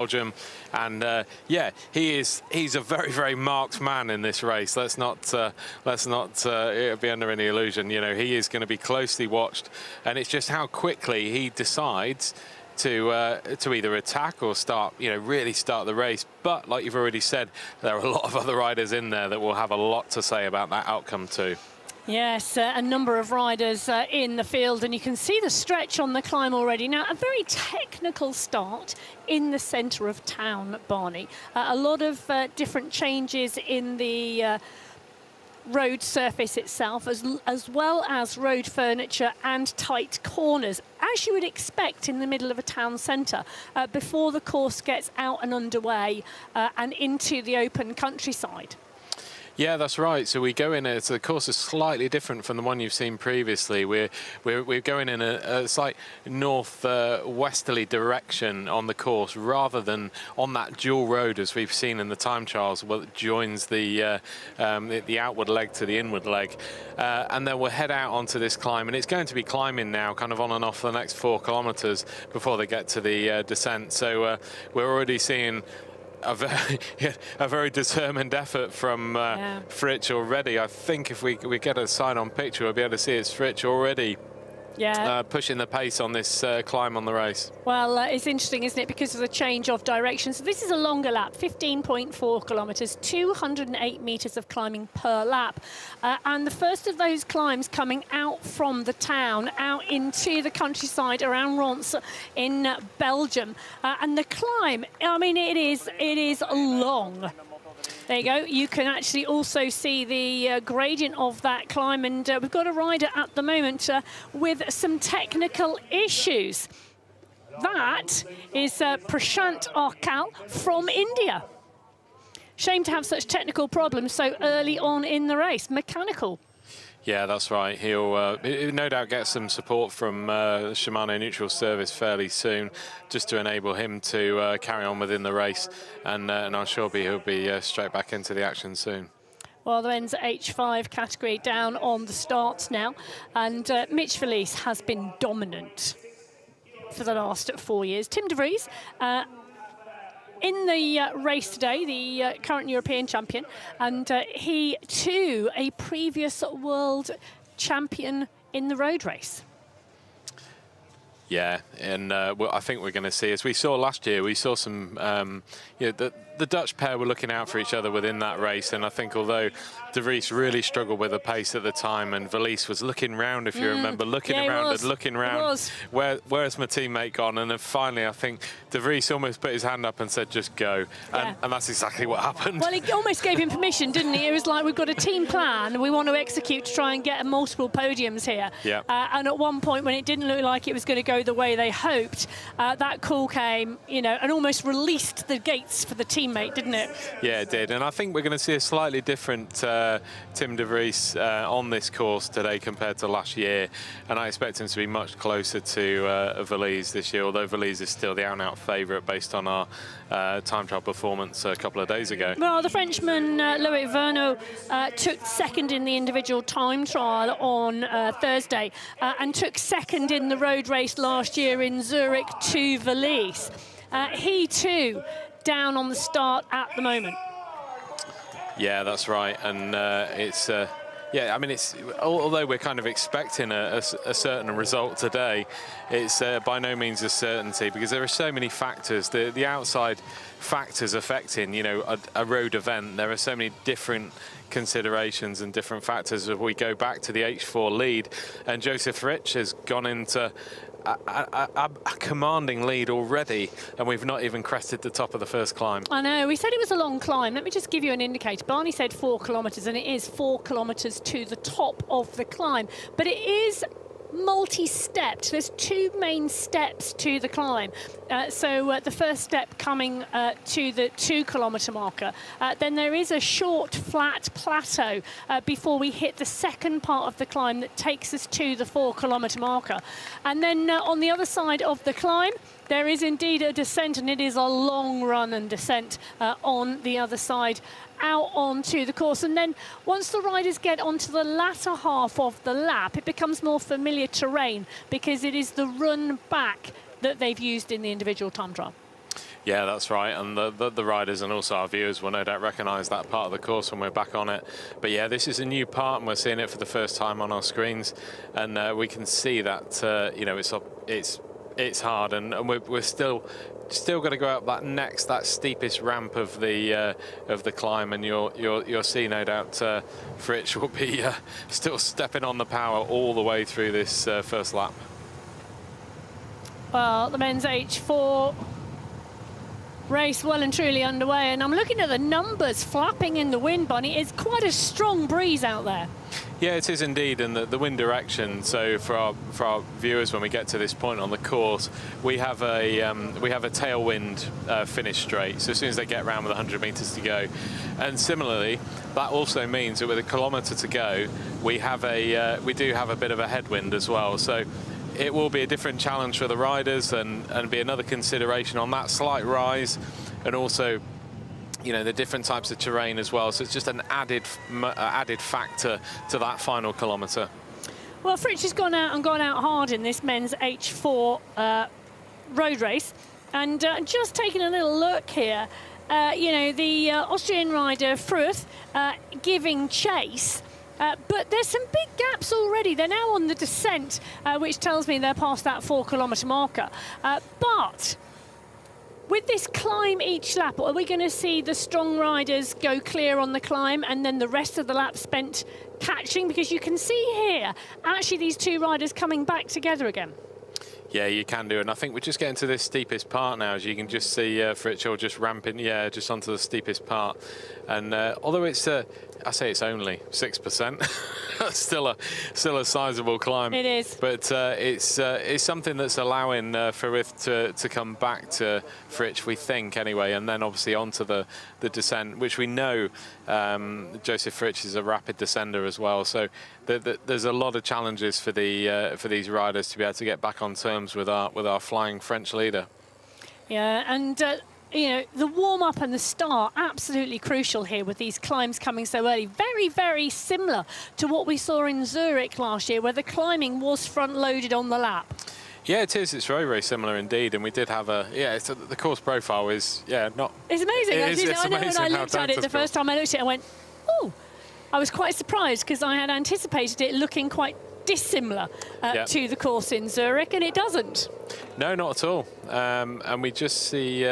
Belgium, and yeah, he's a very marked man in this race. Let's not be under any illusion. You know, he is going to be closely watched, and it's just how quickly he decides to either attack or start, you know, really start the race. But like you've already said, there are a lot of other riders in there that will have a lot to say about that outcome too. Yes, a number of riders in the field, and you can see the stretch on the climb already. Now, a very technical start in the centre of town, Barney. A lot of different changes in the road surface itself, as well as road furniture and tight corners, as you would expect in the middle of a town centre, before the course gets out and underway and into the open countryside. Yeah, that's right. So we go in, the course is slightly different from the one you've seen previously. We're going in a slight north-westerly direction on the course, rather than on that dual road as we've seen in the time trials, where it joins the outward leg to the inward leg. And then we'll head out onto this climb, and it's going to be climbing now, kind of on and off for the next 4 kilometres before they get to the descent. So we're already seeing a very determined effort from Fritsch already. I think if we get a side-on picture, we'll be able to see it's Fritsch already pushing the pace on this climb on the race. Well, it's interesting, isn't it, because of the change of direction. So this is a longer lap, 15.4 kilometres, 208 metres of climbing per lap. And the first of those climbs coming out from the town, out into the countryside around Ronse in Belgium. And the climb, I mean, it is long. There you go. You can actually also see the gradient of that climb, and we've got a rider at the moment with some technical issues. That is Prashant Arkal from India. Shame to have such technical problems so early on in the race. Mechanical. Yeah, that's right. He'll no doubt get some support from Shimano Neutral Service fairly soon, just to enable him to carry on within the race. And I'm sure he'll be straight back into the action soon. Well, the men's H5 category down on the starts now. And Mitch Verlies has been dominant for the last 4 years. Tim de Vries, in the race today, the current European champion, and he too a previous world champion in the road race. Yeah, and well, I think we're going to see, as we saw last year, we saw some, you know, the Dutch pair were looking out for each other within that race, and I think although de Vries really struggled with the pace at the time, and Verlies was looking round, if you remember, looking around and looking round, where's my teammate gone? And then finally, I think de Vries almost put his hand up and said, just go. And that's exactly what happened. Well, he almost gave him permission, didn't he? It was like, we've got a team plan, we want to execute to try and get multiple podiums here. Yeah. And at one point, when it didn't look like it was going to go the way they hoped, that call came, you know, and almost released the gates for the teammate, didn't it? Yeah, it did. And I think we're going to see a slightly different Tim de Vries on this course today compared to last year, and I expect him to be much closer to Verlies this year, although Verlies is still the out-and-out favourite based on our time trial performance a couple of days ago. Well, the Frenchman Loic Verneau took second in the individual time trial on Thursday and took second in the road race last year in Zurich to Verlies. He too down on the start at the moment. Yeah, that's right, and it's yeah, I mean, it's, although we're kind of expecting a certain result today, it's by no means a certainty, because there are so many factors, the outside factors affecting, you know, a road event. There are so many different considerations and different factors. If we go back to the H4 lead, and Joseph Fritsch has gone into a commanding lead already, and we've not even crested the top of the first climb. I know, we said it was a long climb. Let me just give you an indicator. Barney said 4 kilometres, and it is 4 kilometres to the top of the climb, but it is multi-stepped. There's 2 main steps to the climb. So the first step coming to the 2 kilometre marker. Then there is a short flat plateau before we hit the second part of the climb that takes us to the 4 kilometre marker. And then on the other side of the climb, there is indeed a descent, and it is a long run and descent on the other side out onto the course. And then once the riders get onto the latter half of the lap, it becomes more familiar terrain, because it is the run back that they've used in the individual time trial. Yeah, that's right, and the riders and also our viewers will no doubt recognise that part of the course when we're back on it. But yeah, this is a new part, and we're seeing it for the first time on our screens, and we can see that you know, it's hard, and we're still got to go up that steepest ramp of the climb, and you'll see no doubt Fritsch will be still stepping on the power all the way through this first lap. Well, the men's H4 race well and truly underway, and I'm looking at the numbers flapping in the wind, Bonnie. It's quite a strong breeze out there. Yeah, it is indeed, and the wind direction. So for our viewers, when we get to this point on the course, we have a tailwind finish straight. So as soon as they get around with 100 meters to go, and similarly, that also means that with a kilometer to go, we do have a bit of a headwind as well. So it will be a different challenge for the riders, and be another consideration on that slight rise, and also, you know, the different types of terrain as well. So it's just an added factor to that final kilometre. Well, Fritsch has gone out hard in this men's H4 road race, and just taking a little look here, you know, the Austrian rider Fruth giving chase. But there's some big gaps already. They're now on the descent, which tells me they're past that 4 kilometre marker. But with this climb each lap, are we going to see the strong riders go clear on the climb and then the rest of the lap spent catching? Because you can see here, actually, these two riders coming back together again. Yeah, you can do, and I think we're just getting to this steepest part now, as you can just see Fritsch just ramping, just onto the steepest part. And although it's, I say it's only 6%, still a sizable climb. It is. But it's something that's allowing Fruth to come back to Fritsch, we think, anyway, and then obviously onto the descent, which we know Joseph Fritsch is a rapid descender as well. So there's a lot of challenges for these riders to be able to get back on terms with our flying French leader. Yeah, and you know, the warm-up and the start, absolutely crucial here with these climbs coming so early. Very, very similar to what we saw in Zurich last year, where the climbing was front-loaded on the lap. Yeah, it is. It's very, very similar indeed. And we did have the course profile is, not... It's amazing. It's I know amazing when I looked at it the first time I looked at it, I went, oh, I was quite surprised because I had anticipated it looking quite dissimilar to the course in Zurich, and it doesn't. No, not at all. And we just see,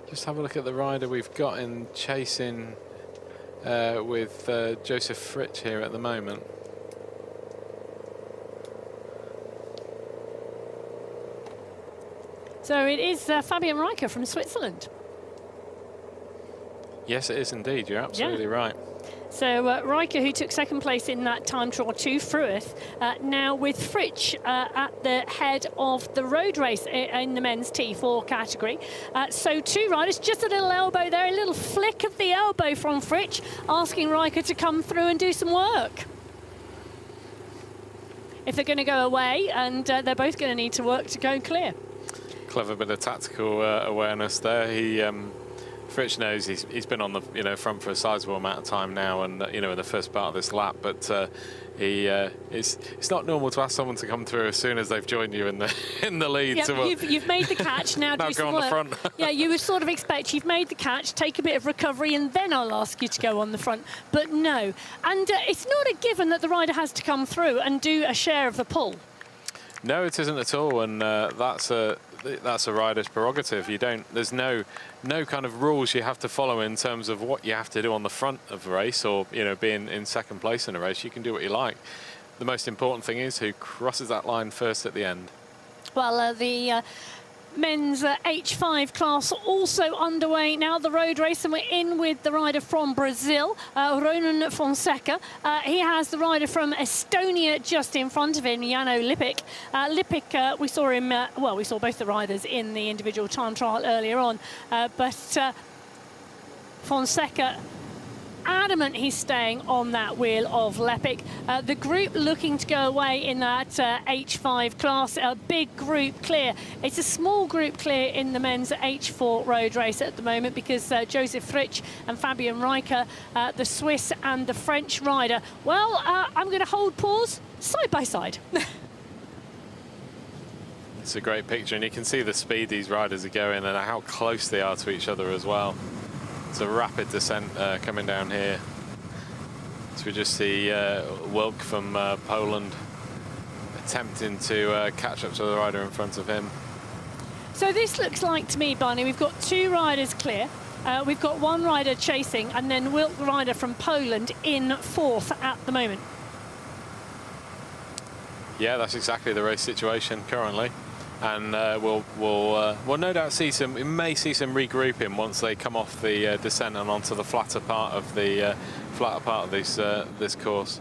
just have a look at the rider we've got in chasing with Joseph Fritsch here at the moment. So it is Fabian Riker from Switzerland. Yes, it is indeed. You're absolutely right. So Riker, who took second place in that time trial to Fruth, now with Fritsch at the head of the road race in the men's T4 category. So two riders, just a little elbow there, a little flick of the elbow from Fritsch, asking Riker to come through and do some work. If they're going to go away, and they're both going to need to work to go clear. Clever bit of tactical awareness there. Fritsch knows he's been on the front for a sizable amount of time now, and in the first part of this lap. But it's not normal to ask someone to come through as soon as they've joined you in the lead. Yep, so, you've made the catch. Now do some go on work. the front. Yeah, you would sort of expect you've made the catch, take a bit of recovery, and then I'll ask you to go on the front. But no, and it's not a given that the rider has to come through and do a share of the pull. No, it isn't at all, and that's a rider's prerogative. There's no kind of rules you have to follow in terms of what you have to do on the front of the race, or being in second place in a race. You can do what you like. The most important thing is who crosses that line first at the end. Well, the men's H5 class also underway now, the road race, and we're in with the rider from Brazil, Ronan Fonseca. He has the rider from Estonia just in front of him, Jano Lipik. Lipik, we saw him, we saw both the riders in the individual time trial earlier on, but Fonseca adamant he's staying on that wheel of Lepik. The group looking to go away in that H5 class, a big group clear. It's a small group clear in the men's H4 road race at the moment because Joseph Fritsch and Fabian Riker, the Swiss and the French rider. Well, I'm going to hold pause side by side. It's a great picture, and you can see the speed these riders are going and how close they are to each other as well. It's a rapid descent coming down here. So we just see Wilk from Poland attempting to catch up to the rider in front of him. So this looks like, to me, Barney, we've got 2 riders clear. We've got 1 rider chasing, and then Wilk, the rider from Poland, in 4th at the moment. Yeah, that's exactly the race situation currently. And we'll no doubt see some, we may see some regrouping once they come off the descent and onto the flatter part of the this course.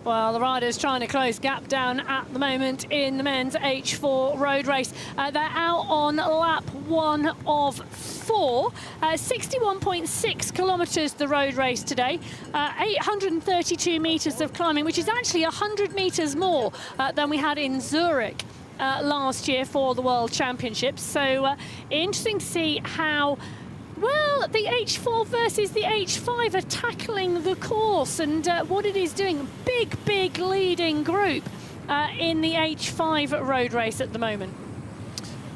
Well, the riders trying to close gap down at the moment in the men's H4 road race. They're out on lap 1 of 4. 61.6 kilometres the road race today. 832 metres of climbing, which is actually 100 metres more than we had in Zurich last year for the World Championships. So interesting to see how well the H4 versus the H5 are tackling the course, and what it is doing. Big leading group in the H5 road race at the moment.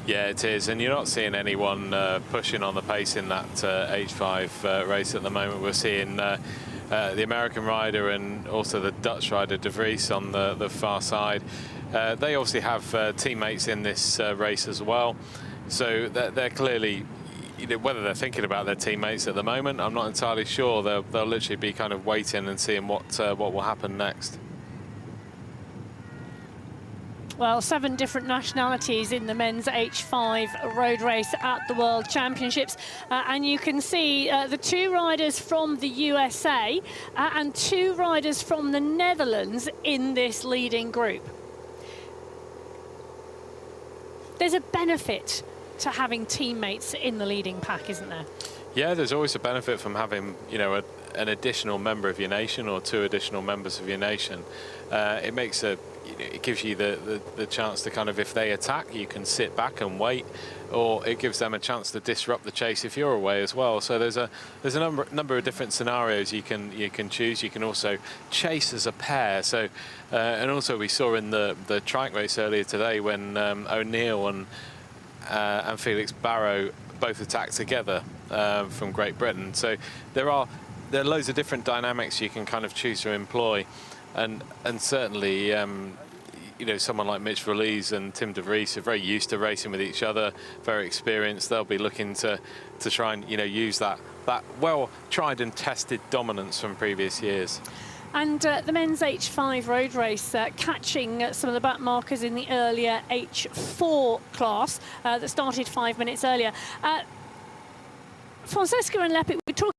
Yeah, it is, and you're not seeing anyone pushing on the pace in that H5 race at the moment. We're seeing the American rider and also the Dutch rider De Vries on the far side. They obviously have teammates in this race as well, so they're clearly, whether they're thinking about their teammates at the moment, I'm not entirely sure. They'll literally be kind of waiting and seeing what will happen next. Well, 7 different nationalities in the men's H5 road race at the World Championships. And you can see the 2 riders from the USA and 2 riders from the Netherlands in this leading group. There's a benefit to having teammates in the leading pack, isn't there? Yeah, there's always a benefit from having, an additional member of your nation or 2 additional members of your nation. It makes it gives you the chance to kind of, if they attack, you can sit back and wait, or it gives them a chance to disrupt the chase if you're away as well. So there's a number of different scenarios you can choose. You can also chase as a pair. So and also we saw in the trike race earlier today when O'Neill and Felix Barrow both attacked together from Great Britain. So there are loads of different dynamics you can kind of choose to employ, and certainly someone like Mitch Verlies and Tim De Vries are very used to racing with each other, very experienced. They'll be looking to try and use that well tried and tested dominance from previous years. And the men's H5 road race catching some of the back markers in the earlier H4 class that started 5 minutes earlier. Francesca and Lepit, we're talking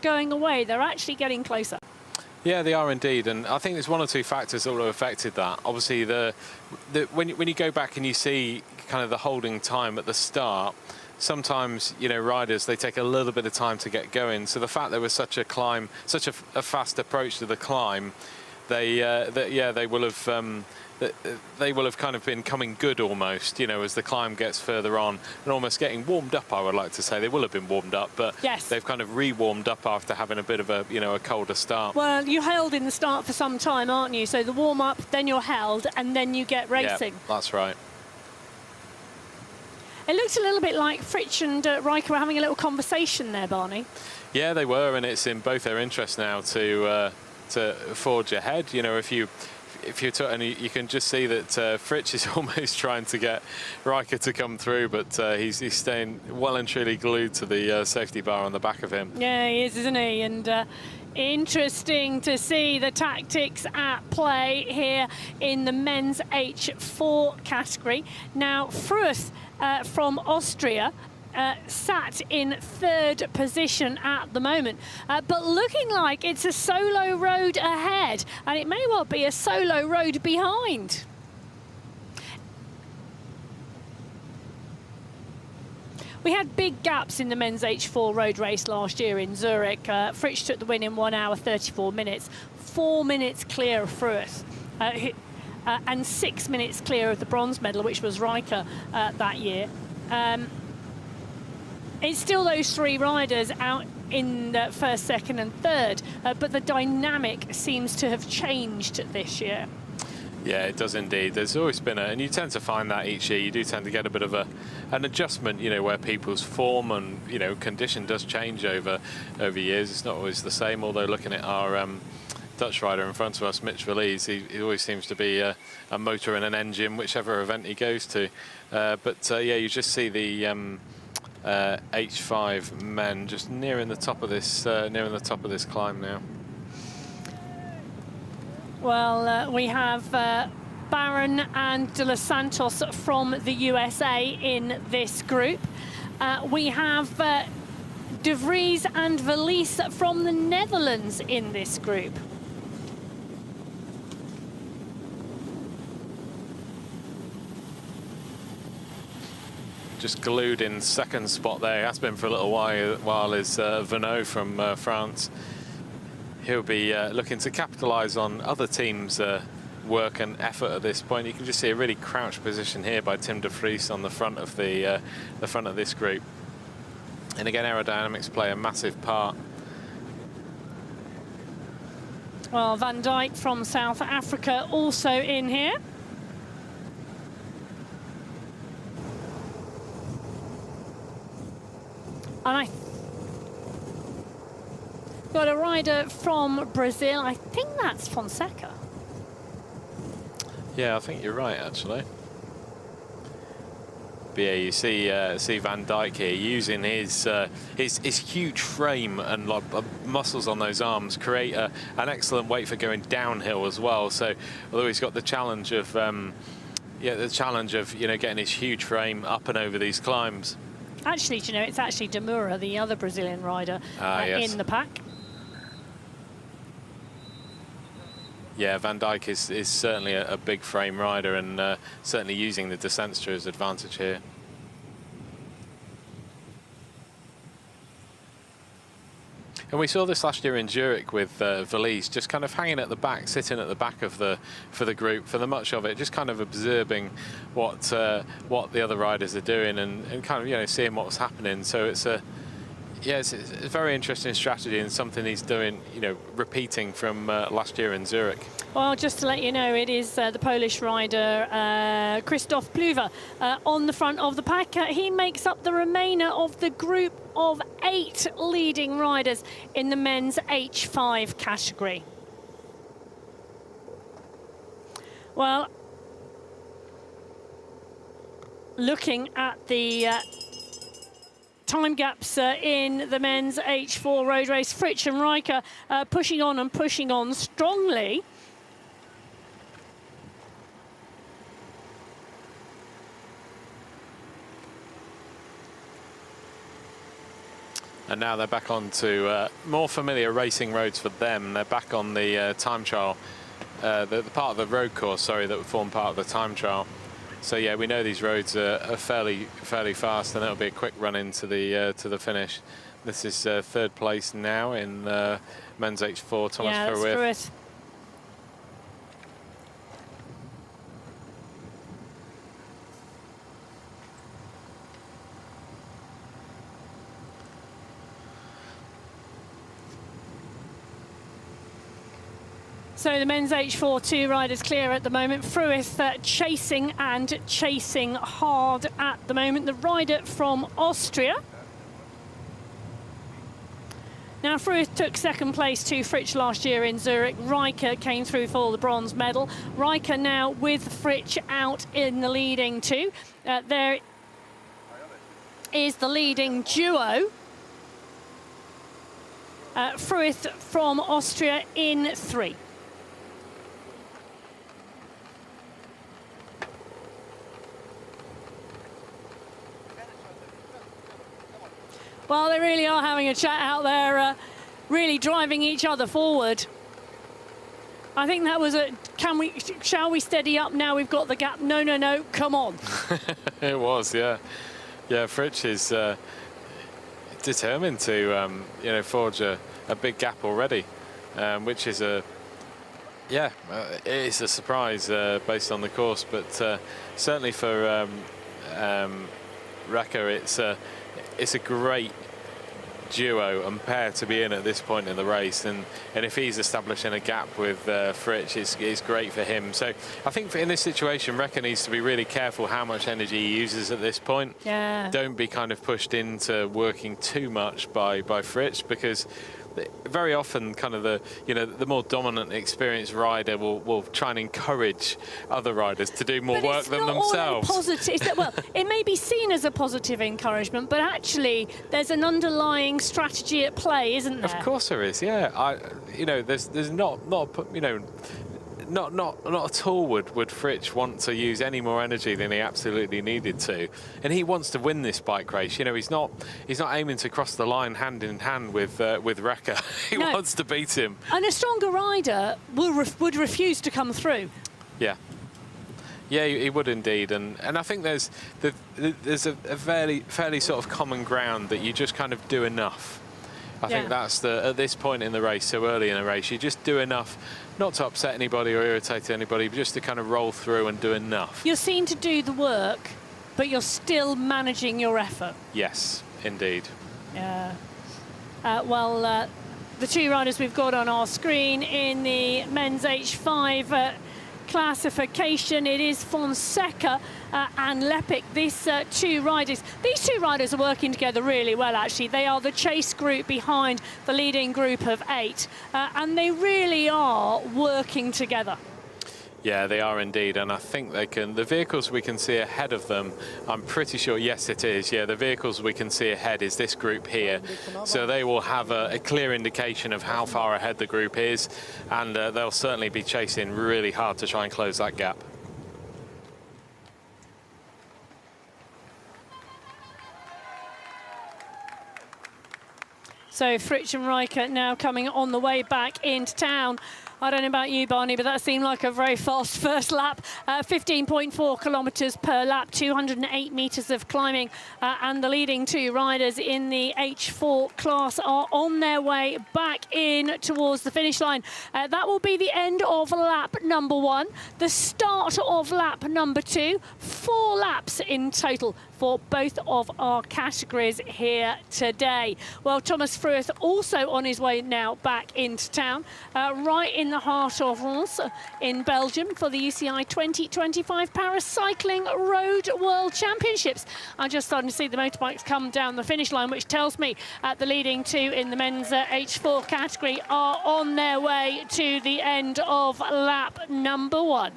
going away. They're actually getting closer. Yeah, they are indeed, and I think there's 1 or 2 factors that would have affected that. Obviously, when you go back and you see kind of the holding time at the start, sometimes riders, they take a little bit of time to get going. So the fact there was such a climb, such a fast approach to the climb, they will have kind of been coming good almost, as the climb gets further on and almost getting warmed up. I would like to say they will have been warmed up, but yes, they've kind of re-warmed up after having a bit of a a colder start. Well, you're held in the start for some time, aren't you? So the warm up, then you're held, and then you get racing. Yeah, that's right. It looks a little bit like Fritsch and Riker were having a little conversation there, Barney. Yeah, they were, and it's in both their interests now to forge ahead. If you and you can just see that Fritsch is almost trying to get Riker to come through, but he's staying well and truly glued to the safety bar on the back of him. Yeah, he is, isn't he? And interesting to see the tactics at play here in the men's H4 category. Now, Fruth from Austria sat in 3rd position at the moment, but looking like it's a solo road ahead, and it may well be a solo road behind. We had big gaps in the men's H4 road race last year in Zurich. Fritsch took the win in 1 hour 34 minutes, 4 minutes clear of Fruth, and 6 minutes clear of the bronze medal, which was Riker that year. It's still those 3 riders out in first, second and third, but the dynamic seems to have changed this year. Yeah, it does indeed. There's always been and you tend to find that each year, you do tend to get a bit of an adjustment, you know, where people's form and, you know, condition does change over years. It's not always the same, although looking at our Dutch rider in front of us, Mitch Verlies, he always seems to be a motor and an engine, whichever event he goes to. Yeah, you just see the H5 men just nearing the top of this climb now. Well, we have Barron and De Los Santos from the USA in this group. We have De Vries and Verlies from the Netherlands in this group. Just glued in second spot there, has been for a little while is Venot from France. He'll be looking to capitalise on other teams' work and effort at this point. You can just see a really crouched position here by Tim de Vries on the front of the front of this group. And again, aerodynamics play a massive part. Well, Van Dijk from South Africa also in here. And I got a rider from Brazil. I think that's Fonseca. Yeah, I think you're right, actually. But yeah, you see Van Dijk here using his huge frame and muscles on those arms create an excellent weight for going downhill as well. So although he's got the challenge of getting his huge frame up and over these climbs. Actually, do you know, it's actually Demura, the other Brazilian rider, yes. in the pack. Yeah, Van Dijk is certainly a big frame rider and certainly using the descents to his advantage here. And we saw this last year in Zurich with Verlies, just kind of hanging at the back, sitting at the back of for the group for the much of it, just kind of observing what the other riders are doing and kind of, you know, seeing what's happening. So it's a very interesting strategy and something he's doing, you know, repeating from last year in Zurich. Well, just to let you know, it is the Polish rider Krzysztof Pluwa on the front of the pack. He makes up the remainder of the group of 8 leading riders in the men's H5 category. Well, looking at the time gaps in the men's H4 road race, Fritsch and Riker pushing on strongly. And now they're back onto more familiar racing roads for them. They're back on the time trial, the part of the road course, sorry, that would form part of the time trial. So yeah, we know these roads are fairly fast, and it'll be a quick run into the finish. This is third place now in men's H4. Thomas Verwirth. So the men's H4 2 riders clear at the moment. Fruith chasing hard at the moment. The rider from Austria. Now, Fruith took second place to Fritsch last year in Zurich. Riker came through for the bronze medal. Riker now with Fritsch out in the leading 2. There is the leading duo. Fruith from Austria in 3. Well, they really are having a chat out there, really driving each other forward. I think that was shall we steady up now? We've got the gap. No, come on. It was, yeah. Yeah, Fritsch is determined to, forge a big gap already, which is it is a surprise based on the course, but certainly for Rekker, it's a great duo and pair to be in at this point in the race, and if he's establishing a gap with Fritsch, it's great for him. So I think in this situation, Rekker needs to be really careful how much energy he uses at this point. Yeah. Don't be kind of pushed into working too much by Fritsch, because very often kind of the more dominant experienced rider will try and encourage other riders to do more work than themselves. Well, it may be seen as a positive encouragement, but actually there's an underlying strategy at play, isn't there? Of course there is, yeah. There's not at all would Fritsch want to use any more energy than he absolutely needed to, and he wants to win this bike race. He's not aiming to cross the line hand in hand with Rekker. He wants to beat him. And a stronger rider would refuse to come through. Yeah. Yeah, he would indeed, and I think there's a fairly sort of common ground that you just kind of do enough. I think that's at this point in the race, so early in the race, you just do enough, not to upset anybody or irritate anybody, but just to kind of roll through and do enough. You're seen to do the work, but you're still managing your effort. Yes, indeed. Yeah. The two riders we've got on our screen in the men's H5 classification, it is Fonseca and Lepic. These two riders are working together really well, actually. They are the chase group behind the leading group of 8, and they really are working together. Yeah, they are indeed, and I think they can. The vehicles we can see ahead of them, I'm pretty sure, yes it is, yeah, the vehicles we can see ahead is this group here. So they will have a clear indication of how far ahead the group is, and they'll certainly be chasing really hard to try and close that gap. So Fritsch and Riker now coming on the way back into town. I don't know about you, Barney, but that seemed like a very fast first lap. 15.4 kilometres per lap, 208 metres of climbing, and the leading two riders in the H4 class are on their way back in towards the finish line. That will be the end of lap number 1, the start of lap number 2, 4 laps in total for both of our categories here today. Well, Thomas Frueth also on his way now back into town, right in the heart of Ronse in Belgium for the UCI 2025 Paris Cycling Road World Championships. I'm just starting to see the motorbikes come down the finish line, which tells me the leading two in the men's H4 category are on their way to the end of lap number 1.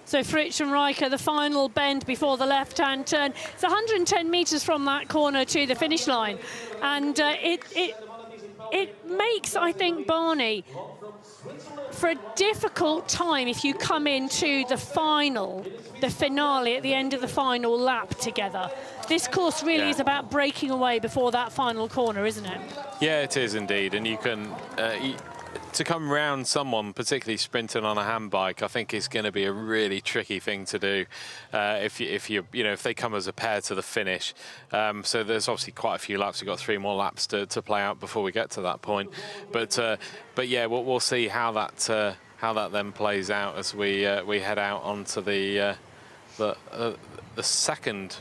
So Fritsch and Riker, the final bend before the left-hand turn. It's 110 metres from that corner to the finish line. And it makes, I think, Barney, for a difficult time if you come into the finale at the end of the final lap together. This course really is about breaking away before that final corner, isn't it? Yeah, it is indeed. And you can... to come round someone, particularly sprinting on a handbike, I think is going to be a really tricky thing to do if they come as a pair to the finish. So there's obviously quite a few laps. We've got 3 more laps to play out before we get to that point. But yeah, we'll see how that then plays out as we head out onto the second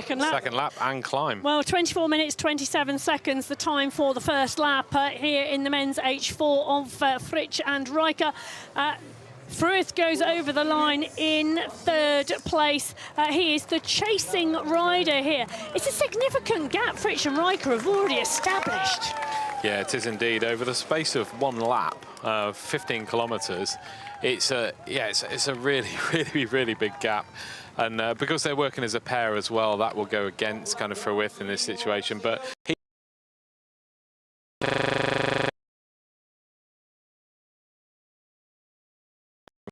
lap and climb. Well, 24 minutes, 27 seconds, the time for the first lap here in the men's H4 of Fritsch and Riker. Frueth goes over the line in 3rd place. He is the chasing rider here. It's a significant gap Fritsch and Riker have already established. Yeah, it is indeed. Over the space of 1 lap, 15 kilometres, it's a really big gap. And because they're working as a pair as well, that will go against kind of Frueth in this situation. But he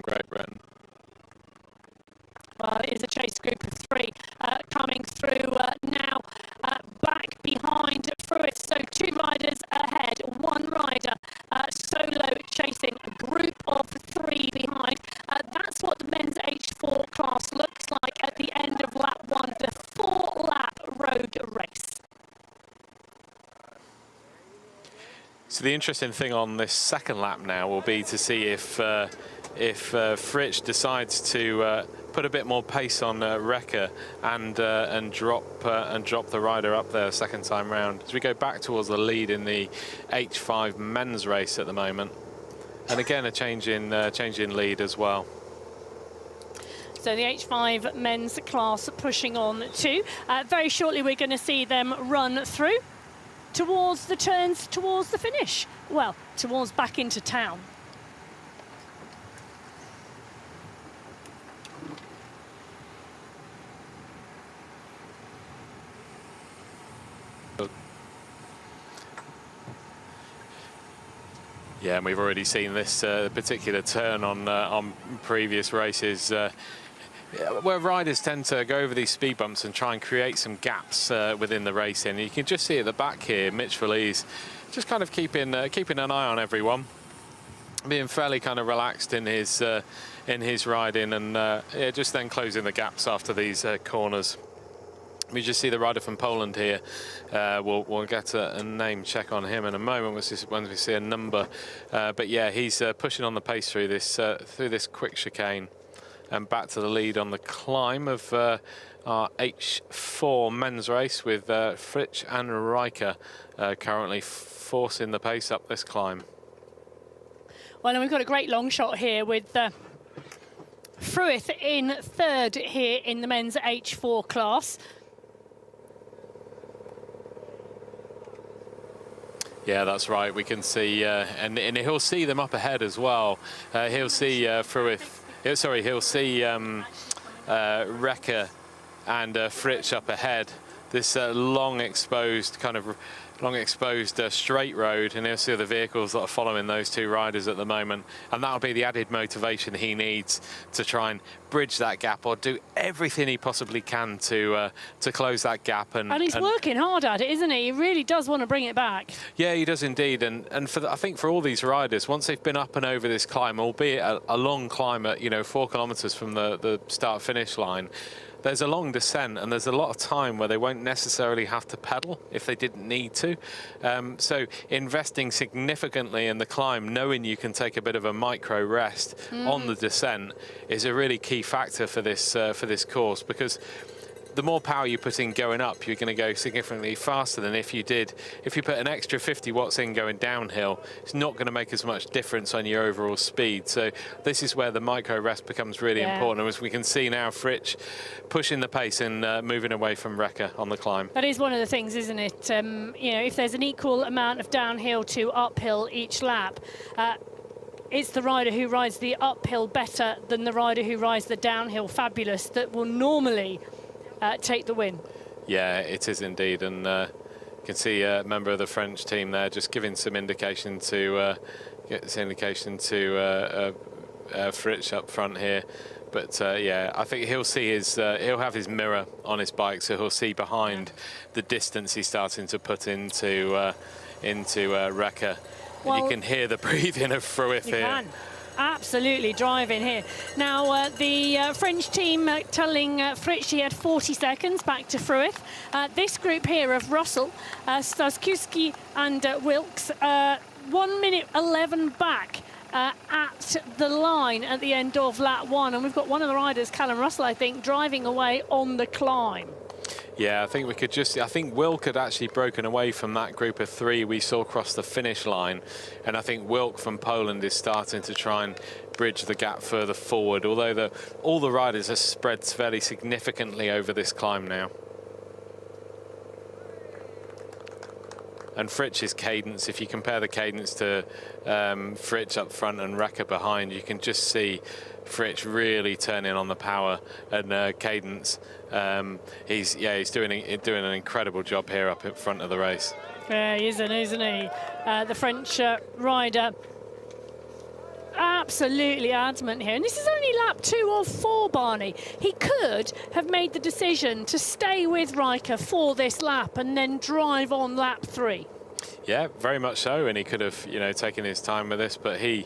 great run. Well, it is a chase group of 3 coming through now, back behind Frueth. So 2 riders ahead, 1 rider solo chasing, a group of 3 behind. That's what the men's H4 class looks like at the end of lap 1, the 4-lap road race. So the interesting thing on this second lap now will be to see if Fritsch decides to put a bit more pace on Rekker and drop the rider up there second time round. As we go back towards the lead in the H5 men's race at the moment, and again a change in lead as well. So the H5 men's class pushing on too. Very shortly we're going to see them run through towards the turns, towards the finish. Well, towards back into town. Yeah, and we've already seen this particular turn on previous races where riders tend to go over these speed bumps and try and create some gaps within the racing. You can just see at the back here, Mitch Valise just kind of keeping an eye on everyone, being fairly kind of relaxed in his riding, and yeah, just then closing the gaps after these corners. We just see the rider from Poland here. We'll get a name check on him in a moment when we see a number. But yeah, he's pushing on the pace through this quick chicane and back to the lead on the climb of our H4 men's race with Fritsch and Rekker currently forcing the pace up this climb. Well, and we've got a great long shot here with Fruith in third here in the men's H4 class. Yeah, that's right. We can see, and he'll see them up ahead as well. He'll see Fruith. Sorry, he'll see Rekker and Fritsch up ahead. This long exposed straight road, and he'll see the vehicles that are following those two riders at the moment, and that'll be the added motivation he needs to try and bridge that gap or do everything he possibly can to close that gap. And he's working hard at it, isn't he? He really does want to bring it back. Yeah, he does indeed. And I think for all these riders, once they've been up and over this climb, albeit a long climb at 4 kilometers from the start finish line, there's a long descent and there's a lot of time where they won't necessarily have to pedal if they didn't need to. So investing significantly in the climb, knowing you can take a bit of a micro rest on the descent, is a really key factor for this course, because the more power you put in going up, you're going to go significantly faster than if you put an extra 50 watts in going downhill. It's not going to make as much difference on your overall speed. So this is where the micro rest becomes really important. As we can see now, Fritsch pushing the pace and moving away from Rekker on the climb. That is one of the things, isn't it? If there's an equal amount of downhill to uphill each lap, it's the rider who rides the uphill better than the rider who rides the downhill fabulous that will normally take the win. Yeah, it is indeed, and you can see a member of the French team there just giving some indication to Fritsch up front here. But yeah, I think he'll see he'll have his mirror on his bike, so he'll see behind the distance he's starting to put into Rekker. Well, and you can hear the breathing of Fruith here. Can. Absolutely driving here. Now, the French team telling Fritsch he had 40 seconds back to Fruith. This group here of Russell, Staskowski and Wilks, 1 minute 11 back at the line at the end of lap 1. And we've got one of the riders, Callum Russell, I think, driving away on the climb. Yeah, I think we could I think Wilk had actually broken away from that group of 3 we saw cross the finish line. And I think Wilk from Poland is starting to try and bridge the gap further forward, although all the riders are spread fairly significantly over this climb now. And Fritsch's cadence, if you compare the cadence to Fritsch up front and Rekker behind, you can just see Fritsch really turning on the power and cadence. He's doing an incredible job here up in front of the race. Yeah, he isn't he? The French rider absolutely adamant here. And this is only lap 2 of 4, Barney. He could have made the decision to stay with Rekker for this lap and then drive on lap 3. Yeah, very much so. And he could have, taken his time with this, but I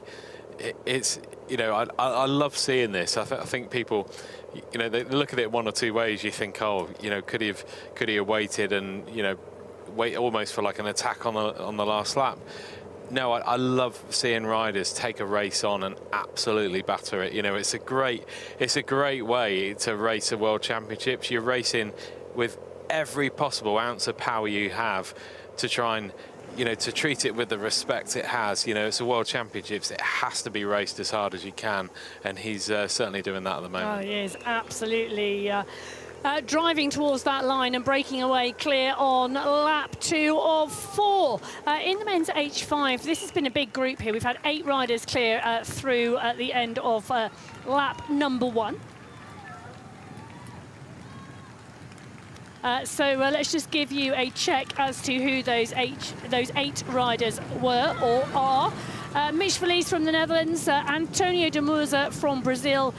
love seeing this. I think people, they look at it one or two ways. You think, could he have waited and, wait almost for like an attack on the last lap? no, I love seeing riders take a race on and absolutely batter it. You know, it's a great way to race a World Championships. You're racing with every possible ounce of power you have to try and, you know, to treat it with the respect it has. You know, it's a World Championships. It has to be raced as hard as you can, and he's certainly doing that at the moment. Oh, he is absolutely. Driving towards that line and breaking away clear on lap 2 of 4. In the men's H5, this has been a big group here. We've had 8 riders clear through at the end of lap number 1. So let's just give you a check as to who those 8 riders were or are. Mitch Verlies from the Netherlands, Antonio de Musa from Brazil,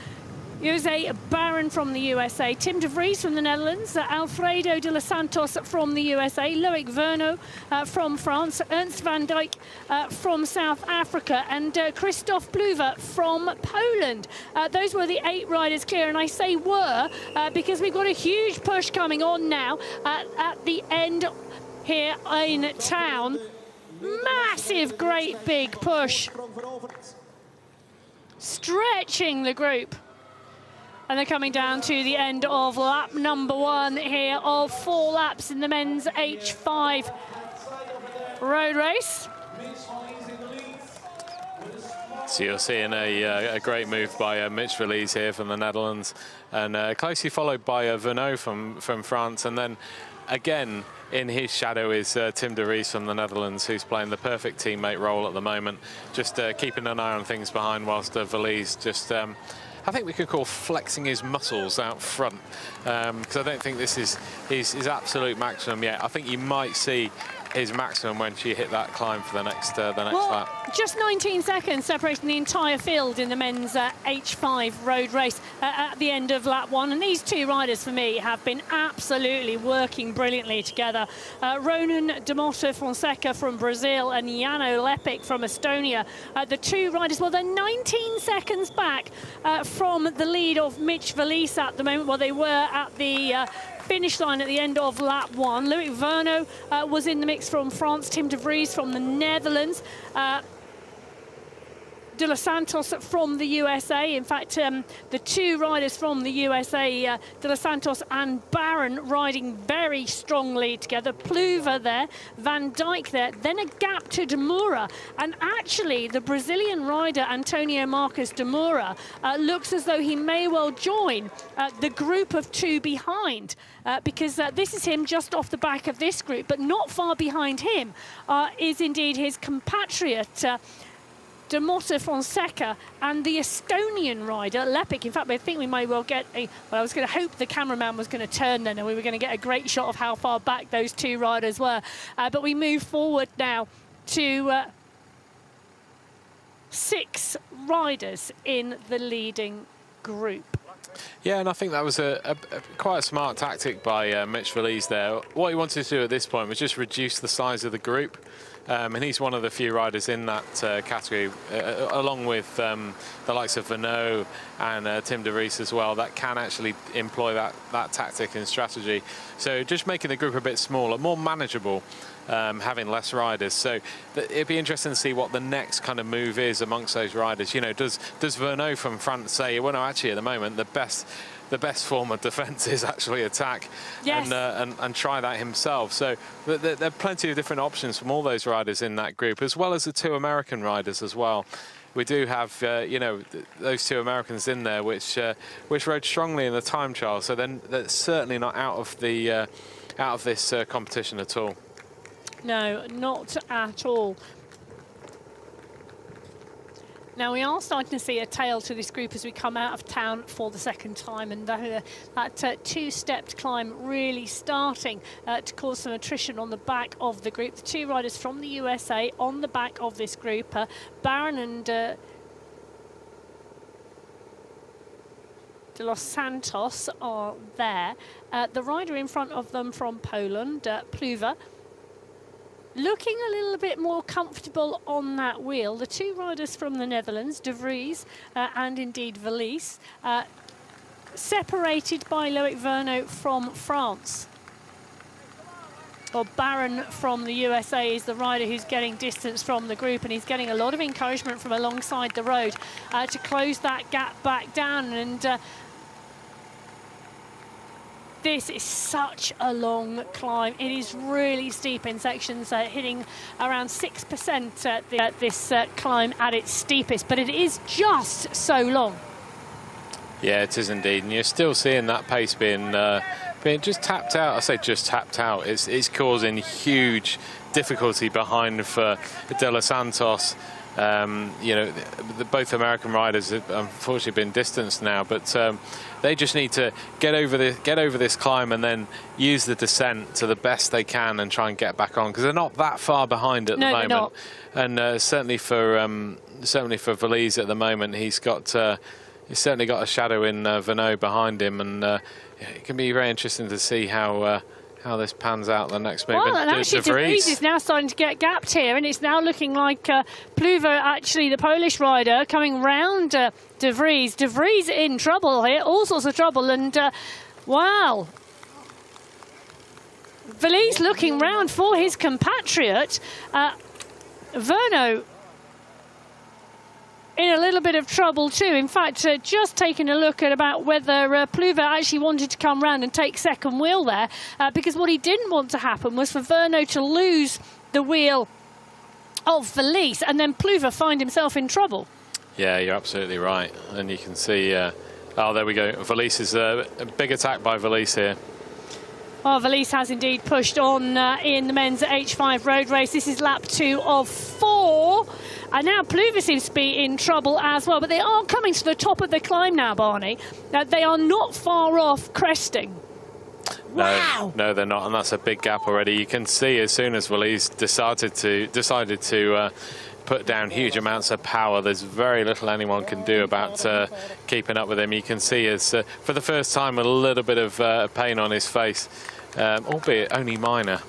Jose Barron from the USA, Tim de Vries from the Netherlands, Alfredo de los Santos from the USA, Loic Verno from France, Ernst van Dijk from South Africa, and Christophe Pluver from Poland. Those were the 8 riders clear, and I say were because we've got a huge push coming on now at the end here in town. Massive, great big push, stretching the group. And they're coming down to the end of lap number 1 here of 4 laps in the men's H5 road race. So you're seeing a great move by Mitch Verlies here from the Netherlands, and closely followed by Verno from France, and then again in his shadow is Tim de Vries from the Netherlands, who's playing the perfect teammate role at the moment, just keeping an eye on things behind, whilst Verlies just I think we could call flexing his muscles out front, because I don't think this is his absolute maximum yet. I think you might see his maximum when she hit that climb for the next lap. Just 19 seconds separating the entire field in the men's H5 road race at the end of lap 1. And these 2 riders, for me, have been absolutely working brilliantly together. Ronan de Motta Fonseca from Brazil and Jano Lepik from Estonia. The 2 riders, well, they're 19 seconds back from the lead of Mitch Verlies at the moment. Well, they were at the finish line at the end of lap 1. Loic Verno was in the mix from France, Tim de Vries from the Netherlands, de los Santos from the USA. In fact, the 2 riders from the USA, de los Santos and Barron, riding very strongly together. Pluver there, Van Dijk there, then a gap to de Moura. And actually, the Brazilian rider, Antonio Marcos de Moura, looks as though he may well join the group of 2 behind, because this is him just off the back of this group, but not far behind him is indeed his compatriot, de Motta Fonseca, and the Estonian rider, Lepik. In fact, I think we may well get a... Well, I was going to hope the cameraman was going to turn then and we were going to get a great shot of how far back those 2 riders were. But we move forward now to 6 riders in the leading group. Yeah, and I think that was quite a smart tactic by Mitch Verlies there. What he wanted to do at this point was just reduce the size of the group. And he's one of the few riders in that category, along with the likes of Verno and Tim de Vries as well, that can actually employ that tactic and strategy. So just making the group a bit smaller, more manageable, having less riders. So it'd be interesting to see what the next kind of move is amongst those riders. You know, does Verno from France say, well, no, actually at the moment the best form of defence is actually attack, yes, and try that himself. So there are plenty of different options from all those riders in that group, as well as the 2 American riders as well. We do have, you know, those 2 Americans in there, which rode strongly in the time trial. So then they're certainly not out of this competition at all. No, not at all. Now, we are starting to see a tail to this group as we come out of town for the 2nd time, and that 2-stepped climb really starting to cause some attrition on the back of the group. The 2 riders from the USA on the back of this group, Barron and de los Santos are there. The rider in front of them from Poland, Pluver, looking a little bit more comfortable on that wheel. The 2 riders from the Netherlands, de Vries and indeed Verlies, separated by Loic Verno from France. Well, Barron from the USA is the rider who's getting distance from the group, and he's getting a lot of encouragement from alongside the road to close that gap back down. And this is such a long climb. It is really steep in sections, hitting around 6% at this climb at its steepest, but it is just so long. Yeah, it is indeed, and you're still seeing that pace being just tapped out. I say just tapped out. It's causing huge difficulty behind for De Los Santos. You know, both American riders have unfortunately been distanced now, but they just need to get over this climb and then use the descent to the best they can and try and get back on, because they're not that far behind at the moment. Not. And certainly for Valise at the moment, he's certainly got a shadow in Venot behind him, and it can be very interesting to see how this pans out the next movement. Well, and actually De Vries is now starting to get gapped here, and it's now looking like Pluva, actually the Polish rider, coming round De Vries. De Vries in trouble here, all sorts of trouble, and wow. Valise looking round for his compatriot. Verno in a little bit of trouble too. In fact, just taking a look at about whether Pluva actually wanted to come round and take second wheel there, because what he didn't want to happen was for Verno to lose the wheel of Valise and then Pluva find himself in trouble. Yeah, you're absolutely right. And you can see, oh, there we go. Valise is a big attack by Valise here. Well, Valise has indeed pushed on in the men's H5 road race. This is lap 2 of 4. And now Pluva seems to be in trouble as well. But they are coming to the top of the climb now, Barney. They are not far off cresting. Wow. No, they're not. And that's a big gap already. You can see as soon as Valise decided to put down huge amounts of power, there's very little anyone can do about keeping up with him. You can see it's, for the first time, a little bit of pain on his face, albeit only minor.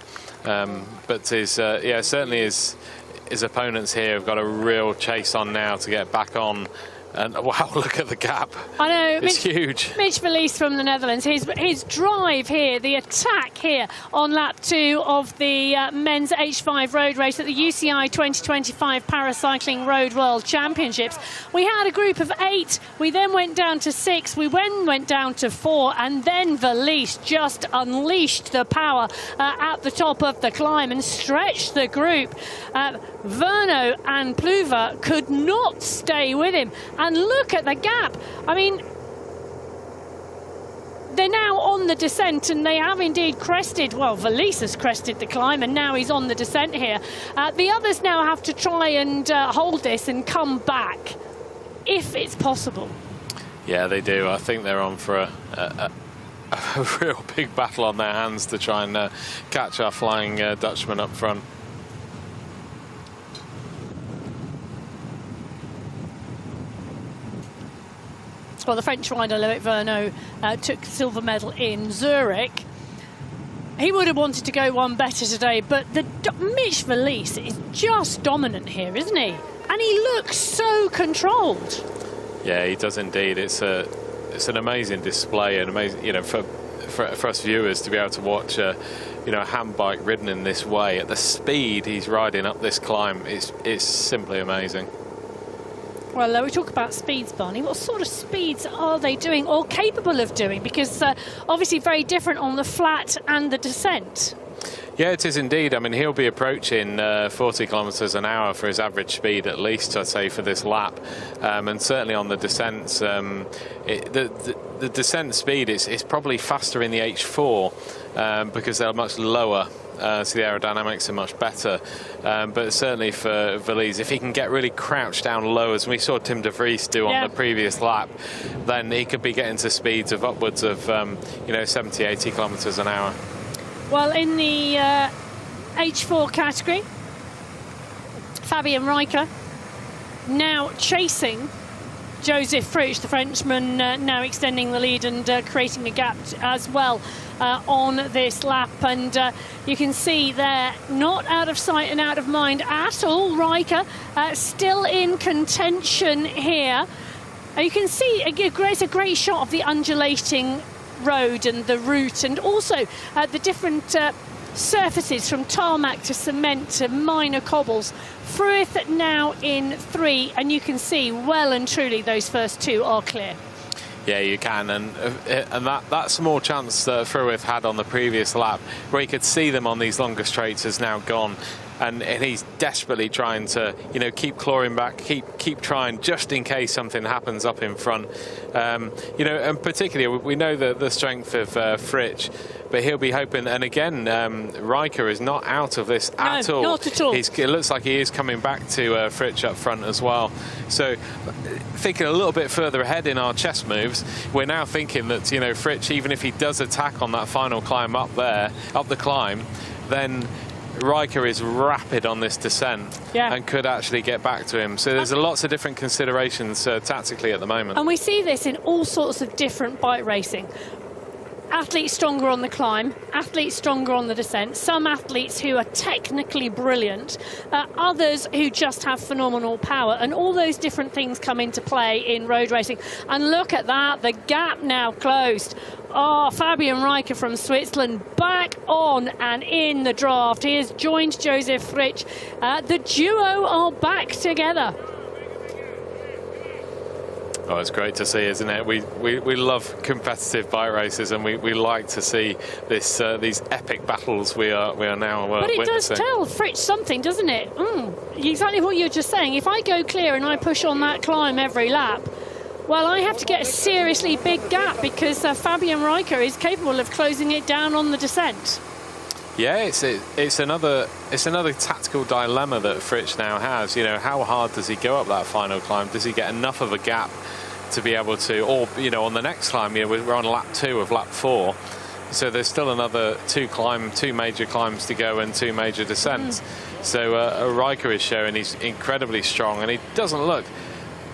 But yeah, certainly his opponents here have got a real chase on now to get back on. And wow, look at the gap. I know. It's huge. Mitch Valise from the Netherlands, his drive here, the attack here on lap 2 of the men's H5 road race at the UCI 2025 Paracycling Road World Championships. We had a group of 8. We then went down to 6. We then went down to 4. And then Valise just unleashed the power at the top of the climb and stretched the group. Verno and Pluva could not stay with him. And look at the gap. I mean, they're now on the descent, and they have indeed crested. Well, Valise has crested the climb, and now he's on the descent here. The others now have to try and hold this and come back, if it's possible. Yeah, they do. I think they're on for a real big battle on their hands to try and catch our Flying Dutchman up front. Well, the French rider Loic Verno took the silver medal in Zurich. He would have wanted to go one better today, but Mitch Valise is just dominant here, isn't he? And he looks so controlled. Yeah, he does indeed. It's an amazing display, and amazing, you know, for us viewers to be able to watch a hand bike ridden in this way at the speed he's riding up this climb. It's simply amazing. Well, we talk about speeds, Barney. What sort of speeds are they doing or capable of doing? Because obviously very different on the flat and the descent. Yeah, it is indeed. I mean, he'll be approaching 40 kilometres an hour for his average speed, at least, I'd say, for this lap. And certainly on the descents, the descent speed is probably faster in the H4 because they're much lower. So the aerodynamics are much better, but certainly for Valise, if he can get really crouched down low, as we saw Tim de Vries do on the previous lap, then he could be getting to speeds of upwards of 70, 80 kilometres an hour. Well, in the H4 category, Fabian Riker now chasing Joseph Fruch, the Frenchman, now extending the lead and creating a gap as well on this lap. And you can see there, not out of sight and out of mind at all. Riker still in contention here. You can see it's a great shot of the undulating road and the route, and also the different surfaces from tarmac to cement to minor cobbles. Fruith now in 3, and you can see well and truly those first 2 are clear. Yeah, you can, and that small chance that Fruith had on the previous lap, where he could see them on these longer straights, is now gone. And he's desperately trying to, you know, keep clawing back, keep trying, just in case something happens up in front. You know, and particularly we know the strength of Fritsch, but he'll be hoping. And again, Riker is not out of this at all. Not at all. It looks like he is coming back to Fritsch up front as well. So thinking a little bit further ahead in our chess moves, we're now thinking that, you know, Fritsch, even if he does attack on that final climb up there, up the climb, then Riker is rapid on this descent and could actually get back to him. So there's lots of different considerations tactically at the moment. And we see this in all sorts of different bike racing. Athletes stronger on the climb, athletes stronger on the descent, some athletes who are technically brilliant, others who just have phenomenal power, and all those different things come into play in road racing. And look at that, the gap now closed. Oh, Fabian Riker from Switzerland back on and in the draft. He has joined Josef Fritsch. The duo are back together. Oh, it's great to see, isn't it? We love competitive bike races, and we like to see this these epic battles we are now But it witnessing. does tell Fritsch something, doesn't it? Exactly what you're just saying. If I go clear and I push on that climb every lap, well, I have to get a seriously big gap, because Fabian Riker is capable of closing it down on the descent. Yeah, it's another tactical dilemma that Fritsch now has. You know, how hard does he go up that final climb? Does he get enough of a gap to be able to, or, you know, on the next climb, you know, we're on lap 2 of lap 4, so there's still another 2 major climbs to go and 2 major descents. So Riker is showing he's incredibly strong, and he doesn't look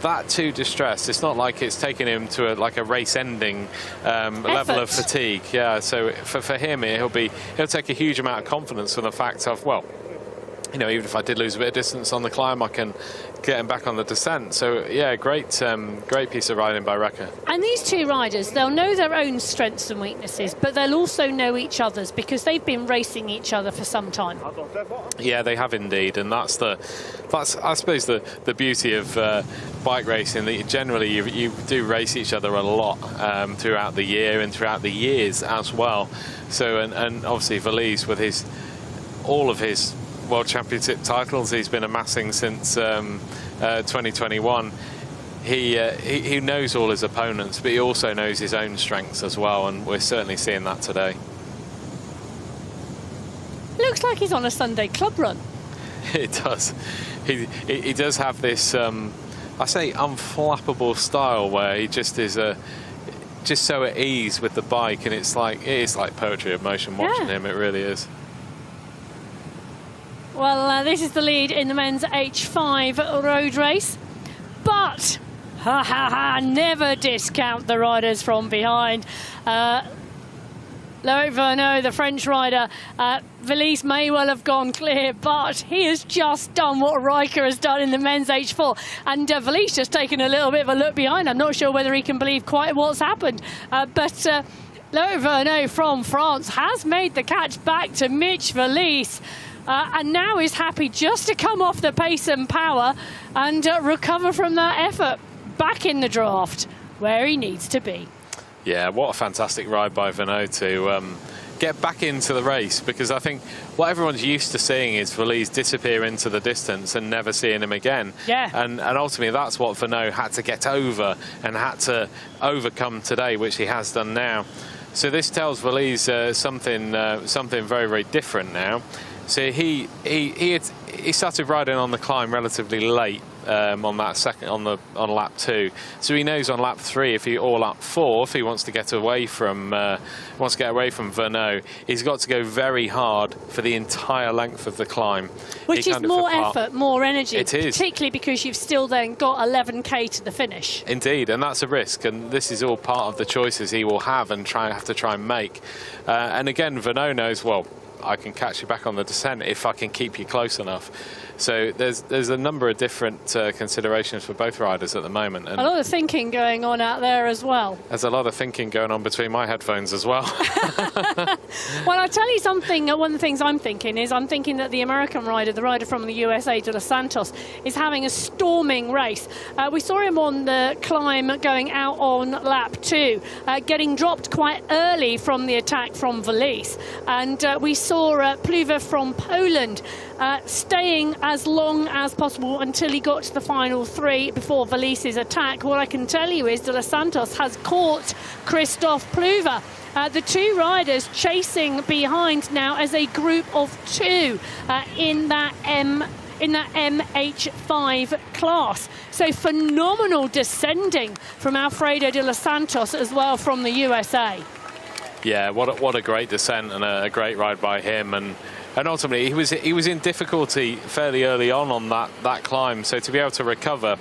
that too distressed. It's not like it's taken him to like a race-ending level of fatigue. Yeah, so for him, he'll take a huge amount of confidence from the fact of, well, you know, even if I did lose a bit of distance on the climb, I can get him back on the descent. So yeah, great piece of riding by Riker. And these 2 riders, they'll know their own strengths and weaknesses, but they'll also know each other's, because they've been racing each other for some time. Yeah, they have indeed, and that's I suppose the beauty of bike racing, that generally you do race each other a lot throughout the year and throughout the years as well. So and obviously Valise, with all of his World Championship titles he's been amassing since 2021, he knows all his opponents, but he also knows his own strengths as well, and we're certainly seeing that today. Looks like he's on a Sunday club run. It does. He does have this I say unflappable style, where he just is just so at ease with the bike, and it is like poetry of motion watching him. It really is. Well, this is the lead in the men's H5 road race, but never discount the riders from behind. Loic Vernot, the French rider, Valise may well have gone clear, but he has just done what Riker has done in the men's H4. And Valise just taken a little bit of a look behind. I'm not sure whether he can believe quite what's happened. But Loic Vernot from France has made the catch back to Mitch Valise. And now is happy just to come off the pace and power and recover from that effort back in the draft, where he needs to be. Yeah, what a fantastic ride by Vernot to get back into the race, because I think what everyone's used to seeing is Valise disappear into the distance and never seeing him again. Yeah. And ultimately that's what Vernot had to get over and had to overcome today, which he has done now. So this tells Valise something very, very different now. So he started riding on the climb relatively late on lap 2. So he knows on lap 3, or lap 4, if he wants to get away from Vernot, he's got to go very hard for the entire length of the climb. Which is more effort, more energy. It is. Particularly because you've still then got 11k to the finish. Indeed, and that's a risk, and this is all part of the choices he will have to try and make. And again, Vernot knows, well, I can catch you back on the descent if I can keep you close enough. So there's a number of different considerations for both riders at the moment. And a lot of thinking going on out there as well. There's a lot of thinking going on between my headphones as well. Well, I'll tell you something. One of the things I'm thinking that the American rider, the rider from the USA, De Los Santos, is having a storming race. We saw him on the climb going out on lap 2, getting dropped quite early from the attack from Valise. And we saw Pluva from Poland staying as long as possible until he got to the final 3 before Valise's attack. What I can tell you is De Los Santos has caught Christoph Pluva. The 2 riders chasing behind now as a group of 2 in that MH5 class. So phenomenal descending from Alfredo De Los Santos as well from the USA. Yeah, what a great descent and a great ride by him. And ultimately, he was in difficulty fairly early on that climb. So to be able to recover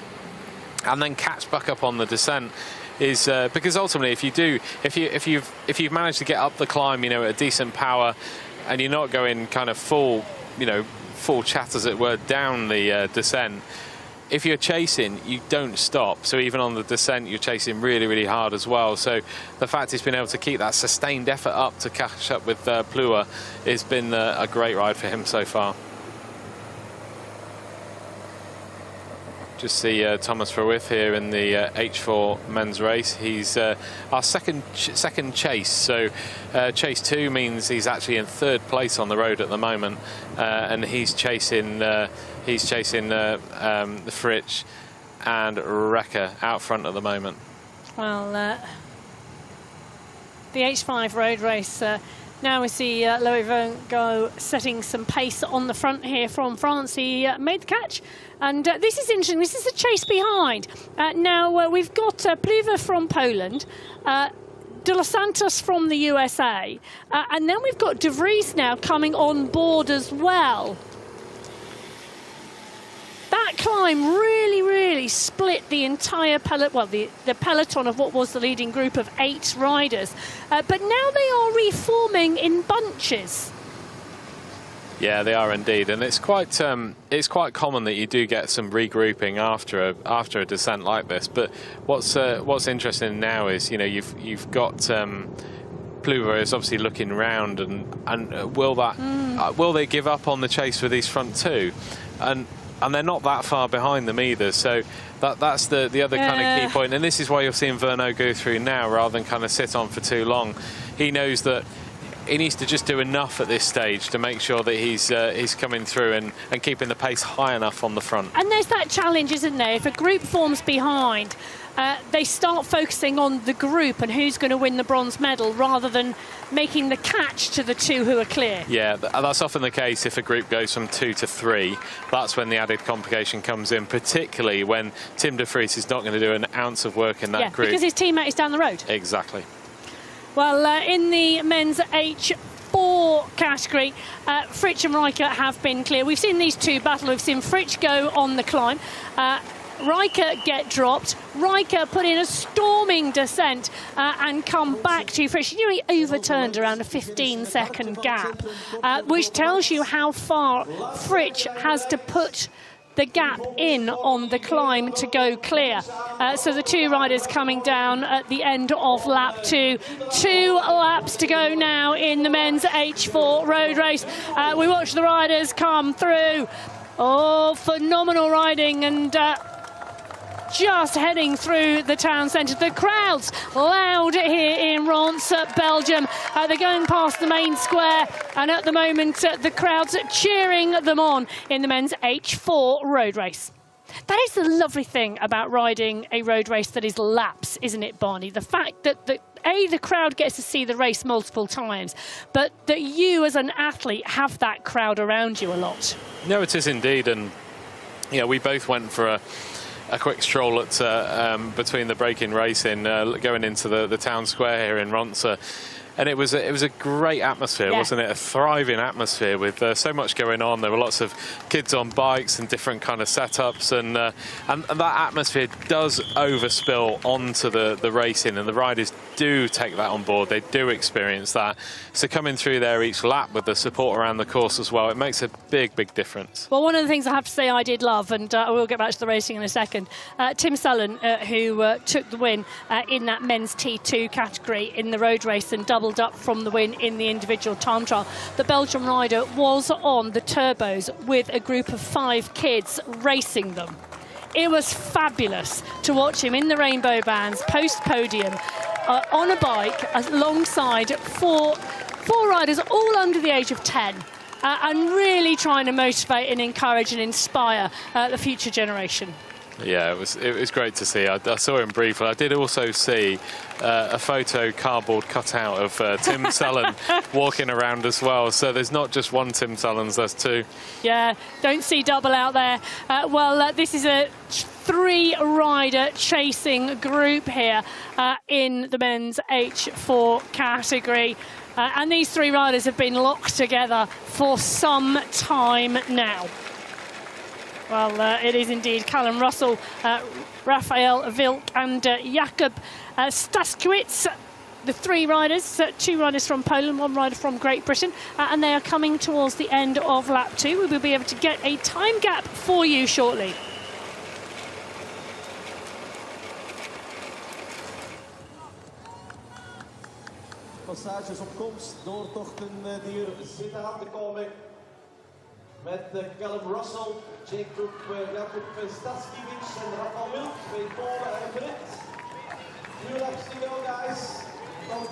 and then catch back up on the descent is because ultimately, if you've managed to get up the climb, at a decent power, and you're not going kind of full chat as it were down the descent. If you're chasing, you don't stop. So even on the descent, you're chasing really, really hard as well. So the fact he's been able to keep that sustained effort up to catch up with Pluva has been a great ride for him so far. Just see Thomas Verwith here in the H4 men's race. He's our second chase. So chase 2 means he's actually in 3rd place on the road at the moment, and he's chasing the Fritsch and Rekker out front at the moment. Well, the H5 road race. Now we see Loïc Vongo setting some pace on the front here from France. He made the catch. And this is interesting. This is a chase behind. Now we've got Pluva from Poland, De Los Santos from the USA, and then we've got De Vries now coming on board as well. That climb really split the entire the peloton of what was the leading group of 8 riders. But now they are reforming in bunches. Yeah, they are indeed, and it's quite common that you do get some regrouping after a descent like this. But what's interesting now is you've got Pluva is obviously looking round, and will they give up on the chase for these front 2? And they're not that far behind them either, so that's the other kind of key point. And this is why you're seeing Verno go through now rather than kind of sit on for too long. He knows that he needs to just do enough at this stage to make sure that he's coming through and keeping the pace high enough on the front. And there's that challenge, isn't there? If a group forms behind, they start focusing on the group and who's going to win the bronze medal rather than making the catch to the 2 who are clear. Yeah, that's often the case if a group goes from 2 to 3. That's when the added complication comes in, particularly when Tim de Vries is not going to do an ounce of work in that group. Because his teammate is down the road. Exactly. Well, in the men's H4 category, Fritsch and Rekker have been clear. We've seen these 2 battle. We've seen Fritsch go on the climb. Rekker get dropped. Rekker put in a storming descent and come back to Fritsch. He overturned around a 15-second gap, which tells you how far Fritsch has to put the gap in on the climb to go clear. So the 2 riders coming down at the end of lap 2. 2 laps to go now in the men's H4 road race. We watch the riders come through. Oh, phenomenal riding, and just heading through the town centre. The crowd's loud here in Ronse, Belgium. They're going past the main square, and at the moment the crowd's cheering them on in the men's H4 road race. That is the lovely thing about riding a road race that is laps, isn't it, Barney? The fact that the crowd gets to see the race multiple times, but that you as an athlete have that crowd around you a lot. No, it is indeed, and we both went for a quick stroll at between the break-in racing, going into the town square here in Ronse. And it was a great atmosphere, wasn't it? A thriving atmosphere with so much going on. There were lots of kids on bikes and different kind of setups, and that atmosphere does overspill onto the racing, and the riders do take that on board. They do experience that. So coming through there each lap with the support around the course as well, it makes a big, big difference. Well, one of the things I have to say I did love, and I will get back to the racing in a second, Tim Sullen, who took the win in that men's T2 category in the road race and doubled up from the win in the individual time trial. The Belgian rider was on the turbos with a group of 5 kids racing them. It was fabulous to watch him in the rainbow bands, post-podium, on a bike alongside four riders all under the age of 10. And really trying to motivate and encourage and inspire the future generation. Yeah, it was great to see. I saw him briefly. I did also see a photo cardboard cutout of Tim Sullen walking around as well. So there's not just one Tim Sullens, there's 2. Yeah, don't see double out there. This is a 3-rider chasing group here in the men's H4 category. And these 3 riders have been locked together for some time now. Well, it is indeed Callum Russell, Raphael Vilk and Jakob Staskiewicz, the 3 riders, 2 riders from Poland, 1 rider from Great Britain, and they are coming towards the end of lap 2. We will be able to get a time gap for you shortly. Passages op komst, doortochten die er zitten aan te komen. Met Callum Russell, Jakob Staskiewicz en Raphael Vilk, 2 Polen en Brit. 2 laps to go, guys. From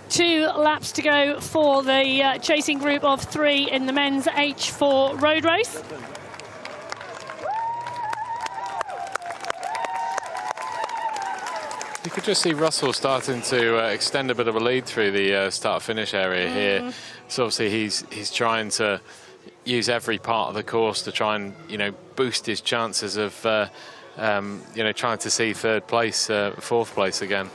2 laps to go for the chasing group of 3 in the men's H4 road race. You could just see Russell starting to extend a bit of a lead through the start-finish area here. So obviously he's trying to use every part of the course to try and boost his chances of trying to see 3rd place, 4th place again.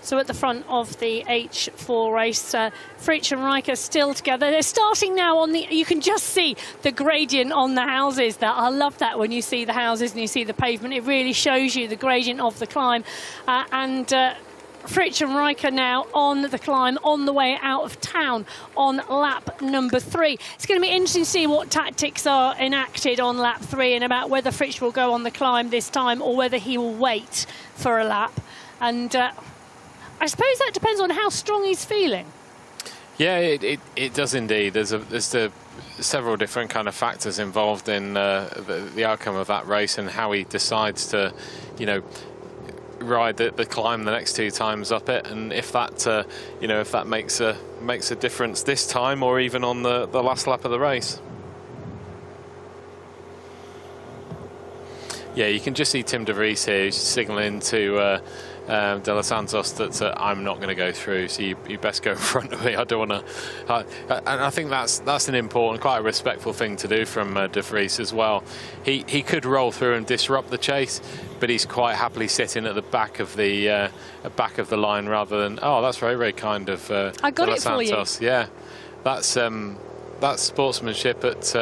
So at the front of the H4 race, Fritsch and Riker still together. They're starting now on the, you can just see the gradient on the houses there. I love that when you see the houses and you see the pavement. It really shows you the gradient of the climb. Fritsch and Riker now on the climb on the way out of town on lap number 3. It's going to be interesting to see what tactics are enacted on lap 3 and about whether Fritsch will go on the climb this time or whether he will wait for a lap. And I suppose that depends on how strong he's feeling. Yeah, it does indeed. There's several different kind of factors involved in the outcome of that race and how he decides to, ride the climb the next 2 times up it, and if that if that makes a difference this time or even on the last lap of the race. Yeah, you can just see Tim de Vries here who's signalling to De Los Santos that I'm not going to go through, so you best go in front of me. I don't want to. And I think that's an important, quite a respectful thing to do from de Vries as well. He could roll through and disrupt the chase, but he's quite happily sitting at the back of the line rather than. Oh, that's very, very kind of I got De it Los for Santos. you. Yeah, that's sportsmanship at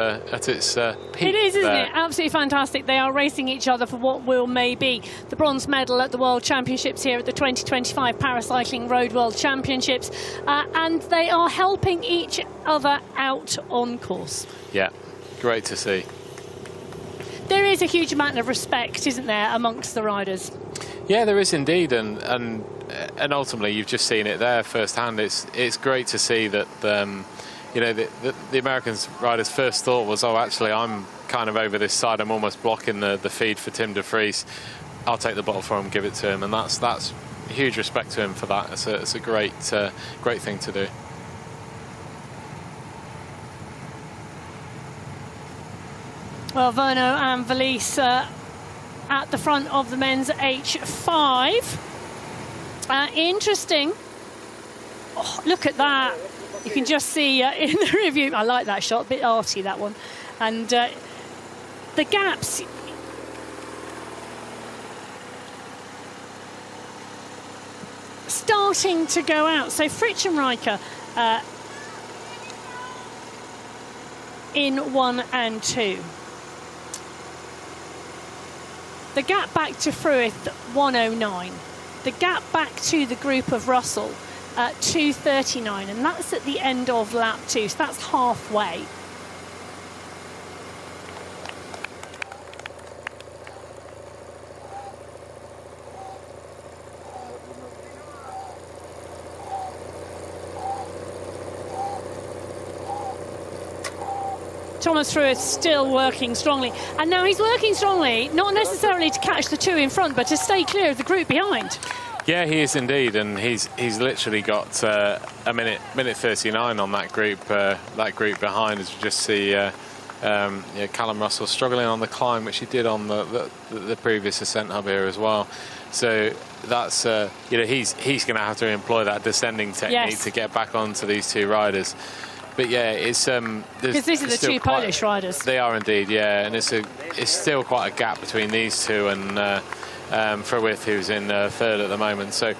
its peak. It is, isn't there. it? Absolutely fantastic. They are racing each other for what will maybe the bronze medal at the World Championships here at the 2025 Paracycling Road World Championships, and they are helping each other out on course. Yeah, great to see. There is a huge amount of respect, isn't there, amongst the riders? Yeah, there is indeed, and ultimately you've just seen it there firsthand. It's great to see that. The American riders' first thought was, oh, actually, I'm kind of over this side. I'm almost blocking the feed for Tim de Vries. I'll take the bottle for him, give it to him, and that's huge respect to him for that. It's a great thing to do. Well, Verno and Valise at the front of the men's H5. Interesting. Oh, look at that. You can just see in the review, I like that shot, a bit arty, that one. And the gaps, starting to go out. So Fritsch and Riker in 1 and 2. The gap back to Fruith, 109. The gap back to the group of Russell, 239. And that's at the end of lap 2, so that's halfway. Thomas Fruith still working strongly, and now he's working strongly, not necessarily to catch the 2 in front, but to stay clear of the group behind. Yeah, he is indeed, and he's literally got a minute 39 on that group behind, as we just see Callum Russell struggling on the climb, which he did on the previous ascent hub here as well. So that's he's going to have to employ that descending technique to get back onto these 2 riders. But yeah, it's because these are the 2 Polish riders. They are indeed, yeah, and it's still quite a gap between these 2 and Fruith, who's in 3rd at the moment. So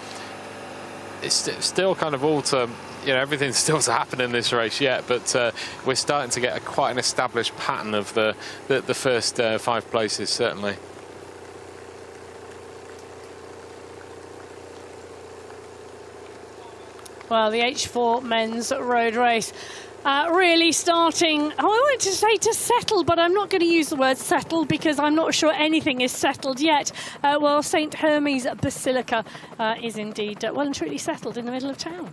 it's still kind of all to, everything's still to happen in this race yet. But we're starting to get quite an established pattern of the first 5 places, certainly. Well, the H4 men's road race really starting, I wanted to say to settle, but I'm not going to use the word settle because I'm not sure anything is settled yet. Well, St. Hermes Basilica is indeed well and truly settled in the middle of town.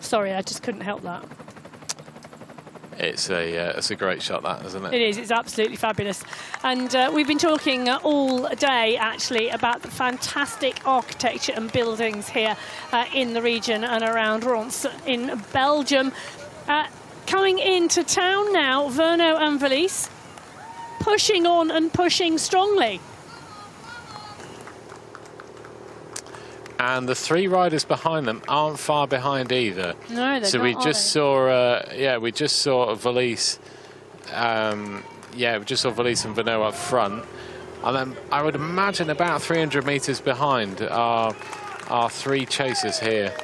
Sorry, I just couldn't help that. It's a great shot, that, isn't it? It is. It's absolutely fabulous. And we've been talking all day, actually, about the fantastic architecture and buildings here in the region and around Ronse in Belgium. Coming into town now, Verno and Valise pushing on and pushing strongly. And the 3 riders behind them aren't far behind either. No, they're so not, we just saw, we just saw Valise. We just saw Valise and Verno up front, and then I would imagine about 300 meters behind are 3 chasers here,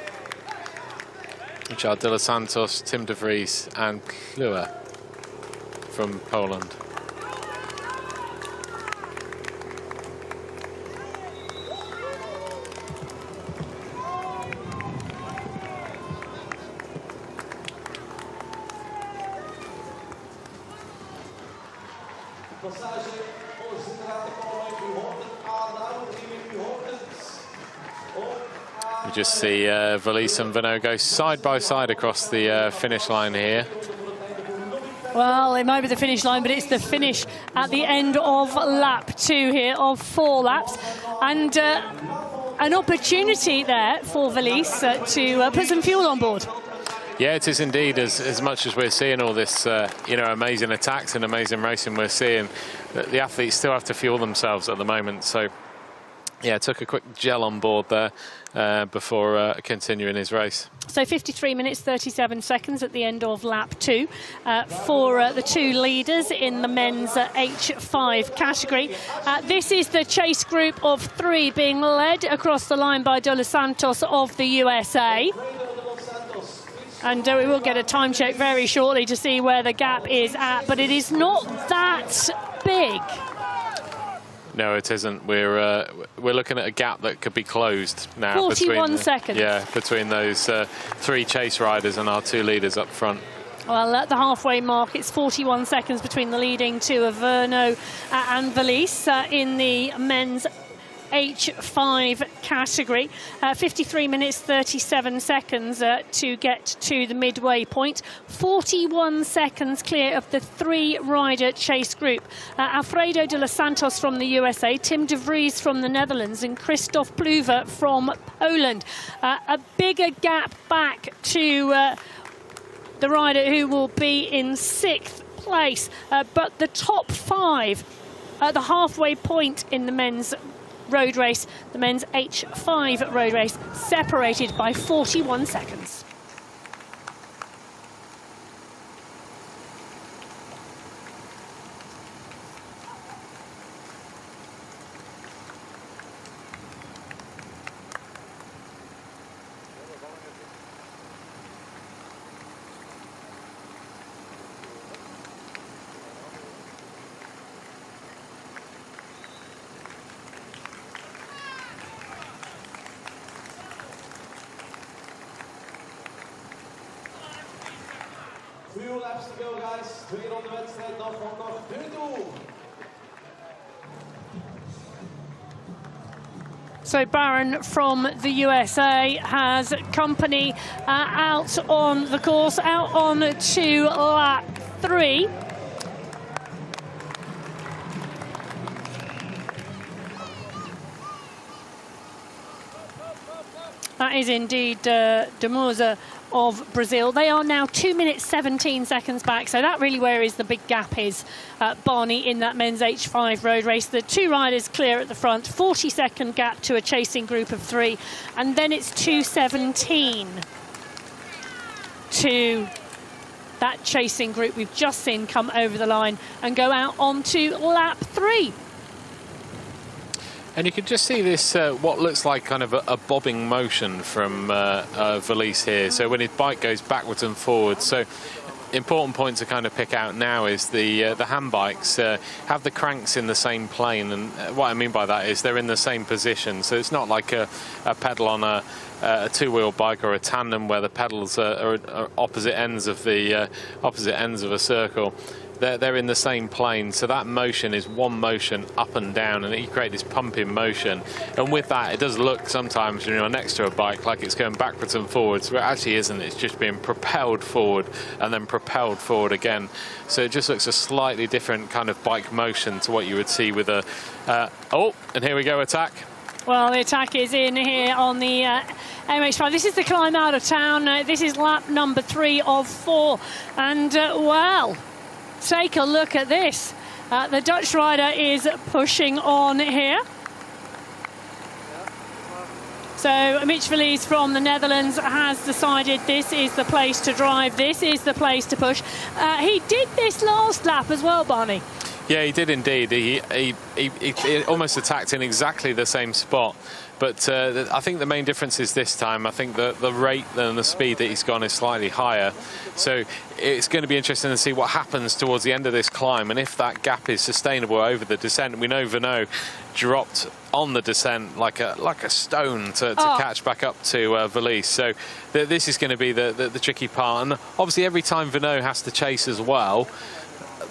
which are De Los Santos, Tim de Vries, and Kluwer from Poland. We just see Valise and Verno go side by side across the finish line here. Well, it might be the finish line, but it's the finish at the end of lap 2 here of 4 laps. And an opportunity there for Valise to put some fuel on board. Yeah, it is indeed. As much as we're seeing all this, amazing attacks and amazing racing, we're seeing that the athletes still have to fuel themselves at the moment. So, yeah, took a quick gel on board there before continuing his race. So 53 minutes, 37 seconds at the end of lap 2 for the 2 leaders in the men's H5 category. This is the chase group of 3 being led across the line by De Los Santos of the USA. And we will get a time check very shortly to see where the gap is at, but it is not that big. No, it isn't. We're looking at a gap that could be closed now. 41 seconds. Yeah, between those 3 chase riders and our 2 leaders up front. Well, at the halfway mark, it's 41 seconds between the leading 2 of Verno and Valise in the men's H5 category. 53 minutes 37 seconds to get to the midway point. 41 seconds clear of the 3 rider chase group. Alfredo de los Santos from the USA, Tim de Vries from the Netherlands, and Christoph Pluver from Poland. A bigger gap back to the rider who will be in 6th place, but the top 5 at the halfway point in the men's road race, the men's H5 road race, separated by 41 seconds. 2 laps to go, guys. 2 ronden wedstrijd nog, want nog 2 toe. So Barron from the USA has company out on the course, out on to lap 3. That is indeed De Moza of Brazil. They are now 2 minutes 17 seconds back, so that really where is the big gap is, Barney, in that men's H5 road race. The 2 riders clear at the front, 40-second gap to a chasing group of 3, and then it's 2:17 to that chasing group we've just seen come over the line and go out onto lap 3. And you can just see this, what looks like kind of a bobbing motion from Valise here. So when his bike goes backwards and forwards. So important point to kind of pick out now is the hand bikes have the cranks in the same plane. And what I mean by that is they're in the same position. So it's not like a pedal on a 2-wheel bike or a tandem where the pedals are opposite ends of the opposite ends of a circle. They're in the same plane, so that motion is one motion up and down, and you create this pumping motion. And with that, it does look sometimes when you're next to a bike like it's going backwards and forwards, but it actually isn't. It's just being propelled forward and then propelled forward again. So it just looks a slightly different kind of bike motion to what you would see with a... oh, and here we go, attack. Well, the attack is in here on the MH5. This is the climb out of town. This is lap number 3 of 4. And, well... take a look at this. The Dutch rider is pushing on here. So Mitch Valise from the Netherlands has decided this is the place to drive. This is the place to push. He did this last lap as well, Barney. Yeah, he did indeed. He almost attacked in exactly the same spot. But I think the main difference is this time, I think the rate and the speed that he's gone is slightly higher. So it's going to be interesting to see what happens towards the end of this climb. And if that gap is sustainable over the descent. We know Vernot dropped on the descent like a stone to catch back up to Valise. So this is going to be the tricky part. And obviously every time Vernot has to chase as well,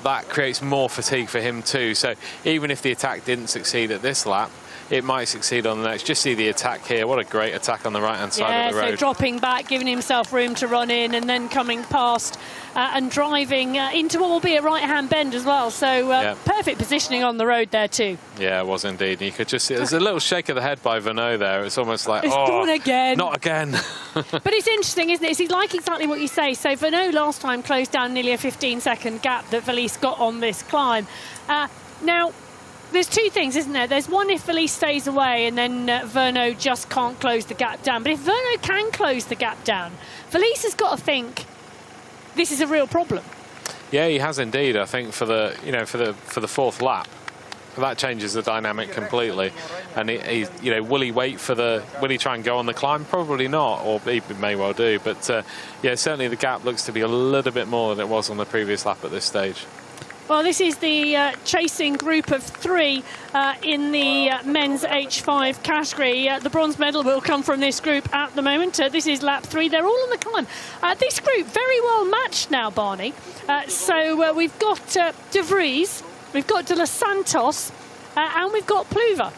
that creates more fatigue for him too. So even if the attack didn't succeed at this lap, it might succeed on the next. Just see the attack here. What a great attack on the right-hand side of the road. So dropping back, giving himself room to run in, and then coming past and driving into what will be a right-hand bend as well. So perfect positioning on the road there too. Yeah, it was indeed. You could just see there's a little shake of the head by Vernot there. It's almost like, it's gone again. Not again. But it's interesting, isn't it? It's like exactly what you say. So Vernot last time closed down nearly a 15-second gap that Valise got on this climb. Now, there's 2 things, isn't there? There's one if Valise stays away and then Vernot just can't close the gap down. But if Vernot can close the gap down, Valise has got to think this is a real problem. Yeah, he has indeed. I think for the for the 4th lap, that changes the dynamic completely. And will he wait for will he try and go on the climb? Probably not, or he may well do. But yeah, certainly the gap looks to be a little bit more than it was on the previous lap at this stage. Well, this is the chasing group of 3 in the men's H5 category. The bronze medal will come from this group at the moment. This is lap 3. They're all on the climb. This group very well matched now, Barney. So we've got De Vries, we've got De Los Santos, and we've got Pluver.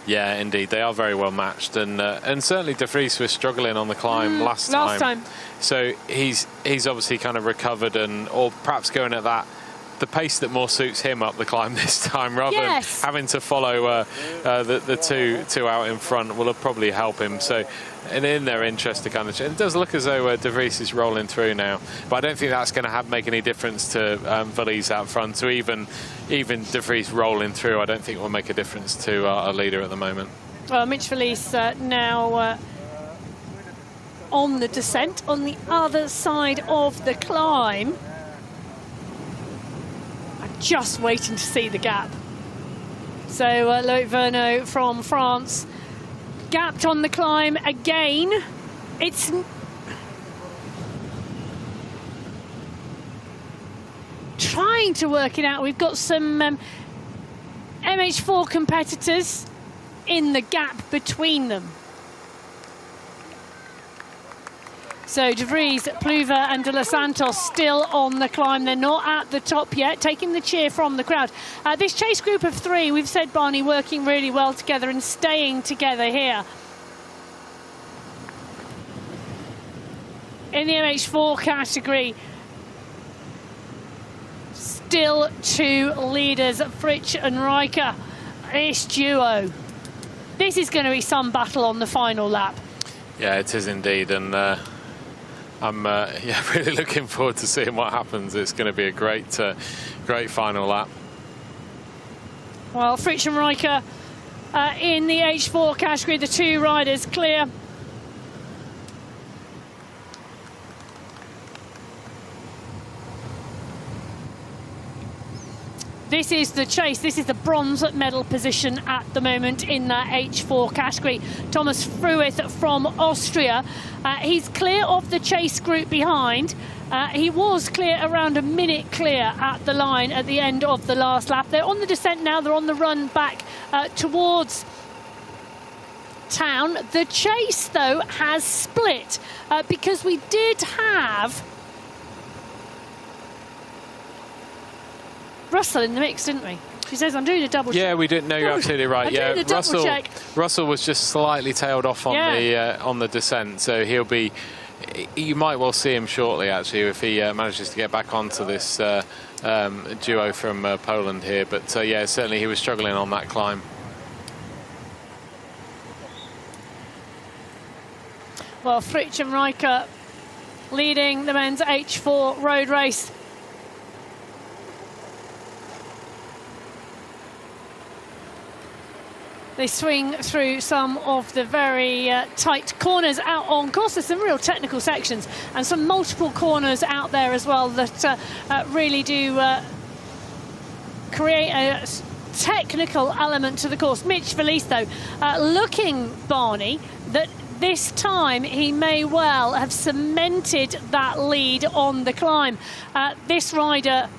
Yeah, indeed, they are very well matched, and certainly De Vries was struggling on the climb last time. So he's obviously kind of recovered, or perhaps going at the pace that more suits him up the climb this time, rather than having to follow the two out in front will probably help him. So, and in their interest to kind of, it does look as though De Vries is rolling through now, but I don't think that's going to make any difference to Valise out front. So even De Vries rolling through, I don't think will make a difference to our leader at the moment. Well, Mitch Valise now on the descent on the other side of the climb. I'm just waiting to see the gap. So Loic Vernot from France gapped on the climb again. It's trying to work it out. We've got some MH4 competitors in the gap between them. So De Vries, Pluver and De Los Santos still on the climb. They're not at the top yet, taking the cheer from the crowd. This chase group of three, we've said, Barney, working really well together and staying together here. In the MH4 category, still two leaders, Fritsch and Riker. This duo. This is going to be some battle on the final lap. Yeah, it is indeed, and I'm yeah, really looking forward to seeing what happens. It's going to be a great, great final lap. Well, Fritsch and Riker in the H4 category, the two riders clear. This is the chase. This is the bronze medal position at the moment in that H4 category. Thomas Fruith from Austria. He's clear of the chase group behind. He was clear, around a minute clear at the line at the end of the last lap. They're on the descent now. They're on the run back towards town. The chase, though, has split because we did have Russell in the mix, didn't we? She says, I'm doing a double check. Yeah, we didn't know. You're absolutely right. Yeah, Russell was just slightly tailed off on the descent, so he'll be. You might well see him shortly, actually, if he manages to get back onto this duo from Poland here. But yeah, certainly he was struggling on that climb. Well, Fritsch and Riker leading the men's H4 road race. They swing through some of the very tight corners out on course. There's some real technical sections and some multiple corners out there as well that really do create a technical element to the course. Mitch Verlies, though, looking, Barney, that this time he may well have cemented that lead on the climb. This rider,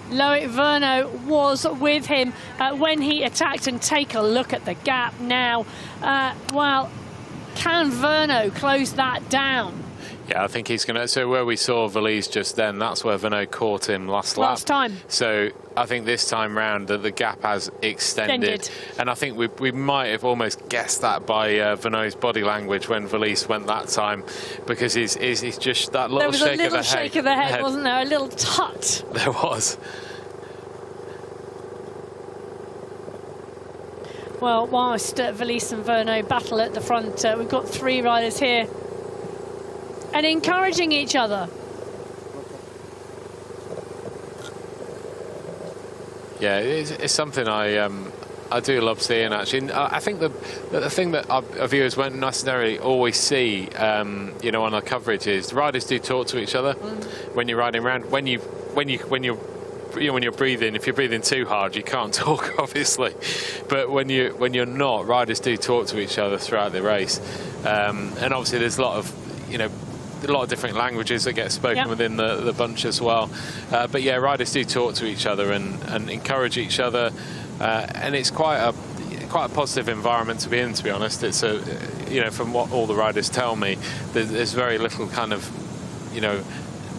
Loic Verno, was with him when he attacked, and take a look at the gap now. Well, can Verno close that down? Yeah, I think he's going to. So where we saw Verlies just then, that's where Verno caught him last lap. Time. So I think this time round the gap has extended. And I think we might have almost guessed that by Verno's body language when Verlies went that time, because he's just that little shake of the head. There was a little shake of the head, wasn't there? A little tut. There was. Well, whilst Verlies and Verno battle at the front, we've got three riders here and encouraging each other. Yeah, it's something I do love seeing, actually. I think the thing that our viewers won't necessarily always see, you know, on our coverage is riders do talk to each other when you're riding around. When you're breathing, if you're breathing too hard, you can't talk, obviously. But when you're not, riders do talk to each other throughout the race. And obviously, there's a lot of different languages that get spoken within the bunch as well. But yeah, riders do talk to each other and encourage each other, and it's quite a positive environment to be in. To be honest, it's from what all the riders tell me, there's very little kind of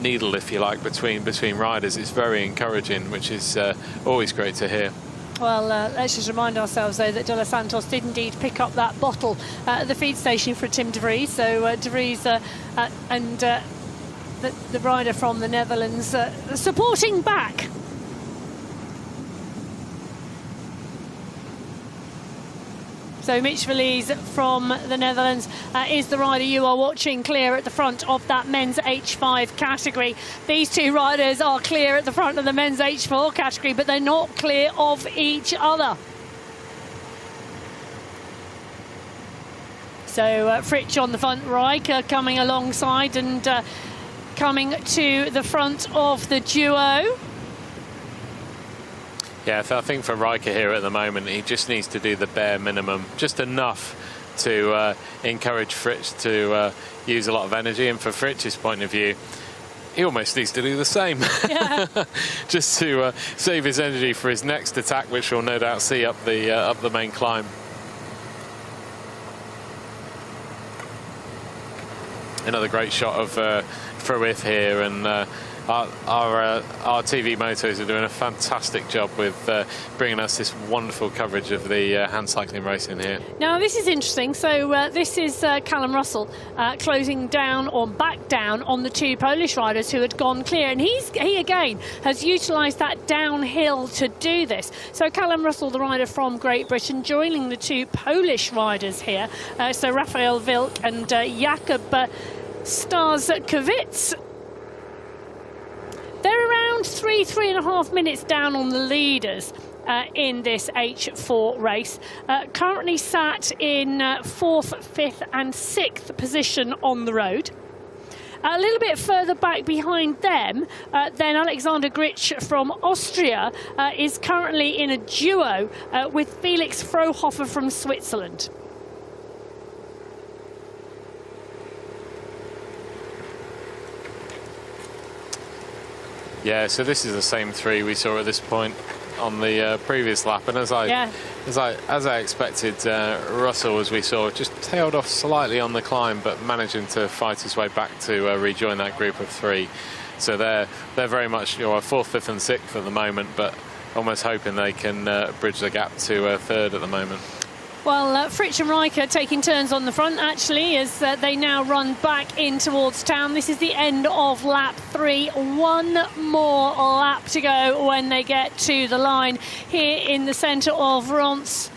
needle, if you like, between riders. It's very encouraging, which is always great to hear. Well, let's just remind ourselves, though, that De Los Santos did indeed pick up that bottle at the feed station for Tim De Vries. So De Vries and the rider from the Netherlands supporting back. So Mitch Verlies from the Netherlands is the rider you are watching clear at the front of that men's H5 category. These two riders are clear at the front of the men's H4 category, but they're not clear of each other. So Fritsch on the front, Riker coming alongside and coming to the front of the duo. Yeah, I think for Riker here at the moment, he just needs to do the bare minimum, just enough to encourage Fritsch to use a lot of energy. And for Fritsch's point of view, he almost needs to do the same, just to save his energy for his next attack, which we'll no doubt see up the main climb. Another great shot of Fruith here, and our TV motos are doing a fantastic job with bringing us this wonderful coverage of the hand cycling racing here. Now this is interesting. So this is Callum Russell closing down or back down on the two Polish riders who had gone clear, and he again has utilised that downhill to do this. So Callum Russell, the rider from Great Britain, joining the two Polish riders here. So Raphael Wilk and Jakub Starzkiewicz. They're around 3.5 minutes down on the leaders in this H4 race. Currently sat in 4th, 5th and 6th position on the road. A little bit further back behind them, then Alexander Gritsch from Austria is currently in a duo with Felix Frohofer from Switzerland. Yeah, so this is the same three we saw at this point on the previous lap, and as I expected, Russell, as we saw, just tailed off slightly on the climb, but managing to fight his way back to rejoin that group of three. So they're very much 4th, 5th, and 6th at the moment, but almost hoping they can bridge the gap to 3rd at the moment. Well, Fritsch and Riker taking turns on the front, actually, as they now run back in towards town. This is the end of lap 3. One more lap to go when they get to the line here in the centre of Ronse.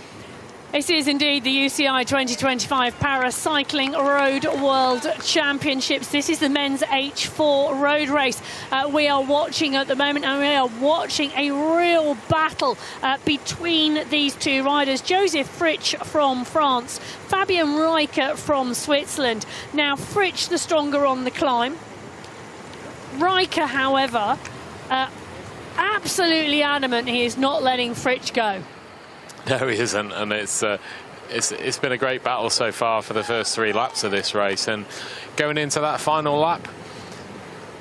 This is indeed the UCI 2025 Paracycling Road World Championships. This is the men's H4 road race we are watching at the moment, and we are watching a real battle between these two riders. Joseph Fritsch from France, Fabian Riker from Switzerland. Now, Fritsch the stronger on the climb. Riker, however, absolutely adamant he is not letting Fritsch go. No, he isn't, and it's been a great battle so far for the first 3 laps of this race. And going into that final lap,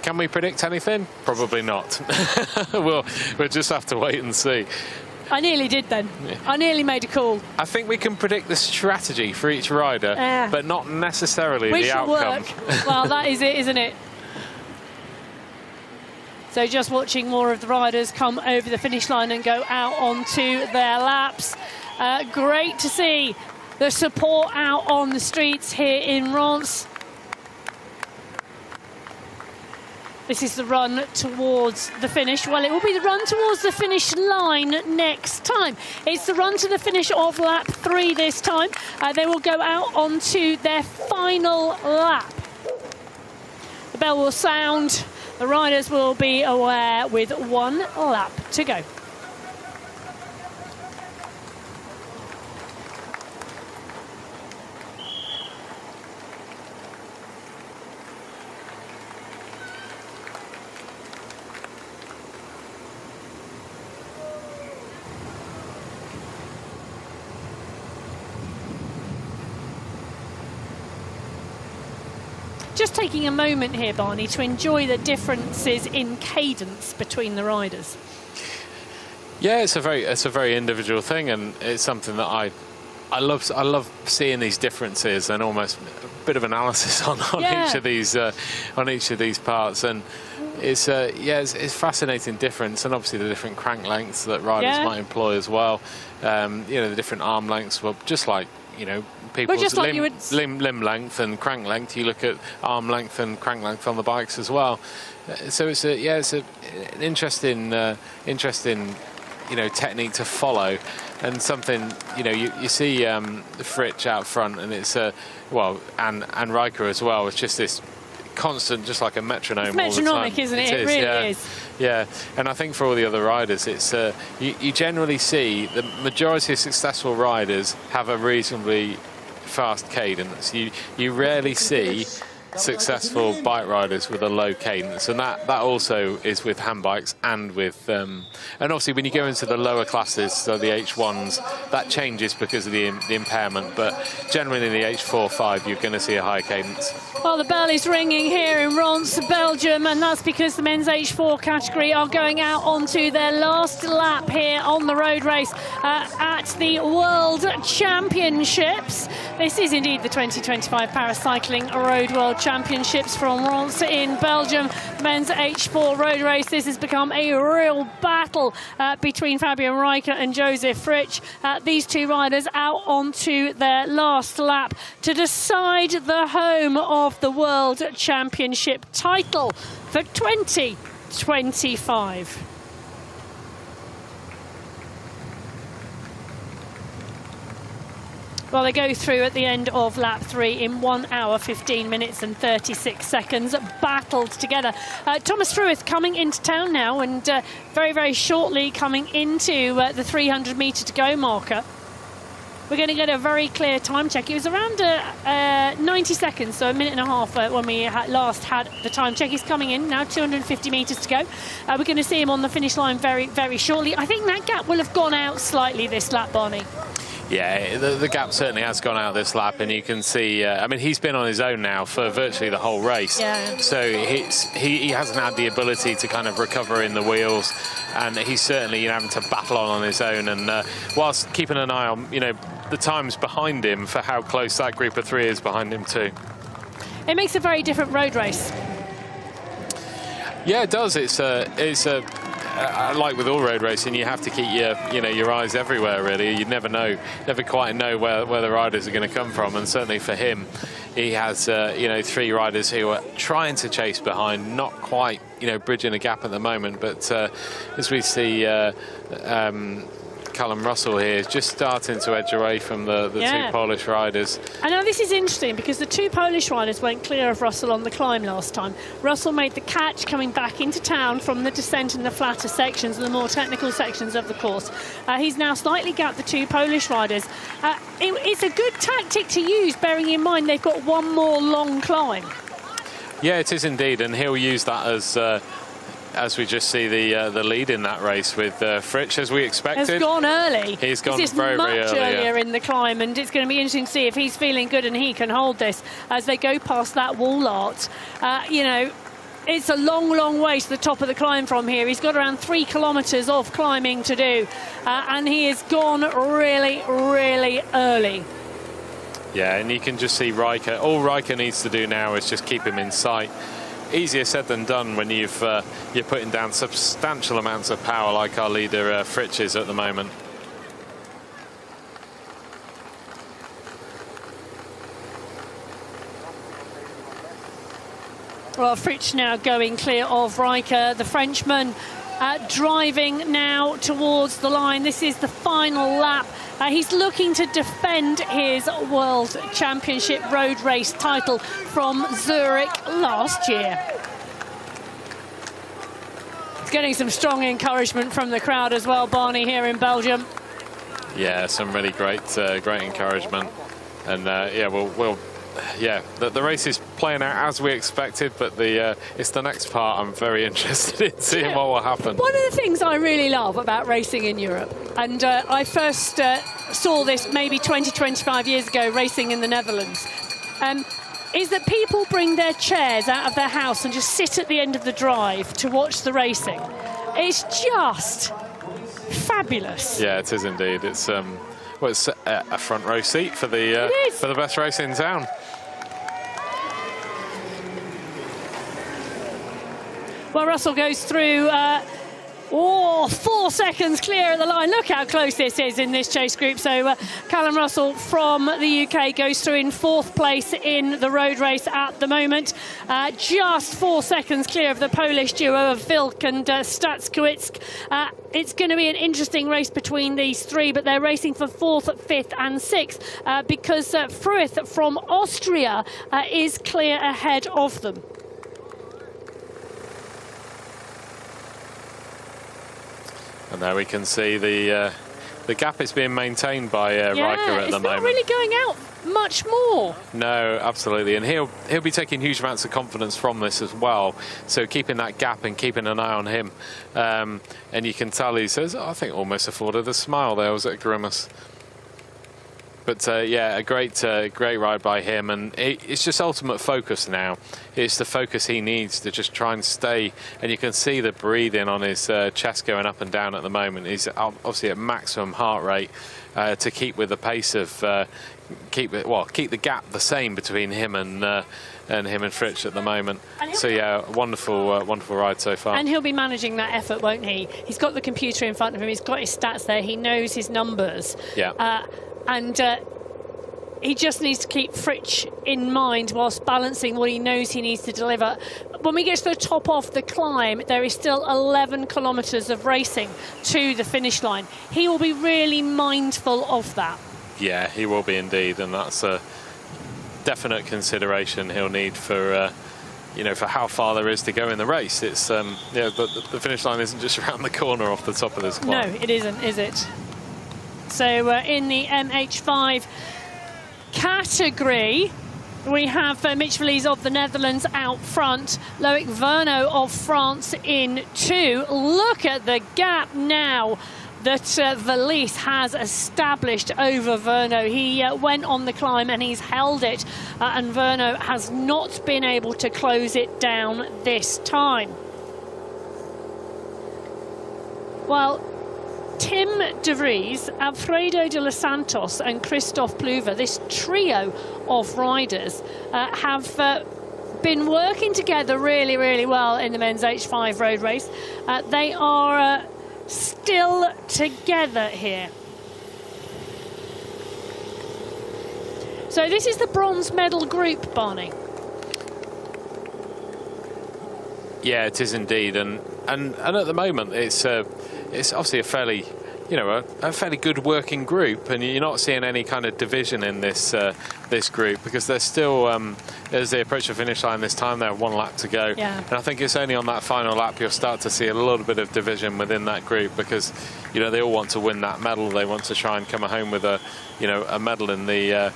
can we predict anything? Probably not. we'll just have to wait and see. I nearly did then. Yeah. I nearly made a call. I think we can predict the strategy for each rider, but not necessarily the outcome. Well, that is it, isn't it? So just watching more of the riders come over the finish line and go out onto their laps. Great to see the support out on the streets here in Ronse. This is the run towards the finish. Well, it will be the run towards the finish line next time. It's the run to the finish of lap 3 this time. They will go out onto their final lap. The bell will sound. The riders will be aware with 1 lap to go. Just taking a moment here, Barney, to enjoy the differences in cadence between the riders. Yeah, it's a very individual thing, and it's something that I love seeing these differences and almost a bit of analysis on each of these parts. And it's it's fascinating difference, and obviously the different crank lengths that riders might employ as well. The different arm lengths. Well, just like people's limb length and crank length, you look at arm length and crank length on the bikes as well. So it's an interesting technique to follow, and something you see Fritsch out front, and it's and Riker as well. It's just this constant, just like a metronome. It's metronomic, all the time. Isn't it? It really is. Yeah, and I think for all the other riders, it's you generally see the majority of successful riders have a reasonably fast cadence. You rarely see successful bike riders with a low cadence, and that also is with hand bikes and with and obviously when you go into the lower classes, so the H1s, that changes because of the impairment, but generally in the H4-5 you're going to see a high cadence. Well, the bell is ringing here in Ronse, Belgium, and that's because the men's H4 category are going out onto their last lap here on the road race at the World Championships. This is indeed the 2025 Paracycling Road World Championships from Ronse in Belgium. Men's H4 road race. This has become a real battle between Fabian Rijke and Josef Fritsch. These two riders out onto their last lap to decide the home of the World Championship title for 2025. Well, they go through at the end of lap 3 in 1 hour, 15 minutes and 36 seconds, battled together. Thomas Fruith coming into town now, and very, very shortly coming into the 300 metre to go marker. We're going to get a very clear time check. It was around 90 seconds, so a minute and a half when we last had the time check. He's coming in now, 250 metres to go. We're going to see him on the finish line very, very shortly. I think that gap will have gone out slightly this lap, Barney. Yeah, the gap certainly has gone out this lap, and you can see, I mean, he's been on his own now for virtually the whole race. Yeah. So he hasn't had the ability to kind of recover in the wheels, and he's certainly having to battle on his own. And whilst keeping an eye on, the times behind him for how close that group of 3 is behind him too. It makes a very different road race. Yeah, it does. It's like with all road racing, you have to keep your eyes everywhere. Really, you never quite know where the riders are going to come from. And certainly for him, he has 3 riders who are trying to chase behind, not quite bridging a gap at the moment. But as we see. Callum Russell here is just starting to edge away from the 2 Polish riders. And now this is interesting because the 2 Polish riders went clear of Russell on the climb last time. Russell made the catch coming back into town from the descent and the flatter sections, the more technical sections of the course. He's now slightly gapped the 2 Polish riders. It's a good tactic to use, bearing in mind they've got one more long climb. Yeah, it is indeed, and he'll use that as we just see the lead in that race with Fritsch, as we expected. Has gone early. He's gone very much earlier in the climb, and it's going to be interesting to see if he's feeling good and he can hold this as they go past that wall art. It's a long, long way to the top of the climb from here. He's got around 3 kilometres of climbing to do, and he has gone really, really early. Yeah, and you can just see Rijke. All Rijke needs to do now is just keep him in sight. Easier said than done when you're putting down substantial amounts of power like our leader Fritsch is at the moment. Well, Fritsch now going clear of Rijke, the Frenchman driving now towards the line. This is the final lap. He's looking to defend his World Championship road race title from Zurich last year. He's getting some strong encouragement from the crowd as well, Barney, here in Belgium. Yeah, some really great encouragement. And the race is playing out as we expected, but it's the next part I'm very interested in seeing what will happen. One of the things I really love about racing in Europe, and I first saw this maybe 20, 25 years ago racing in the Netherlands, is that people bring their chairs out of their house and just sit at the end of the drive to watch the racing. It's just fabulous. Yeah, it is indeed. It's a front row seat for the best race in town. Well, Russell goes through 4 seconds clear of the line. Look how close this is in this chase group. So Callum Russell from the UK goes through in 4th place in the road race at the moment. Just 4 seconds clear of the Polish duo of Wilk and Stackowicz. It's going to be an interesting race between these 3, but they're racing for 4th, 5th and 6th because Fruith from Austria is clear ahead of them. And there we can see the gap is being maintained by Rijke at the moment. It's not really going out much more. No, absolutely, and he'll be taking huge amounts of confidence from this as well. So keeping that gap and keeping an eye on him, and you can tell he says, I think almost afforded a smile there. Was it a grimace? But yeah, a great ride by him, and it's just ultimate focus now. It's the focus he needs to just try and stay, and you can see the breathing on his chest going up and down at the moment. He's obviously at maximum heart rate to keep with the pace of keep the gap the same between him and him and Fritsch at the moment. So yeah, wonderful, wonderful ride so far. And he'll be managing that effort, won't he? He's got the computer in front of him. He's got his stats there. He knows his numbers. Yeah. And he just needs to keep Fritsch in mind whilst balancing what he knows he needs to deliver. When we get to the top of the climb, there is still 11 kilometres of racing to the finish line. He will be really mindful of that. Yeah, he will be indeed, and that's a definite consideration he'll need for you know, for how far there is to go in the race. It's yeah, but the finish line isn't just around the corner off the top of this climb. No, it isn't, is it? So in the MH5 category, we have Mitch Verlies of the Netherlands out front, Loic Verno of France in 2. Look at the gap now that Verlies has established over Verno. He went on the climb and he's held it, and Verno has not been able to close it down this time. Well, Tim de Vries, Alfredo de los Santos and Christophe Pluver, this trio of riders, have been working together really, really well in the men's H5 road race. They are still together here. So this is the bronze medal group, Barney. Yeah, it is indeed, and at the moment it's obviously a fairly, you know, a fairly good working group, and you're not seeing any kind of division in this this group, because there's still as they approach the finish line this time, they have 1 lap to go. Yeah. And I think it's only on that final lap you'll start to see a little bit of division within that group, because, you know, they all want to win that medal. They want to try and come home with a, you know, a medal in the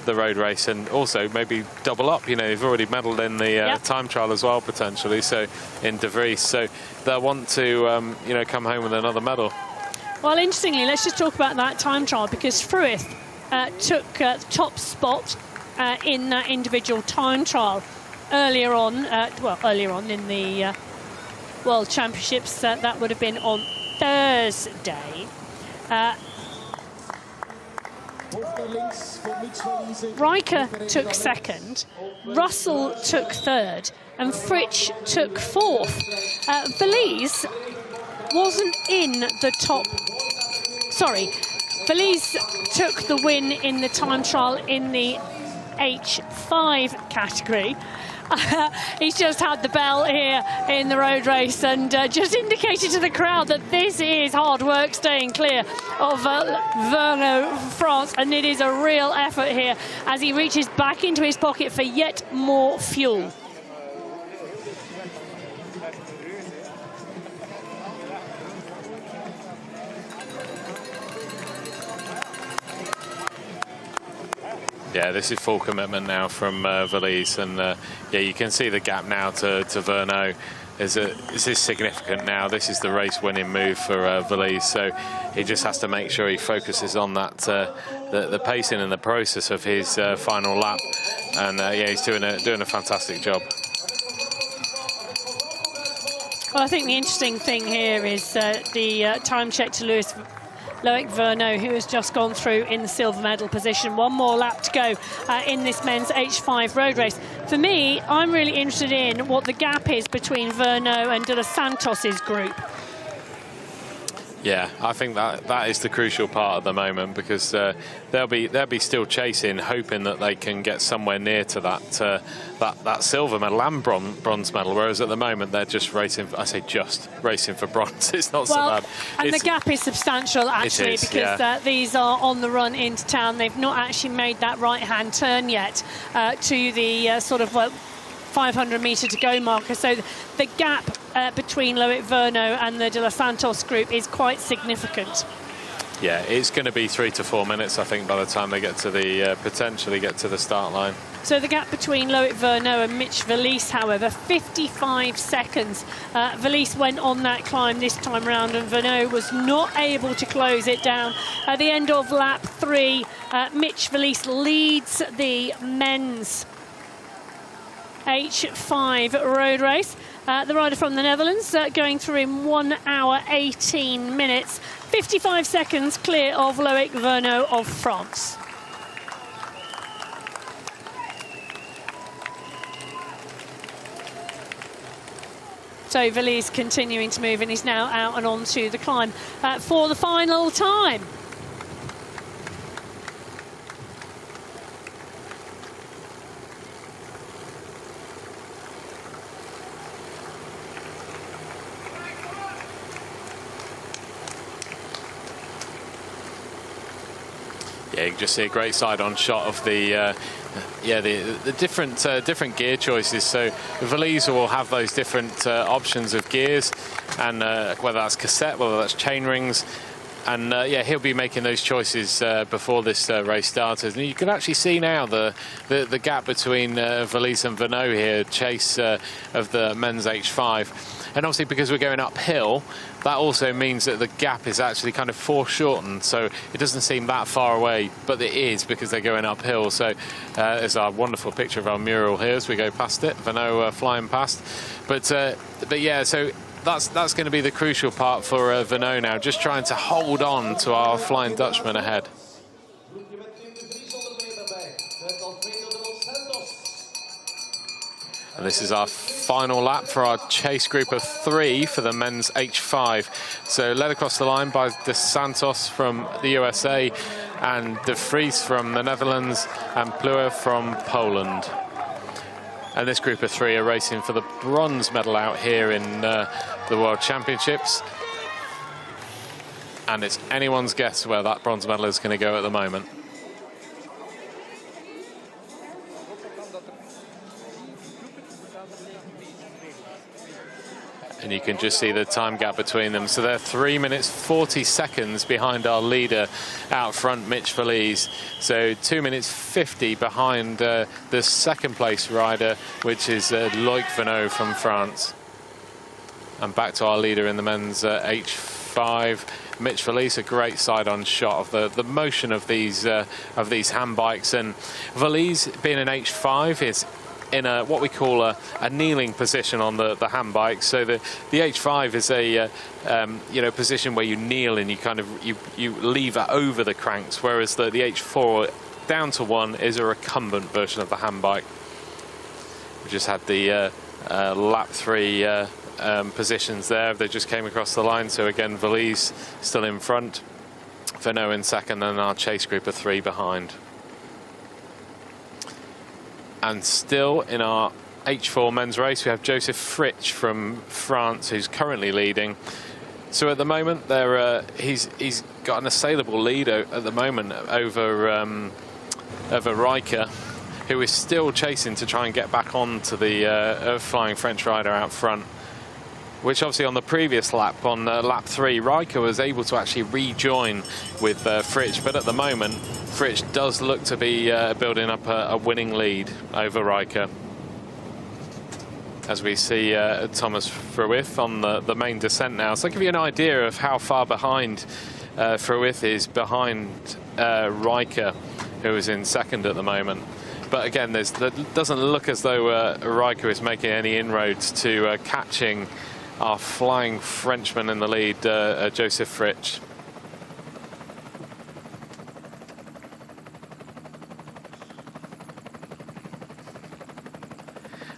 road race, and also maybe double up. You know, they've already medalled in the time trial as well, potentially, so in De Vries, so they'll want to you know, come home with another medal. Well, interestingly, let's just talk about that time trial, because Fruith took top spot in that individual time trial earlier on, earlier on in the World Championships. That would have been on Thursday. Riker took second, Russell took third, and Fritsch took 4th. Verlies wasn't in the top. Sorry, Verlies took the win in the time trial in the H5 category. He's just had the bell here in the road race, and just indicated to the crowd that this is hard work staying clear of Verno, France, and it is a real effort here as he reaches back into his pocket for yet more fuel. Yeah, this is full commitment now from Verlies, and yeah, you can see the gap now to Verno. This is significant now. This is the race-winning move for Verlies, so he just has to make sure he focuses on that, the pacing and the process of his final lap, and yeah, he's doing a fantastic job. Well, I think the interesting thing here is the time check to Loic Verno, who has just gone through in the silver medal position. 1 more lap to go in this men's H5 road race. For me, I'm really interested in what the gap is between Verno and De Los Santos's group. Yeah, I think that is the crucial part at the moment, because they'll be still chasing, hoping that they can get somewhere near to that silver medal and bronze medal. Whereas at the moment they're just racing. I say just racing for bronze. It's not so bad. And the gap is substantial actually, because these are on the run into town. They've not actually made that right-hand turn yet to the sort of 500 metre to go marker. So the gap between Loic Verno and the De Los Santos group is quite significant. Yeah, it's going to be 3 to 4 minutes, I think, by the time they get to the potentially get to the start line. So the gap between Loic Verno and Mitch Verlies, however, 55 seconds. Verlies went on that climb this time round, and Verno was not able to close it down. At the end of lap 3, Mitch Verlies leads the men's H5 road race. The rider from the Netherlands going through in 1 hour 18 minutes, 55 seconds clear of Loic Verno of France. So Valise continuing to move, and he's now out and onto the climb for the final time. Yeah, you can just see a great side-on shot of the different gear choices. So Valise will have those different options of gears, and whether that's cassette, whether that's chain rings, and yeah, he'll be making those choices before this race started. And you can actually see now the gap between Valise and Venot here, chase of the men's H5. And obviously, because we're going uphill, that also means that the gap is actually kind of foreshortened, so it doesn't seem that far away, but it is because they're going uphill. So there's our wonderful picture of our mural here as we go past it, Venot flying past. But yeah, so that's going to be the crucial part for Venot now, just trying to hold on to our Flying Dutchman ahead. And this is our final lap for our chase group of 3 for the men's H5. So led across the line by De Santos from the USA, and De Vries from the Netherlands, and Pluer from Poland. And this group of 3 are racing for the bronze medal out here in the World Championships. And it's anyone's guess where that bronze medal is going to go at the moment. And you can just see the time gap between them. So they're 3 minutes 40 seconds behind our leader out front, Mitch Valise. So 2 minutes 50 behind the second place rider, which is Loic Venot from France. And back to our leader in the men's H5, Mitch Valise. A great side-on shot of the motion of these hand bikes. And Valise, being an H5, is in what we call a kneeling position on the hand bike. So the H5 is a position where you kneel and you lever over the cranks, whereas the H4 down to 1 is a recumbent version of the hand bike. We just had the lap 3 positions there. They just came across the line. So again, Valise still in front, Venot in second, and our chase group of 3 behind. And still in our H4 men's race, we have Joseph Fritsch from France, who's currently leading. So at the moment, he's got an assailable lead at the moment over Riker, who is still chasing to try and get back onto the flying French rider out front. Which obviously on the previous lap, on lap 3, Riker was able to actually rejoin with Fritsch, but at the moment, Fritsch does look to be building up a winning lead over Riker. As we see Thomas Fruith on the main descent now. So I'll give you an idea of how far behind Fruith is behind Riker, who is in second at the moment. But again, it doesn't look as though Riker is making any inroads to catching our flying Frenchman in the lead, Joseph Fritsch.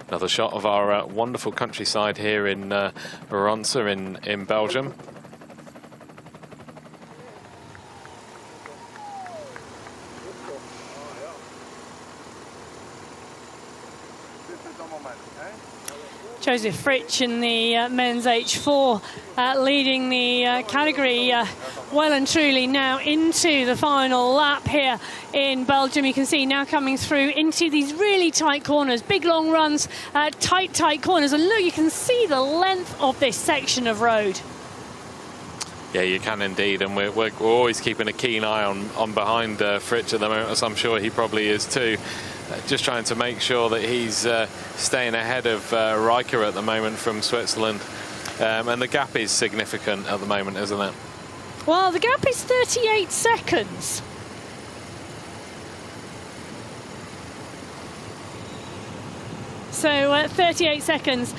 Another shot of our wonderful countryside here in Ronse in Belgium. Joseph Fritsch in the men's H4 leading the category well and truly now into the final lap here in Belgium. You can see now coming through into these really tight corners, big long runs, tight corners. And look, you can see the length of this section of road. Yeah, you can indeed, and we're always keeping a keen eye on behind Fritsch at the moment, as I'm sure he probably is too. Just trying to make sure that he's staying ahead of Riker at the moment from Switzerland. And the gap is significant at the moment, isn't it? Well, the gap is 38 seconds. So 38 seconds.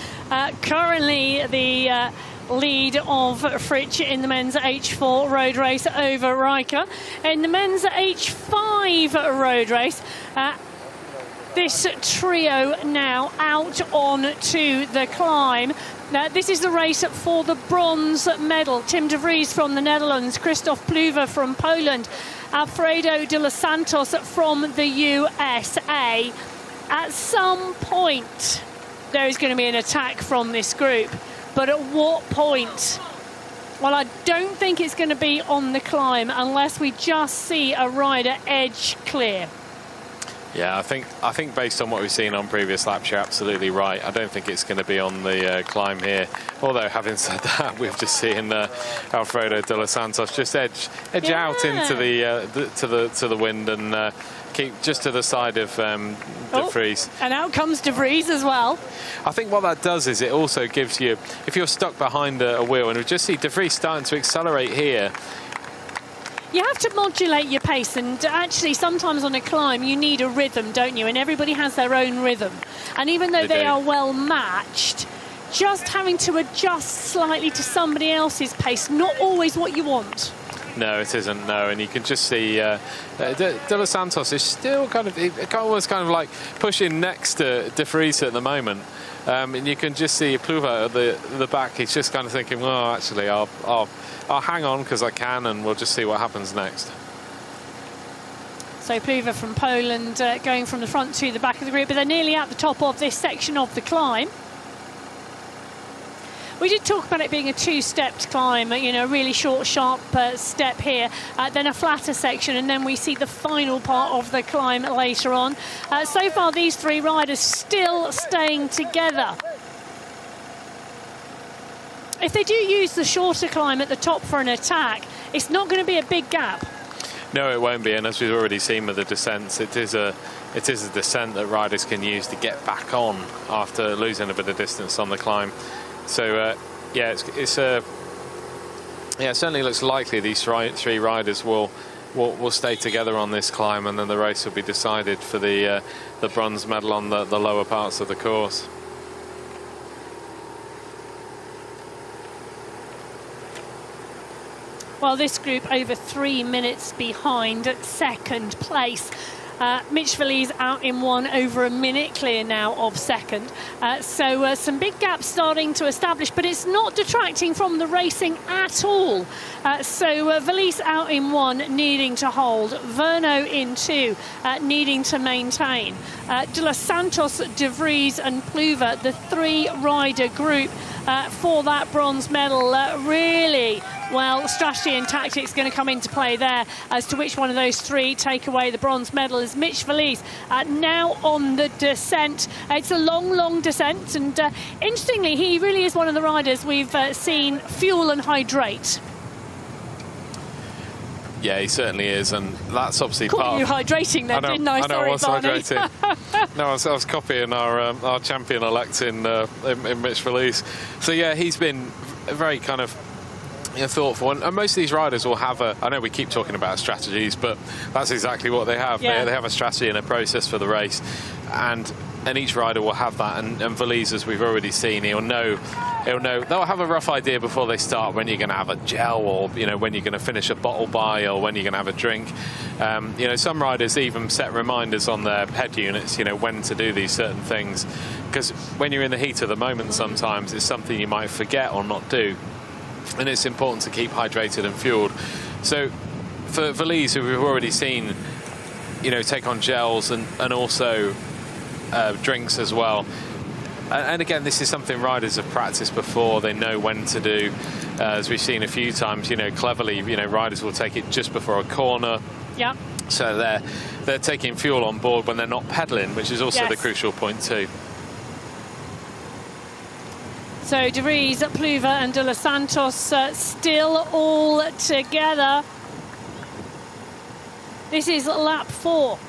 Currently the lead of Fritsch in the men's H4 road race over Riker. In the men's H5 road race, this trio now out on to the climb. Now, this is the race for the bronze medal. Tim de Vries from the Netherlands, Christoph Pluver from Poland, Alfredo de los Santos from the USA. At some point, there is going to be an attack from this group. But at what point? Well, I don't think it's going to be on the climb unless we just see a rider edge clear. Yeah, I think based on what we've seen on previous laps, you're absolutely right. I don't think it's going to be on the climb here. Although, having said that, we've just seen Alfredo de los Santos just edge out into the wind and keep just to the side of de Vries. And out comes de Vries as well. I think what that does is it also gives you, if you're stuck behind a wheel, and we just see de Vries starting to accelerate here. You have to modulate your pace, and actually sometimes on a climb you need a rhythm, don't you? And everybody has their own rhythm. And even though they are well matched, just having to adjust slightly to somebody else's pace, not always what you want. No, it isn't, no. And you can just see de los Santos is still kind of like pushing next to de Vries at the moment. And you can just see Pluver at the back. He's just kind of thinking, well, actually, I'll hang on because I can, and we'll just see what happens next. So Pluver from Poland going from the front to the back of the group, but they're nearly at the top of this section of the climb. We did talk about it being a two-stepped climb, you know, a really short, sharp step here, then a flatter section, and then we see the final part of the climb later on. So far, these three riders still staying together. If they do use the shorter climb at the top for an attack, it's not going to be a big gap. No, it won't be, and as we've already seen with the descents, it is a descent that riders can use to get back on after losing a bit of distance on the climb. So yeah, it certainly looks likely these three riders will stay together on this climb, and then the race will be decided for the bronze medal on the lower parts of the course. Well, this group over 3 minutes behind at second place. Mitch Valise out in one, over a minute clear now of second. So some big gaps starting to establish, but it's not detracting from the racing at all. So Valise out in one, needing to hold. Verno in two, needing to maintain. De los Santos, de Vries and Pluver, the three-rider group for that bronze medal. Really, well, strategy and tactics going to come into play there as to which one of those three take away the bronze medal. Is Mitch Valise now on the descent. It's a long descent, and interestingly, he really is one of the riders we've seen fuel and hydrate. Yeah, he certainly is, and that's obviously Caught part you of... hydrating then, didn't I? I know, I was hydrating. No, I was copying our champion-elect in Mitch Valise. So yeah, he's been very kind of thoughtful, and most of these riders will have I know we keep talking about strategies, but that's exactly what they have. Yeah. They have a strategy and a process for the race, and each rider will have that, and Valise, as we've already seen, they'll have a rough idea before they start when you're going to have a gel, or when you're going to finish a bottle buy, or when you're going to have a drink. Some riders even set reminders on their head units, when to do these certain things, because when you're in the heat of the moment, sometimes it's something you might forget or not do, and it's important to keep hydrated and fueled. So for Valise, who we've already seen take on gels and also drinks as well. And again, this is something riders have practiced before. They know when to do. As we've seen a few times, cleverly, riders will take it just before a corner. Yeah. So they're taking fuel on board when they're not pedaling, which is also the crucial point too. So de Vries, Pluver and de los Santos still all together. This is lap 4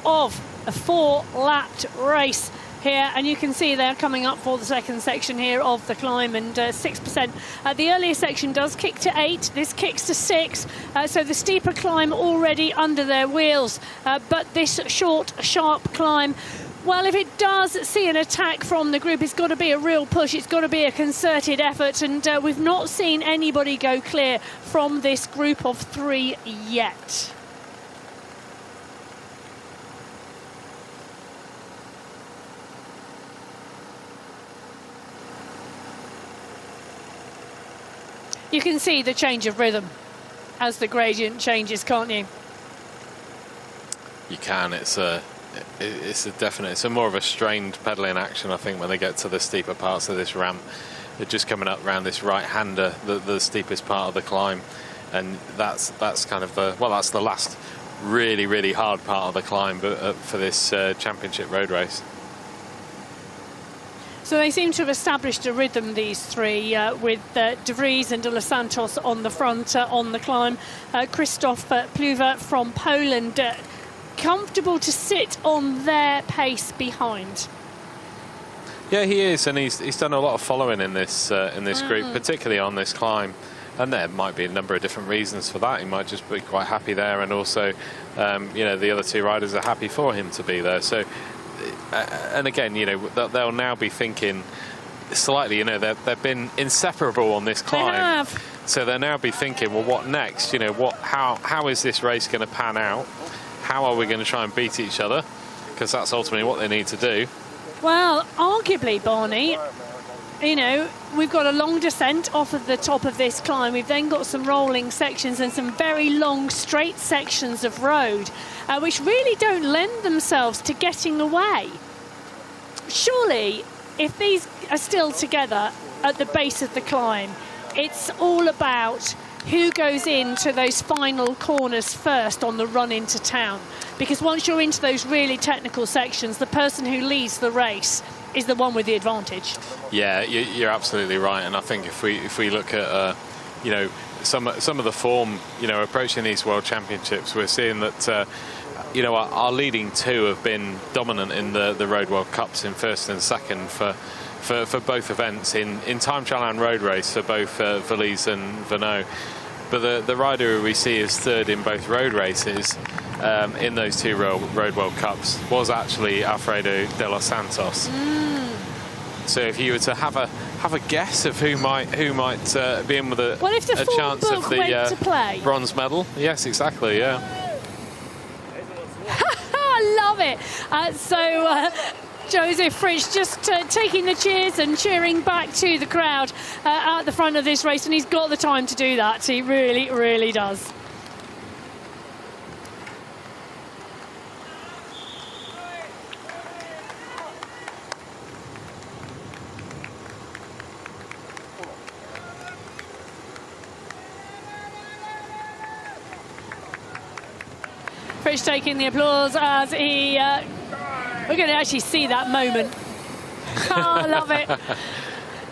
of a 4-lapped race here, and you can see they're coming up for the second section here of the climb, and 6%. The earlier section does kick to 8, this kicks to 6, so the steeper climb already under their wheels, but this short, sharp climb, well, if it does see an attack from the group, it's got to be a real push, it's got to be a concerted effort, and we've not seen anybody go clear from this group of 3 yet. You can see the change of rhythm as the gradient changes, can't you? You can. It's a definite. It's a more of a strained pedalling action, I think, when they get to the steeper parts of this ramp. They're just coming up around this right-hander, the steepest part of the climb, and that's kind of that's the last really hard part of the climb for this championship road race. So they seem to have established a rhythm, these three, with De Vries and De Los Santos on the front on the climb. Christoph Pluwer from Poland, comfortable to sit on their pace behind. Yeah, he is, and he's done a lot of following in this group, particularly on this climb. And there might be a number of different reasons for that. He might just be quite happy there, and also, you know, the other two riders are happy for him to be there. So, and again, you know, they'll now be thinking slightly. You know, they've been inseparable on this climb. They have. So they'll now be thinking, well, what next? You know, how is this race going to pan out? How are we going to try and beat each other? Because that's ultimately what they need to do. Well, arguably, Barney, you know, we've got a long descent off of the top of this climb. We've then got some rolling sections and some very long straight sections of road, which really don't lend themselves to getting away. Surely, if these are still together at the base of the climb, it's all about who goes into those final corners first on the run into town. Because once you're into those really technical sections, the person who leads the race is the one with the advantage. Yeah, you're absolutely right. And I think if we look at, you know, some of the form, you know, approaching these World Championships, we're seeing that, you know, our leading two have been dominant in the Road World Cups in first and second for both events in time trial and road race for both Valise and Vano. But the rider who we see is third in both road races in those two Road World Cups was actually Alfredo de los Santos. So if you were to have a guess of who might be in with a chance of the bronze medal, yes, exactly, yeah. I love it. Joseph Fritsch just taking the cheers and cheering back to the crowd at the front of this race, and he's got the time to do that. He really, really does. Fritsch taking the applause as he... we're going to actually see that moment. Oh, I love it.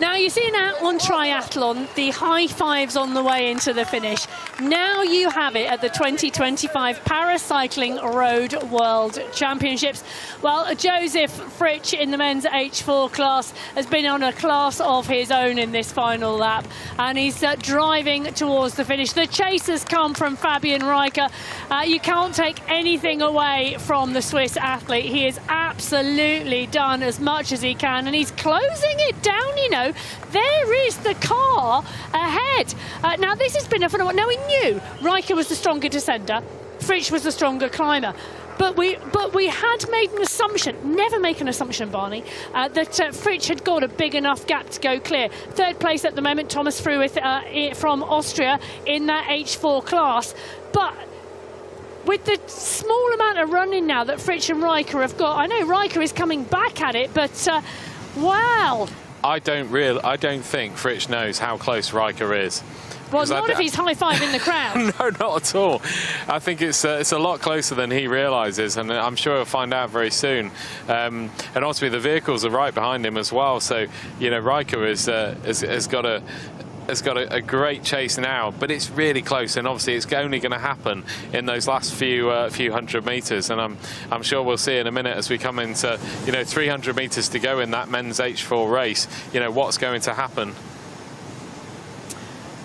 Now, you see now on triathlon, the high fives on the way into the finish. Now you have it at the 2025 Paracycling Road World Championships. Well, Joseph Fritsch in the men's H4 class has been on a class of his own in this final lap, and he's driving towards the finish. The chase has come from Fabian Riker. You can't take anything away from the Swiss athlete. He has absolutely done as much as he can, and he's closing it down, you know. There is the car ahead. Now, this has been a fun one. Now, we knew Riker was the stronger descender, Fritsch was the stronger climber. But we had made an assumption, never make an assumption, Barney, that Fritsch had got a big enough gap to go clear. Third place at the moment, Thomas Fruith from Austria in that H4 class. But with the small amount of running now that Fritsch and Riker have got, I know Riker is coming back at it, but wow. I don't think Fritsch knows how close Riker is. Well, not if he's high-fiving the crowd. No, not at all. I think it's a lot closer than he realises, and I'm sure he'll find out very soon. And obviously the vehicles are right behind him as well. So, you know, Riker has got a great chase now, but it's really close, and obviously it's only going to happen in those last few hundred metres, and I'm sure we'll see in a minute as we come into, you know, 300 metres to go in that men's H4 race, you know, what's going to happen.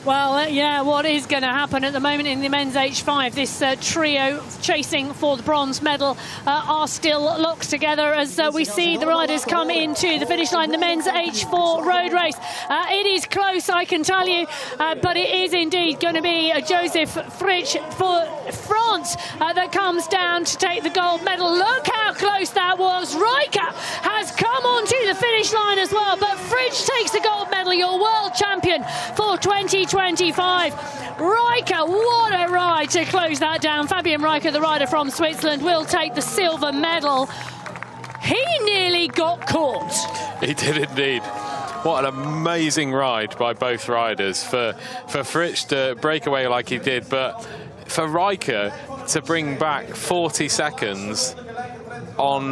Well, yeah, what is going to happen at the moment in the men's H5? This trio chasing for the bronze medal are still locked together as we see the riders come into the finish line. The men's H4 road race. It is close, I can tell you, but it is indeed going to be Joseph Fritsch for France that comes down to take the gold medal. Look how close that was. Riker has come onto the finish line as well, but Fritsch takes the gold medal, your world champion for 2020. 20-25. Riker, what a ride to close that down. Fabian Riker, the rider from Switzerland, will take the silver medal. He nearly got caught. He did indeed. What an amazing ride by both riders. For Fritsch to break away like he did, but for Riker to bring back 40 seconds on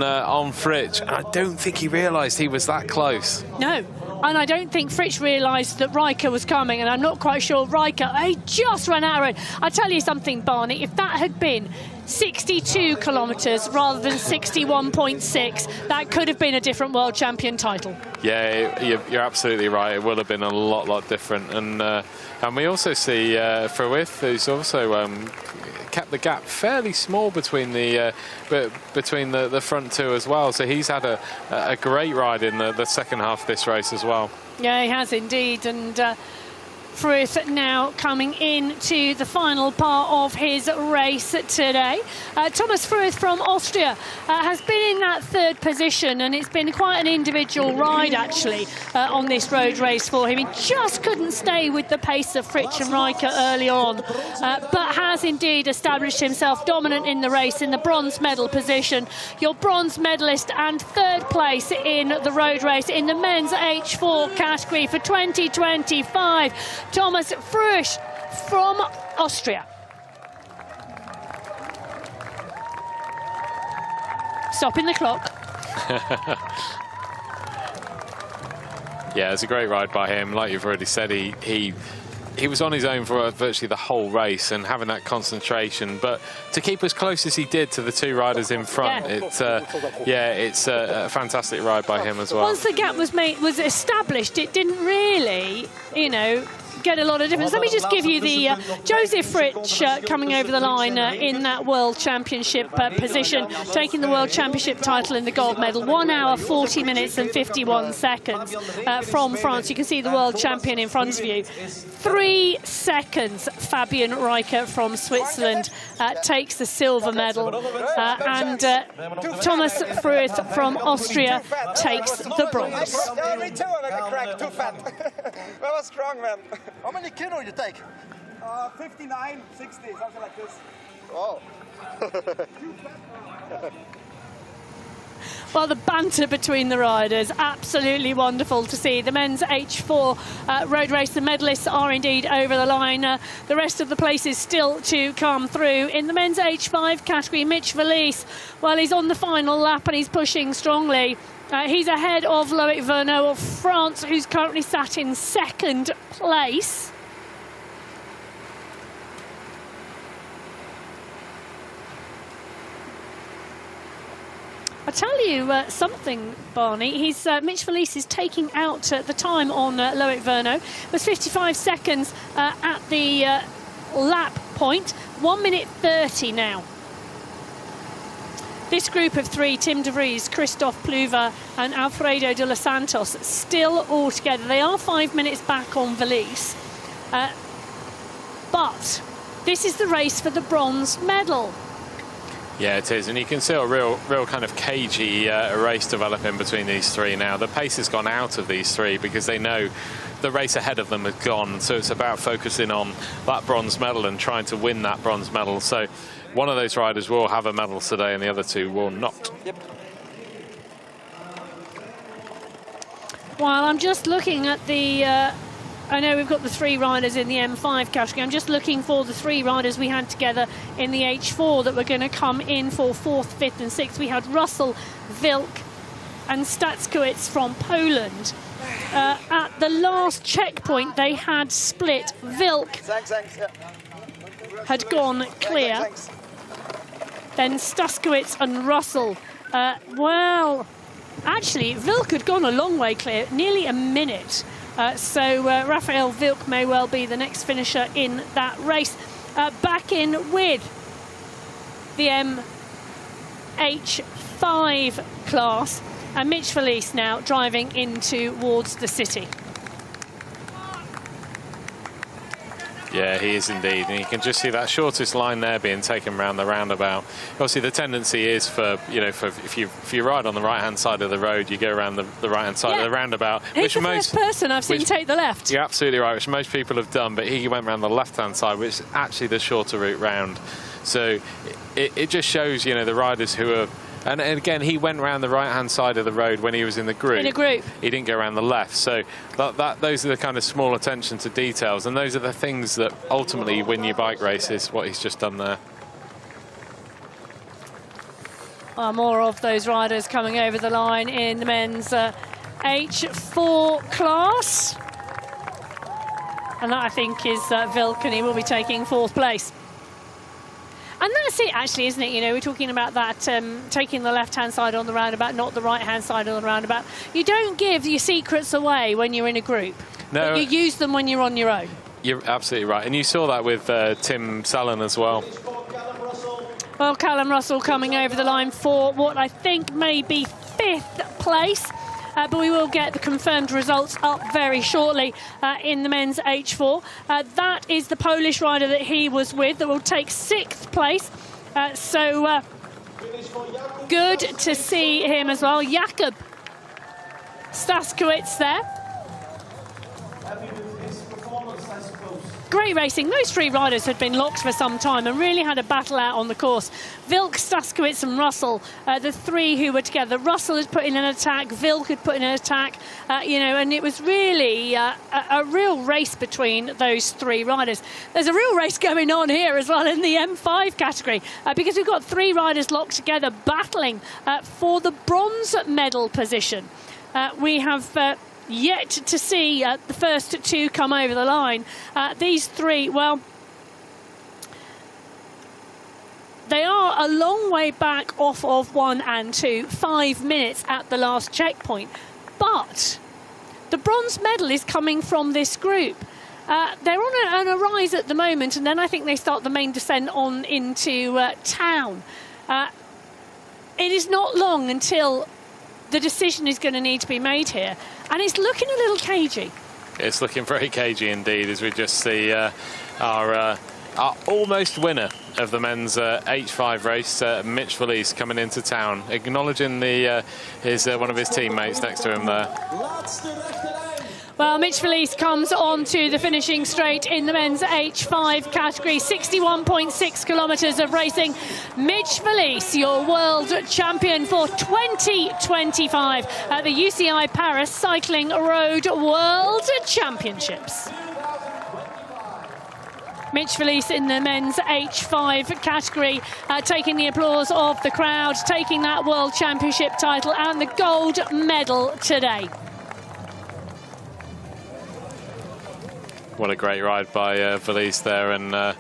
Fritsch. And I don't think he realised he was that close. No. And I don't think Fritsch realised that Riker was coming, and I'm not quite sure Riker, he just ran out of it. I'll tell you something, Barney, if that had been 62 kilometres rather than 61.6, that could have been a different world champion title. Yeah, you're absolutely right. It would have been a lot different. And we also see Fruith, who's also kept the gap fairly small between the front two as well. So he's had a great ride in the second half of this race as well. Yeah, he has indeed. And Fruith now coming into the final part of his race today. Thomas Fruith from Austria has been in that third position, and it's been quite an individual ride actually on this road race for him. He just couldn't stay with the pace of Fritsch and Riker early on, but has indeed established himself dominant in the race in the bronze medal position. Your bronze medalist and third place in the road race in the men's H4 category for 2025. Thomas Fruith from Austria. Stopping the clock. Yeah, it's a great ride by him. Like you've already said, he was on his own for virtually the whole race and having that concentration. But to keep as close as he did to the two riders in front, it's a fantastic ride by him as well. Once the gap was established, it didn't really, get a lot of difference. Let me just give you the Josef Fritsch coming over the line in that World Championship position, taking the World Championship title in the gold medal. 1 hour, 40 minutes and 51 seconds from France. You can see the World Champion in front of you. 3 seconds, Fabian Riker from Switzerland takes the silver medal. And Thomas Fruith from Austria takes the bronze. Yeah, me too, I'm a crack, too fat. That was strong, man. How many kilo you take? 59, 60, something like this. Oh. Well, the banter between the riders, absolutely wonderful to see. The men's H4 road race, the medalists are indeed over the line. The rest of the places still to come through. In the men's H5 category, Mitch Valise, well, he's on the final lap and he's pushing strongly. He's ahead of Loic Vernot of France, who's currently sat in second place. I'll tell you something, Barney. Mitch Valise is taking out the time on Loic Vernot. It was 55 seconds at the lap point. 1 minute 30 now. This group of three, Tim de Vries, Christophe Pluva and Alfredo de los Santos, still all together. They are 5 minutes back on Valise. But this is the race for the bronze medal. Yeah, it is, and you can see a real kind of cagey race developing between these three now. The pace has gone out of these three because they know the race ahead of them has gone, so it's about focusing on that bronze medal and trying to win that bronze medal. So one of those riders will have a medal today and the other two will not. Yep. While I'm just looking at the I know we've got the three riders in the M5 category. I'm just looking for the three riders we had together in the H4 that were going to come in for 4th, 5th and 6th. We had Russell, Wilk and Statkiewicz from Poland. At the last checkpoint, they had split. Wilk had gone clear. Then Statkiewicz and Russell. Well, actually, Wilk had gone a long way clear, nearly a minute. So Raphael Wilk may well be the next finisher in that race. Back in with the MH5 class. And Mitch Valise now driving in towards the city. Yeah, he is indeed, and you can just see that shortest line there being taken around the roundabout. Obviously, the tendency is for if you ride on the right-hand side of the road, you go around the right-hand side of the roundabout. He's the first person I've seen take the left. You're absolutely right, which most people have done, but he went around the left-hand side, which is actually the shorter route round. So it just shows, the riders who are. And again, he went around the right-hand side of the road when he was in the group. In a group. He didn't go around the left. So those are the kind of small attention to details. And those are the things that ultimately win you bike races, what he's just done there. More of those riders coming over the line in the men's H4 class. And that, I think, is Vilk, and he will be taking 4th place. And that's it, actually, isn't it? We're talking about that, taking the left-hand side on the roundabout, not the right-hand side on the roundabout. You don't give your secrets away when you're in a group. No. But you use them when you're on your own. You're absolutely right. And you saw that with Tim Sallen as well. Well, Callum Russell coming over the line for what I think may be 5th place. But we will get the confirmed results up very shortly in the men's H4. That is the Polish rider that he was with that will take 6th place. So good to see him as well. Jakub Staskowicz there. Great racing. Those 3 riders had been locked for some time and really had a battle out on the course. Vilk, Staskowicz and Russell, the 3 who were together. Russell had put in an attack, Vilk had put in an attack, and it was really a real race between those 3 riders. There's a real race going on here as well in the M5 category because we've got 3 riders locked together battling for the bronze medal position. We have... yet to see the first 2 come over the line. These 3, well, they are a long way back off of 1 and 2, 5 minutes at the last checkpoint. But the bronze medal is coming from this group. They're on a rise at the moment, and then I think they start the main descent on into town. It is not long until the decision is going to need to be made here. And it's looking a little cagey. It's looking very cagey indeed, as we just see our almost winner of the men's H5 race, Mitch Valise, coming into town, acknowledging one of his teammates next to him there. Well, Mitch Valise comes on to the finishing straight in the men's H5 category. 61.6 kilometres of racing. Mitch Valise, your world champion for 2025 at the UCI Paris Cycling Road World Championships. Mitch Valise in the men's H5 category, taking the applause of the crowd, taking that world championship title and the gold medal today. What a great ride by Valise there, and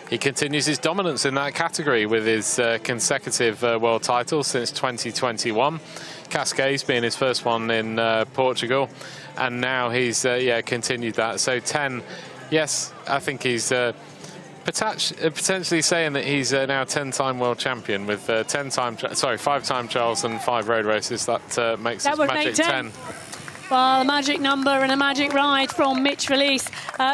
he continues his dominance in that category with his consecutive world titles since 2021. Cascais being his first one in Portugal, and now he's continued that. So 10, yes, I think he's potentially saying that he's now 10-time world champion with 5-time trials and 5 road races. That makes it magic 10. Well, a magic number and a magic ride from Mitch Valise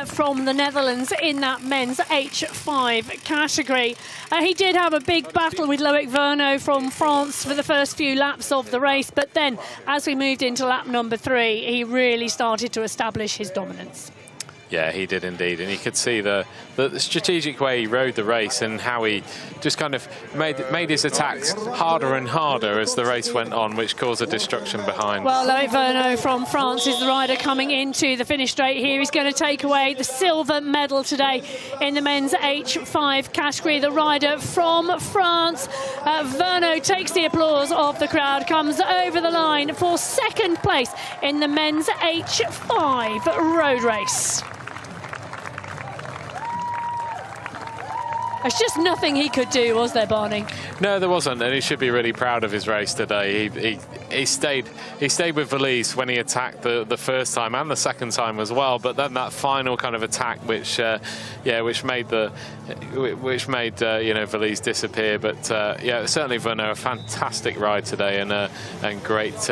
from the Netherlands in that men's H5 category. He did have a big battle with Loic Verneau from France for the first few laps of the race, but then as we moved into lap number 3, he really started to establish his dominance. Yeah, he did indeed, and you could see the strategic way he rode the race and how he just kind of made his attacks harder and harder as the race went on, which caused a destruction behind. Well, Loic Verneau from France is the rider coming into the finish straight here. He's going to take away the silver medal today in the men's H5 category. The rider from France, Verneau, takes the applause of the crowd, comes over the line for 2nd place in the men's H5 road race. There's just nothing he could do, was there, Barney? No, there wasn't, and he should be really proud of his race today. He stayed with Valise when he attacked the first time and the second time as well. But then that final kind of attack, which made Valise disappear. But certainly Verneau, a fantastic ride today and great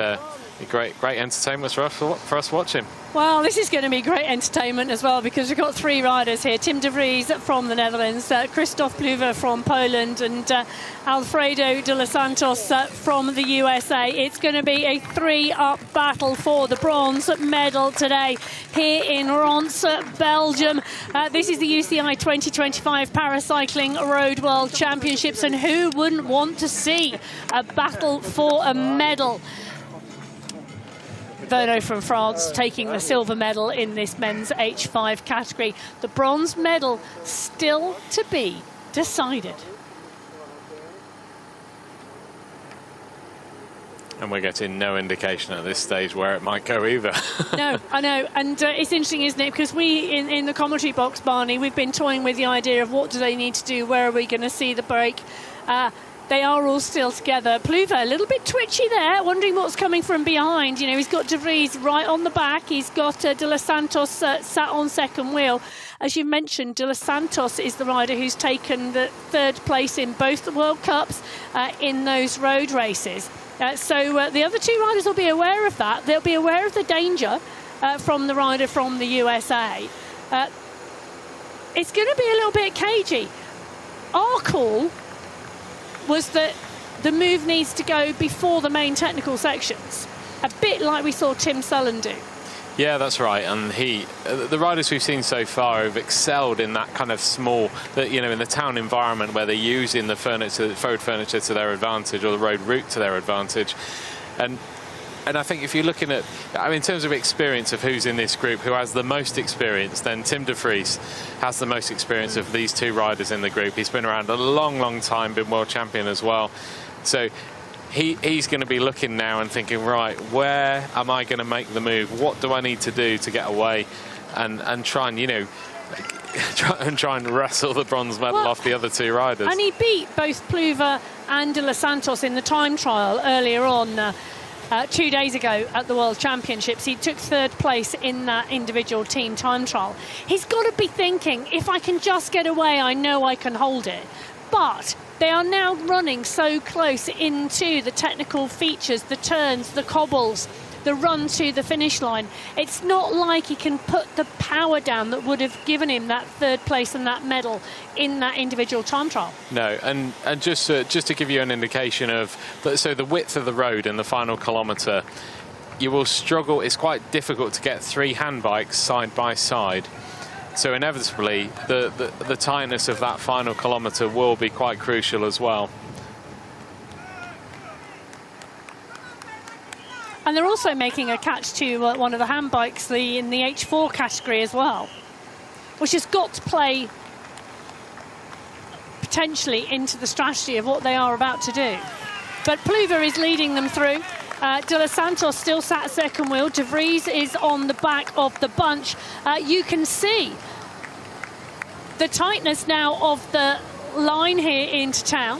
Great entertainment for us watching. Well, this is going to be great entertainment as well, because we've got three riders here. Tim de Vries from the Netherlands, Christophe Pluvert from Poland, and Alfredo de los Santos from the USA. It's going to be a three-up battle for the bronze medal today here in Ronse, Belgium. This is the UCI 2025 Paracycling Road World Championships, and who wouldn't want to see a battle for a medal? Verno from France taking the silver medal in this men's H5 category. The bronze medal still to be decided. And we're getting no indication at this stage where it might go either. No, I know. And it's interesting, isn't it? Because we, in the commentary box, Barney, we've been toying with the idea of what do they need to do? Where are we going to see the break? They are all still together. Pluvert, a little bit twitchy there, wondering what's coming from behind. You know, he's got de Vries right on the back. He's got de los Santos sat on second wheel. As you mentioned, de los Santos is the rider who's taken the third place in both the World Cups in those road races. So the other two riders will be aware of that. They'll be aware of the danger from the rider from the USA. It's going to be a little bit cagey. Our call was that the move needs to go before the main technical sections, a bit like we saw Tim Sullen do. Yeah, that's right. And the riders we've seen so far have excelled in that kind of small, you know, in the town environment where they're using the furniture, road furniture to their advantage, or the road route to their advantage. And I think if you're looking at, I mean, in terms of experience of who's in this group, who has the most experience, then Tim de Vries has the most experience of these two riders in the group. He's been around a long, long time, been world champion as well. So he's going to be looking now and thinking, right, where am I going to make the move? What do I need to do to get away and try and, you know, try and wrestle the bronze medal off the other two riders? And he beat both Pluvert and de los Santos in the time trial earlier on. 2 days ago at the World Championships. He took third place in that individual team time trial. He's got to be thinking, if I can just get away, I know I can hold it. But they are now running so close into the technical features, the turns, the cobbles, the run to the finish line. It's not like he can put the power down that would have given him that third place and that medal in that individual time trial. No, and just to give you an indication of, so the width of the road in the final kilometre, you will struggle. It's quite difficult to get three hand bikes side by side. So inevitably, the tightness of that final kilometre will be quite crucial as well. And they're also making a catch to one of the hand bikes in the H4 category as well, which has got to play potentially into the strategy of what they are about to do. But Pluvert is leading them through. De los Santos still sat second wheel. De Vries is on the back of the bunch. You can see the tightness now of the line here into town.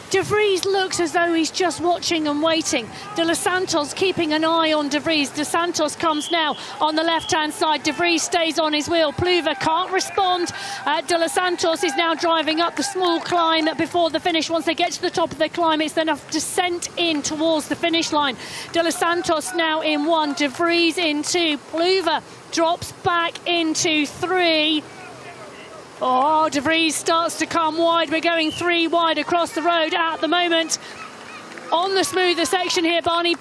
De Vries looks as though he's just watching and waiting. De los Santos keeping an eye on De Vries. De Santos comes now on the left-hand side. De Vries stays on his wheel. Pluvert can't respond. De los Santos is now driving up the small climb before the finish. Once they get to the top of the climb, it's then a descent in towards the finish line. De los Santos now in one. De Vries in two. Pluvert drops back into three. Oh, De Vries starts to come wide. We're going three wide across the road at the moment. On the smoother section here, Barney.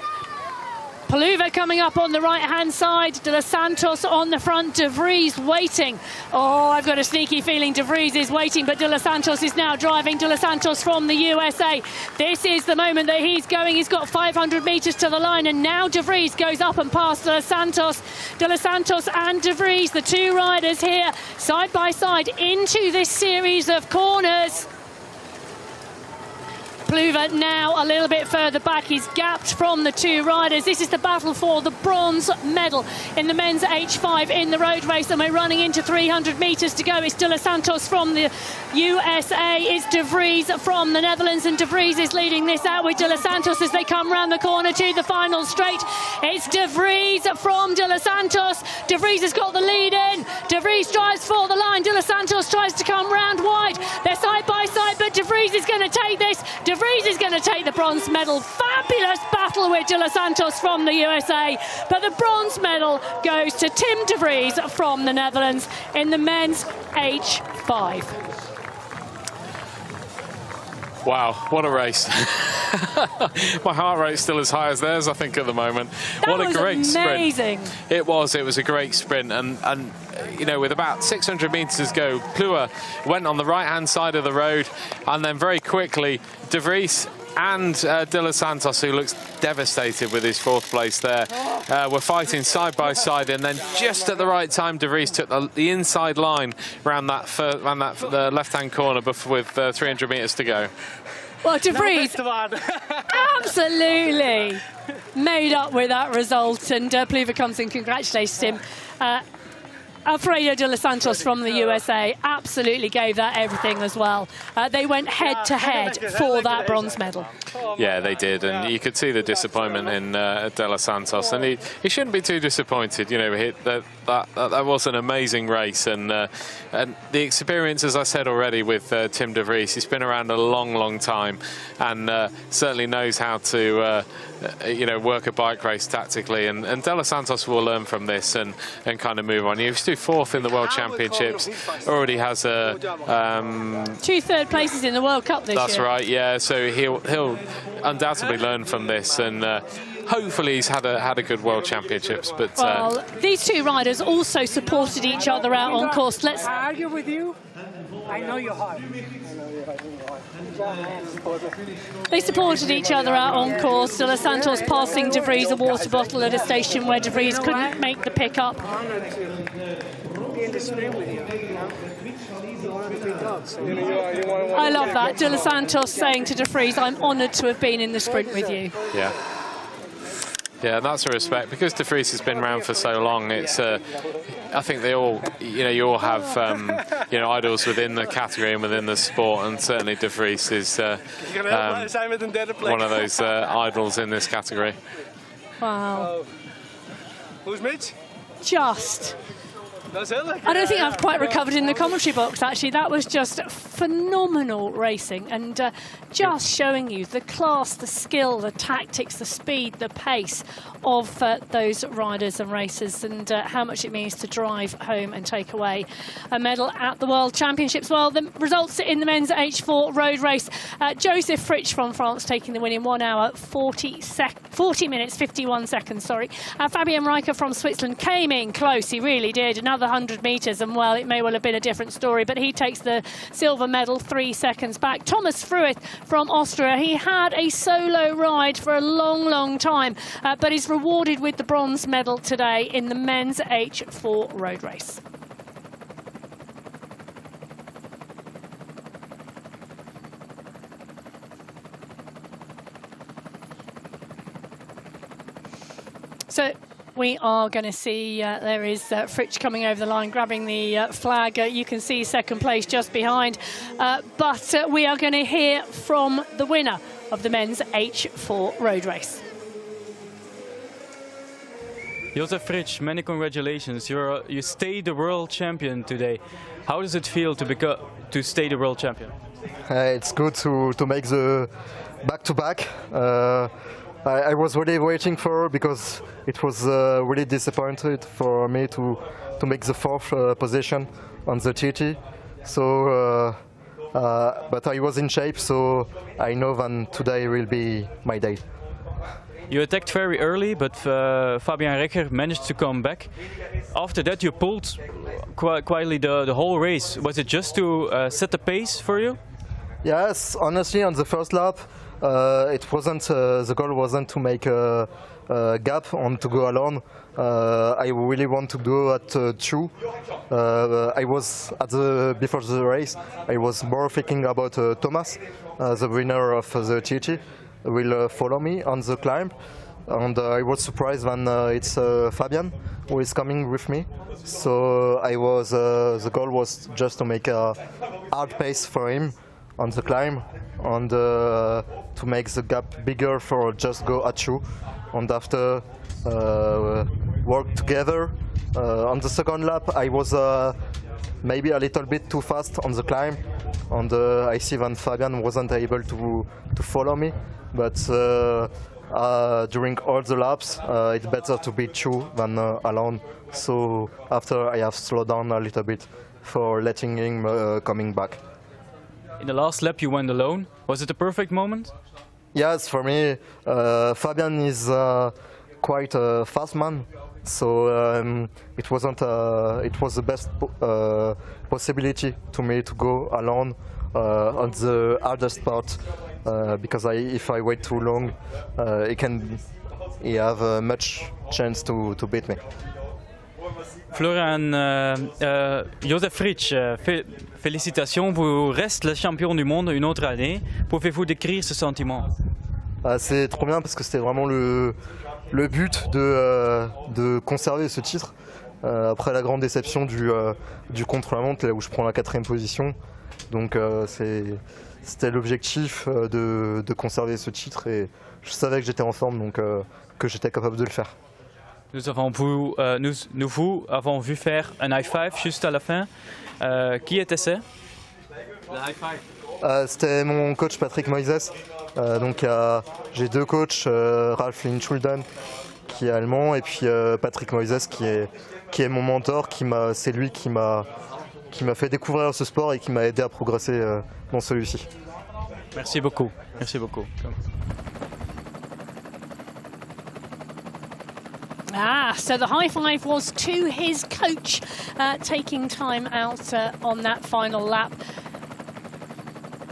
Pluvert coming up on the right-hand side. De los Santos on the front. De Vries waiting. Oh, I've got a sneaky feeling De Vries is waiting, but De los Santos is now driving. De los Santos from the USA. This is the moment that he's going. He's got 500 metres to the line, and now De Vries goes up and past De los Santos. De los Santos and De Vries, the two riders here, side by side, into this series of corners. Pluvert now a little bit further back. He's gapped from the two riders. This is the battle for the bronze medal in the men's H5 in the road race, and we're running into 300 metres to go. It's De los Santos from the USA. It's De Vries from the Netherlands, and De Vries is leading this out with De los Santos as they come round the corner to the final straight. It's De Vries from De los Santos. De Vries has got the lead in. De Vries drives for the line. De los Santos tries to come round wide. They're side by side. but De Vries is going to take this. De Vries is going to take the bronze medal. Fabulous battle with De Los Santos from the USA, but the bronze medal goes to Tim De Vries from the Netherlands in the men's H5. Wow, what a race. My heart rate's still as high as theirs, I think, at the moment. What a great amazing sprint. It was a great sprint. And you know, with about 600 metres to go, Plua went on the right-hand side of the road, and then very quickly, De Vries and De Los Santos, who looks devastated with his 4th place there, were fighting side by side, and then just at the right time, De Vries took the inside line around the left-hand corner with 300 metres to go. Well, De Vries absolutely made up with that result, and Pluva comes in, congratulates him. Alfredo De Los Santos from the USA absolutely gave that everything as well. They went head-to-head for that bronze medal. Yeah, they did, and you could see the disappointment in De Los Santos, and he shouldn't be too disappointed. You know, that was an amazing race, and the experience, as I said already, with Tim De Vries, he's been around a long, long time, and certainly knows how to you know, work a bike race tactically, and De Los Santos will learn from this and kind of move on. He was 4th in the World Championships, already has 2 third places in the World Cup this year. That's right, yeah. So he'll undoubtedly learn from this, and hopefully he's had a good World Championships. But well, these 2 riders also supported each other out on course. Let's argue with you. I know your heart. They supported each other out on course. De Los Santos passing De Vries a water bottle at a station where De Vries couldn't make the pickup. I love that. De Los Santos saying to De Vries, "I'm honoured to have been in the sprint with you." Yeah. Yeah, and that's a respect, because De Vries has been around for so long. It's I think they all, you know, you all have you know, idols within the category and within the sport, and certainly De Vries is one of those idols in this category. Wow. Who's Mitch? Just. I don't think I've quite recovered in the commentary box, actually. That was just phenomenal racing, and just showing you the class, the skill, the tactics, the speed, the pace of those riders and racers, and how much it means to drive home and take away a medal at the World Championships. Well, the results in the men's H4 road race. Joseph Fritsch from France taking the win in 1 hour, 40 minutes, 51 seconds, sorry. Fabien Reicher from Switzerland came in close, he really did. Another 100 metres, and well, it may well have been a different story, but he takes the silver medal 3 seconds back. Thomas Fruith from Austria, he had a solo ride for a long, long time, but is rewarded with the bronze medal today in the men's H4 road race. So we are going to see, there is Fritsch coming over the line, grabbing the flag. You can see 2nd place just behind. But we are going to hear from the winner of the men's H4 road race. Joseph Fritsch, many congratulations. You stayed the world champion today. How does it feel to stay the world champion? It's good to make the back-to-back. I was really waiting for, because it was really disappointed for me to make the 4th position on the TT. So, but I was in shape, so I know that today will be my day. You attacked very early, but Fabien Reicher managed to come back. After that, you pulled quietly the whole race. Was it just to set the pace for you? Yes, honestly, on the first lap, it wasn't. The goal wasn't to make a gap and to go alone. I really want to go at 2. I was before the race. I was more thinking about Thomas, the winner of the TT, will follow me on the climb, and I was surprised when it's Fabien who is coming with me. So I was. The goal was just to make a hard pace for him on the climb, and to make the gap bigger for just go at 2. And after work together. On the second lap, I was maybe a little bit too fast on the climb, and I see that Fabian wasn't able to follow me. But during all the laps, it's better to be two than alone. So after I have slowed down a little bit for letting him coming back. In the last lap you went alone. Was it a perfect moment? Yes, for me, Fabian is quite a fast man, so it wasn't. It was the best possibility to me to go alone on the hardest part, because if I wait too long, he have a much chance to beat me. Florian, Joseph Fritsch, félicitations, vous restez le champion du monde une autre année. Pouvez-vous décrire ce sentiment? C'est trop bien parce que c'était vraiment le but de conserver ce titre. Après la grande déception du contre-la-montre, là où je prends la 4e position. Donc c'était l'objectif de conserver ce titre et je savais que j'étais en forme, donc que j'étais capable de le faire. Nous vous avons vu faire un high five juste à la fin. Qui était-ce? Le high five. C'était mon coach Patrick Moises. Donc j'ai deux coachs, Ralph Lindschulden qui est allemand et puis Patrick Moises qui est mon mentor, c'est lui qui m'a fait découvrir ce sport et qui m'a aidé à progresser dans celui-ci. Merci beaucoup. Merci beaucoup. So the high five was to his coach, taking time out on that final lap.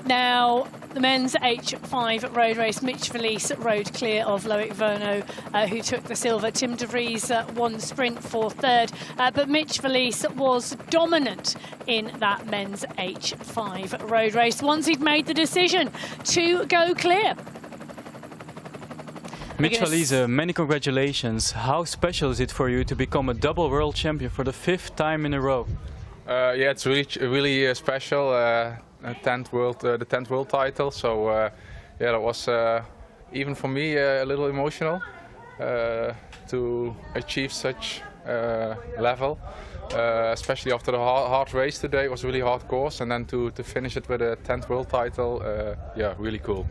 Now, the men's H5 road race, Mitch Verlies rode clear of Loic Verno, who took the silver. Tim de Vries won the sprint for third, but Mitch Verlies was dominant in that men's H5 road race once he'd made the decision to go clear. Mitch Verlies, many congratulations. How special is it for you to become a double world champion for the 5th time in a row? Yeah, it's really special. The 10th world title. So yeah, that was even for me a little emotional to achieve such level. Especially after the hard race today, it was a really hard course, and then to finish it with a 10th world title, yeah, really cool.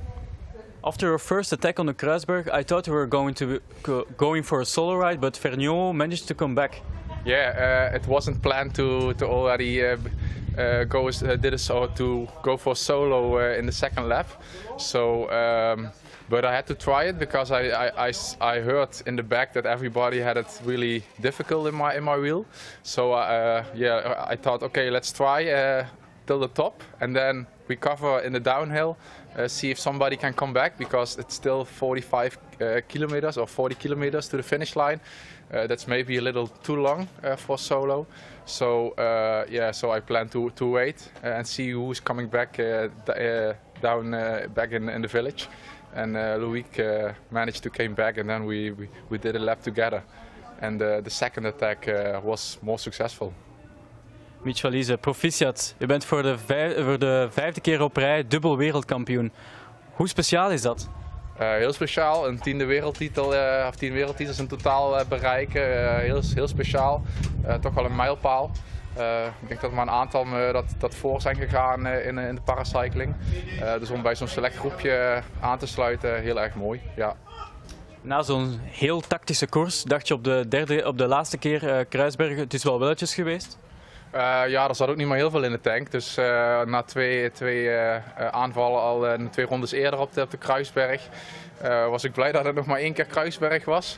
After your first attack on the Kruisberg, I thought you were going for a solo ride, but Vergniaud managed to come back. Yeah, it wasn't planned to already go for solo in the second lap. So, but I had to try it because I heard in the back that everybody had it really difficult in my wheel. So yeah, I thought, okay, let's try till the top and then recover in the downhill. See if somebody can come back because it's still 45 kilometers or 40 kilometers to the finish line. That's maybe a little too long for solo. So yeah, so I plan to wait and see who's coming back down back in the village. And Loic managed to came back, and then we did a lap together. And the second attack was more successful. Mitch Verlies, proficiat. Je bent voor de 5e keer op rij dubbel wereldkampioen. Hoe speciaal is dat? Heel speciaal, een 10e wereldtitel, of 10 wereldtitels in totaal bereiken. Heel speciaal, toch wel een mijlpaal. Ik denk dat er maar een aantal dat voor zijn gegaan in de paracycling. Dus om bij zo'n select groepje aan te sluiten, heel erg mooi. Ja. Na zo'n heel tactische koers dacht je op de laatste keer Kruisberg, het is wel welletjes geweest? Ja, er zat ook niet meer heel veel in de tank. Dus na twee aanvallen al 2 rondes eerder op de Kruisberg was ik blij dat het nog maar 1 keer Kruisberg was.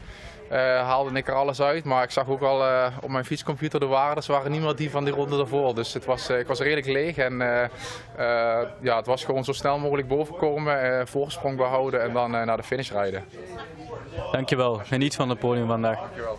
Haalde ik er alles uit, maar ik zag ook al op mijn fietscomputer de waarden waren niet meer die van die ronde daarvoor. Dus ik was redelijk leeg en ja, het was gewoon zo snel mogelijk bovenkomen, voorsprong behouden en dan naar de finish rijden. Dankjewel, geniet van het podium vandaag. Dankjewel.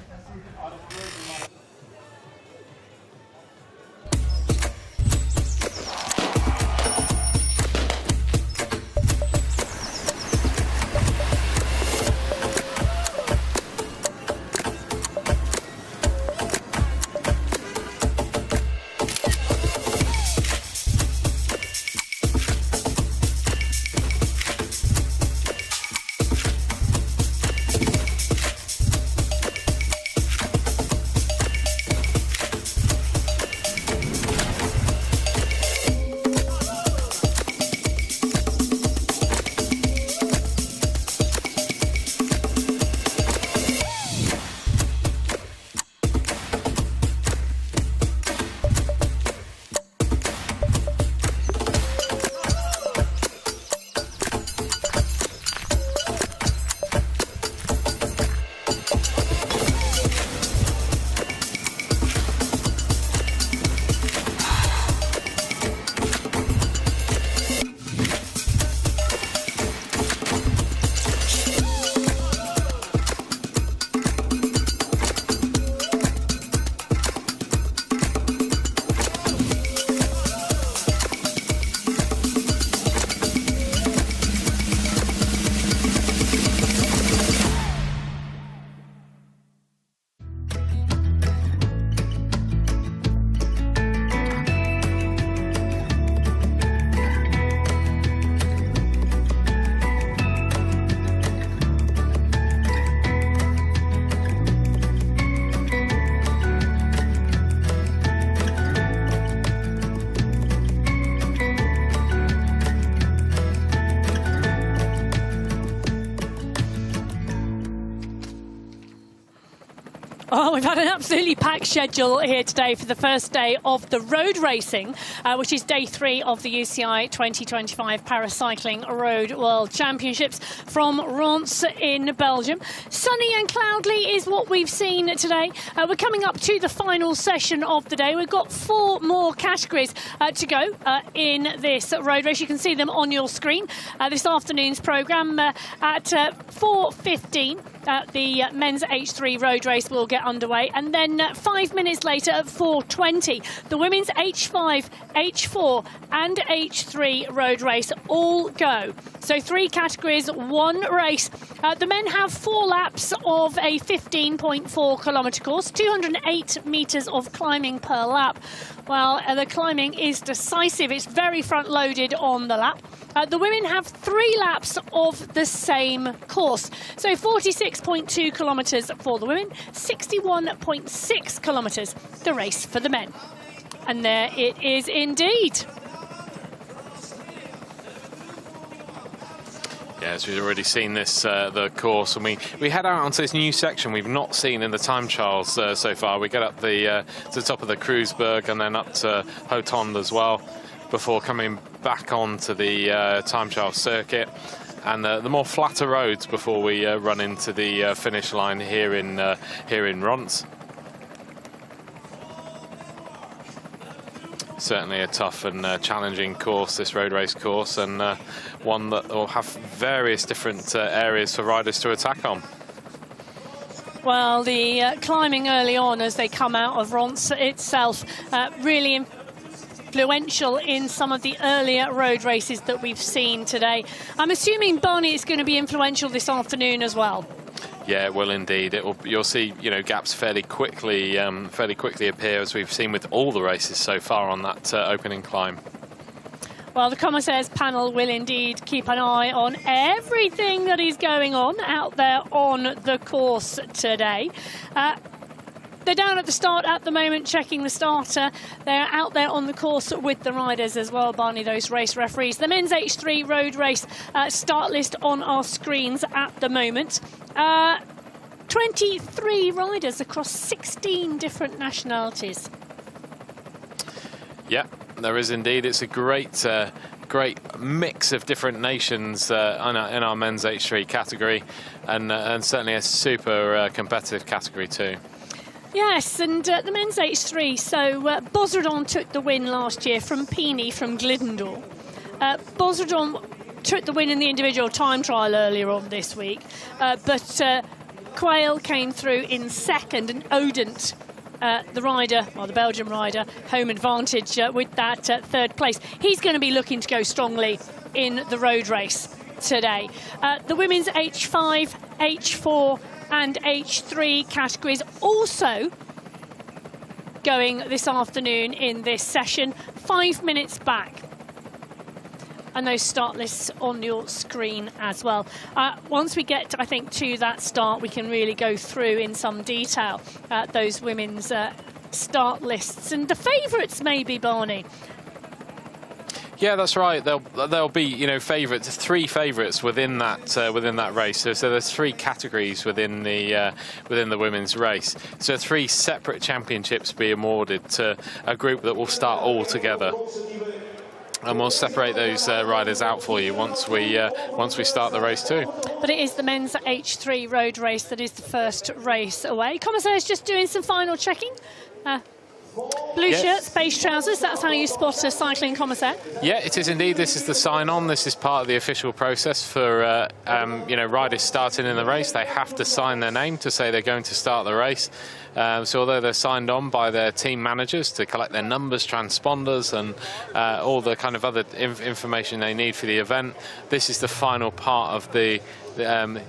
Well, we've had an absolutely packed schedule here today for the first day of the road racing, which is day 3 of the UCI 2025 Paracycling Road World Championships from Ronse in Belgium. Sunny and cloudy is what we've seen today. We're coming up to the final session of the day. We've got 4 more categories to go in this road race. You can see them on your screen. This afternoon's programme at 4:15. The men's H3 road race will get underway, and then 5 minutes later at 4:20 the women's H5, H4 and H3 road race all go. So 3 categories, 1 race. The men have 4 laps of a 15.4 kilometre course, 208 metres of climbing per lap. Well, the climbing is decisive. It's very front loaded on the lap. The women have 3 laps of the same course. So 46.2 kilometres for the women, 61.6 kilometres the race for the men. And there it is indeed. Yes, we've already seen this, the course, and we head out onto this new section we've not seen in the time trials so far. We get up to the top of the Kreuzberg and then up to Hotond as well, before coming back onto the time trial circuit and the more flatter roads before we run into the finish line here in Ronse. Certainly a tough and challenging course, this road race course, and one that will have various different areas for riders to attack on. Well, the climbing early on as they come out of Ronse itself really influential in some of the earlier road races that we've seen today. I'm assuming, Barney, it's going to be influential this afternoon as well. Yeah, it will indeed. You'll see, gaps fairly quickly appear, as we've seen with all the races so far on that opening climb. Well, the commissaires panel will indeed keep an eye on everything that is going on out there on the course today. They're down at the start at the moment, checking the starter. They're out there on the course with the riders as well, Barney, those race referees. The men's H3 road race start list on our screens at the moment. 23 riders across 16 different nationalities. Yeah, there is indeed. It's a great mix of different nations in our men's H3 category, and certainly a super competitive category too. Yes, and the men's H3, so Bosredon took the win last year from Peeny from Glidendal. Bosredon took the win in the individual time trial earlier on this week, but Quayle came through in second, and Odent, the rider, or the Belgian rider, home advantage with that 3rd place. He's going to be looking to go strongly in the road race today. The women's H5, H4 and H3 categories also going this afternoon in this session, 5 minutes back. And those start lists on your screen as well. Once we get, I think, to that start, we can really go through in some detail those women's start lists. And the favourites maybe, Barney. Yeah, that's right. There'll be favourites, 3 favourites within that race. So there's 3 categories within the women's race. So 3 separate championships being awarded to a group that will start all together. And we'll separate those riders out for you once we start the race too. But it is the men's H3 road race that is the first race away. Commissaires just doing some final checking. Blue shirts, beige trousers, that's how you spot a cycling commissaire? Yeah, it is indeed. This is the sign-on. This is part of the official process for riders starting in the race. They have to sign their name to say they're going to start the race. So although they're signed on by their team managers to collect their numbers, transponders and all the kind of other information they need for the event, this is the final part of the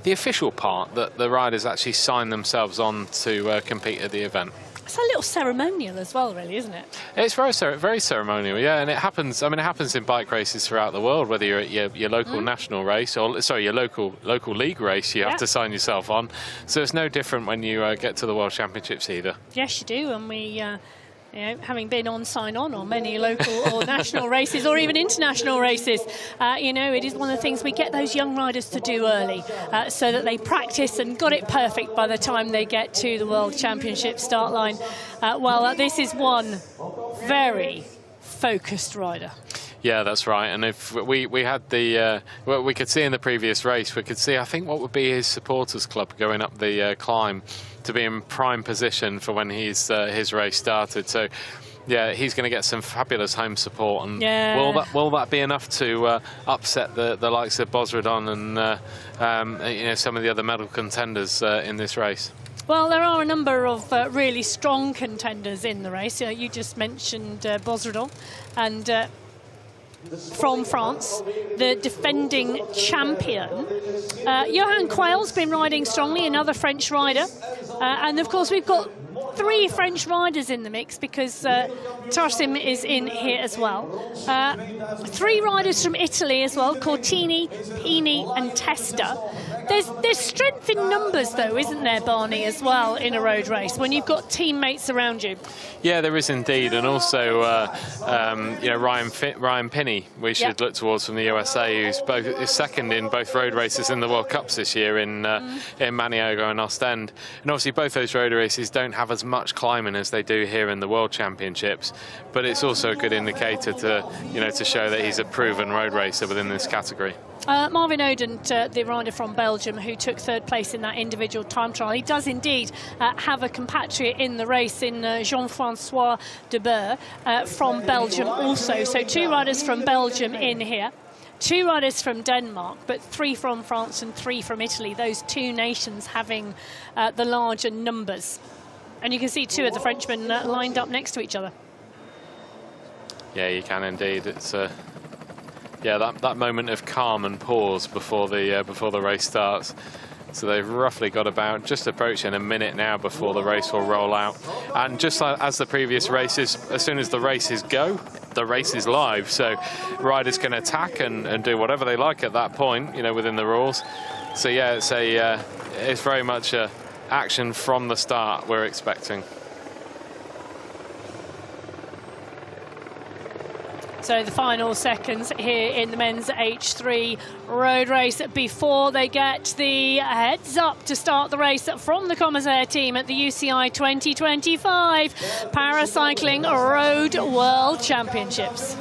official part that the riders actually sign themselves on to compete at the event. It's a little ceremonial as well, really, isn't it? It's very ceremonial, yeah, and it happens. I mean, it happens in bike races throughout the world. Whether you're at your local national race or your local league race, you have to sign yourself on. So it's no different when you get to the World Championships either. Yes, you do, and we You know, having been on sign-on on many local or national races or even international races, you know, it is one of the things we get those young riders to do early so that they practice and got it perfect by the time they get to the World Championship start line. Well, this is one very focused rider. Yeah, that's right. And if we had the, well, we could see in the previous race, we could see, I think, what would be his supporters club going up the climb to be in prime position for when his race started. So, yeah, he's going to get some fabulous home support. And will that be enough to upset the likes of Bosredon and you know, some of the other medal contenders in this race? Well, there are a number of really strong contenders in the race. You just mentioned Bosredon and from France, the defending champion. Johan Quayle's been riding strongly, another French rider. And of course, we've got 3 French riders in the mix because Tarsim is in here as well. 3 riders from Italy as well, Cortini, Pini and Testa. There's strength in numbers, though, isn't there, Barney, as well, in a road race, when you've got teammates around you? Yeah, there is indeed. And also, you know, Ryan Pinney, we should look towards from the USA, who's is second in both road races in the World Cups this year in Maniago and Ostend. And obviously, both those road races don't have as much climbing as they do here in the World Championships. But it's also a good indicator to, you know, to show that he's a proven road racer within this category. Marvin Odent, the rider from Belgium who took 3rd place in that individual time trial, he does indeed have a compatriot in the race in Jean-Francois de Boer from Belgium also. So 2 riders from Belgium in here. 2 riders from Denmark, but 3 from France and 3 from Italy, those 2 nations having the larger numbers. And you can see 2 of the Frenchmen lined up next to each other. Yeah, you can indeed. It's yeah, that moment of calm and pause before the race starts. So they've roughly got about just approaching a minute now before the race will roll out. And just like as the previous races, as soon as the races go, the race is live. So riders can attack and do whatever they like at that point, you know, within the rules. So yeah, it's very much action from the start we're expecting. So the final seconds here in the men's H3 road race before they get the heads up to start the race from the Commissaire team at the UCI 2025 Paracycling Road World Championships.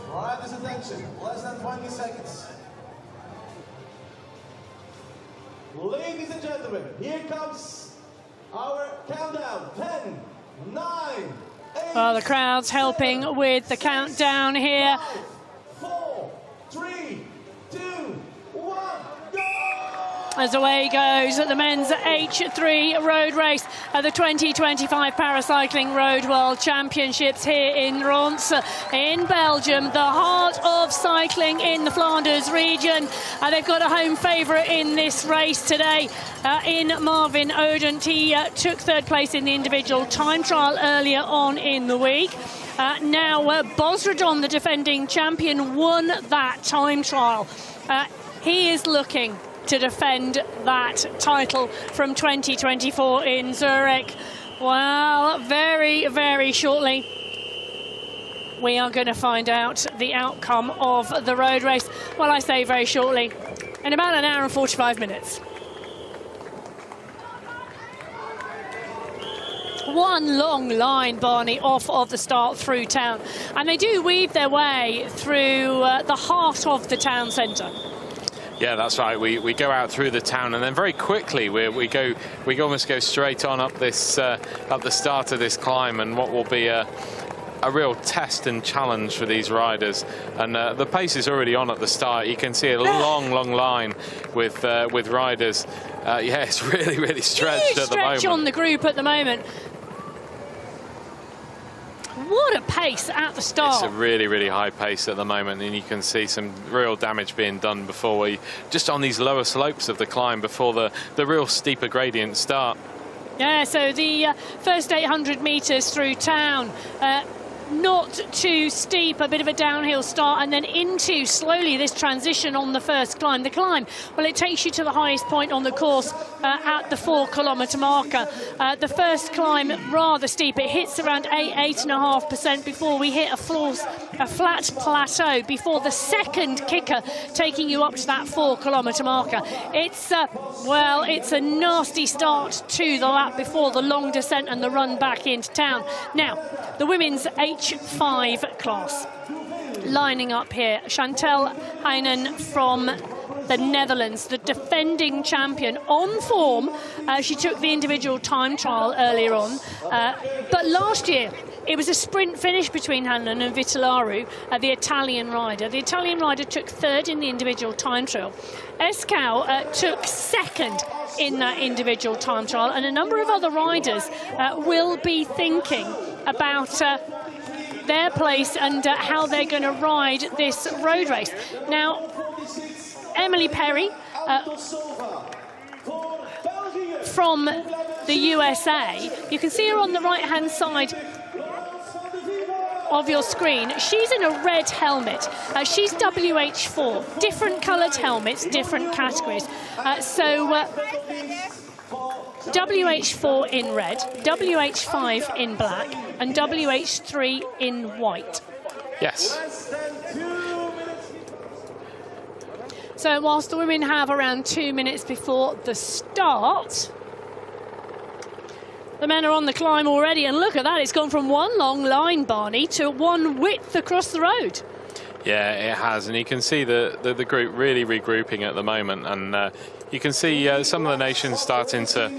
Riders' attention, less than 20 seconds. Ladies and gentlemen, here comes our countdown. 10, 9, 8. Well, the crowd's helping with the countdown here. 4, 3, 2, 1, go! As away goes at the men's H3 road race at the 2025 Paracycling Road World Championships here in Ronse in Belgium, the heart of cycling in the Flanders region. They've got a home favourite in this race today in Marvin Odent. He took 3rd place in the individual time trial earlier on in the week. Now Bosredon, the defending champion, won that time trial. He is looking to defend that title from 2024 in Zurich. Well, very, very shortly we are going to find out the outcome of the road race. Well, I say very shortly, in about an hour and 45 minutes. One long line, Barney, off of the start through town. And they do weave their way through the heart of the town centre. Yeah, that's right. We go out through the town, and then very quickly we almost go straight on up this up the start of this climb, and what will be a real test and challenge for these riders. And the pace is already on at the start. You can see a long line with riders. Yeah, it's really stretched at the moment. Stretch on the group at the moment. What a pace at the start. It's a really high pace at the moment, and you can see some real damage being done before just on these lower slopes of the climb before the real steeper gradients start. Yeah, so the first 800 metres through town, not too steep, a bit of a downhill start, and then into slowly this transition on the first climb. The climb, well, it takes you to the highest point on the course at the 4 kilometre marker. The first climb rather steep. It hits around 8.5% before we hit a flat plateau before the second kicker taking you up to that 4 kilometre marker. It's it's a nasty start to the lap before the long descent and the run back into town. Now, the women's H5 class lining up here. Chantal Heijnen from the Netherlands, the defending champion, on form. She took the individual time trial earlier on, but last year it was a sprint finish between Heijnen and Vitilaru, the Italian rider. The Italian rider took third in the individual time trial. Escau took second in that individual time trial, and a number of other riders will be thinking about their place and how they're going to ride this road race. Now, Emily Perry from the USA, you can see her on the right-hand side of your screen. She's in a red helmet. She's WH4. Different coloured helmets, different categories. WH4 in red, WH5 in black, and WH3 in white. Yes. So whilst the women have around 2 minutes before the start, the men are on the climb already, and look at that, it's gone from one long line, Barney, to one width across the road. Yeah, it has, and you can see the group really regrouping at the moment, and you can see some of the nations starting to,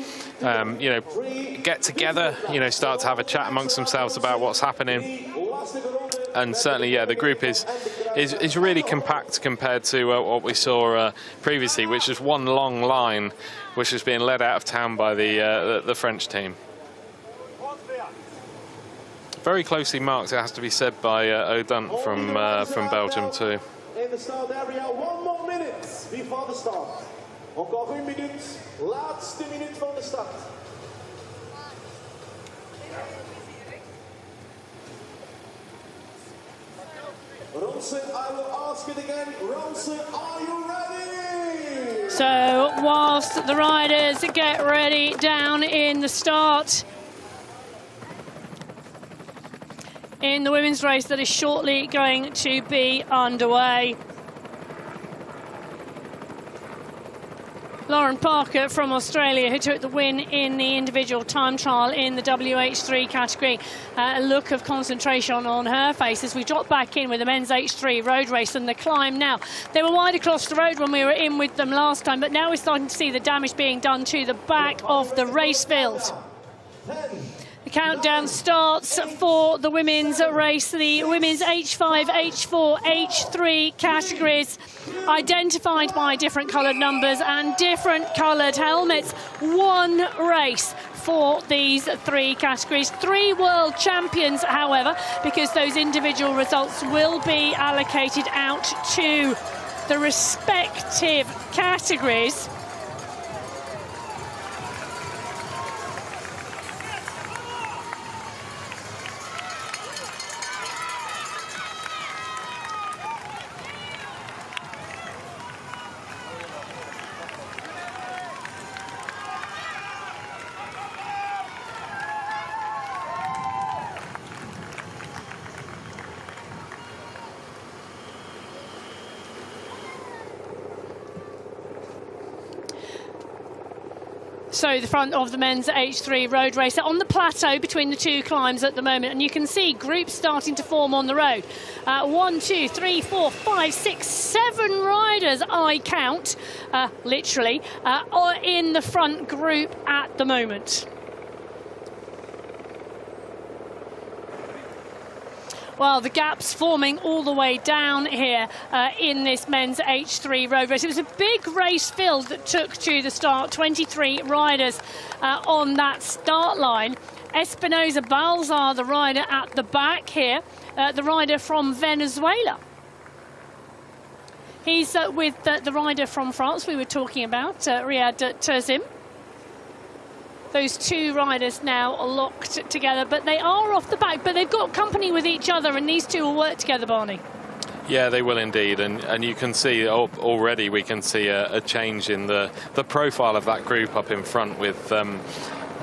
get together, start to have a chat amongst themselves about what's happening. And certainly, yeah, the group is really compact compared to what we saw previously, which is one long line, which is being led out of town by the French team. Very closely marked, it has to be said, by Odun from Belgium too. In the start area, 1 more minute before the start. Encore 1 minuut, laatste minuut van de start. Ronse, I will ask it again. Ronse, are you ready? So whilst the riders get ready down in the start, in the women's race that is shortly going to be underway. Lauren Parker from Australia, who took the win in the individual time trial in the WH3 category. A look of concentration on her face as we drop back in with the men's H3 road race and the climb now. They were wide across the road when we were in with them last time, but now we're starting to see the damage being done to the back of the race field. The countdown starts for the women's race. The women's H5, H4, H3 categories identified by different coloured numbers and different coloured helmets. One race for these three categories. 3 world champions, however, because those individual results will be allocated out to the respective categories. So the front of the men's H3 road race on the plateau between the two climbs at the moment, and you can see groups starting to form on the road. 1, 2, 3, 4, 5, 6, 7 riders, I count, literally, are in the front group at the moment. Well, the gap's forming all the way down here in this men's H3 road race. It was a big race field that took to the start. 23 riders on that start line. Espinosa Balzar, the rider at the back here, the rider from Venezuela. He's with the rider from France we were talking about, Riyad Terzim. those two riders now are locked together, but they are off the back, but they've got company with each other, and these two will work together, Barney. Yeah, they will indeed, and you can see already we can see a change in the profile of that group up in front with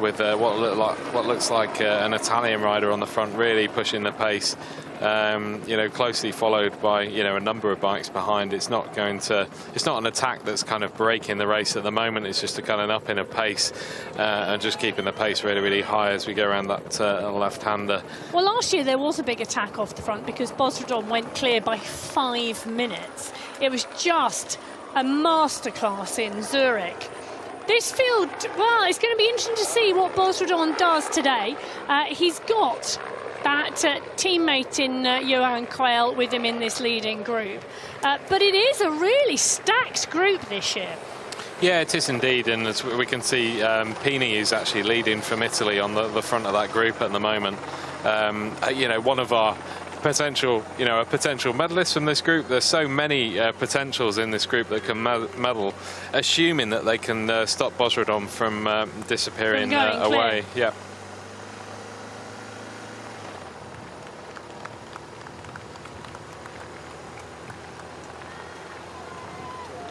what looks like an Italian rider on the front, really pushing the pace. You know, closely followed by, you know, a number of bikes behind. It's not an attack that's kind of breaking the race at the moment. It's just a kind of up in a pace and just keeping the pace really, really high as we go around that left-hander. Well, last year there was a big attack off the front because Bosredon went clear by 5 minutes. It was just a masterclass in Zurich. This field, well, it's going to be interesting to see what Bosredon does today. He's got that teammate in Johan Quayle with him in this leading group. But it is a really stacked group this year. Yeah, it is indeed, and as we can see, Pini is actually leading from Italy on the front of that group at the moment. You know, one of our potential medalist from this group. There's so many potentials in this group that can medal, assuming that they can stop Bosredon from disappearing away. Yeah.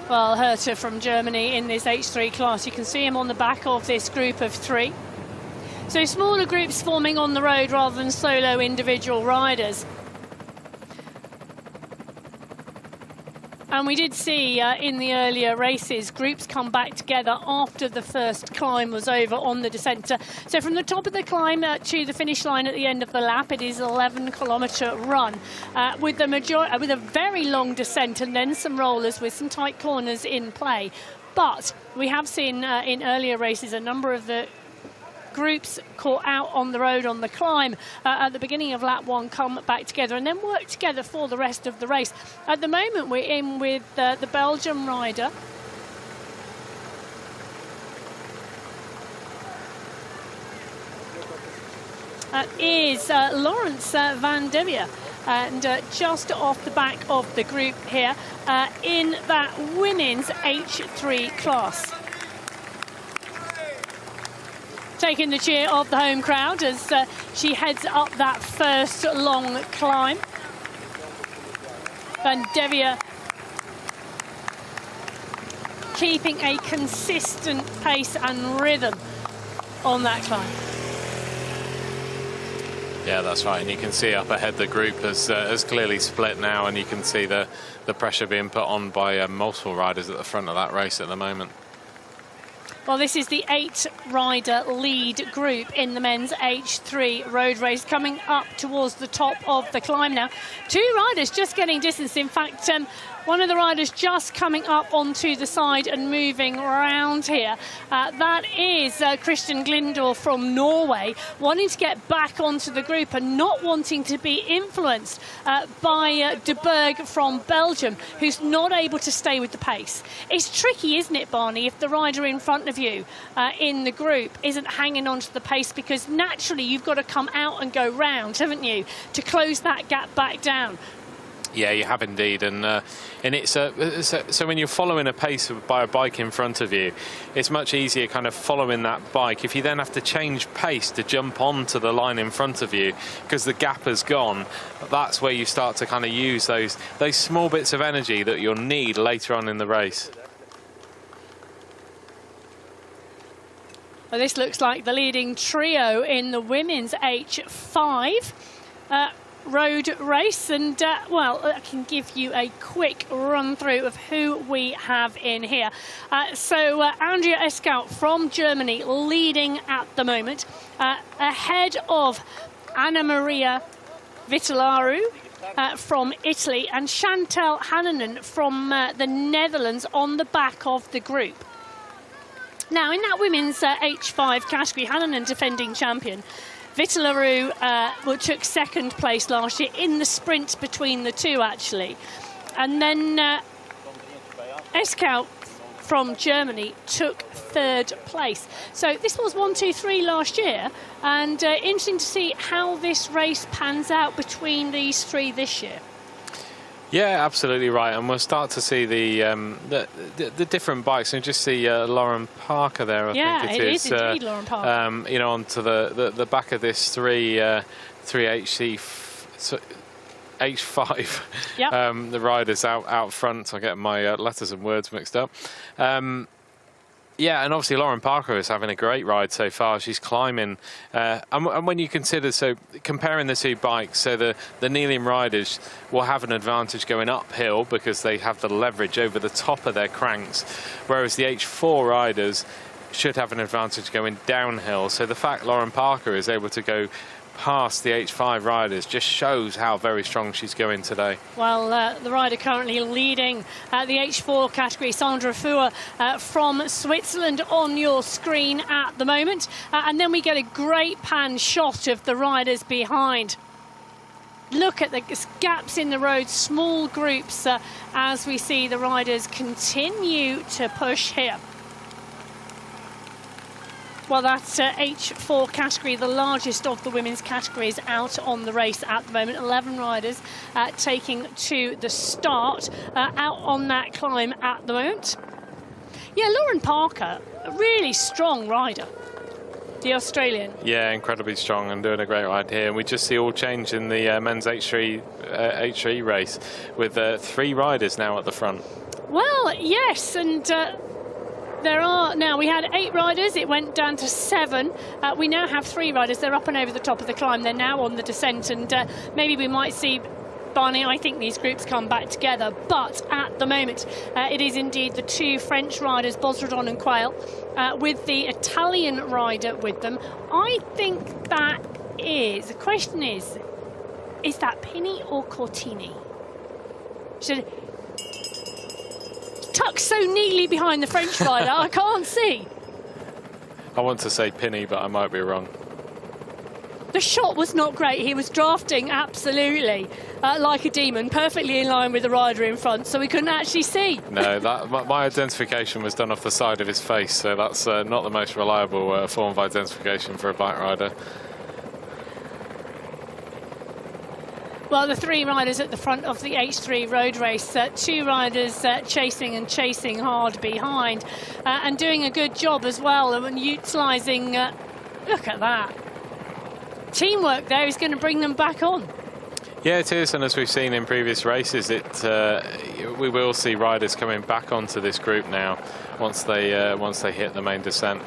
Well, Herter from Germany in this H3 class. You can see him on the back of this group of 3. So smaller groups forming on the road rather than solo individual riders. And we did see in the earlier races, groups come back together after the first climb was over on the descent. So from the top of the climb to the finish line at the end of the lap, it is an 11-kilometre run with a very long descent and then some rollers with some tight corners in play. But we have seen in earlier races a number of the groups caught out on the road on the climb at the beginning of lap 1 come back together and then work together for the rest of the race. At the moment we're in with the Belgium rider is Laurens van Devia, and just off the back of the group here in that women's H3 class. Taking the cheer of the home crowd as she heads up that first long climb. Van Devia keeping a consistent pace and rhythm on that climb. Yeah, that's right, and you can see up ahead the group has clearly split now, and you can see the pressure being put on by multiple riders at the front of that race at the moment. Well, this is the 8-rider lead group in the men's H3 road race, coming up towards the top of the climb now. 2 riders just getting distance. In fact, one of the riders just coming up onto the side and moving around here. That is Christian Glindor from Norway, wanting to get back onto the group and not wanting to be influenced by De Berg from Belgium, who's not able to stay with the pace. It's tricky, isn't it, Barney, if the rider in front of you in the group isn't hanging on to the pace, because naturally you've got to come out and go round, haven't you, to close that gap back down. Yeah, you have indeed, and it's so when you're following a pace by a bike in front of you, it's much easier kind of following that bike. If you then have to change pace to jump onto the line in front of you because the gap has gone, that's where you start to kind of use those small bits of energy that you'll need later on in the race. Well, this looks like the leading trio in the women's H5 road race, and well, I can give you a quick run through of who we have in here. So Andrea Eskout from Germany leading at the moment, ahead of Anna Maria Vitilaru from Italy and Chantal Hannanen from the Netherlands on the back of the group. Now, in that women's H5 category, Hannanen defending champion, Vitilaru took second place last year in the sprint between the two, actually. And then Eskout from Germany took third place. So this was 1, 2, 3 last year. And interesting to see how this race pans out between these 3 this year. Yeah, absolutely right, and we'll start to see the different bikes. And just see Lauren Parker there. I think it is indeed Lauren Parker. You know, onto the back of this 3 H5. Yep. The riders out front. I get my letters and words mixed up. Yeah, and obviously Lauren Parker is having a great ride so far. She's climbing, and when you consider, so comparing the two bikes, so the Neelium riders will have an advantage going uphill because they have the leverage over the top of their cranks, whereas the H4 riders should have an advantage going downhill. So the fact Lauren Parker is able to go past the H5 riders just shows how very strong she's going today. Well, the rider currently leading the H4 category, Sandra Fuhr from Switzerland, on your screen at the moment. And then we get a great pan shot of the riders behind. Look at the gaps in the road, small groups as we see the riders continue to push here. Well, that's H4 category, the largest of the women's categories out on the race at the moment. 11 riders taking to the start out on that climb at the moment. Yeah, Lauren Parker, a really strong rider, the Australian. Yeah, incredibly strong and doing a great ride here. And we just see all change in the men's H3 race with 3 riders now at the front. Well, yes, and there are now, we had 8 riders, it went down to 7. We now have 3 riders. They're up and over the top of the climb. They're now on the descent, and maybe we might see, Barney, I think these groups come back together. But at the moment, it is indeed the 2 French riders, Bosredon and Quayle, with the Italian rider with them. I think that is, the question is that Pini or Cortini? Tucked so neatly behind the French rider, I can't see. I want to say Pini, but I might be wrong. The shot was not great. He was drafting absolutely like a demon, perfectly in line with the rider in front, so we couldn't actually see. No, my identification was done off the side of his face, so that's not the most reliable form of identification for a bike rider. Well, the 3 riders at the front of the H3 road race, 2 riders chasing hard behind, and doing a good job as well and utilising, look at that. Teamwork there is going to bring them back on. Yeah, it is, and as we've seen in previous races, we will see riders coming back onto this group now once they hit the main descent.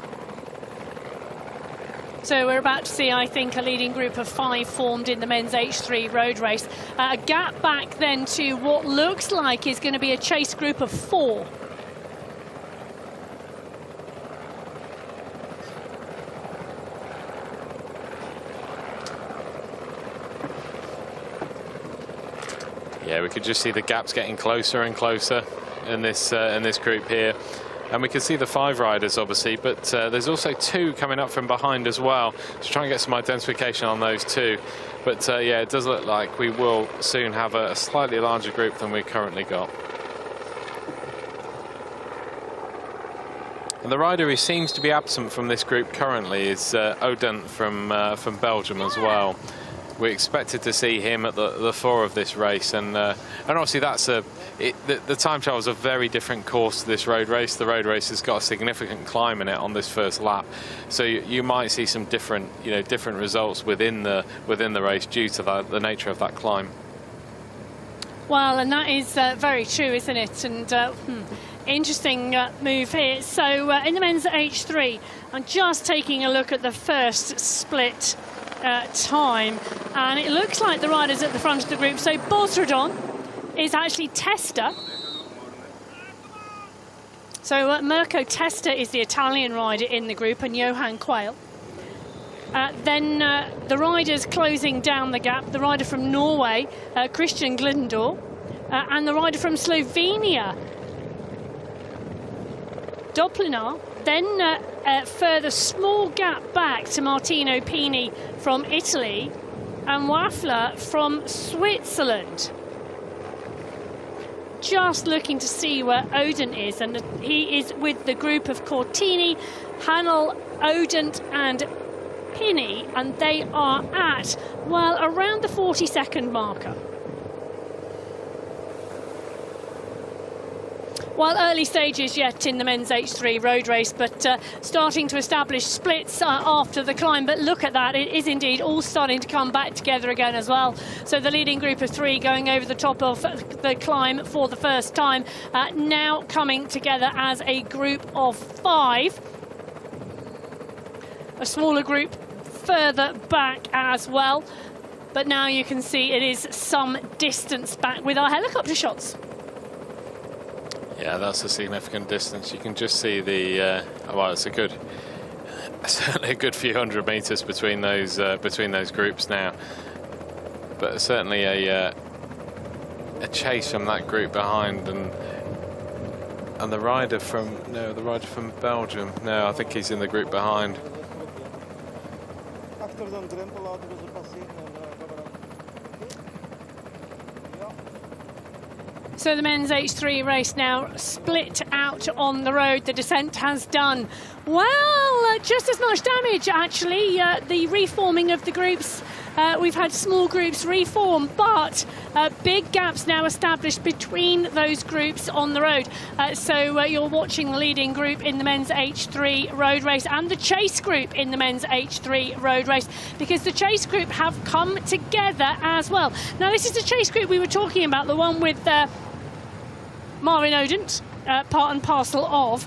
So we're about to see, I think, a leading group of 5 formed in the men's H3 road race. A gap back then to what looks like is going to be a chase group of 4. Yeah, we could just see the gaps getting closer and closer in this group here. And we can see the 5 riders, obviously, but there's also 2 coming up from behind as well to try and get some identification on those 2. But yeah, it does look like we will soon have a slightly larger group than we've currently got. And the rider who seems to be absent from this group currently is Odent from Belgium as well. We expected to see him at the 4 of this race, and obviously that's the time trial is a very different course to this road race. The road race has got a significant climb in it on this first lap, so you might see some different results within the race due to the nature of that climb. Well, and that is very true, isn't it? And interesting move here. So in the men's H3, I'm just taking a look at the first split time, and it looks like the riders at the front of the group. So Bosredon is actually Testa. So Mirko Testa is the Italian rider in the group, and Johan Quayle. Then the riders closing down the gap, the rider from Norway, Christian Glindor, and the rider from Slovenia, Doplinar. Then a further small gap back to Martino Pini from Italy and Waffler from Switzerland. Just looking to see where Odent is, and he is with the group of Cortini, Hanel, Odent and Pini, and they are at, well, around the 40-second marker. Well, early stages yet in the men's H3 road race, but starting to establish splits after the climb. But look at that, it is indeed all starting to come back together again as well. So the leading group of 3 going over the top of the climb for the first time, now coming together as a group of 5. A smaller group further back as well. But now you can see it is some distance back with our helicopter shots. Yeah, that's a significant distance. You can just see the well, it's certainly a good few hundred meters between those groups now. But certainly a chase from that group behind, and the rider from Belgium. No, I think he's in the group behind. So the men's H3 race now split out on the road. The descent has done, well, just as much damage, actually. The reforming of the groups, we've had small groups reform, but big gaps now established between those groups on the road. So you're watching the leading group in the men's H3 road race and the chase group in the men's H3 road race, because the chase group have come together as well. Now, this is the chase group we were talking about, the one with Marvin Odent, part and parcel of.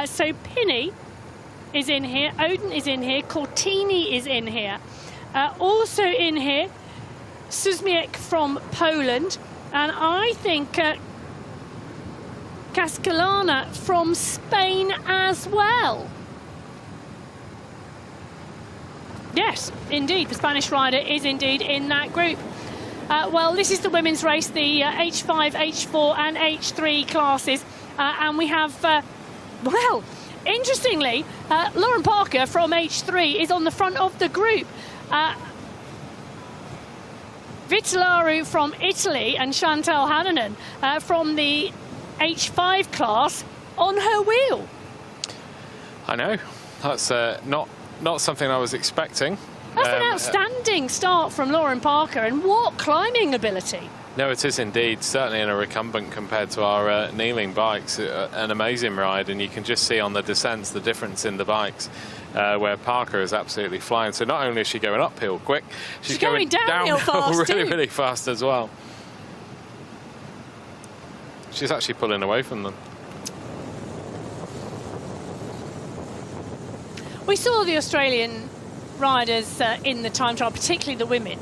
So Pinney is in here, Odent is in here, Cortini is in here. Also in here, Suzmiek from Poland, and I think Cascalana from Spain as well. Yes, indeed, the Spanish rider is indeed in that group. Well, this is the women's race, the H5, H4 and H3 classes. And we have, well, interestingly, Lauren Parker from H3 is on the front of the group. Vitalaru from Italy and Chantal Hannanen from the H5 class on her wheel. I know, that's not something I was expecting. That's an outstanding start from Lauren Parker, and what climbing ability. No, it is indeed, certainly in a recumbent compared to our kneeling bikes. An amazing ride, and you can just see on the descents the difference in the bikes, where Parker is absolutely flying. So not only is she going uphill quick, she's going downhill fast really fast as well. She's actually pulling away from them. We saw the Australian riders in the time trial, particularly the women.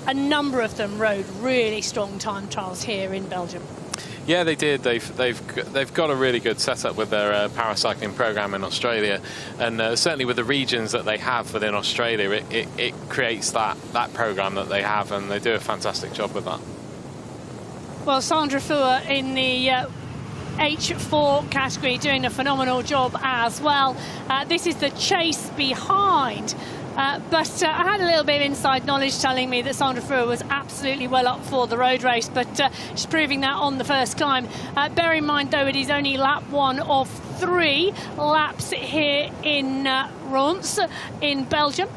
A number of them rode really strong time trials here in Belgium. Yeah, they did. They've got a really good setup with their paracycling program in Australia, and certainly with the regions that they have within Australia, it creates that program that they have, and they do a fantastic job with that. Well, Sandra Fuhr in the H4 category doing a phenomenal job as well. This is the chase behind. But I had a little bit of inside knowledge telling me that Sandra Fuhr was absolutely well up for the road race, but she's proving that on the first climb. Bear in mind, though, it is only lap 1 of 3 laps here in Ronse in Belgium.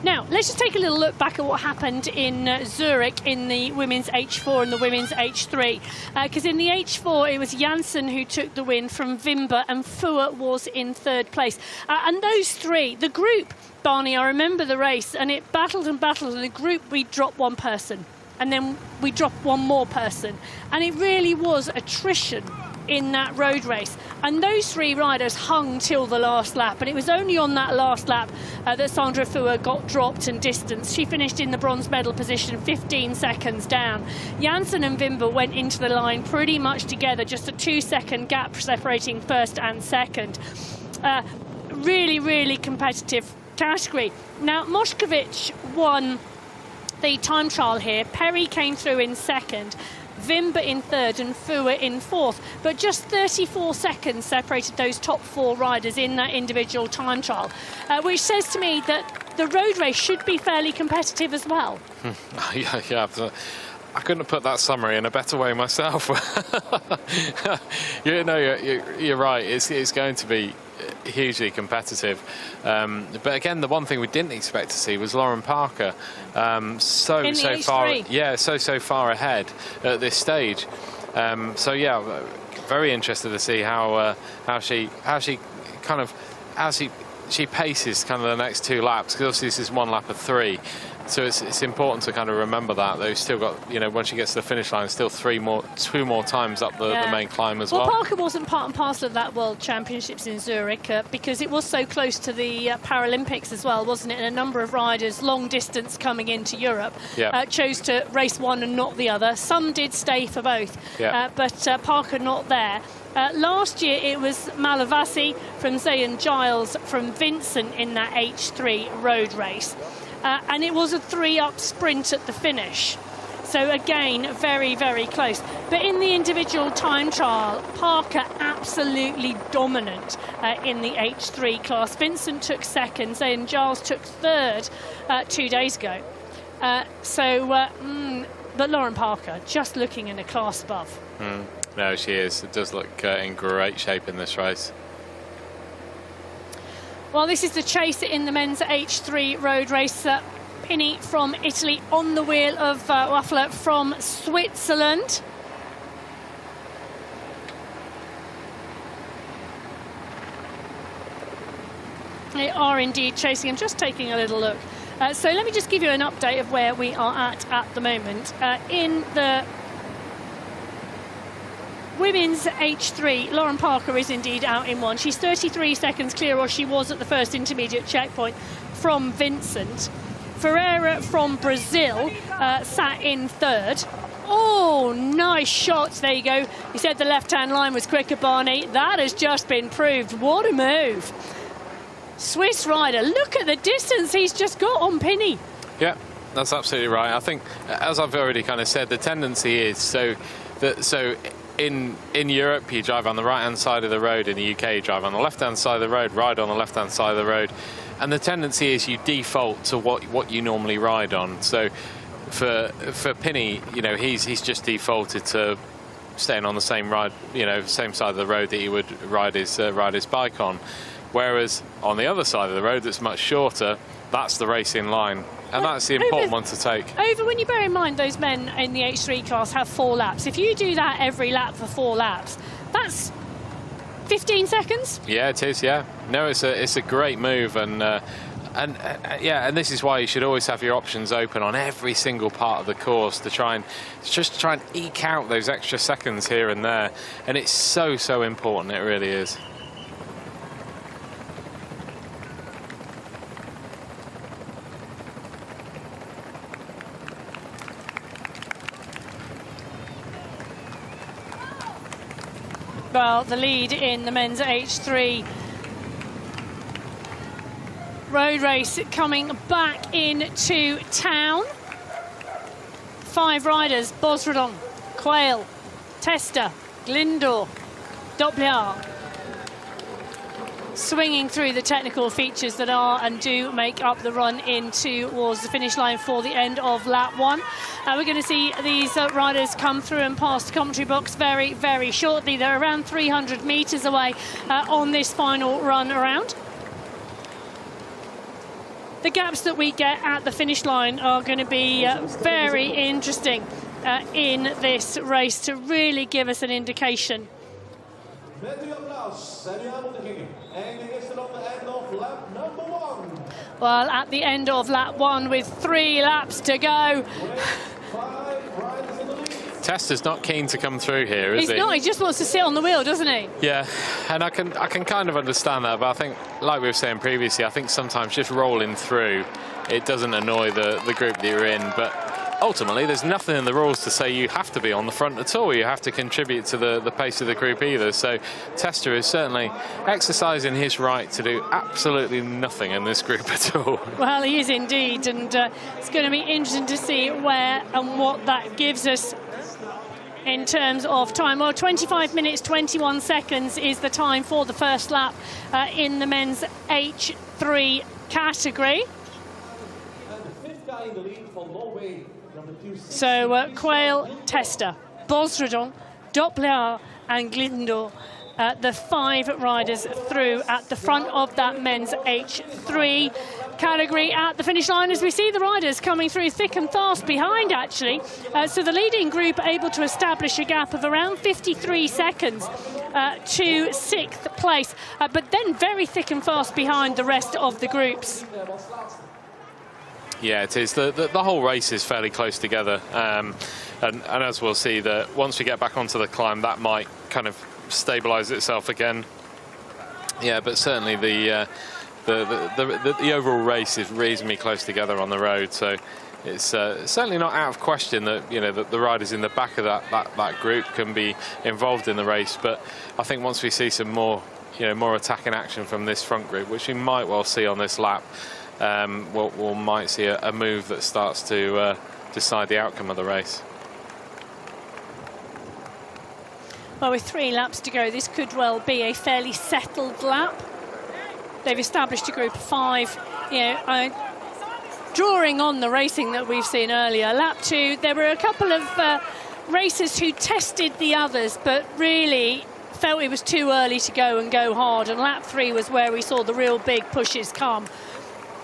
Now, let's just take a little look back at what happened in Zurich in the women's H4 and the women's H3. Because in the H4, it was Janssen who took the win from Wimber, and Fuhr was in 3rd place. And those 3, the group, Barney, I remember the race, and it battled and battled. And the group, we dropped one person, and then we dropped one more person. And it really was attrition in that road race, and those 3 riders hung till the last lap, and it was only on that last lap that Sandra Fuhr got dropped and distanced. She finished in the bronze medal position, 15 seconds down. Janssen and Wimber went into the line pretty much together, just a 2-second gap separating first and second. Really, really competitive category. Now, Moshkovich won the time trial here. Perry came through in 2nd. Wimber in 3rd and Fuhr in 4th, but just 34 seconds separated those top 4 riders in that individual time trial, which says to me that the road race should be fairly competitive as well. Yeah, I couldn't have put that summary in a better way myself. You're right, it's going to be hugely competitive, but again, the one thing we didn't expect to see was Lauren Parker so far ahead at this stage. So yeah, very interested to see how she paces kind of the next 2 laps, because obviously this is 1 lap of 3. So it's important to kind of remember that they've still got, you know, when she gets to the finish line, still 2 more times up the main climb as well. Well, Parker wasn't part and parcel of that World Championships in Zurich because it was so close to the Paralympics as well, wasn't it? And a number of riders, long distance coming into Europe, chose to race one and not the other. Some did stay for both, but Parker not there. Last year it was Malavasi from Zayn Giles from Vincent in that H3 road race. And it was a 3-up sprint at the finish. So again, very, very close. But in the individual time trial, Parker absolutely dominant in the H3 class. Vincent took 2nd, Zayn Giles took 3rd 2 days ago. But Lauren Parker, just looking in a class above. No, she is. It does look in great shape in this race. Well, this is the chase in the men's H3 road race. Pini from Italy on the wheel of Waffler from Switzerland. They are indeed chasing. I'm just taking a little look. So let me just give you an update of where we are at the moment. In the women's H3, Lauren Parker is indeed out in 1. She's 33 seconds clear, or she was at the first intermediate checkpoint, from Vincent. Ferreira from Brazil sat in 3rd. Oh, nice shots. There you go. You said the left-hand line was quicker, Barney. That has just been proved. What a move. Swiss rider, look at the distance he's just got on Pini. Yeah, that's absolutely right. I think, as I've already kind of said, the tendency is in Europe, you drive on the right-hand side of the road. In the UK, you drive on the left-hand side of the road, ride on the left-hand side of the road. And the tendency is you default to what you normally ride on. So for Pini, you know, he's just defaulted to staying on the same ride, you know, same side of the road that he would ride his bike on. Whereas on the other side of the road, that's much shorter, that's the racing line. And that's the important one to take. Over, when you bear in mind those men in the H3 class have 4 laps. If you do that every lap for 4 laps, that's 15 seconds? Yeah, it is, yeah. No, it's a great move. And this is why you should always have your options open on every single part of the course to try and eke out those extra seconds here and there. And it's so important, it really is. Well, the lead in the men's H3 road race coming back into town. 5 riders: Bosredon, Quayle, Testa, Glindor, Doppler, swinging through the technical features that are and do make up the run in towards the finish line for the end of lap 1. We're going to see these riders come through and past the commentary box very, very shortly. They're around 300 metres away on this final run around. The gaps that we get at the finish line are going to be very interesting in this race to really give us an indication. Well, at the end of lap 1 with 3 laps to go. Testa's not keen to come through here, is he? He's not, he just wants to sit on the wheel, doesn't he? Yeah, and I can kind of understand that, but I think, like we were saying previously, I think sometimes just rolling through, it doesn't annoy the group that you're in, but ultimately there's nothing in the rules to say you have to be on the front at all. You have to contribute to the pace of the group either. So Testa is certainly exercising his right to do absolutely nothing in this group at all. Well, he is indeed, and it's going to be interesting to see where and what that gives us in terms of time. Well, 25 minutes, 21 seconds is the time for the first lap in the men's H3 category. And the 5th guy in the lead from Norway. So Quayle, Testa, Bosredon, Doppler and Glindor the 5 riders through at the front of that men's H3 category at the finish line, as we see the riders coming through thick and fast behind, actually. So the leading group able to establish a gap of around 53 seconds to 6th place, but then very thick and fast behind the rest of the groups. Yeah, it is. The whole race is fairly close together. And as we'll see, that once we get back onto the climb, that might kind of stabilise itself again. Yeah, but certainly the overall race is reasonably close together on the road. So it's certainly not out of question that, you know, that the riders in the back of that group can be involved in the race. But I think once we see some more, you know, more attacking action from this front group, which we might well see on this lap, we might see a move that starts to decide the outcome of the race. Well, with 3 laps to go, this could well be a fairly settled lap. They've established a group of 5. You know, drawing on the racing that we've seen earlier. Lap 2, there were a couple of racers who tested the others, but really felt it was too early to go and go hard. And lap 3 was where we saw the real big pushes come.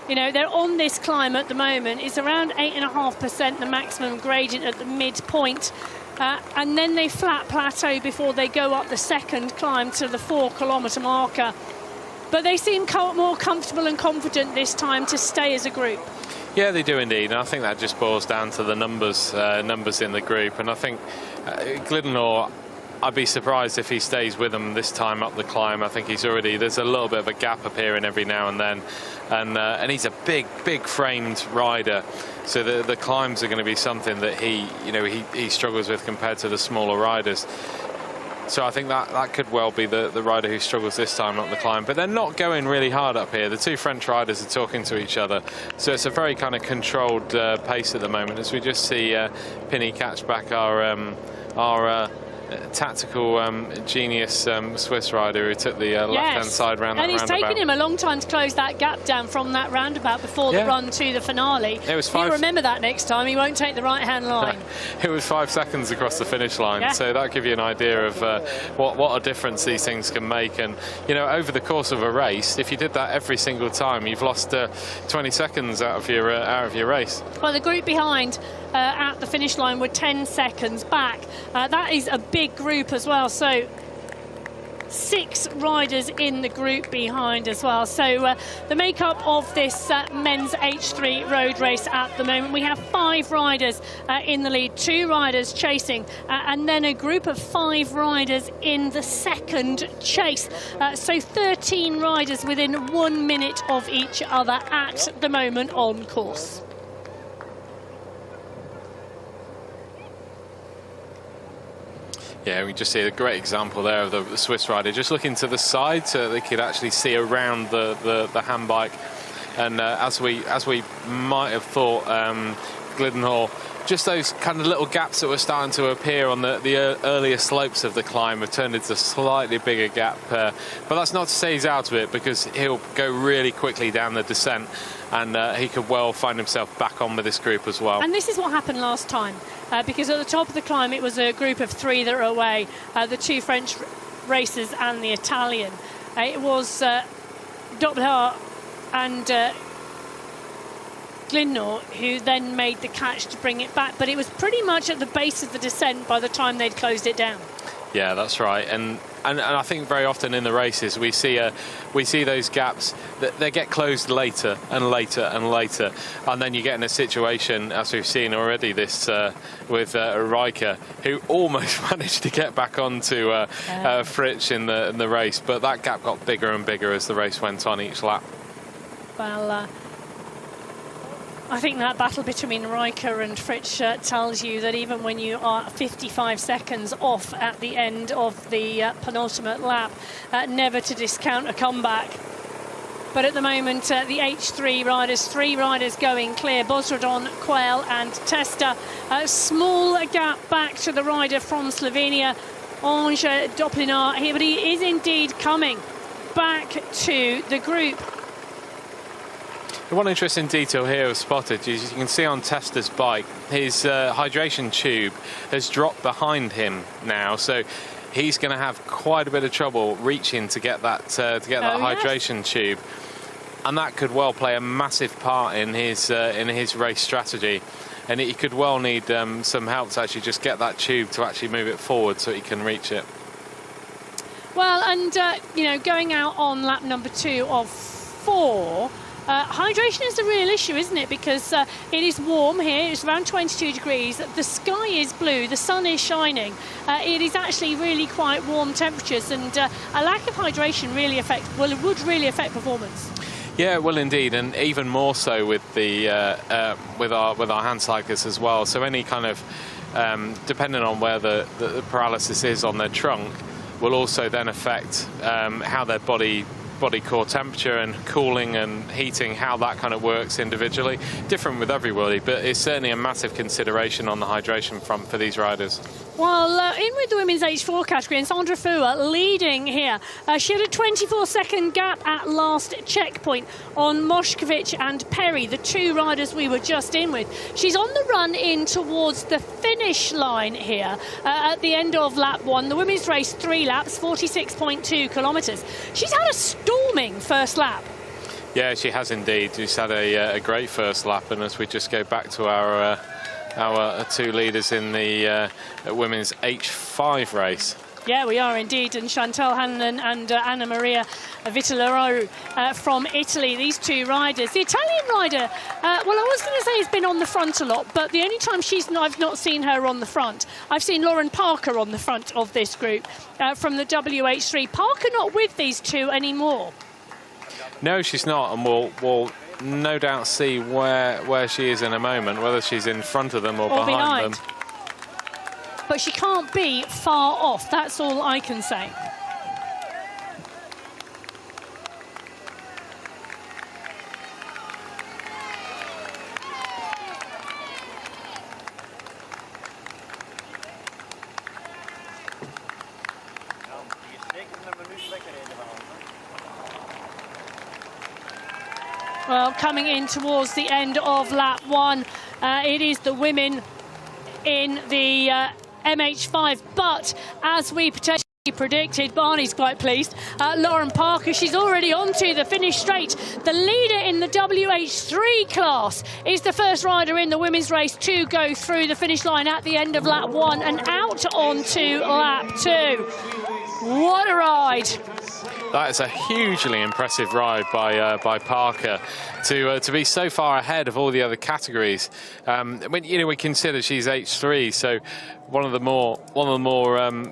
You know, they're on this climb at the moment. It's around 8.5% the maximum gradient at the midpoint. And then they flat plateau before they go up the second climb to the 4-kilometre marker. But they seem more comfortable and confident this time to stay as a group. Yeah, they do indeed. And I think that just boils down to the numbers in the group. And I think Glidenor, I'd be surprised if he stays with them this time up the climb. I think there's a little bit of a gap appearing every now and then. And he's a big framed rider. So the climbs are going to be something that he struggles with compared to the smaller riders. So I think that could well be the rider who struggles this time up the climb. But they're not going really hard up here. The 2 French riders are talking to each other. So it's a very kind of controlled pace at the moment, as we just see Pinny catch back our tactical genius Swiss rider who took the left-hand side round that roundabout. And it's taken him a long time to close that gap down from that roundabout before the run to the finale. It was 5. He'll remember that next time. He won't take the right-hand line. It was 5 seconds across the finish line. So that gives you an idea of what a difference these things can make. And, you know, over the course of a race, if you did that every single time, you've lost 20 seconds out of your race. Well, the group behind at the finish line were 10 seconds back. That is a big group as well. So 6 riders in the group behind as well. So the makeup of this men's H3 road race at the moment, we have 5 riders in the lead, 2 riders chasing, and then a group of 5 riders in the second chase. So 13 riders within 1 minute of each other at the moment on course. Yeah, we just see a great example there of the Swiss rider just looking to the side so they could actually see around the handbike. And as we might have thought, Glidenor, just those kind of little gaps that were starting to appear on the earlier slopes of the climb have turned into a slightly bigger gap. But that's not to say he's out of it, because he'll go really quickly down the descent, and he could well find himself back on with this group as well. And this is what happened last time, because at the top of the climb it was a group of 3 that were away, the 2 French racers and the Italian. It was Doppler and Glidenor who then made the catch to bring it back, but it was pretty much at the base of the descent by the time they'd closed it down. Yeah, that's right. And I think very often in the races we see those gaps that they get closed later and later and later, and then you get in a situation, as we've seen already this with Riker, who almost managed to get back onto Fritsch in the race, but that gap got bigger and bigger as the race went on each lap. Well, I think that battle between Riker and Fritsch tells you that even when you are 55 seconds off at the end of the penultimate lap, never to discount a comeback. But at the moment, the H3 riders, 3 riders going clear, Bosrodon, Quayle and Testa. A small gap back to the rider from Slovenia, Ange Doplinar, but he is indeed coming back to the group. One interesting detail here I've spotted is you can see on Testa's bike, his hydration tube has dropped behind him now. So he's going to have quite a bit of trouble reaching to get that hydration tube, and that could well play a massive part in his race strategy. And he could well need some help to actually just get that tube to actually move it forward so he can reach it. Well, and you know, going out on lap number 2 of 4, hydration is a real issue, isn't it? Because it is warm here, it's around 22 degrees, the sky is blue, the sun is shining. It is actually really quite warm temperatures, and a lack of hydration really would really affect performance. Yeah, well, indeed, and even more so with the with our hand cyclists as well. So any kind of depending on where the paralysis is on their trunk, will also then affect how their body core temperature and cooling and heating, how that kind of works individually. Different with everybody, but it's certainly a massive consideration on the hydration front for these riders. Well, in with the women's H4 category, and Sandra Fuhr leading here. She had a 24-second gap at last checkpoint on Moshkevich and Perry, the 2 riders we were just in with. She's on the run in towards the finish line here at the end of lap 1. The women's race 3 laps, 46.2 kilometres. She's had a storming first lap. Yeah, she has indeed. She's had a great first lap, and as we just go back to our 2 leaders in the women's H5 race. Yeah, we are indeed, and Chantal Hannon and Anna Maria Vitellaro from Italy, these 2 riders. The Italian rider, well, I was going to say has been on the front a lot, but the only time I've not seen her on the front. I've seen Lauren Parker on the front of this group from the WH3. Parker not with these 2 anymore. No, she's not, and we'll no doubt see where she is in a moment, whether she's in front of them or behind them. But she can't be far off, that's all I can say. Well, coming in towards the end of lap 1, it is the women in the MH5, but as we potentially predicted, Barney's quite pleased. Lauren Parker, she's already onto the finish straight. The leader in the WH3 class is the first rider in the women's race to go through the finish line at the end of lap 1 and out onto lap 2. What a ride! That is a hugely impressive ride by Parker to be so far ahead of all the other categories. When we consider she's H3, so one of the more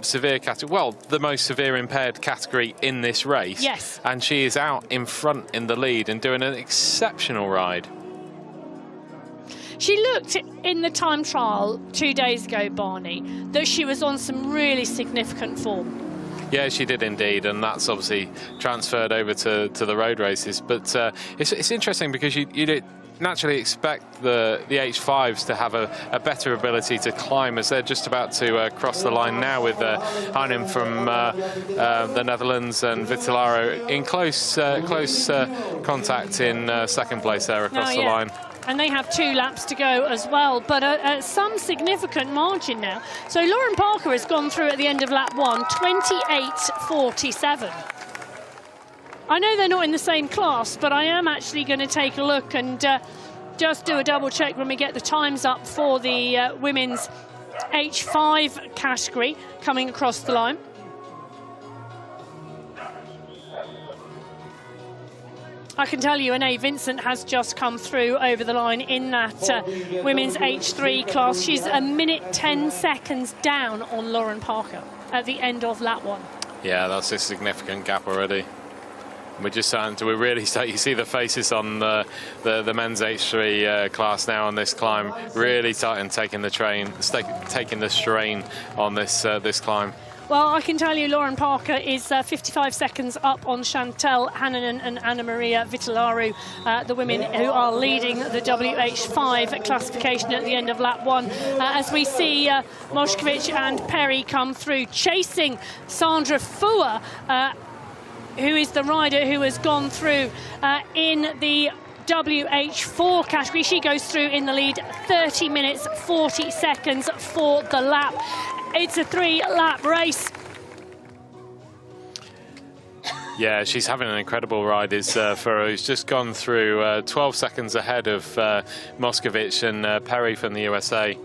severe category, well, the most severe impaired category in this race. Yes. And she is out in front in the lead and doing an exceptional ride. She looked in the time trial 2 days ago, Barney, that she was on some really significant form. Yeah, she did indeed, and that's obviously transferred over to the road races. But it's interesting because you naturally expect the H5s to have a better ability to climb, as they're just about to cross the line now with Heinen from the Netherlands and Vitellaro in close contact in second place there across the line. And they have 2 laps to go as well, but at some significant margin now. So Lauren Parker has gone through at the end of lap 1, 28.47. I know they're not in the same class, but I am actually going to take a look and just do a double check when we get the times up for the women's H5 category coming across the line. I can tell you, Anae Vincent has just come through over the line in that women's H3 class. She's a minute 10 seconds down on Lauren Parker at the end of lap 1. Yeah, that's a significant gap already. We're just starting to, you see the faces on the men's H3 class now on this climb, really tight and taking the strain on this climb. Well, I can tell you Lauren Parker is 55 seconds up on Chantal Hannon and Anna Maria Vitellaro, the women who are leading the WH5 classification at the end of lap 1. As we see Moshkevich and Perry come through, chasing Sandra Fuhr, who is the rider who has gone through in the WH4 category. She goes through in the lead, 30 minutes, 40 seconds for the lap. It's a 3-lap race. Yeah, she's having an incredible ride, is Fura, who's just gone through 12 seconds ahead of Moscovich and Perry from the USA.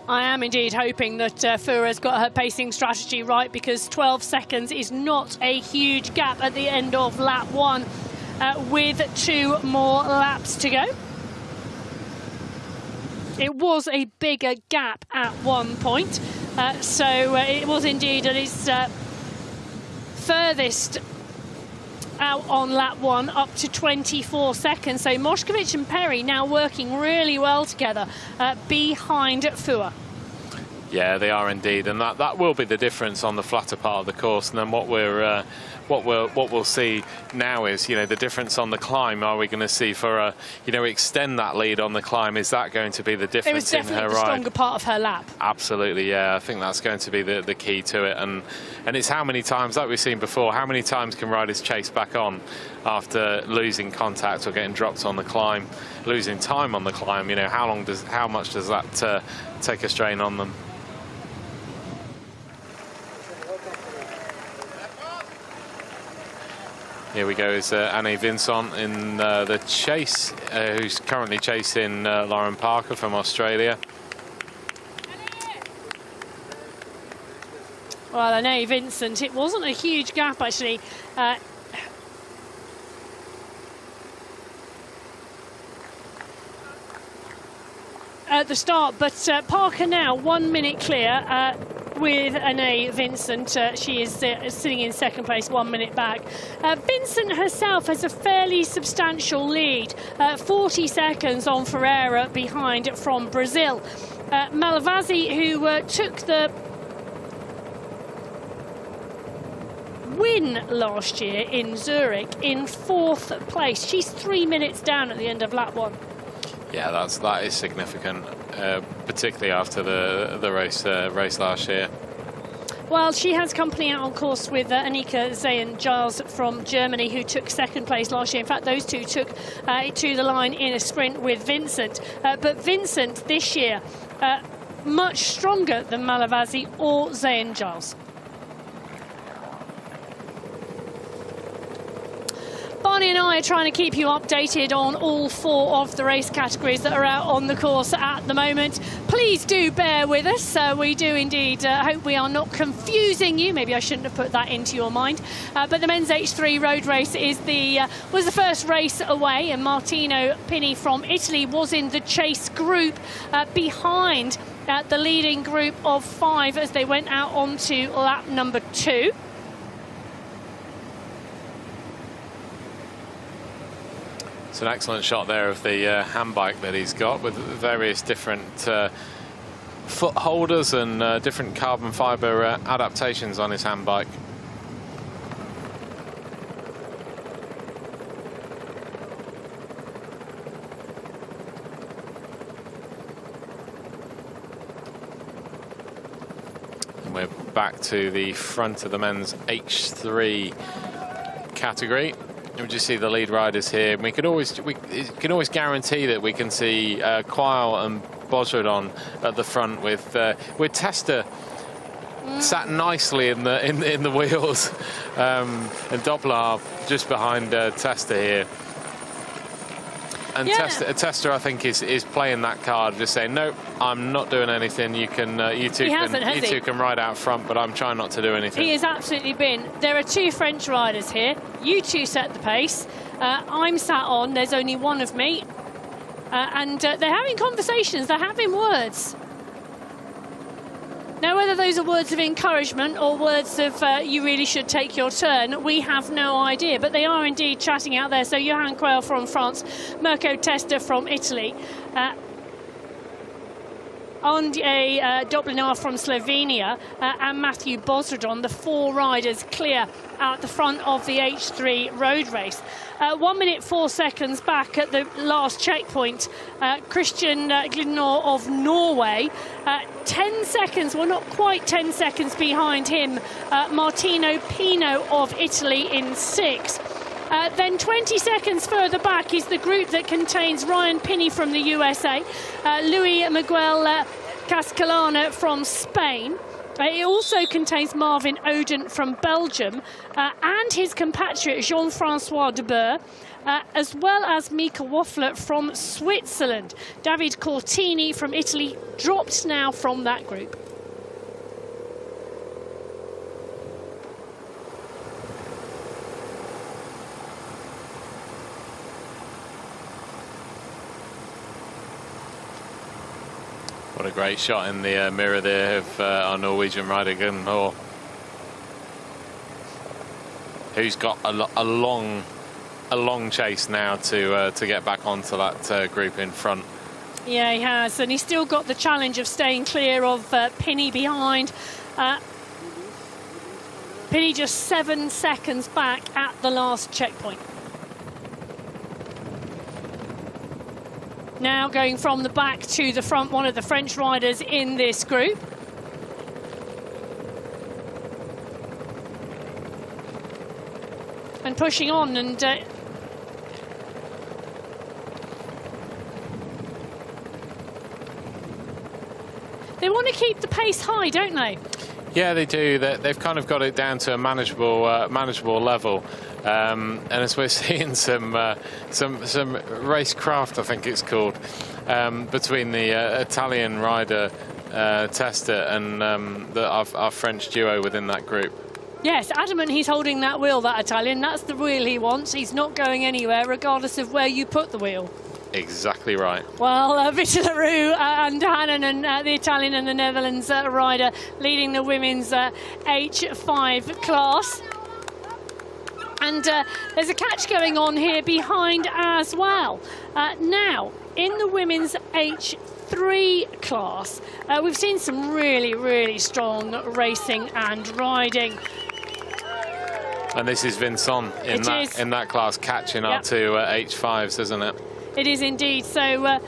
I am indeed hoping that Fura's got her pacing strategy right, because 12 seconds is not a huge gap at the end of lap 1 with 2 more laps to go. It was a bigger gap at one point, so it was indeed at its furthest out on lap 1, up to 24 seconds. So Moscovich and Perry now working really well together behind Fura. Yeah, they are indeed, and that will be the difference on the flatter part of the course. And then what we'll see now is, you know, the difference on the climb. Are we going to see Fura, you know, extend that lead on the climb? Is that going to be the difference in her ride? It was definitely the stronger part of her lap. Absolutely, yeah. I think that's going to be the key to it. And it's how many times, like we've seen before, how many times can riders chase back on after losing contact or getting dropped on the climb, losing time on the climb? You know, how much does that take a strain on them? Here we go, is Annie Vincent in the chase, who's currently chasing Lauren Parker from Australia. Well, Annie Vincent, it wasn't a huge gap actually. At the start, but Parker now 1 minute clear with Annie Vincent. She is sitting in second place, 1 minute back. Vincent herself has a fairly substantial lead, 40 seconds on Ferreira behind from Brazil. Malavasi, who took the win last year in Zurich, in 4th place. She's 3 minutes down at the end of lap 1. Yeah, that is significant, particularly after the race last year. Well, she has company out on course with Annika Zayn-Giles from Germany, who took second place last year. In fact, those two took it to the line in a sprint with Vincent. But Vincent this year, much stronger than Malavasi or Zayn-Giles. Barney and I are trying to keep you updated on all 4 of the race categories that are out on the course at the moment. Please do bear with us. We do indeed hope we are not confusing you. Maybe I shouldn't have put that into your mind. But the men's H3 road race was the first race away, and Martino Pini from Italy was in the chase group behind the leading group of 5 as they went out onto lap number 2. It's an excellent shot there of the hand bike that he's got, with various different foot holders and different carbon fibre adaptations on his hand bike. And we're back to the front of the men's H3 category. We just see the lead riders here. We can always guarantee that we can see Quayle and Bosredon at the front with Testa sat nicely in the wheels, and Doppler just behind Testa here. And yeah. Testa, I think, is playing that card, just saying, nope, I'm not doing anything. You two can ride out front, but I'm trying not to do anything. He has absolutely been. There are 2 French riders here. You 2 set the pace. I'm sat on. There's only one of me. And they're having conversations. They're having words. Now, whether those are words of encouragement or words of you really should take your turn, we have no idea. But they are indeed chatting out there. So Johan Quayle from France, Mirko Testa from Italy, Andrzej Doplina from Slovenia, and Matthew Bosredon, the 4 riders clear at the front of the H3 road race. 1 minute 4 seconds back at the last checkpoint, Christian Glinor of Norway, 10 seconds, well, not quite 10 seconds behind him, Martino Pino of Italy in 6th. Then 20 seconds further back is the group that contains Ryan Pinney from the USA, Luis Miguel Cascalana from Spain, It also contains Marvin Oden from Belgium and his compatriot Jean-Francois de Boer, as well as Mika Waffler from Switzerland. David Cortini from Italy dropped now from that group. What a great shot in the mirror there of our Norwegian rider Gunn Hor, who's got a long chase now to get back onto that group in front. Yeah, he has, and he's still got the challenge of staying clear of Pinney behind. Pinney just 7 seconds back at the last checkpoint. Now going from the back to the front, one of the French riders in this group. And pushing on, and they want to keep the pace high, don't they? Yeah, they do. They've kind of got it down to a manageable level. And as we're seeing some racecraft, I think it's called, between the Italian rider Testa and our French duo within that group. Yes, adamant he's holding that wheel, that Italian. That's the wheel he wants. He's not going anywhere, regardless of where you put the wheel. Exactly right. Well, Vitalaroo and Hannon and the Italian and the Netherlands rider leading the women's H5 class. And there's a catch going on here behind as well. Now, in the women's H3 class, we've seen some really, really strong racing and riding. And this is Vincent in that class catching our two H5s, isn't it? It is indeed. So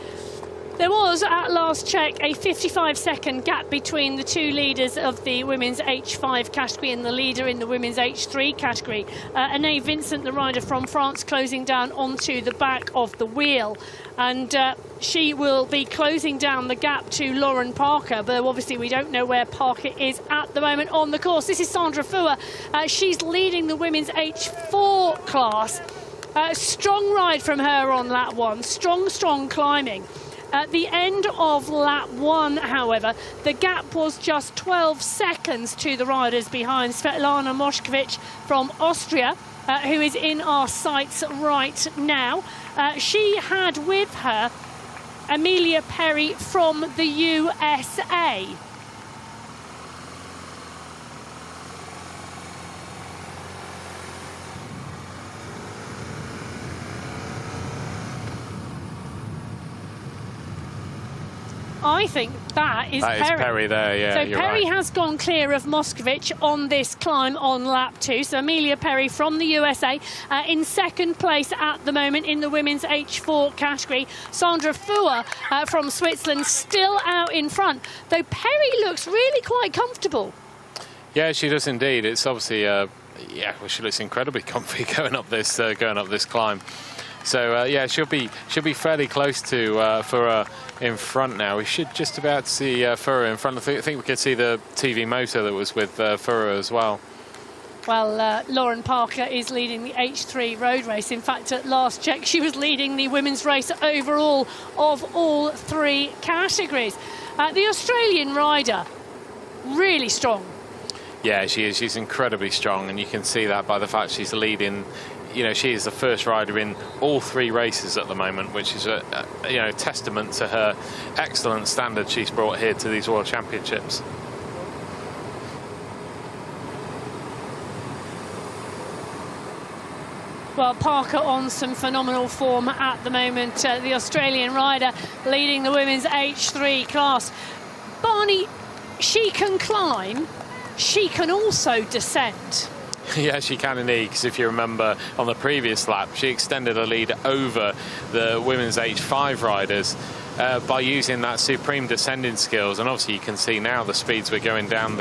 there was, at last check, a 55-second gap between the two leaders of the women's H5 category and the leader in the women's H3 category. Anaïs Vincent, the rider from France, closing down onto the back of the wheel. And she will be closing down the gap to Lauren Parker, but obviously we don't know where Parker is at the moment on the course. This is Sandra Fuhr. She's leading the women's H4 class. Strong ride from her on lap one. Strong climbing. At the end of lap one, however, the gap was just 12 seconds to the riders behind Svetlana Moshkevich from Austria, who is in our sights right now. She had with her Amelia Perry from the USA. I think that is Perry. That is Perry there, yeah. So Perry has gone clear of Moskowitz on this climb on lap 2. So Amelia Perry from the USA in second place at the moment in the women's H4 category. Sandra Fuhr from Switzerland still out in front, though Perry looks really quite comfortable. Yeah, she does indeed. It's obviously, well, she looks incredibly comfy going up this climb. So yeah, she'll be fairly close to Fuhr in front now. We should just about see Fuhr in front. I think we could see the TV motor that was with Fuhr as well. Well, Lauren Parker is leading the H3 road race. In fact, at last check, she was leading the women's race overall of all three categories. The Australian rider, really strong. Yeah, she is. She's incredibly strong, and you can see that by the fact she's leading. You know, she is the first rider in all three races at the moment, which is a testament to her excellent standard she's brought here to these World Championships. Well, Parker on some phenomenal form at the moment. The Australian rider leading the women's H3 class. Barney, she can climb, she can also descend. Yeah, she can indeed, because if you remember on the previous lap, she extended her lead over the women's H5 riders by using that supreme descending skills. And obviously you can see now the speeds we're going down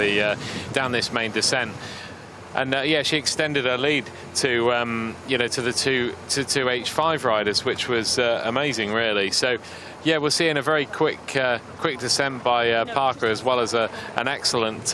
down this main descent. And yeah, she extended her lead to to the two H5 riders, which was amazing, really. So Yeah, we're seeing a very quick descent by Parker, as well as an excellent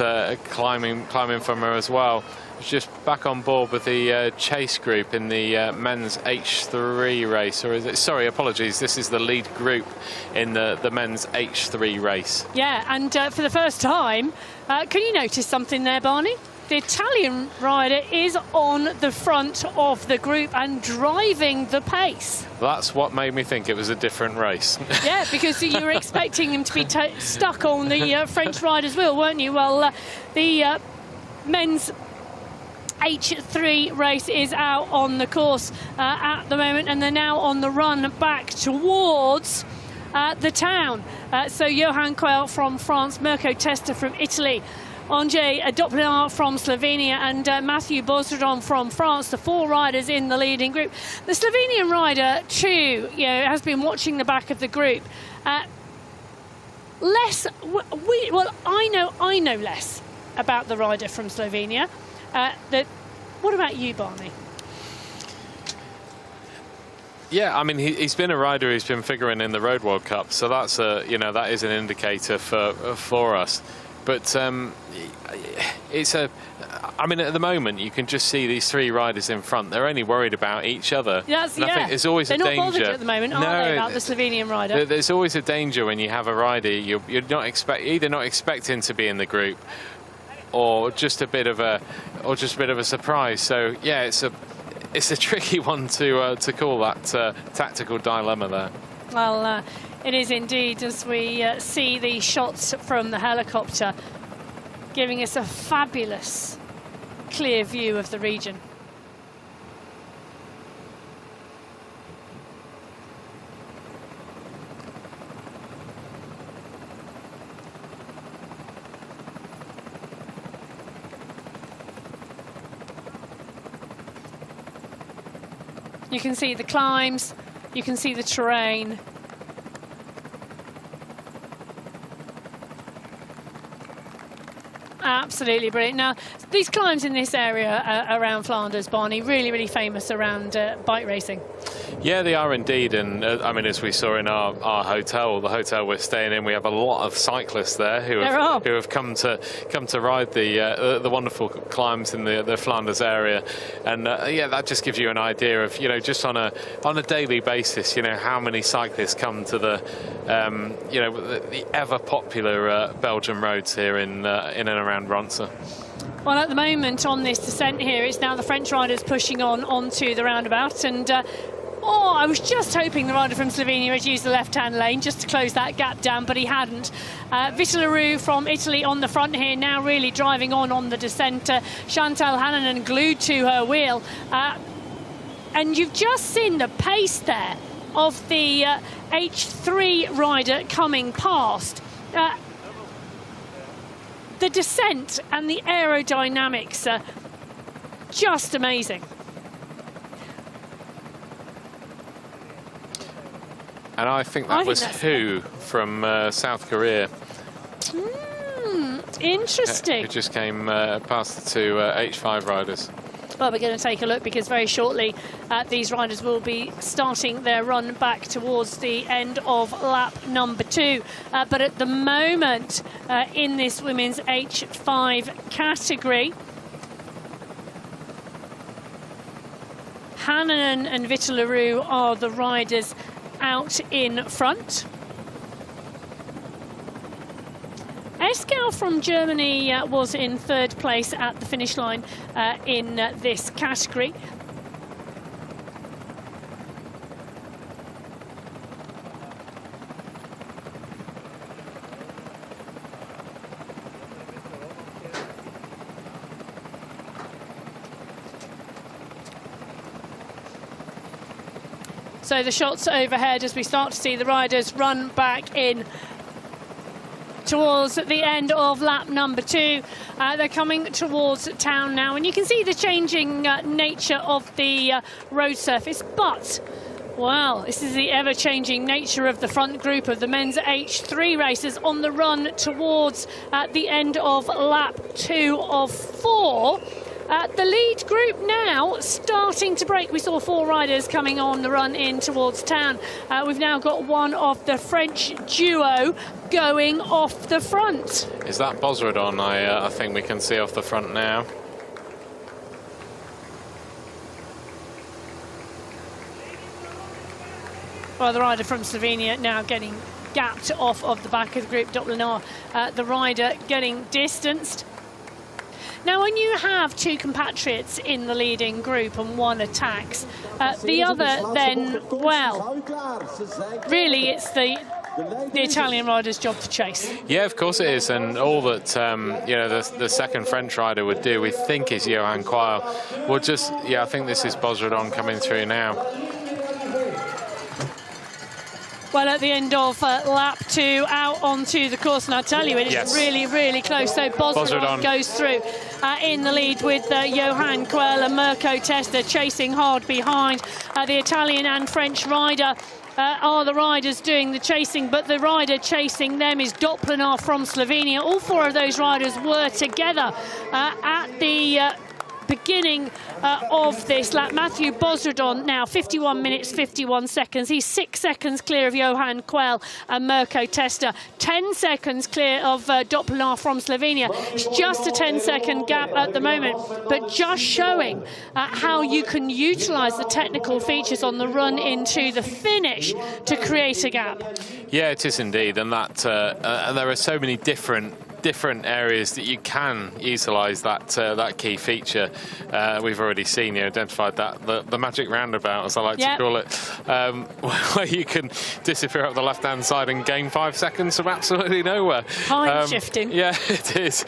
climbing from her as well. Just back on board with the chase group in the men's H3 race, or is it? Sorry, apologies. This is the lead group in the men's H3 race. Yeah, and for the first time, can you notice something there, Barney? The Italian rider is on the front of the group and driving the pace. That's what made me think it was a different race. Yeah, because you were expecting him to be stuck on the French rider's wheel, weren't you? Well, the men's H3 race is out on the course at the moment, and they're now on the run back towards the town. So Johan Quayle from France, Mirko Testa from Italy, Andrzej Doppler from Slovenia, and Matthew Bosredon from France, the 4 riders in the leading group. The Slovenian rider too, has been watching the back of the group. I know less about the rider from Slovenia. What about you, Barney? Yeah, I mean, he's been a rider who's been figuring in the Road World Cup, so that's that is an indicator for us. But I mean, at the moment, you can just see these 3 riders in front. They're only worried about each other. I think there's always a danger. They're not bothered at the moment, are they, about the Slovenian rider? There's always a danger when you have a rider you're not expecting to be in the group, or just a bit of a surprise. So yeah, it's a tricky one to call, that tactical dilemma there. Well, it is indeed, as we see the shots from the helicopter giving us a fabulous clear view of the region. You can see the climbs, you can see the terrain. Absolutely brilliant. Now, these climbs in this area around Flanders, Barney, really, really famous around bike racing. Yeah, they are indeed, and I mean, as we saw in our hotel, the hotel we're staying in, we have a lot of cyclists there who have come to ride the wonderful climbs in the Flanders area, and yeah, that just gives you an idea of just on a daily basis, how many cyclists come to the ever popular Belgian roads here in and around Ronse. Well, at the moment on this descent here, it's now the French riders pushing onto the roundabout, and I was just hoping the rider from Slovenia had used the left-hand lane just to close that gap down, but he hadn't. Vitolarou from Italy on the front here, now really driving on the descent. Chantal Hannanen glued to her wheel. And you've just seen the pace there of the H3 rider coming past. The descent and the aerodynamics are just amazing. And I think that was Hu from South Korea. Interesting. Who just came past the 2 H5 riders. Well, we're going to take a look, because very shortly these riders will be starting their run back towards the end of lap number 2. But at the moment, in this women's H5 category, Hannanen and Vitolarou are the riders out in front. Escal from Germany was in 3rd place at the finish line in this category. So the shots overhead as we start to see the riders run back in towards the end of lap number 2. They're coming towards town now, and you can see the changing nature of the road surface, but wow, this is the ever-changing nature of the front group of the men's H3 racers on the run towards the end of lap 2 of 4. The lead group now starting to break. We saw 4 riders coming on the run in towards town. We've now got one of the French duo going off the front. Is that Bosredon? I think we can see off the front now. Well, the rider from Slovenia now getting gapped off of the back of the group. Doppler, the rider getting distanced. Now, when you have 2 compatriots in the leading group and one attacks, the other then, well, really it's the Italian rider's job to chase. Yeah, of course it is, and all that you know the second French rider would do, we think, is Johan Quayle. We'll just, yeah, I think this is Bosredon coming through now. Well, at the end of lap 2, out onto the course, and I tell you, it is really, really close. So Bosredon goes through in the lead with Johan Quayle and Mirko Testa chasing hard behind. The Italian and French rider are the riders doing the chasing, but the rider chasing them is Doppler from Slovenia. All 4 of those riders were together at the beginning of this lap. Matthew Bosredon now 51 minutes 51 seconds. He's 6 seconds clear of Johan Quayle and Mirko Testa, 10 seconds clear of Doppler from Slovenia. It's just a 10-second gap at the moment, but just showing how you can utilise the technical features on the run into the finish to create a gap. Yeah, it is indeed, and that and there are so many different areas that you can utilise that key feature. We've already seen, you identified that the magic roundabout, as I like to call it, where you can disappear up the left-hand side and gain 5 seconds from absolutely nowhere. Time shifting. Yeah, it is.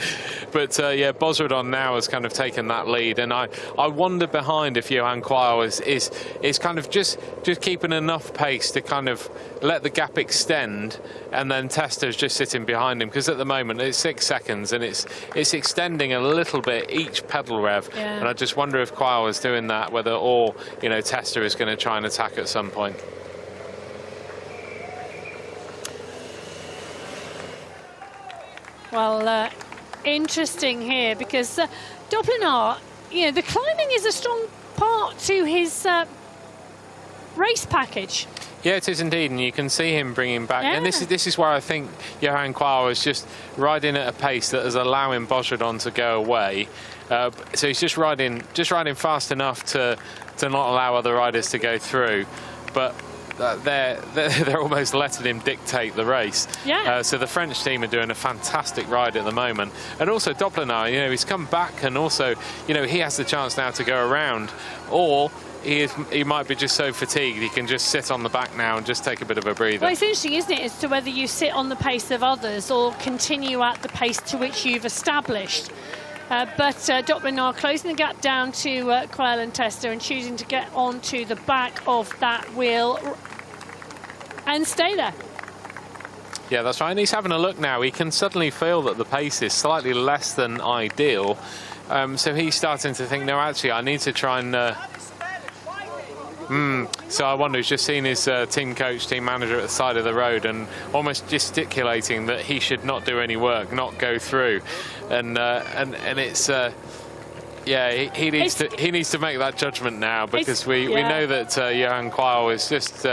But yeah, Bosredon now has kind of taken that lead, and I wonder behind if Johan Quayle is kind of just keeping enough pace to kind of let the gap extend, and then Testa's just sitting behind him, because at the moment it's 6 seconds and it's extending a little bit each pedal rev, and I just wonder if Quayle is doing that, or you know, Testa is going to try and attack at some point. Well, interesting here, because Doppler, you know, the climbing is a strong part to his race package. Yeah, it is indeed, and you can see him bringing back. And this is where I think Johan Quayle is just riding at a pace that is allowing Bosredon to go away. So he's just riding fast enough to not allow other riders to go through, but they're almost letting him dictate the race. Yeah. So the French team are doing a fantastic ride at the moment, and also Doppler now, you know, he's come back, and also, you know, he has the chance now to go around, or he might be just so fatigued he can just sit on the back now and just take a bit of a breather. Well, it's interesting, isn't it, as to whether you sit on the pace of others or continue at the pace to which you've established. But Doppler closing the gap down to Quayle and Testa, and choosing to get onto the back of that wheel and stay there. Yeah, that's right, and he's having a look now. He can suddenly feel that the pace is slightly less than ideal. So he's starting to think, no, actually, I need to try and... So I wonder, he's just seen his team coach, team manager at the side of the road, and almost gesticulating that he should not do any work, not go through, and it's yeah, he needs to make that judgment now, because we know that Johan Quayle is just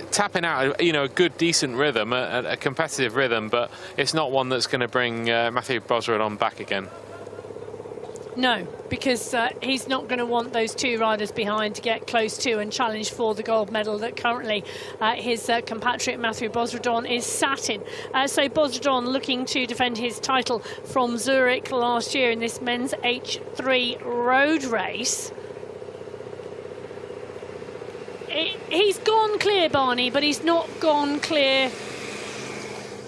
tapping out, you know, a good, decent rhythm, a competitive rhythm, but it's not one that's going to bring Matthew Bosredon back again. No, because he's not going to want those 2 riders behind to get close to and challenge for the gold medal that currently his compatriot Matthew Bosredon is sat in. So Bosredon looking to defend his title from Zurich last year in this men's H3 road race. He's gone clear, Barney, but he's not gone clear.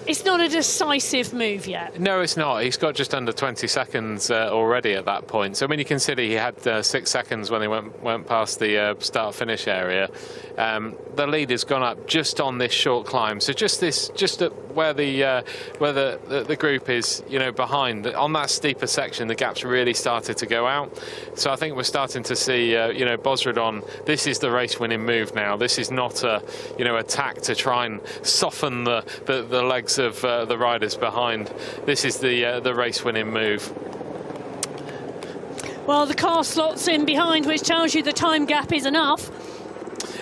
It's not a decisive move yet. No, it's not. He's got just under 20 seconds already at that point. So when you consider he had 6 seconds when he went past the start-finish area, the lead has gone up just on this short climb. So just at where the group is, you know, behind on that steeper section, the gap's really started to go out. So I think we're starting to see, you know, Bosredon. This is the race-winning move now. This is not a, you know, attack to try and soften the legs of the riders behind. This is the race-winning move. Well, the car slots in behind, which tells you the time gap is enough.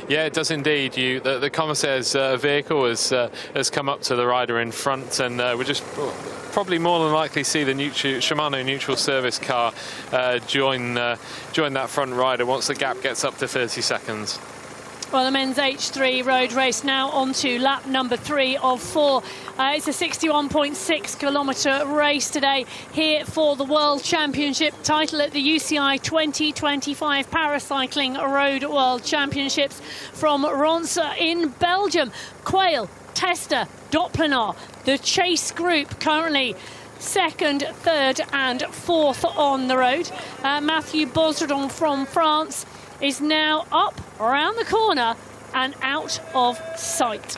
Yeah, it does indeed. The commissaire's vehicle has come up to the rider in front, and we're just probably more than likely see the Shimano neutral service car join that front rider once the gap gets up to 30 seconds. Well, the men's H3 road race now on to lap number 3 of 4. It's a 61.6 kilometre race today here for the World Championship title at the UCI 2025 Paracycling Road World Championships from Ronse in Belgium. Quail, Tester, Doppelner, the chase group currently second, third and fourth on the road. Mathieu Bosredon from France is now up around the corner and out of sight.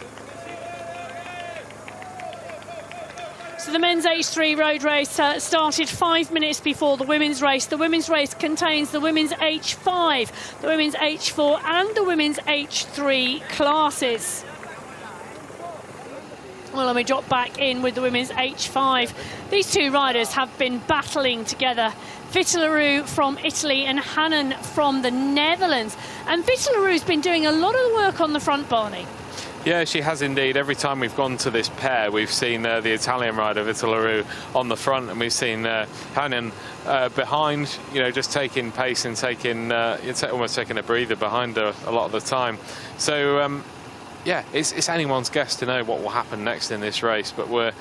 So the men's H3 road race started 5 minutes before the women's race. The women's race contains the women's H5, the women's H4 and the women's H3 classes. Well, let me drop back in with the women's H5. These two riders have been battling together. Vitellaro from Italy and Hannon from the Netherlands. And Vitellaro's been doing a lot of the work on the front, Barney. Yeah, she has indeed. Every time we've gone to this pair, we've seen the Italian rider Vitellaro on the front, and we've seen Hannon behind, you know, just taking pace and almost taking a breather behind her a lot of the time. So, yeah, it's anyone's guess to know what will happen next in this race, but we'll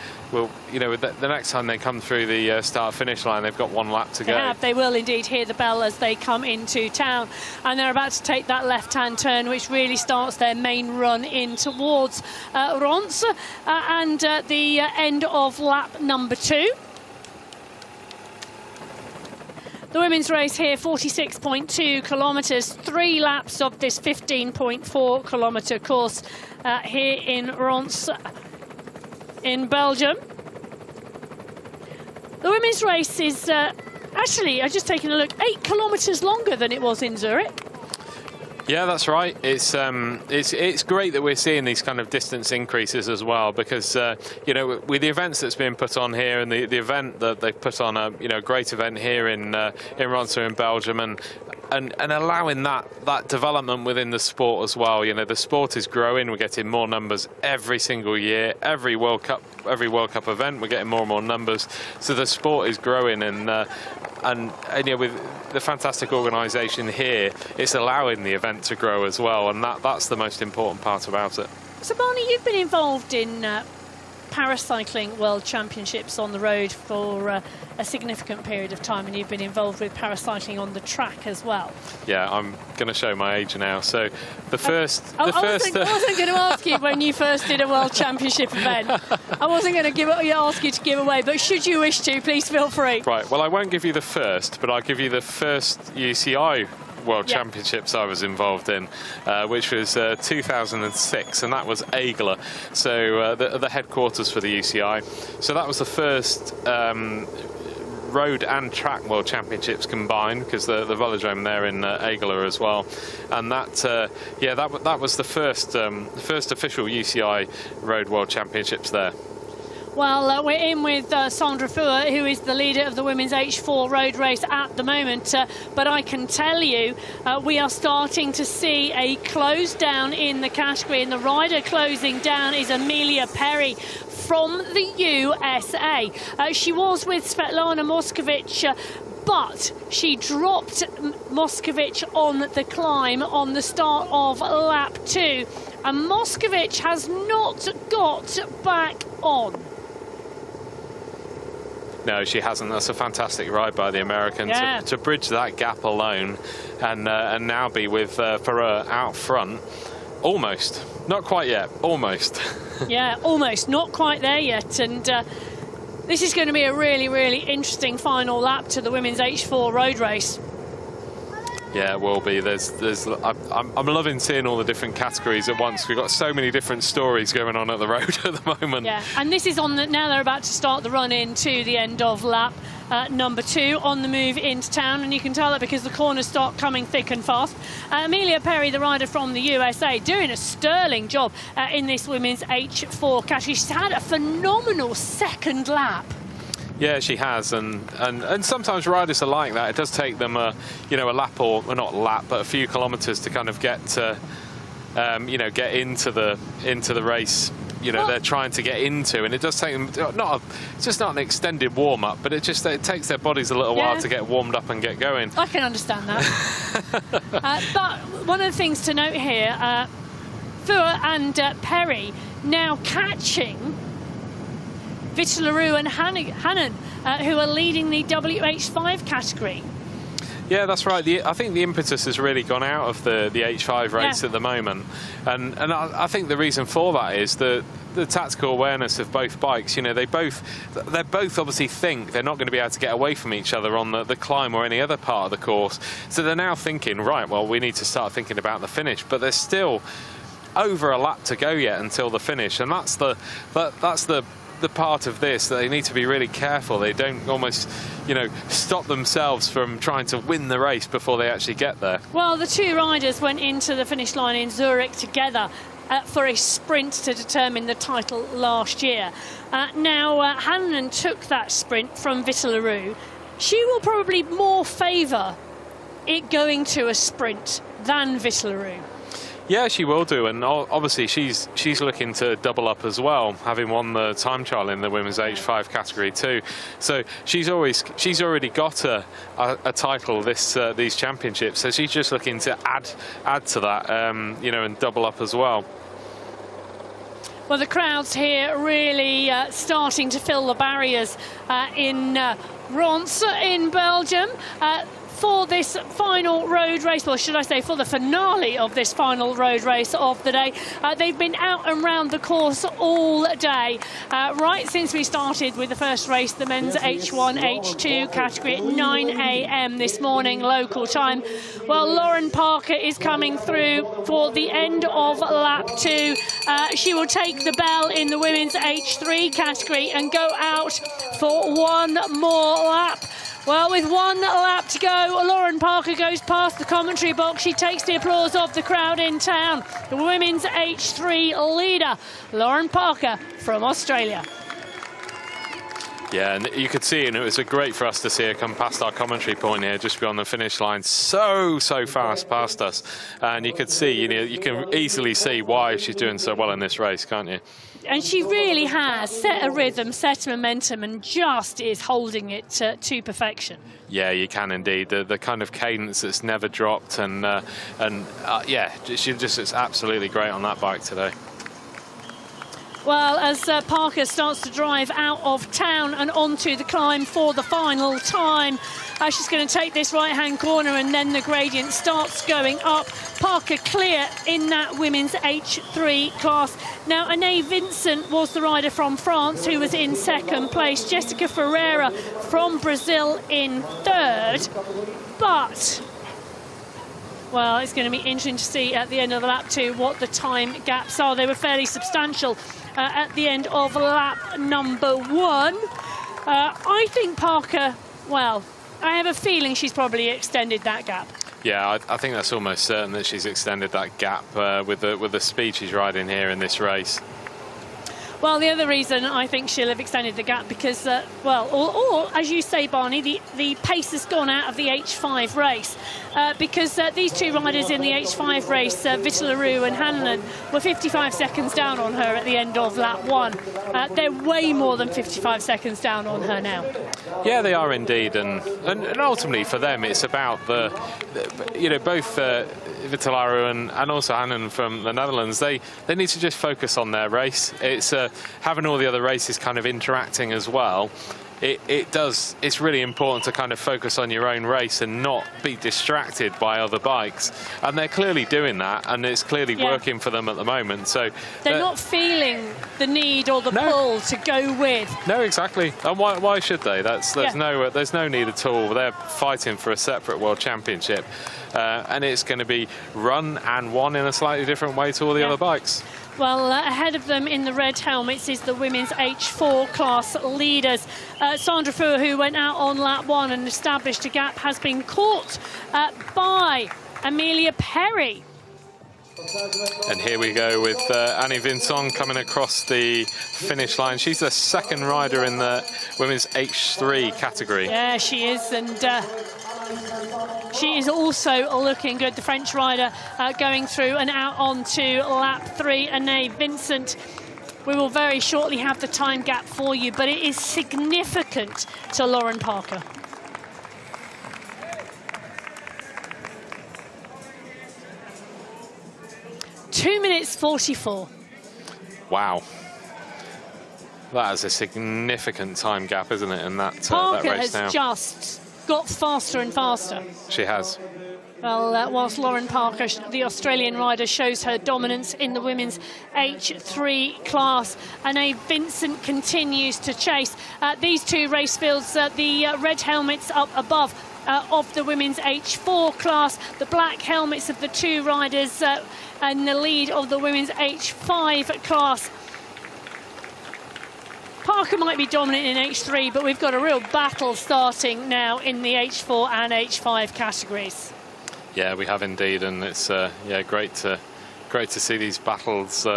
you know, the next time they come through the start-finish line, they've got one lap to go. They will indeed hear the bell as they come into town, and they're about to take that left-hand turn, which really starts their main run in towards Ronse and the end of lap number 2. The women's race here, 46.2 kilometres, 3 laps of this 15.4 kilometre course here in Ronse in Belgium. The women's race is actually, I've just taken a look, 8 kilometres longer than it was in Zurich. Yeah, that's right. It's great that we're seeing these kind of distance increases as well, because you know, with the events that's been put on here and the event that they've put on, a great event here in Ronse in Belgium, and allowing that development within the sport as well. You know, the sport is growing. We're getting more numbers every single year. Every World Cup event, we're getting more and more numbers. So the sport is growing, and you know, with the fantastic organisation here, it's allowing the event to grow as well, and that's the most important part about it. So Barney, you've been involved in Paracycling World Championships on the road for a significant period of time, and you've been involved with paracycling on the track as well. Yeah, I'm going to show my age now. So I wasn't going to ask you when you first did a World Championship event. I wasn't going to ask you to give away, but should you wish to, please feel free. Right, well, I won't give you the first, but I'll give you the first UCI World Championships I was involved in, which was 2006, and that was Aigle, so the headquarters for the UCI. So that was the first road and track World Championships combined, because the velodrome there in Aigle as well, and that was the first official UCI Road World Championships there. Well, we're in with Sandra Fuhr, who is the leader of the women's H4 road race at the moment. But I can tell you, we are starting to see a close down in the category. And the rider closing down is Amelia Perry from the USA. She was with Svetlana Moscovic, but she dropped Moscovic on the climb on the start of lap 2. And Moscovic has not got back on. No, she hasn't. That's a fantastic ride by the American to bridge that gap alone, and now be with Ferrer out front. Almost, not quite yet. Almost. Yeah, almost, not quite there yet. And this is going to be a really, really interesting final lap to the women's H4 road race. Yeah, it will be. I'm loving seeing all the different categories at once. We've got so many different stories going on at the road at the moment. Yeah, and this is now they're about to start the run in to the end of lap number 2 on the move into town, and you can tell that because the corners start coming thick and fast. Amelia Perry, the rider from the USA, doing a sterling job in this women's H4 category. She's had a phenomenal second lap. Yeah, she has, and sometimes riders are like that. It does take them a lap or not a lap, but a few kilometres to kind of get get into the race. They're trying to get into, and it does take them it's just not an extended warm up, but it takes their bodies a little while to get warmed up and get going. I can understand that. But one of the things to note here, Fua and Perry now catching Vitellaro and Hannon, who are leading the WH5 category. Yeah, that's right. I think the impetus has really gone out of the H5 race at the moment, and I think the reason for that is the tactical awareness of both bikes. They both obviously think they're not going to be able to get away from each other on the climb or any other part of the course, so they're now thinking, right, well, we need to start thinking about the finish, but there's still over a lap to go yet until the finish, and that's the part of this that they need to be really careful. They don't almost, stop themselves from trying to win the race before they actually get there. Well, the two riders went into the finish line in Zurich together for a sprint to determine the title last year. Now, Hannon took that sprint from Vitellaro. She will probably more favour it going to a sprint than Vitellaro. Yeah, she will do, and obviously she's looking to double up as well, having won the time trial in the women's H5 category too. So she's already got a title these championships. So she's just looking to add to that, and double up as well. Well, the crowds here really starting to fill the barriers in Ronse in Belgium. For this final road race, well, should I say for the finale of this final road race of the day. They've been out and round the course all day, right since we started with the first race, the men's H1, H2 category at 9 a.m. this morning, local time. Well, Lauren Parker is coming through for the end of lap 2. She will take the bell in the women's H3 category and go out for one more lap. Well, with one lap to go, Lauren Parker goes past the commentary box. She takes the applause of the crowd in town. The women's H3 leader, Lauren Parker from Australia. Yeah, and you could see, and it was great for us to see her come past our commentary point here, just beyond the finish line, so fast past us. And you could see, you can easily see why she's doing so well in this race, can't you? And she really has set a rhythm, set a momentum, and just is holding it to perfection. Yeah, you can indeed. The kind of cadence that's never dropped, and yeah, she just is absolutely great on that bike today. Well, as Parker starts to drive out of town and onto the climb for the final time, she's going to take this right-hand corner, and then the gradient starts going up. Parker clear in that women's H3 class. Now, Anaïs Vincent was the rider from France who was in second place. Jessica Ferreira from Brazil in third. But, well, it's going to be interesting to see at the end of the lap 2 what the time gaps are. They were fairly substantial at the end of lap number 1. I think Parker, well, I have a feeling she's probably extended that gap. Yeah, I think that's almost certain that she's extended that gap with the speed she's riding here in this race. Well, the other reason I think she'll have extended the gap because, well, or as you say, Barney, the pace has gone out of the H5 race because these two riders in the H5 race, Vitellaro and Hanlon, were 55 seconds down on her at the end of lap 1. They're way more than 55 seconds down on her now. Yeah, they are indeed, and ultimately for them it's about both Vitellaro and also Hannon from the Netherlands. They need to just focus on their race. It's having all the other races kind of interacting as well. It's really important to kind of focus on your own race and not be distracted by other bikes, and they're clearly doing that, and it's clearly working for them at the moment. So they're not feeling the need or the pull to go with. No, exactly. And why should they? There's no need at all. They're fighting for a separate world championship, and it's going to be run and won in a slightly different way to all the other bikes. Well, ahead of them in the red helmets is the women's H4 class leaders. Sandra Fua, who went out on lap 1 and established a gap, has been caught by Amelia Perry. And here we go with Annie Vincent coming across the finish line. She's the second rider in the women's H3 category. Yeah, she is, and she is also looking good. The French rider going through and out onto lap 3, Annie Vincent. We will very shortly have the time gap for you, but it is significant to Lauren Parker. Two minutes 44. Wow. That is a significant time gap, isn't it, in that, Parker that race now? has just got faster and faster. She has. Well, whilst Lauren Parker, the Australian rider, shows her dominance in the women's H3 class, Annie Vincent continues to chase. These two race fields, the red helmets up above of the women's H4 class, the black helmets of the two riders in the lead of the women's H5 class. Parker might be dominant in H3, but we've got a real battle starting now in the H4 and H5 categories. Yeah, we have indeed, and it's yeah, great to see these battles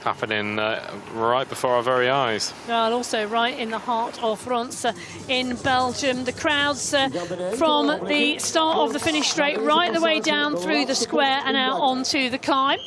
happening right before our very eyes. Well, also right in the heart of Ronse in Belgium. The crowds from the start of the finish straight right the way down through the square and out onto the climb.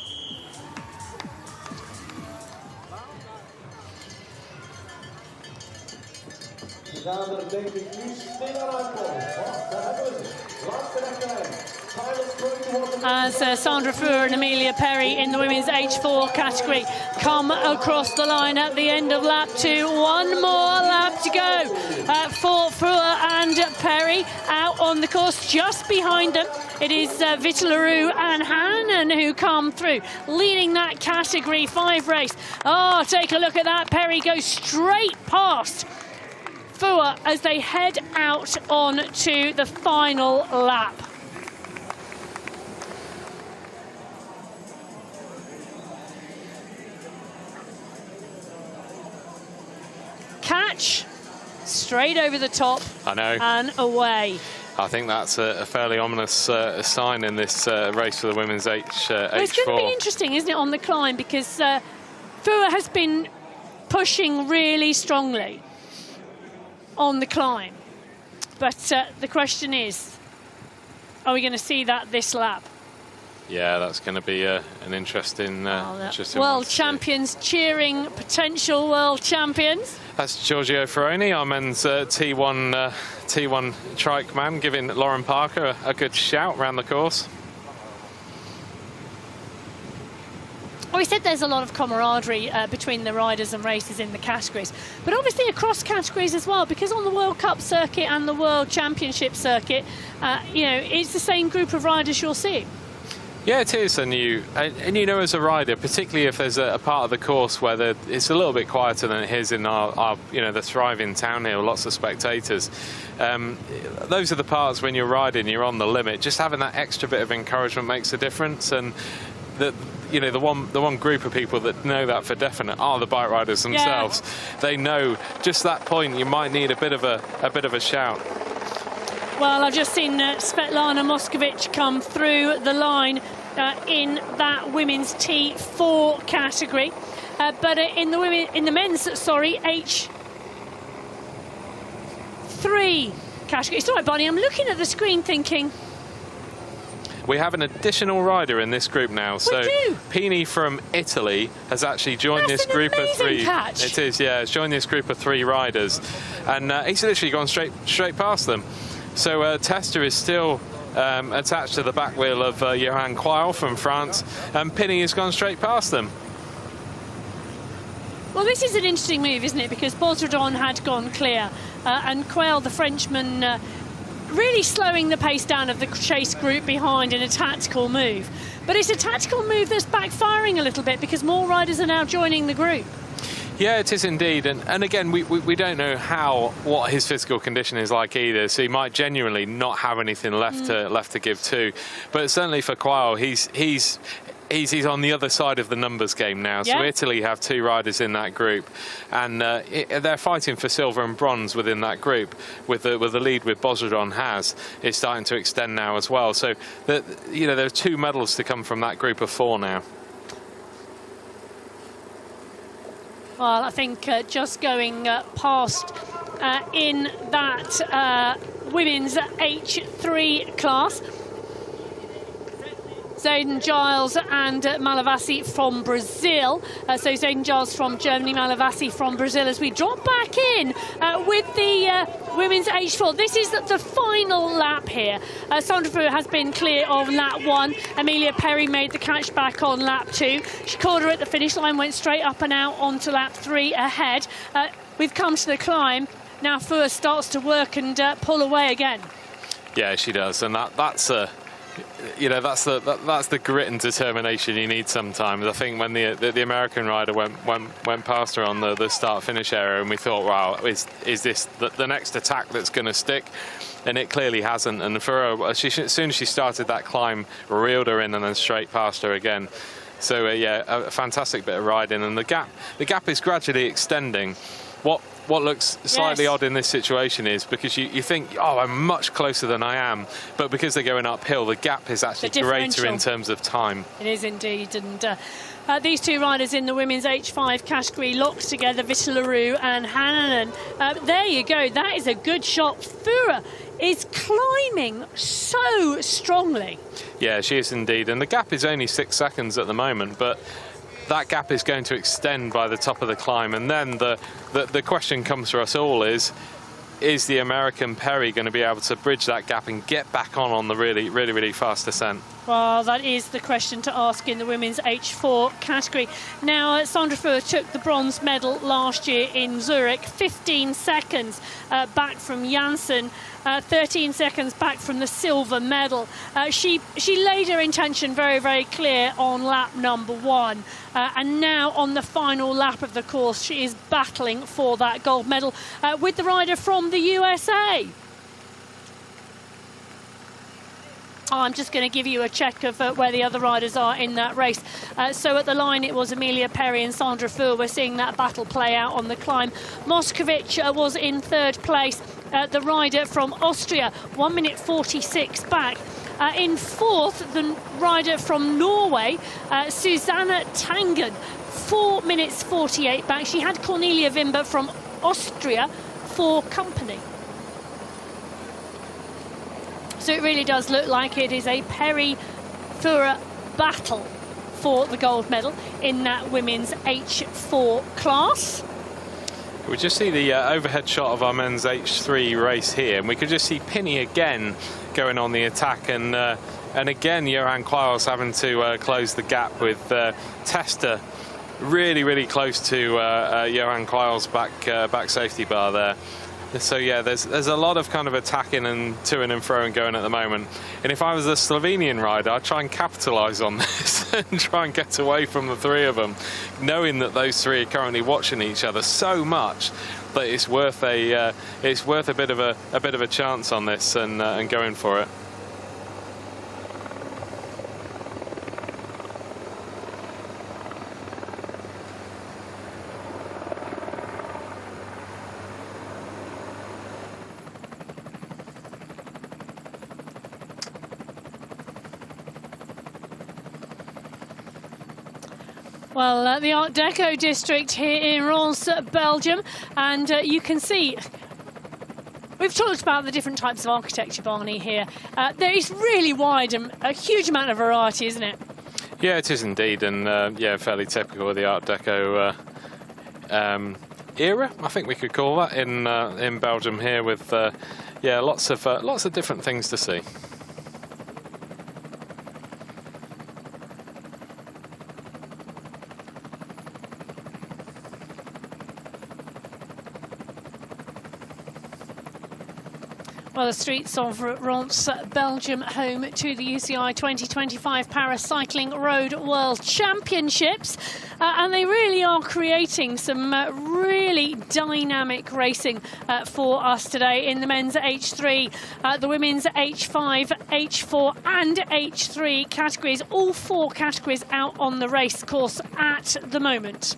As Sandra Fuhr and Amelia Perry in the women's H4 category come across the line at the end of lap 2. One more lap to go for Fuhr and Perry out on the course. Just behind them, it is Vitaleroux and Hannon who come through, leading that category 5 race. Oh, take a look at that. Perry goes straight past Fuhr as they head out on to the final lap. Catch, straight over the top. I know. And away. I think that's a fairly ominous sign in this race for the women's H4. It's going to be interesting, isn't it, on the climb, because Fuhr has been pushing really strongly on the climb. But the question is, are we going to see that this lap? Yeah, that's going to be an interesting, interesting world champions cheering potential world champions. That's Giorgio Ferroni, our men's T1 trike man, giving Lauren Parker a good shout around the course. Well, we said there's a lot of camaraderie between the riders and racers in the categories, but obviously across categories as well, because on the World Cup circuit and the World Championship circuit, you know, it's the same group of riders you'll see. Yeah, it is, and you know, as a rider, particularly if there's a part of the course where it's a little bit quieter than it is in our you know, the thriving town here, lots of spectators. Those are the parts when you're riding, you're on the limit. Just having that extra bit of encouragement makes a difference, and you know, the one group of people that know that for definite are the bike riders themselves. Yeah. They know just that point you might need a bit of a shout. Well, I've just seen Svetlana Moskovich come through the line in that women's T4 category, but in the men's H3 category. It's all right, Bonnie. I'm looking at the screen thinking. We have an additional rider in this group now. So Pini from Italy has actually joined this group of 3. Catch. It is, yeah. It's joined this group of 3 riders, and he's literally gone straight past them. So Testa is still attached to the back wheel of Johan Quayle from France, and Pini has gone straight past them. Well, this is an interesting move, isn't it? Because Bozrodon had gone clear, and Quayle, the Frenchman, really slowing the pace down of the chase group behind in a tactical move. But it's a tactical move that's backfiring a little bit because more riders are now joining the group. Yeah, it is indeed, and again, we don't know what his physical condition is like either. So he might genuinely not have anything left to give to. But certainly for Quayle, he's He's on the other side of the numbers game now. So Yeah. Italy have 2 riders in that group, and they're fighting for silver and bronze within that group. With the lead with Bozrodon is starting to extend now as well. So there are 2 medals to come from that group of 4 now. Well, I think just going past in that women's H3 class, Zayden Giles and Malavasi from Brazil. So Zayden Giles from Germany, Malavasi from Brazil. As we drop back in with the women's H4. This is the final lap here. Sandra Fu has been clear of lap 1. Amelia Perry made the catch back on lap 2. She caught her at the finish line, went straight up and out onto lap 3 ahead. We've come to the climb. Now Fu starts to work and pull away again. Yeah, she does, and that's the grit and determination you need sometimes. I think when the American rider went past her on the start-finish area, and we thought, wow, is this the next attack that's going to stick? And it clearly hasn't. And for her, as soon as she started that climb, reeled her in and then straight past her again. So yeah, a fantastic bit of riding, and the gap is gradually extending. What looks slightly odd in this situation is because you think, oh, I'm much closer than I am, but because they're going uphill, the gap is actually greater in terms of time. It is indeed, and these 2 riders in the women's H5 category locked together, Vitilaroo and Hannanen. There you go, that is a good shot. Fura is climbing so strongly. Yeah, she is indeed, and the gap is only 6 seconds at the moment, but that gap is going to extend by the top of the climb, and then the question comes for us all is the American Perry going to be able to bridge that gap and get back on the really fast descent? Well, that is the question to ask in the women's H4 category. Now, Sandra Fu took the bronze medal last year in Zurich, 15 seconds back from Janssen, 13 seconds back from the silver medal. She laid her intention very clear on lap number 1. And now on the final lap of the course, she is battling for that gold medal with the rider from the USA. I'm just going to give you a check of where the other riders are in that race. So at the line, it was Amelia Perry and Sandra Fu. We're seeing that battle play out on the climb. Moskovic was in 3rd place. The rider from Austria, 1 minute 46 back. In 4th, the rider from Norway, Susanna Tangen, 4 minutes 48 back. She had Cornelia Wimber from Austria for company. So it really does look like it is a Perry-Fura battle for the gold medal in that women's H4 class. We just see the overhead shot of our men's H3 race here, and we could just see Pinney again going on the attack, and again Johan Quails having to close the gap with Testa really close to Johan Quails' back safety bar there. So yeah, there's a lot of kind of attacking and to-ing and throwing going at the moment. And if I was a Slovenian rider, I'd try and capitalise on this and try and get away from the 3 of them, knowing that those 3 are currently watching each other so much that it's worth a bit of a chance on this and going for it. Well, the Art Deco district here in Ronse, Belgium, and you can see we've talked about the different types of architecture, Barney, here. There is really wide and a huge amount of variety, isn't it? Yeah, it is indeed, and yeah, fairly typical of the Art Deco era, I think we could call that, in Belgium here, with yeah, lots of different things to see. Well, the streets of Ronse, Belgium, home to the UCI 2025 Paracycling Road World Championships. And they really are creating some really dynamic racing for us today in the men's H3, the women's H5, H4 and H3 categories. All 4 categories out on the race course at the moment.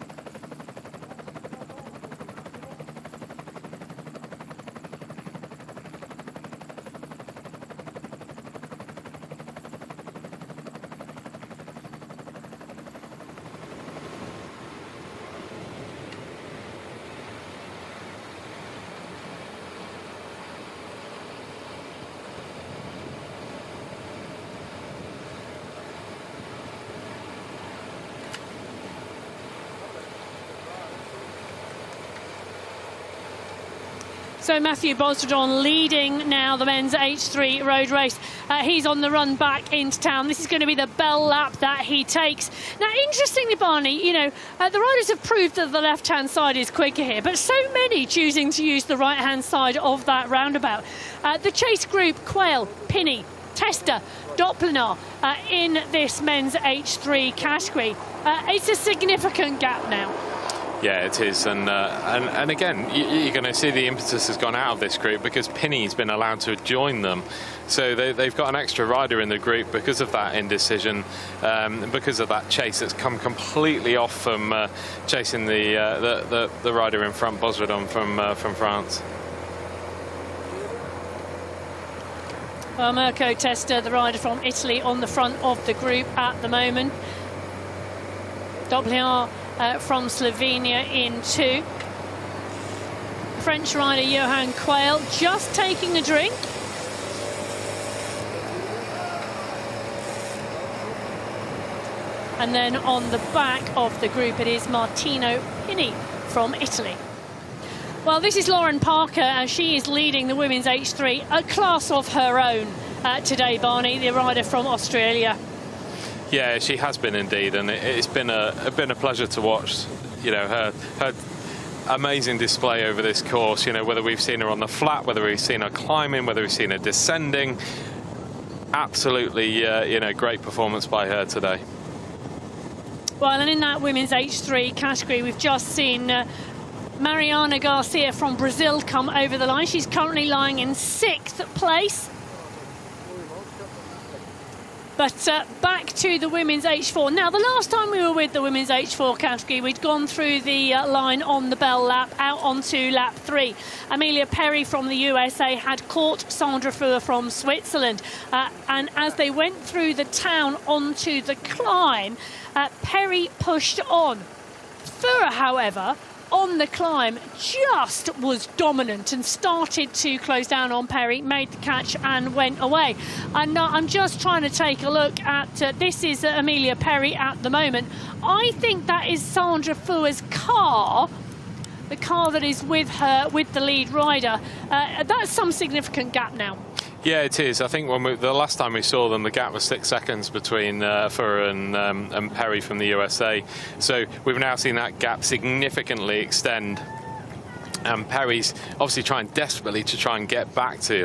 So Mathieu Bosredon leading now the men's H3 road race. He's on the run back into town. This is going to be the bell lap that he takes. Now, interestingly, Barney, you know, the riders have proved that the left-hand side is quicker here, but so many choosing to use the right-hand side of that roundabout. The chase group, Quayle, Pinney, Tester, Doppler in this men's H3 category. It's a significant gap now. Yeah, it is, and again, you're going to see the impetus has gone out of this group because Pinney's been allowed to join them, so they've got an extra rider in the group because of that indecision, because of that chase that's come completely off from chasing the rider in front, Bosredon from France. Well, Mirko Testa, the rider from Italy, on the front of the group at the moment. Doppler from Slovenia in 2. French rider Johan Quayle just taking a drink. And then on the back of the group it is Martino Pinney from Italy. Well, this is Lauren Parker, and she is leading the women's H3, a class of her own today, Barney, the rider from Australia. Yeah, she has been indeed, and it's been a pleasure to watch. You know, her amazing display over this course. You know, whether we've seen her on the flat, whether we've seen her climbing, whether we've seen her descending. Absolutely, you know, great performance by her today. Well, and in that women's H3 category, we've just seen Mariana Garcia from Brazil come over the line. She's currently lying in 6th place. But back to the women's H4. Now, the last time we were with the women's H4 category, we'd gone through the line on the bell lap, out onto lap 3. Amelia Perry from the USA had caught Sandra Fuhr from Switzerland. And as they went through the town onto the climb, Perry pushed on. Fuhr, however, on the climb just was dominant and started to close down on Perry, made the catch and went away. And I'm just trying to take a look at, this is Amelia Perry at the moment. I think that is Sandra Fuhr's car, the car that is with her, with the lead rider. That's some significant gap now. Yeah, it is. I think the last time we saw them, the gap was 6 seconds between Fuhr and Perry from the USA. So we've now seen that gap significantly extend. And Perry's obviously trying desperately to try and get back to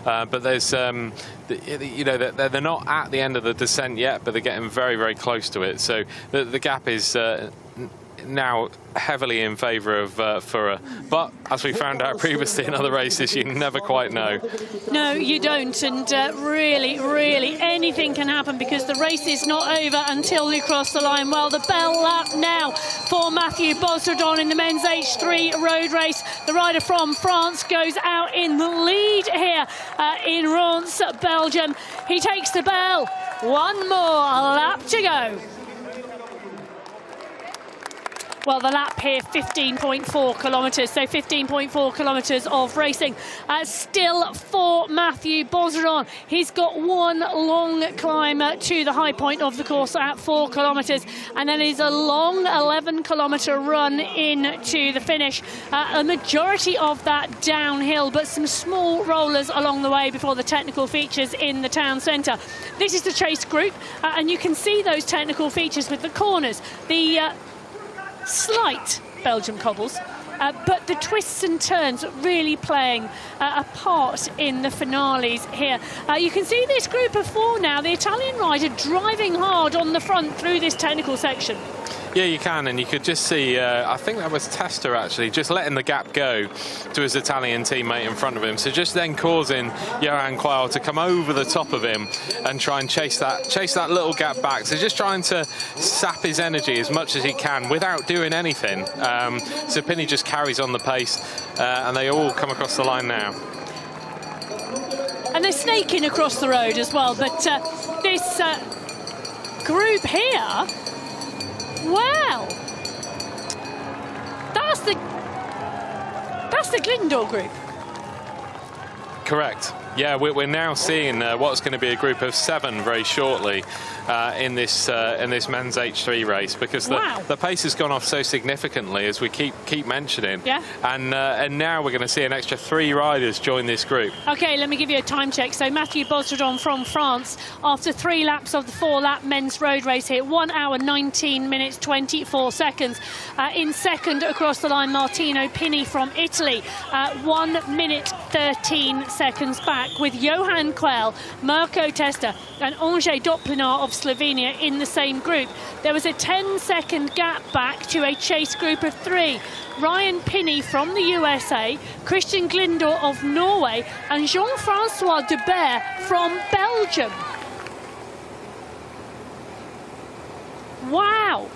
her, but there's, you know, they're not at the end of the descent yet, but they're getting very, very close to it. So the gap is now heavily in favour of Fuhr. But as we found out previously in other races, you never quite know. No, you don't, and really anything can happen because the race is not over until we cross the line. Well, the bell lap now for Mathieu Bosredon in the men's H3 road race. The rider from France goes out in the lead here in Ronse, Belgium. He takes the bell. One more lap to go. Well, the lap here, 15.4 kilometres, so 15.4 kilometres of racing. Still for Mathieu Bosredon. He's got one long climb to the high point of the course at 4 kilometres, and then is a long 11-kilometre run into the finish. A majority of that downhill, but some small rollers along the way before the technical features in the town centre. This is the chase group, and you can see those technical features with the corners, the slight Belgium cobbles, but the twists and turns really playing a part in the finales here. You can see this group of 4 now, the Italian rider driving hard on the front through this technical section. Yeah, you can, and you could just see, I think that was Testa actually, just letting the gap go to his Italian teammate in front of him. So just then causing Johan Quayle to come over the top of him and try and chase that little gap back. So just trying to sap his energy as much as he can without doing anything. So Pinney just carries on the pace, and they all come across the line now. And they're snaking across the road as well, but this group here, wow, that's the Glindor group. Correct. Yeah, we're now seeing what's going to be a group of 7 very shortly in this men's H3 race, because the pace has gone off so significantly, as we keep mentioning. Yeah. And now we're going to see an extra 3 riders join this group. Okay, let me give you a time check. So Mathieu Bosredon from France, after 3 laps of the 4-lap men's road race here, 1 hour 19 minutes 24 seconds. In second across the line, Martino Pinney from Italy, 1 minute 13 seconds back, with Johan Quayle, Marco Testa and Andrzej Doplinar of Slovenia in the same group. There was a 10-second gap back to a chase group of 3. Ryan Pinney from the USA, Christian Glindor of Norway and Jean-Francois Debert from Belgium. Wow.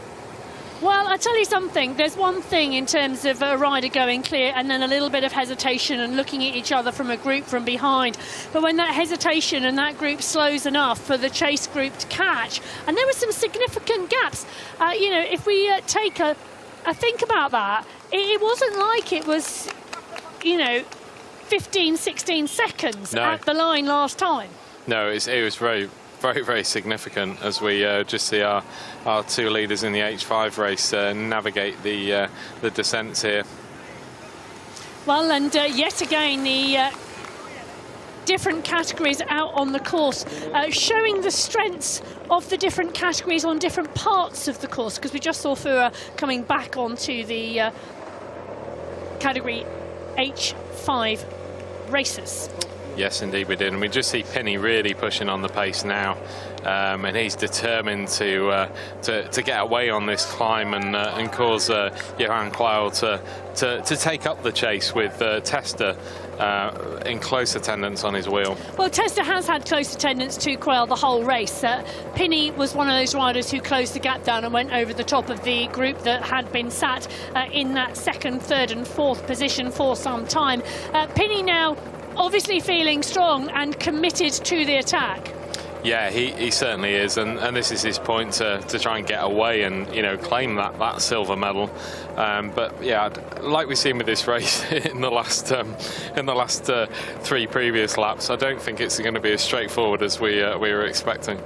Well, I'll tell you something, there's one thing in terms of a rider going clear and then a little bit of hesitation and looking at each other from a group from behind. But when that hesitation and that group slows enough for the chase group to catch, and there were some significant gaps, you know, if we take a think about that, it wasn't like it was, you know, 15, 16 seconds at the line last time. No, it was very, very significant, as we just see our 2 leaders in the H5 race navigate the descents here. Well, and yet again, the different categories out on the course, showing the strengths of the different categories on different parts of the course, because we just saw Fura coming back onto the category H5 races. Yes, indeed we did, and we just see Pinney really pushing on the pace now, and he's determined to get away on this climb and cause Johan Quayle to take up the chase with Testa in close attendance on his wheel. Well, Testa has had close attendance to Quayle the whole race. Pinney was one of those riders who closed the gap down and went over the top of the group that had been sat in that 2nd, 3rd and 4th position for some time. Pinney now obviously feeling strong and committed to the attack. Yeah, he certainly is, and this is his point to try and get away and, you know, claim that silver medal. But yeah, like we've seen with this race in the last 3 previous laps, I don't think it's going to be as straightforward as we were expecting.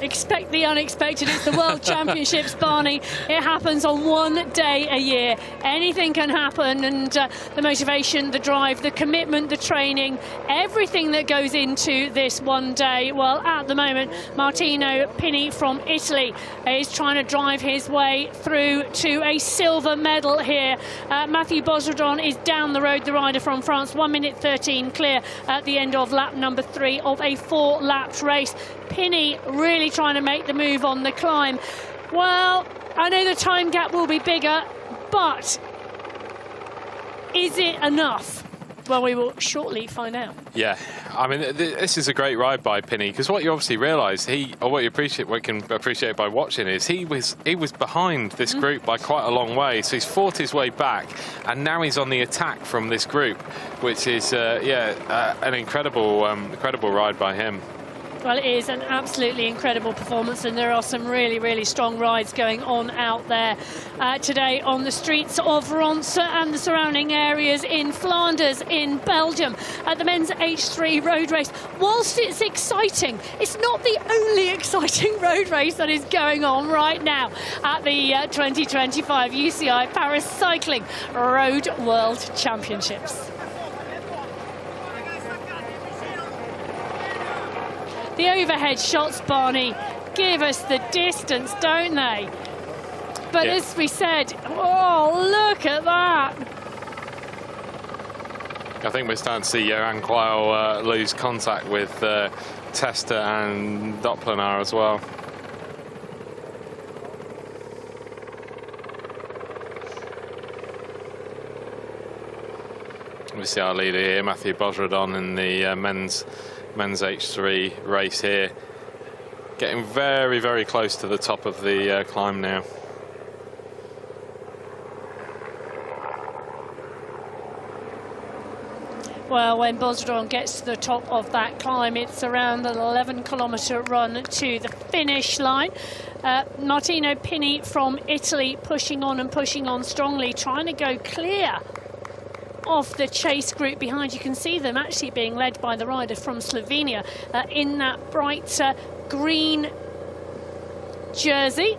Expect the unexpected. It's the World Championships, Barney. It happens on 1 day a year. Anything can happen, and the motivation, the drive, the commitment, the training, everything that goes into this one day. Well, at the moment, Martino Pinney from Italy is trying to drive his way through to a silver medal here. Mathieu Bosredon is down the road, the rider from France, 1 minute 13 clear at the end of lap number 3 of a 4-lap race. Pinney really trying to make the move on the climb. Well, I know the time gap will be bigger, but is it enough? Well, we will shortly find out. Yeah, I mean, this is a great ride by Pinney, because what you obviously realise, what you can appreciate by watching is he was behind this group by quite a long way, so he's fought his way back, and now he's on the attack from this group, which is an incredible ride by him. Well, it is an absolutely incredible performance, and there are some really strong rides going on out there today on the streets of Ronse and the surrounding areas in Flanders, in Belgium, at the men's H3 road race. Whilst it's exciting, it's not the only exciting road race that is going on right now at the 2025 UCI Paris Cycling Road World Championships. The overhead shots, Barney, give us the distance, don't they? but as we said, oh, look at that. I think we're starting to see Johan Quayle lose contact with Testa and Doppler as well. We see our leader here, Mathieu Bosredon, in the men's H3 race here, getting very, very close to the top of the climb now. Well, when Bosredon gets to the top of that climb, it's around an 11-kilometre run to the finish line. Martino Pini from Italy pushing on strongly, trying to go clear of the chase group behind. You can see them actually being led by the rider from Slovenia in that bright green jersey.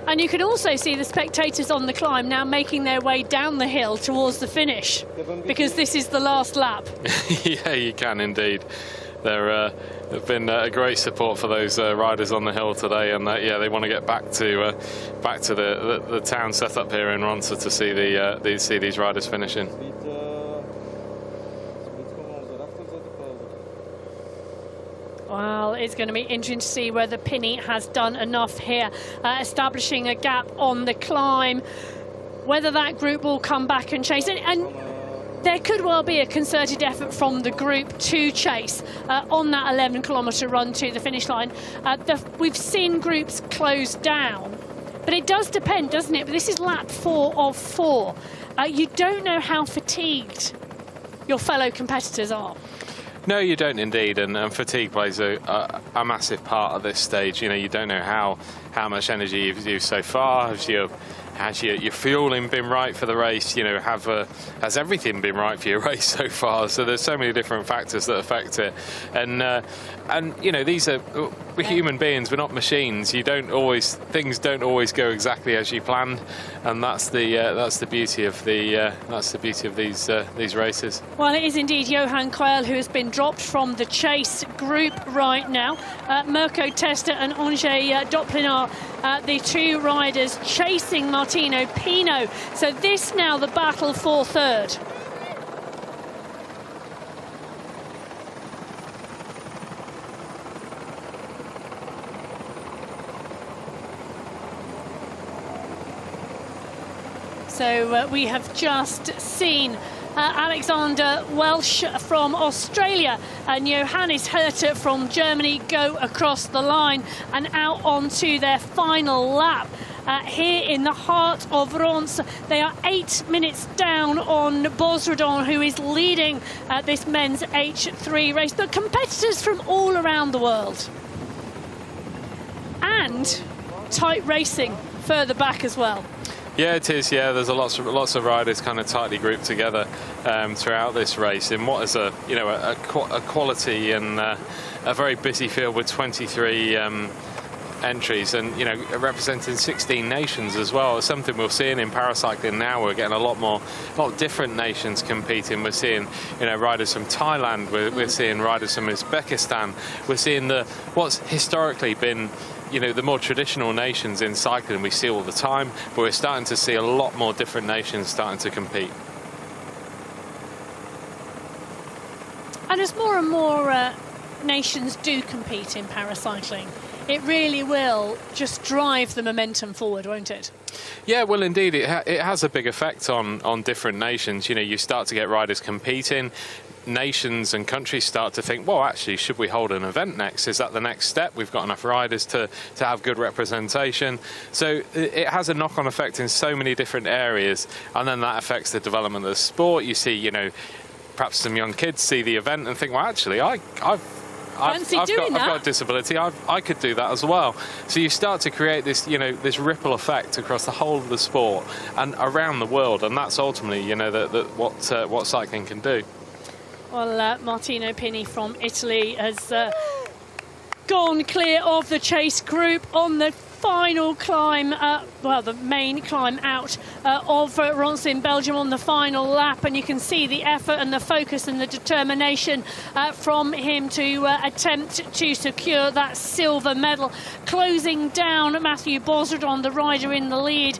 And you can also see the spectators on the climb now making their way down the hill towards the finish, because this is the last lap. Yeah, you can indeed. There have been a great support for those riders on the hill today, and yeah, they want to get back to the town set up here in Ronse to see these riders finishing. Well, it's going to be interesting to see whether Pini has done enough here, establishing a gap on the climb, whether that group will come back and chase it. And there could well be a concerted effort from the group to chase on that 11-kilometre run to the finish line. We've seen groups close down, but it does depend, doesn't it? But this is lap 4 of 4. You don't know how fatigued your fellow competitors are. No, you don't indeed, and fatigue plays a massive part at this stage. You know, you don't know how much energy you've used so far. Has your fueling been right for the race? You know, has everything been right for your race so far? So there's so many different factors that affect it, and you know, we're human beings. We're not machines. Things don't always go exactly as you planned, and that's the beauty of these races. Well, it is indeed Johan Quayle who has been dropped from the chase group right now. Mirko Testa and Andrzej Doplinar, the two riders chasing Martino Pino. So this now the battle for third. So we have just seen Alexander Welsh from Australia and Johannes Herter from Germany go across the line and out onto their final lap. Here in the heart of Ronse, they are 8 minutes down on Bosredon, who is leading this men's H3 race. The competitors from all around the world. And tight racing further back as well. Yeah, it is. Yeah, there's lots of riders kind of tightly grouped together throughout this race in what is a quality and a very busy field with 23 entries, and you know, representing 16 nations as well. It's something we're seeing in paracycling now. We're getting a lot different nations competing. We're seeing, you know, riders from Thailand. We're seeing riders from Uzbekistan. We're seeing what's historically been, you know, the more traditional nations in cycling we see all the time, but we're starting to see a lot more different nations starting to compete. And as more and more nations do compete in paracycling, it really will just drive the momentum forward, won't it? Yeah, well, indeed, it has a big effect on different nations. You know, you start to get riders competing. Nations and countries start to think, well, actually, should we hold an event next? Is that the next step? We've got enough riders to have good representation. So it has a knock-on effect in so many different areas, and then that affects the development of the sport. You see, you know, perhaps some young kids see the event and think, well, actually, I've got a disability. I could do that as well. So you start to create this, you know, this ripple effect across the whole of the sport and around the world, and that's ultimately, you know, what cycling can do. Well, Martino Pini from Italy has gone clear of the chase group on the final climb, well, the main climb out of Ronse in Belgium on the final lap, and you can see the effort and the focus and the determination from him to attempt to secure that silver medal. Closing down Matthew Bosredon, the rider in the lead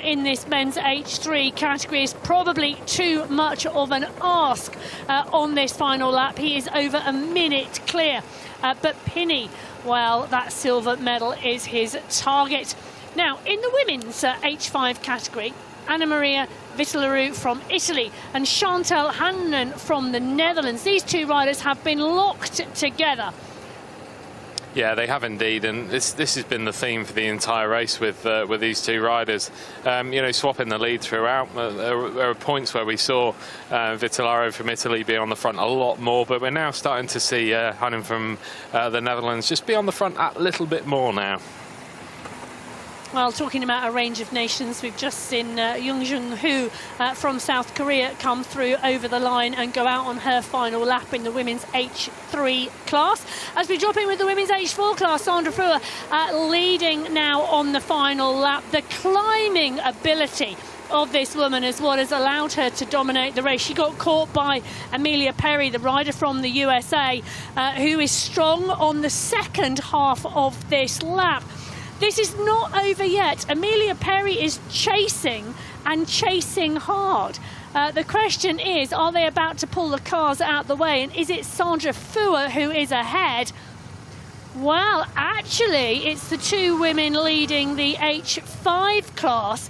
in this men's H3 category, is probably too much of an ask on this final lap. He is over a minute clear, but Pinney, well, that silver medal is his target. Now, in the women's H5 category, Anna Maria Vitellaro from Italy and Chantal Hannen from the Netherlands, these two riders have been locked together. Yeah, they have indeed, and this has been the theme for the entire race with these two riders. You know, swapping the lead throughout. There are points where we saw Vitellaro from Italy be on the front a lot more, but we're now starting to see Hannen from the Netherlands just be on the front a little bit more now. Well, talking about a range of nations, we've just seen Youngjung Hu from South Korea come through over the line and go out on her final lap in the women's H3 class. As we drop in with the women's H4 class, Sandra Fuhr leading now on the final lap. The climbing ability of this woman is what has allowed her to dominate the race. She got caught by Amelia Perry, the rider from the USA, who is strong on the second half of this lap. This is not over yet. Amelia Perry is chasing and chasing hard. The question is, are they about to pull the cars out the way? And is it Sandra Fuhr who is ahead? Well, actually, it's the two women leading the H5 class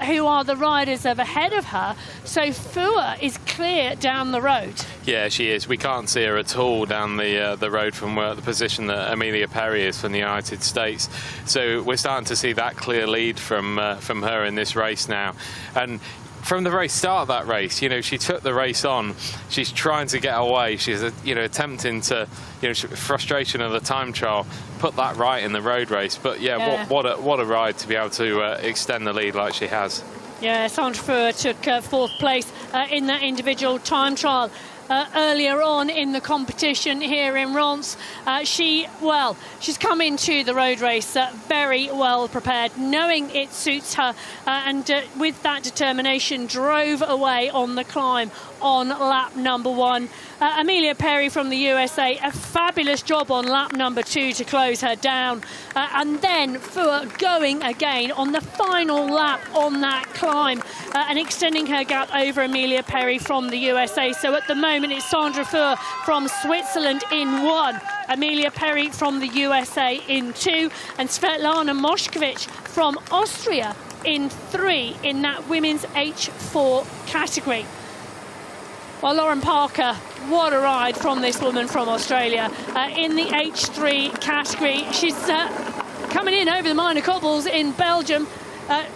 who are the riders ahead of her. So Fuhr is clear down the road. Yeah, she is. We can't see her at all down the road from the position that Amelia Perry is from the United States. So we're starting to see that clear lead from her in this race now. And from the very start of that race, you know, she took the race on. She's trying to get away. She's, you know, attempting to, you know, frustration of the time trial, put that right in the road race. But yeah. What a ride to be able to extend the lead like she has. Yeah, Sandra Fuhr took fourth place in that individual time trial. Earlier on in the competition here in Ronse. She's come into the road race very well prepared, knowing it suits her, and with that determination drove away on the climb on lap number 1. Amelia Perry from the USA, a fabulous job on lap number 2 to close her down, and then Fuhr going again on the final lap on that climb and extending her gap over Amelia Perry from the USA. So at the moment it's Sandra Fuhr from Switzerland in 1, Amelia Perry from the USA in 2, and Svetlana Moshkevich from Austria in 3 in that women's H4 category. Well, Lauren Parker, what a ride from this woman from Australia in the H3 category. She's coming in over the minor cobbles in Belgium.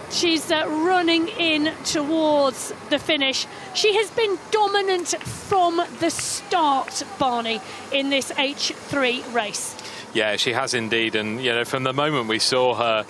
She's running in towards the finish. She has been dominant from the start, Barney, in this H3 race. Yeah, she has indeed. And, you know, from the moment we saw her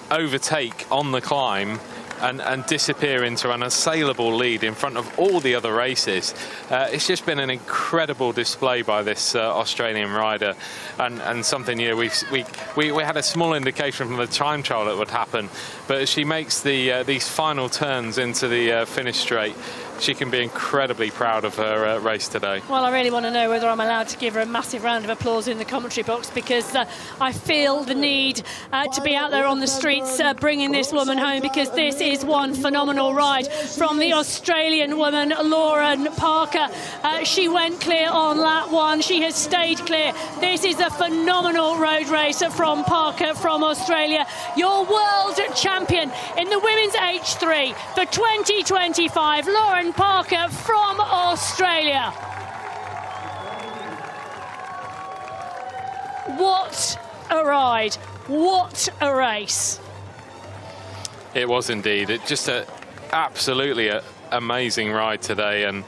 overtake on the climb and disappear into an assailable lead in front of all the other races, it's just been an incredible display by this Australian rider, and something, you know, we had a small indication from the time trial that would happen, but as she makes these final turns into the finish straight, she can be incredibly proud of her race today. Well, I really want to know whether I'm allowed to give her a massive round of applause in the commentary box, because I feel the need to be out there on the streets bringing this woman home, because this is one phenomenal ride from the Australian woman, Lauren Parker. She went clear on lap 1. She has stayed clear. This is a phenomenal road race from Parker from Australia. Your world champion in the women's H3 for 2025, Lauren Parker from Australia. What a ride. What a race. It was indeed. It just absolutely amazing ride today, and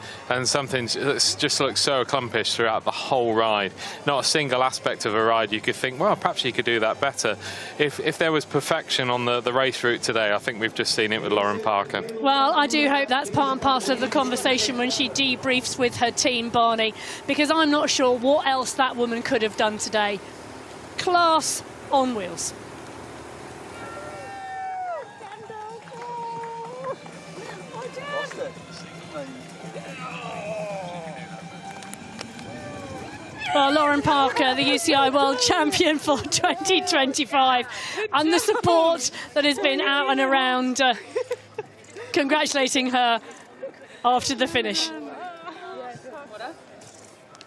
something that just looks so accomplished throughout the whole ride. Not a single aspect of a ride you could think, well, perhaps you could do that better. If there was perfection on the race route today, I think we've just seen it with Lauren Parker. Well, I do hope that's part and parcel of the conversation when she debriefs with her team, Barney, because I'm not sure what else that woman could have done today. Class on wheels. Well, Lauren Parker, the UCI World Champion for 2025, and the support that has been out and around, congratulating her after the finish.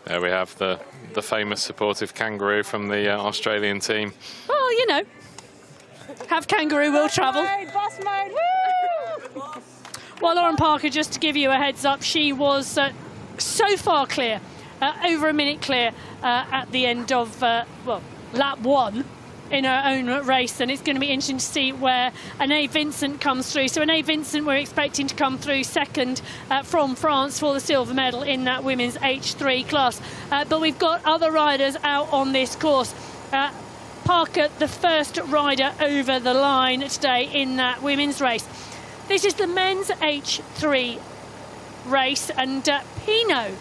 There we have the famous supportive kangaroo from the Australian team. Well, you know, have kangaroo will travel. Boss mode, woo! Well, Lauren Parker, just to give you a heads up, she was so far clear, over a minute clear at the end of, well, lap 1 in her own race, and it's going to be interesting to see where Anae Vincent comes through. So Anae Vincent we're expecting to come through second from France for the silver medal in that women's H3 class. But we've got other riders out on this course. Parker, the first rider over the line today in that women's race. This is the men's H3 race, and Pinot,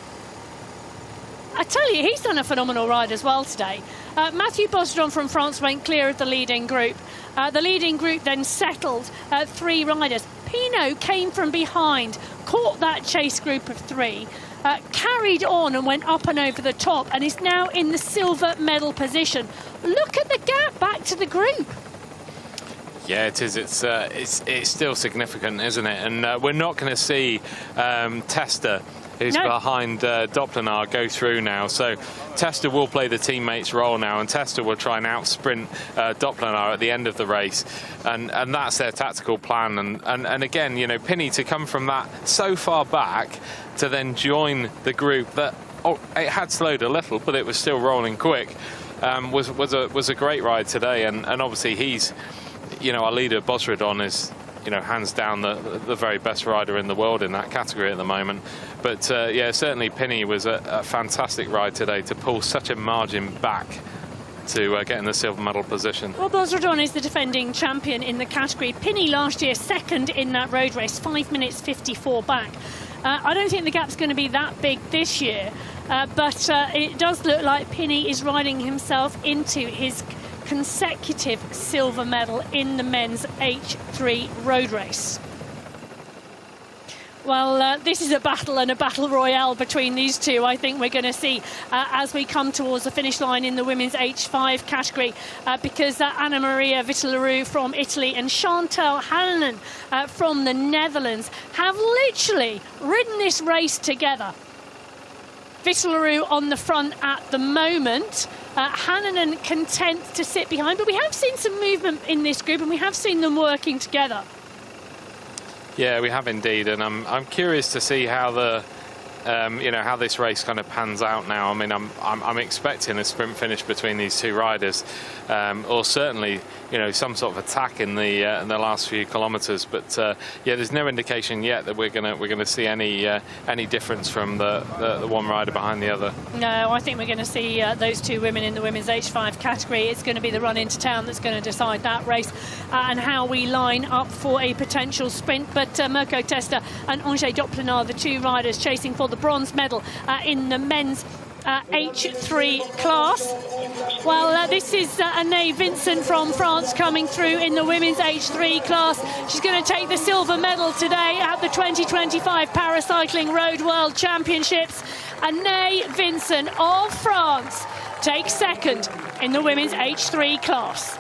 I tell you, he's done a phenomenal ride as well today. Mathieu Bosredon from France went clear of the leading group. The leading group then settled 3 riders. Pinot came from behind, caught that chase group of 3, carried on and went up and over the top, and is now in the silver medal position. Look at the gap back to the group. Yeah, it is. It's still significant, isn't it? And we're not going to see Testa, who's behind Doppler, go through now. So Testa will play the teammate's role now, and Testa will try and out-sprint Doppler at the end of the race. And that's their tactical plan. And again, you know, Pinney to come from that so far back to then join the group that, it had slowed a little, but it was still rolling quick, was a great ride today. And obviously he's, you know, our leader, Bosredon, is, you know, hands down the very best rider in the world in that category at the moment. But yeah, certainly Pinney was a fantastic ride today to pull such a margin back to get in the silver medal position. Well, Bosredon is the defending champion in the category. Pinney last year second in that road race, 5 minutes 54 back. I don't think the gap's going to be that big this year, but it does look like Pinney is riding himself into his consecutive silver medal in the men's H3 road race. Well, this is a battle and a battle royale between these two. I think we're going to see as we come towards the finish line in the women's H5 category, because Anna Maria Vitellaro from Italy and Chantal Hannanen from the Netherlands have literally ridden this race together. Vitellaro on the front at the moment. Hannanen content to sit behind, but we have seen some movement in this group, and we have seen them working together. Yeah, we have indeed, and I'm curious to see how the you know, how this race kind of pans out now. I mean, I'm expecting a sprint finish between these two riders, or certainly, you know, some sort of attack in the last few kilometres. But yeah, there's no indication yet that we're gonna see any difference from the one rider behind the other. No, I think we're going to see those two women in the women's H5 category. It's going to be the run into town that's going to decide that race and how we line up for a potential sprint. But Mirko Testa and Angers Doppler, the two riders chasing for the bronze medal in the men's H3 class. Well, this is Anae Vincent from France coming through in the women's H3 class. She's going to take the silver medal today at the 2025 Paracycling Road World Championships. Anae Vincent of France takes second in the women's H3 class.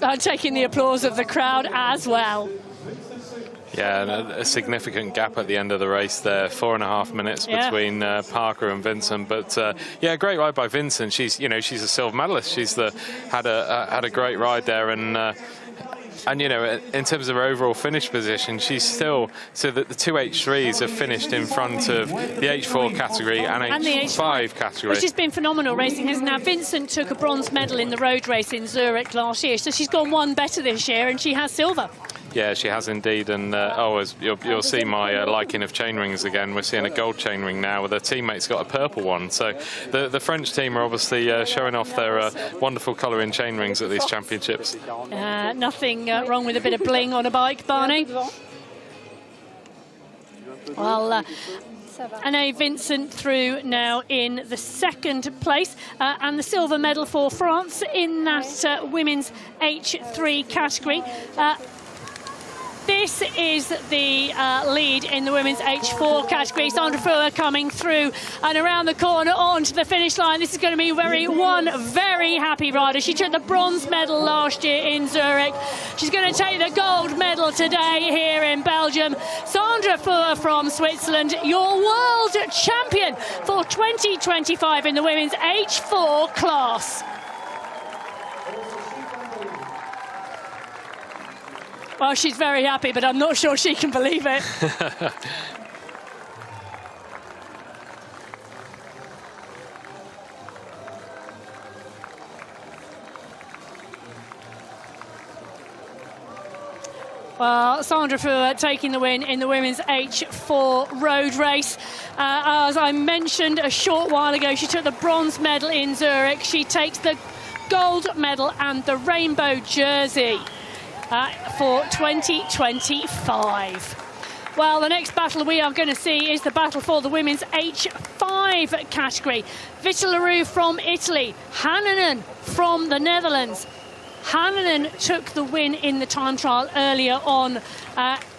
I'm taking the applause of the crowd as well. Yeah, a significant gap at the end of the race there, 4.5 minutes between Parker and Vincent. But yeah, great ride by Vincent. She's, you know, she's a silver medalist. She's had a great ride there, and you know, in terms of her overall finish position, she's still, so that the two H3s have finished in front of the H4 category and H5 category. Which has been phenomenal racing, hasn't it? Now, Vincent took a bronze medal in the road race in Zurich last year, so she's gone one better this year, and she has silver. Yeah, she has indeed, and as you'll see my liking of chainrings again. We're seeing a gold chainring now, with her teammate's got a purple one. So the French team are obviously showing off their wonderful colouring chainrings at these championships. Nothing wrong with a bit of bling on a bike, Barney. Well, Anne Vincent through now in the second place, and the silver medal for France in that women's H3 category. This is the lead in the women's H4 category. Sandra Fuhr coming through and around the corner onto the finish line. This is going to be one very happy rider. She took the bronze medal last year in Zurich. She's going to take the gold medal today here in Belgium. Sandra Fuhr from Switzerland, your world champion for 2025 in the women's H4 class. Well, she's very happy, but I'm not sure she can believe it. Well, Sandra Fuhr taking the win in the women's H4 road race. As I mentioned a short while ago, she took the bronze medal in Zurich. She takes the gold medal and the rainbow jersey for 2025. Well, the next battle we are going to see is the battle for the women's H5 category. Vittelaru from Italy, Hannanen from the Netherlands. Hannanen took the win in the time trial earlier on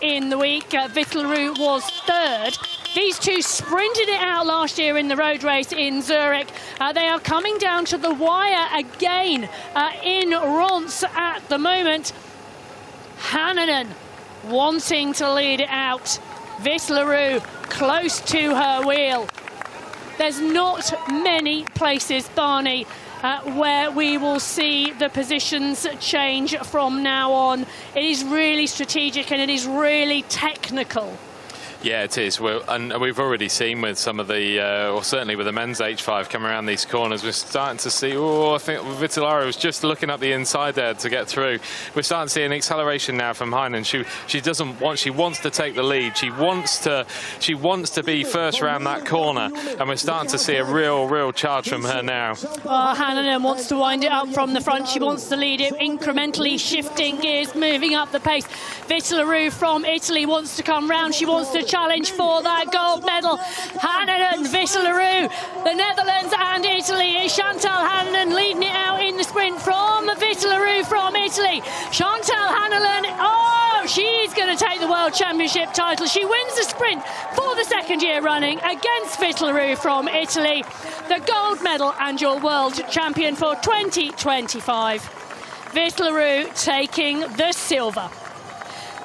in the week. Vittelaru was third. These two sprinted it out last year in the road race in Zurich. They are coming down to the wire again in Ronse at the moment. Hannanen wanting to lead it out. Vittelaru close to her wheel. There's not many places, Barney, where we will see the positions change from now on. It is really strategic and it is really technical. Yeah, it is. Well, and we've already seen with some of the, or certainly with the men's H5 coming around these corners, we're starting to see, I think Vittelaru was just looking up the inside there to get through. We're starting to see an acceleration now from Heinen. She wants to take the lead. She wants to be first around that corner, and we're starting to see a real charge from her now. Hannanen wants to wind it up from the front. She wants to lead it, incrementally shifting gears, moving up the pace. Vittelaru from Italy wants to come round. She wants to challenge for that gold medal. Hannanen, Vittelaru, the Netherlands and Italy. Chantal Hannanen leading it out in the sprint from Vittelaru from Italy. Chantal Hannanen, she's going to take the World Championship title. She wins the sprint for the second year running against Vittelaru from Italy. The gold medal and your world champion for 2025. Vittelaru taking the silver.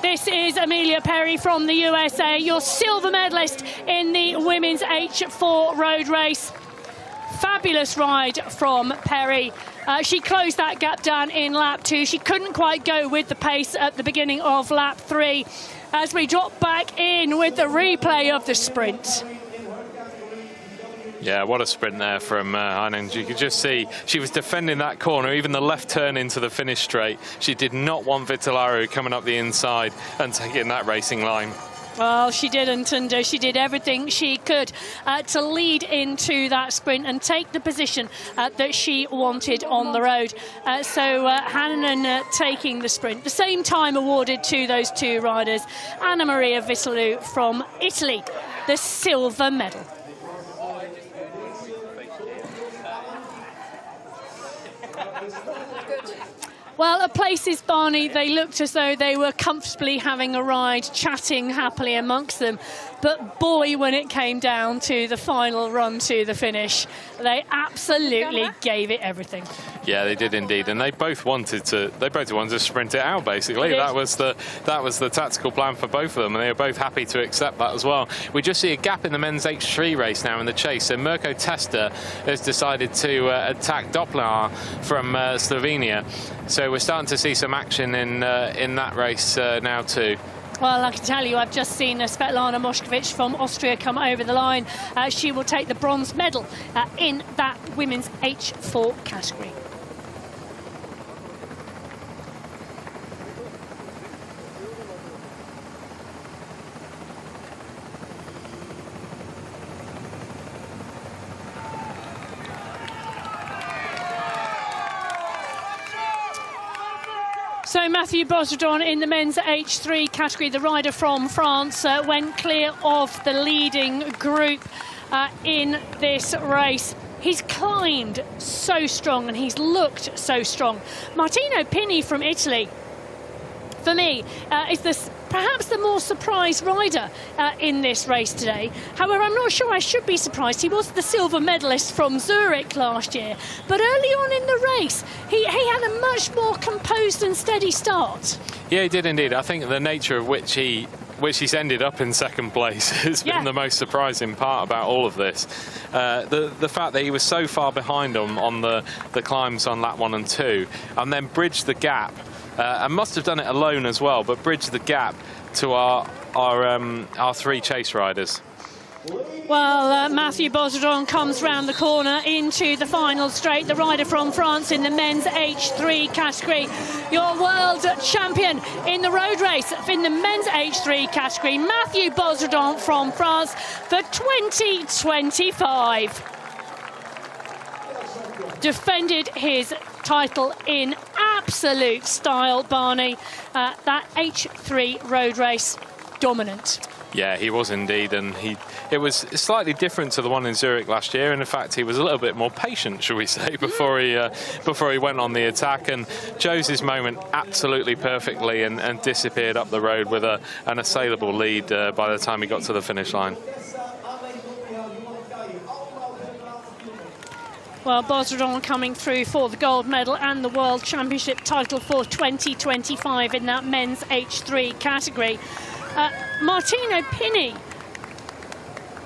This is Amelia Perry from the USA, your silver medalist in the women's H4 road race. Fabulous ride from Perry. She closed that gap down in lap 2. She couldn't quite go with the pace at the beginning of lap 3. As we drop back in with the replay of the sprint. Yeah, what a sprint there from Heinen. You could just see she was defending that corner, even the left turn into the finish straight. She did not want Vittelaru coming up the inside and taking that racing line. Well, she didn't, and she did everything she could to lead into that sprint and take the position that she wanted on the road. So Hannanen taking the sprint. The same time awarded to those two riders. Anna Maria Vittelaru from Italy, the silver medal. Well, at places, Barney, they looked as though they were comfortably having a ride, chatting happily amongst them. But boy, when it came down to the final run to the finish, they absolutely gave it everything. Yeah, they did indeed, and they both wanted to sprint it out. Basically, that was the tactical plan for both of them, and they were both happy to accept that as well. We just see a gap in the men's H3 race now in the chase. So Mirko Testa has decided to attack Doppler from Slovenia. So we're starting to see some action in that race now too. Well, I can tell you, I've just seen Svetlana Moshkovich from Austria come over the line. She will take the bronze medal in that women's H4 category. So Mathieu Bosredon in the men's H3 category, the rider from France, went clear of the leading group in this race. He's climbed so strong and he's looked so strong. Martino Pini from Italy, for me, is perhaps the more surprised rider in this race today. However, I'm not sure I should be surprised. He was the silver medalist from Zurich last year. But early on in the race, he had a much more composed and steady start. Yeah, he did indeed. I think the nature of which he's ended up in second place has been the most surprising part about all of this. The fact that he was so far behind on the climbs on lap 1 and 2, and then bridged the gap, and must have done it alone as well, but bridged the gap to our three chase riders. Well, Mathieu Bosredon comes round the corner into the final straight. The rider from France in the men's H3 category. Your world champion in the road race in the men's H3 category, Mathieu Bosredon from France for 2025. Defended his title in absolute style, Barney. That H3 road race, dominant. Yeah, he was indeed, and it was slightly different to the one in Zurich last year. And in fact, he was a little bit more patient, shall we say, before he went on the attack, and chose his moment absolutely perfectly and disappeared up the road with an assailable lead by the time he got to the finish line. Well, Bosredon coming through for the gold medal and the World Championship title for 2025 in that men's H3 category. Martino Pini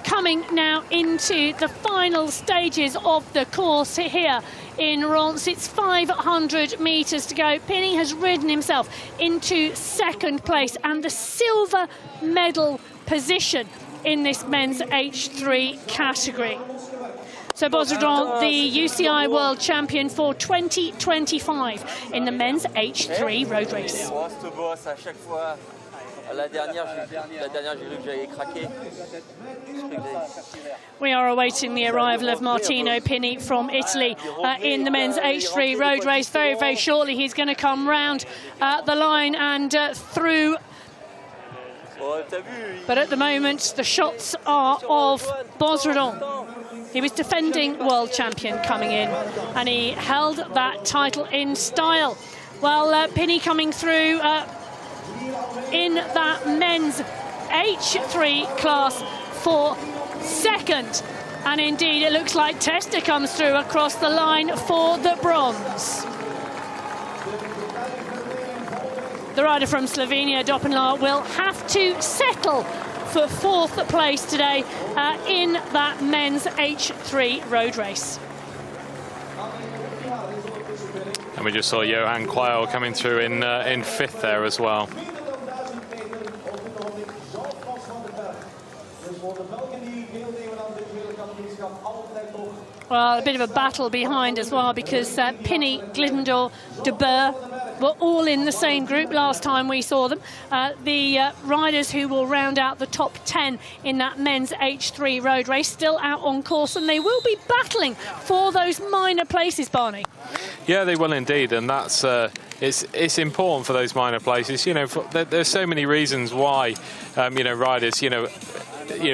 coming now into the final stages of the course here in Ronse. It's 500 metres to go. Pini has ridden himself into second place and the silver medal position in this men's H3 category. So Bosredon, the UCI World Champion for 2025 in the men's H3 road race. We are awaiting the arrival of Martino Pini from Italy in the men's H3 road race. Very, very shortly he's going to come round the line and through. But at the moment the shots are of Bosredon. He was defending world champion coming in, and he held that title in style. Well, Pini coming through in that men's H3 class for second. And indeed, it looks like Testa comes through across the line for the bronze. The rider from Slovenia, Dopenlar, will have to settle for fourth place today in that men's H3 road race. And we just saw Johan Quayle coming through in fifth there as well. Well, a bit of a battle behind as well, because Pini, Glidendor, De Boer were all in the same group last time we saw them. The riders who will round out the top 10 in that men's H3 road race still out on course, and they will be battling for those minor places, Barney. Yeah, they will indeed, and that's it's important for those minor places. You know, there's so many reasons why riders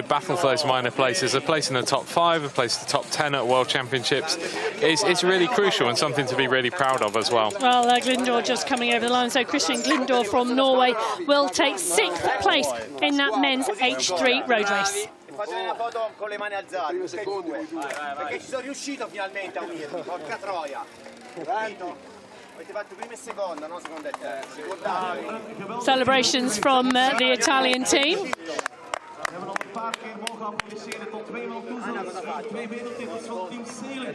battle for those minor places. A place in the top 5, a place in the top 10 at World Championships. It's really crucial and something to be really proud of as well. Well, Glidendor just coming over the line. So Christian Glidendor from Norway will take 6th place in that men's H3 road race. Facciamo una foto con le mani alzate, tutte e due, perché ci sono riuscito finalmente a unirmi, porca troia. Avete fatto prima e seconda, no? Seconda e terza. Celebrations from the Italian team. We hebben al een paar keer mogen applaudisseren tot 2-0 toe. 2 wereldtitels van Team Seelen.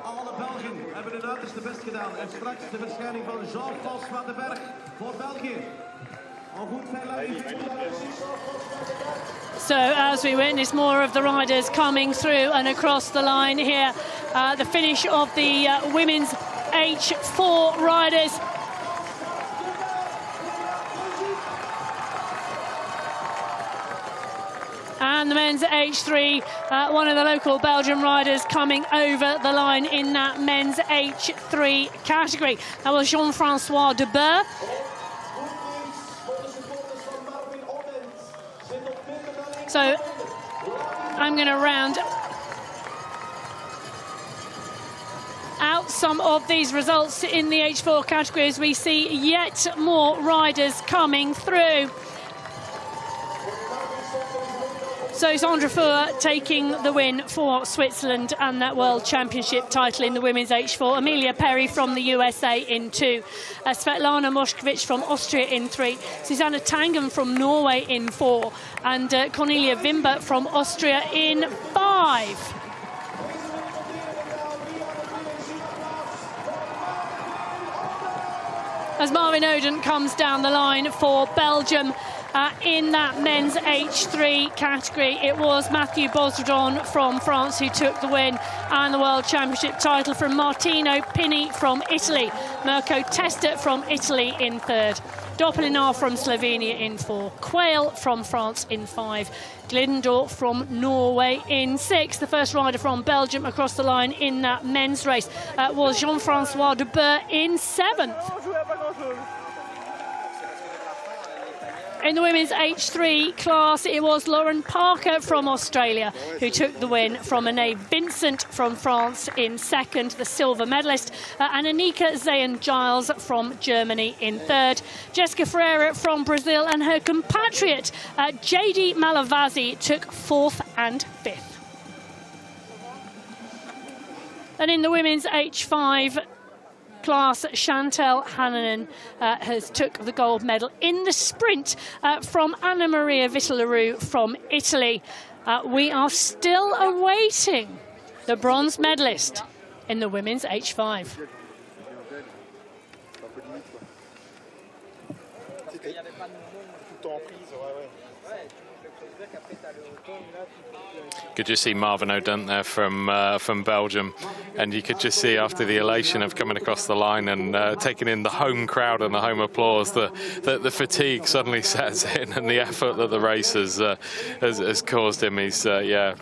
Alle Belgen hebben hun uiterste best gedaan. En straks de verschijning van Jean-Paul van den Berg voor België. Al goed So as we witness more of the riders coming through and across the line here, the finish of the women's H4 riders. And the men's H3, one of the local Belgian riders coming over the line in that men's H3 category. That was Jean-Francois de Boer. So I'm going to round out some of these results in the H4 category as we see yet more riders coming through. So Sandra Fuhr taking the win for Switzerland and that World Championship title in the women's H4. Amelia Perry from the USA in 2. Svetlana Moskvich from Austria in 3. Susanna Tangen from Norway in 4. And Cornelia Wimber from Austria in 5. As Marvin Oden comes down the line for Belgium, in that men's H3 category, it was Mathieu Bosredon from France who took the win, and the World Championship title from Martino Pini from Italy. Mirko Testa from Italy in 3rd. Doppelinar from Slovenia in 4. Quayle from France in 5. Glidendorf from Norway in 6. The first rider from Belgium across the line in that men's race was Jean-Francois de Boer in 7th. In the women's H3 class, it was Lauren Parker from Australia who took the win from Anaïs Vincent from France in 2nd, the silver medalist, and Anika Zayn-Giles from Germany in 3rd. Jessica Ferreira from Brazil and her compatriot JD Malavasi took 4th and 5th. And in the women's H5 class, Chantal Hannanen has took the gold medal in the sprint from Anna Maria Vitaleru from Italy. We are still awaiting the bronze medalist in the women's H5. Could just see Marvin Oden there from Belgium, and you could just see after the elation of coming across the line and taking in the home crowd and the home applause, the fatigue suddenly sets in, and the effort that the race has caused him. He's a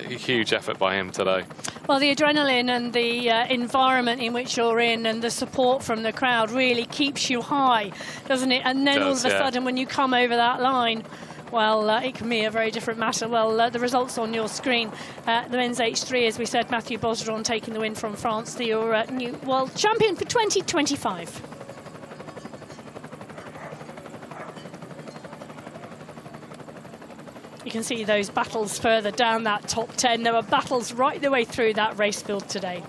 huge effort by him today. Well, the adrenaline and the environment in which you're in and the support from the crowd really keeps you high, doesn't it? And then all of a sudden when you come over that line, well, it can be a very different matter. Well, the results on your screen. The men's H3, as we said, Mathieu Bosredon taking the win from France, the new world champion for 2025. You can see those battles further down that top 10. There were battles right the way through that race field today.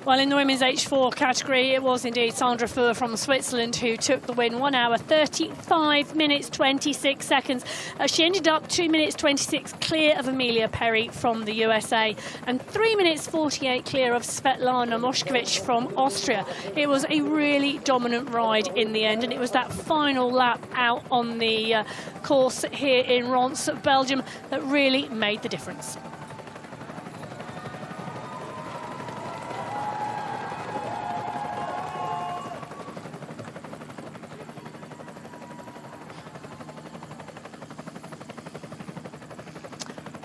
Well, in the women's H4 category, it was indeed Sandra Fuhr from Switzerland who took the win. 1 hour, 35 minutes, 26 seconds. She ended up 2 minutes, 26 clear of Amelia Perry from the USA and 3 minutes, 48 clear of Svetlana Moskvich from Austria. It was a really dominant ride in the end, and it was that final lap out on the course here in Ronse, Belgium, that really made the difference.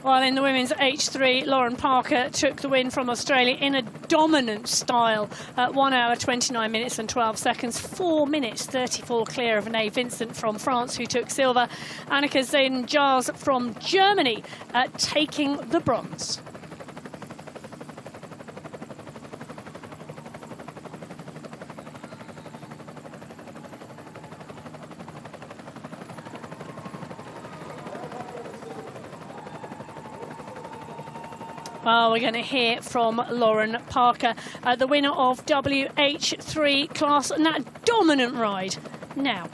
While in the women's H3, Lauren Parker took the win from Australia in a dominant style at 1 hour, 29 minutes and 12 seconds, 4 minutes, 34 clear of Anaïs Vincent from France, who took silver. Annika Zayn-Giles from Germany taking the bronze. Well, we're going to hear from Lauren Parker, the winner of WH3 class, and that dominant ride now.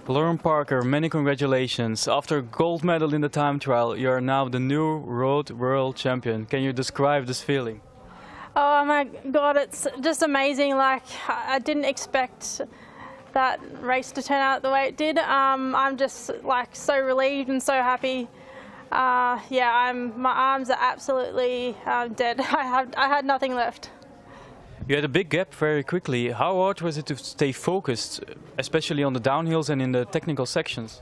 Lauren Parker, many congratulations. After a gold medal in the time trial, you are now the new road world champion. Can you describe this feeling? Oh my God, it's just amazing. Like, I didn't expect that race to turn out the way it did. I'm just like so relieved and so happy. Yeah, my arms are absolutely dead. I had nothing left. You had a big gap very quickly. How hard was it to stay focused, especially on the downhills and in the technical sections?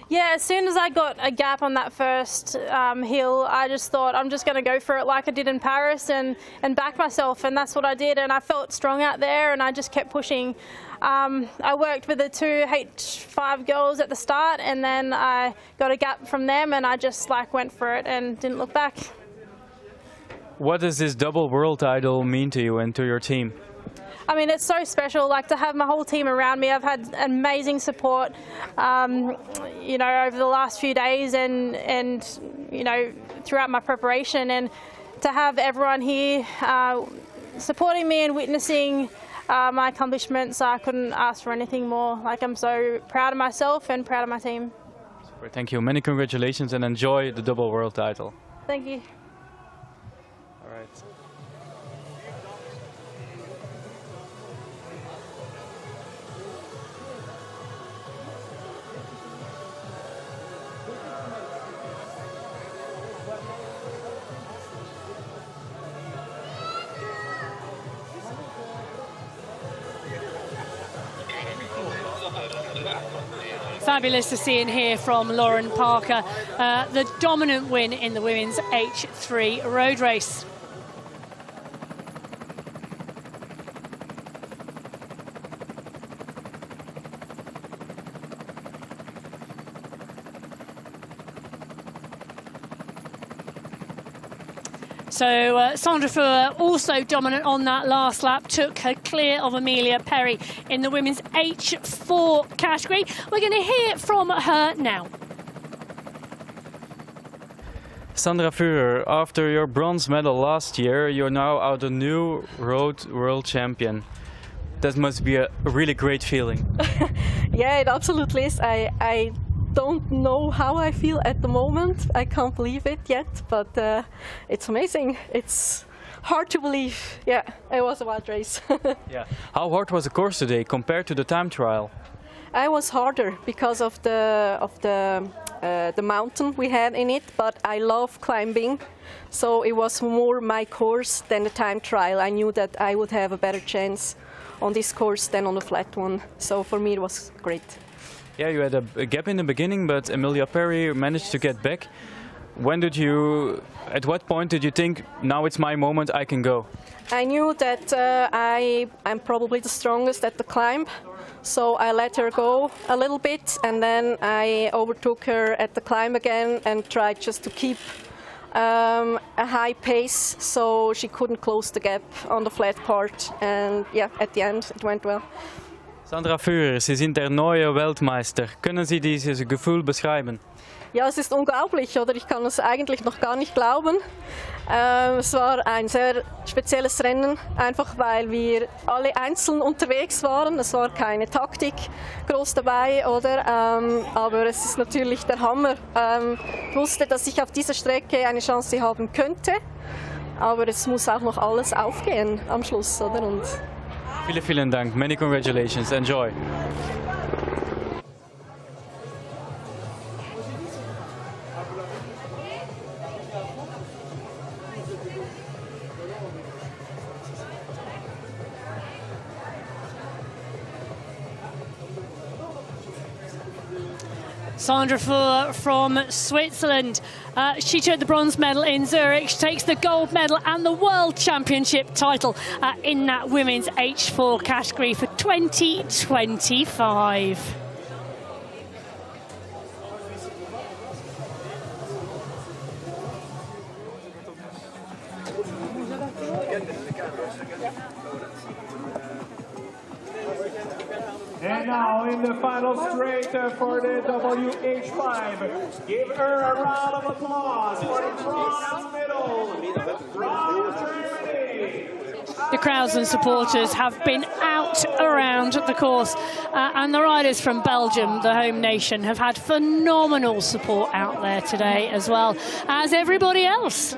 Yeah, as soon as I got a gap on that first hill, I just thought I'm just going to go for it like I did in Paris and back myself, and that's what I did. And I felt strong out there, and I just kept pushing. I worked with the two H5 girls at the start, and then I got a gap from them, and I just like went for it and didn't look back. What does this double world title mean to you and to your team? I mean, it's so special, like to have my whole team around me. I've had amazing support, you know, over the last few days and you know, throughout my preparation, and to have everyone here supporting me and witnessing my accomplishments, I couldn't ask for anything more. Like, I'm so proud of myself and proud of my team. Super, thank you. Many congratulations and enjoy the double world title. Thank you. All right. Fabulous to see and hear from Lauren Parker, the dominant win in the women's H3 road race. So Sandra Fuhr, also dominant on that last lap, took her clear of Amelia Perry in the women's H4 category. We're going to hear from her now. Sandra Fuhr, after your bronze medal last year, you're now out a new road world champion. That must be a really great feeling. Yeah, it absolutely is. I don't know how I feel at the moment. I can't believe it yet, but it's amazing. It's hard to believe. Yeah, it was a wild race. Yeah. How hard was the course today compared to the time trial? I was harder because of the mountain we had in it, but I love climbing, so it was more my course than the time trial. I knew that I would have a better chance on this course than on the flat one, so for me it was great. Yeah, you had a gap in the beginning, but Amelia Perry managed to get back. At what point did you think, now it's my moment, I can go? I knew that I'm probably the strongest at the climb, so I let her go a little bit, and then I overtook her at the climb again and tried just to keep a high pace so she couldn't close the gap on the flat part, and yeah, at the end it went well. Sandra Fuhr, Sie sind der neue Weltmeister. Können Sie dieses Gefühl beschreiben? Ja, es ist unglaublich, oder? Ich kann es eigentlich noch gar nicht glauben. Es war ein sehr spezielles Rennen, einfach weil wir alle einzeln unterwegs waren. Es war keine Taktik groß dabei, oder? Aber es ist natürlich der Hammer. Ich wusste, dass ich auf dieser Strecke eine Chance haben könnte, aber es muss auch noch alles aufgehen am Schluss, oder? Und Vielen Dank. Many congratulations. Enjoy. Sandra Fuhr from Switzerland. She took the bronze medal in Zurich. She takes the gold medal and the World Championship title in that women's H4 category for 2025. And now in the final straight for the WH5, give her a round of applause for the bronze medal from Germany, the crowds and supporters have been out around the course, and the riders from Belgium, the home nation, have had phenomenal support out there today, as well as everybody else.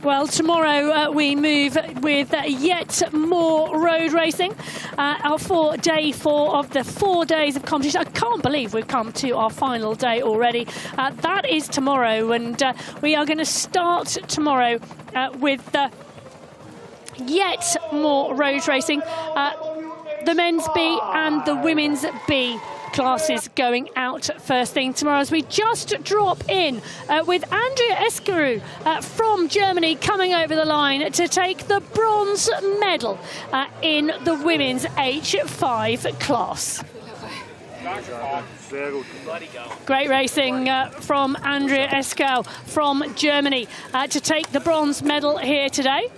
Well, tomorrow we move with yet more road racing for day 4 of the 4 days of competition. I can't believe we've come to our final day already. That is tomorrow, and we are going to start tomorrow with yet more road racing. The men's B and the women's B classes going out first thing tomorrow, as we just drop in with Andrea Escaru from Germany coming over the line to take the bronze medal in the women's H5 class. Great racing from Andrea Escaru from Germany to take the bronze medal here today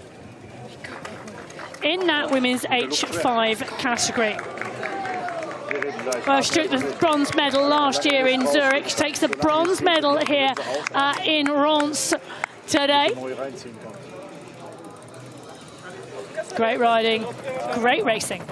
in that women's H5 category. Well, she took the bronze medal last year in Zurich. She takes the bronze medal here in Ronse today. Great riding, great racing.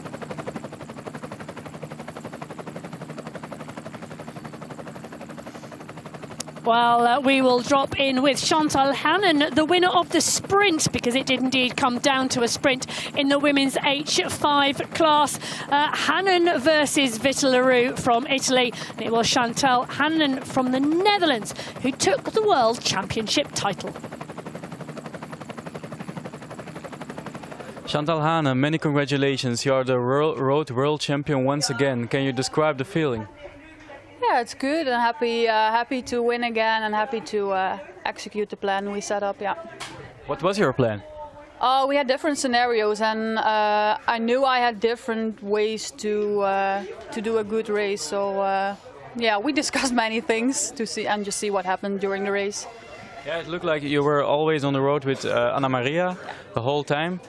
Well, we will drop in with Chantal Hannon, the winner of the sprint, because it did indeed come down to a sprint in the women's H5 class. Hannon versus Vita Leroux from Italy. And it was Chantal Hannon from the Netherlands who took the World Championship title. Chantal Hannon, many congratulations. You are the road world champion once again. Can you describe the feeling? Yeah, it's good, and happy to win again, and happy to execute the plan we set up. Yeah. What was your plan? We had different scenarios, and I knew I had different ways to do a good race. So yeah, we discussed many things to see and just see what happened during the race. Yeah, it looked like you were always on the road with Anna Maria the whole time.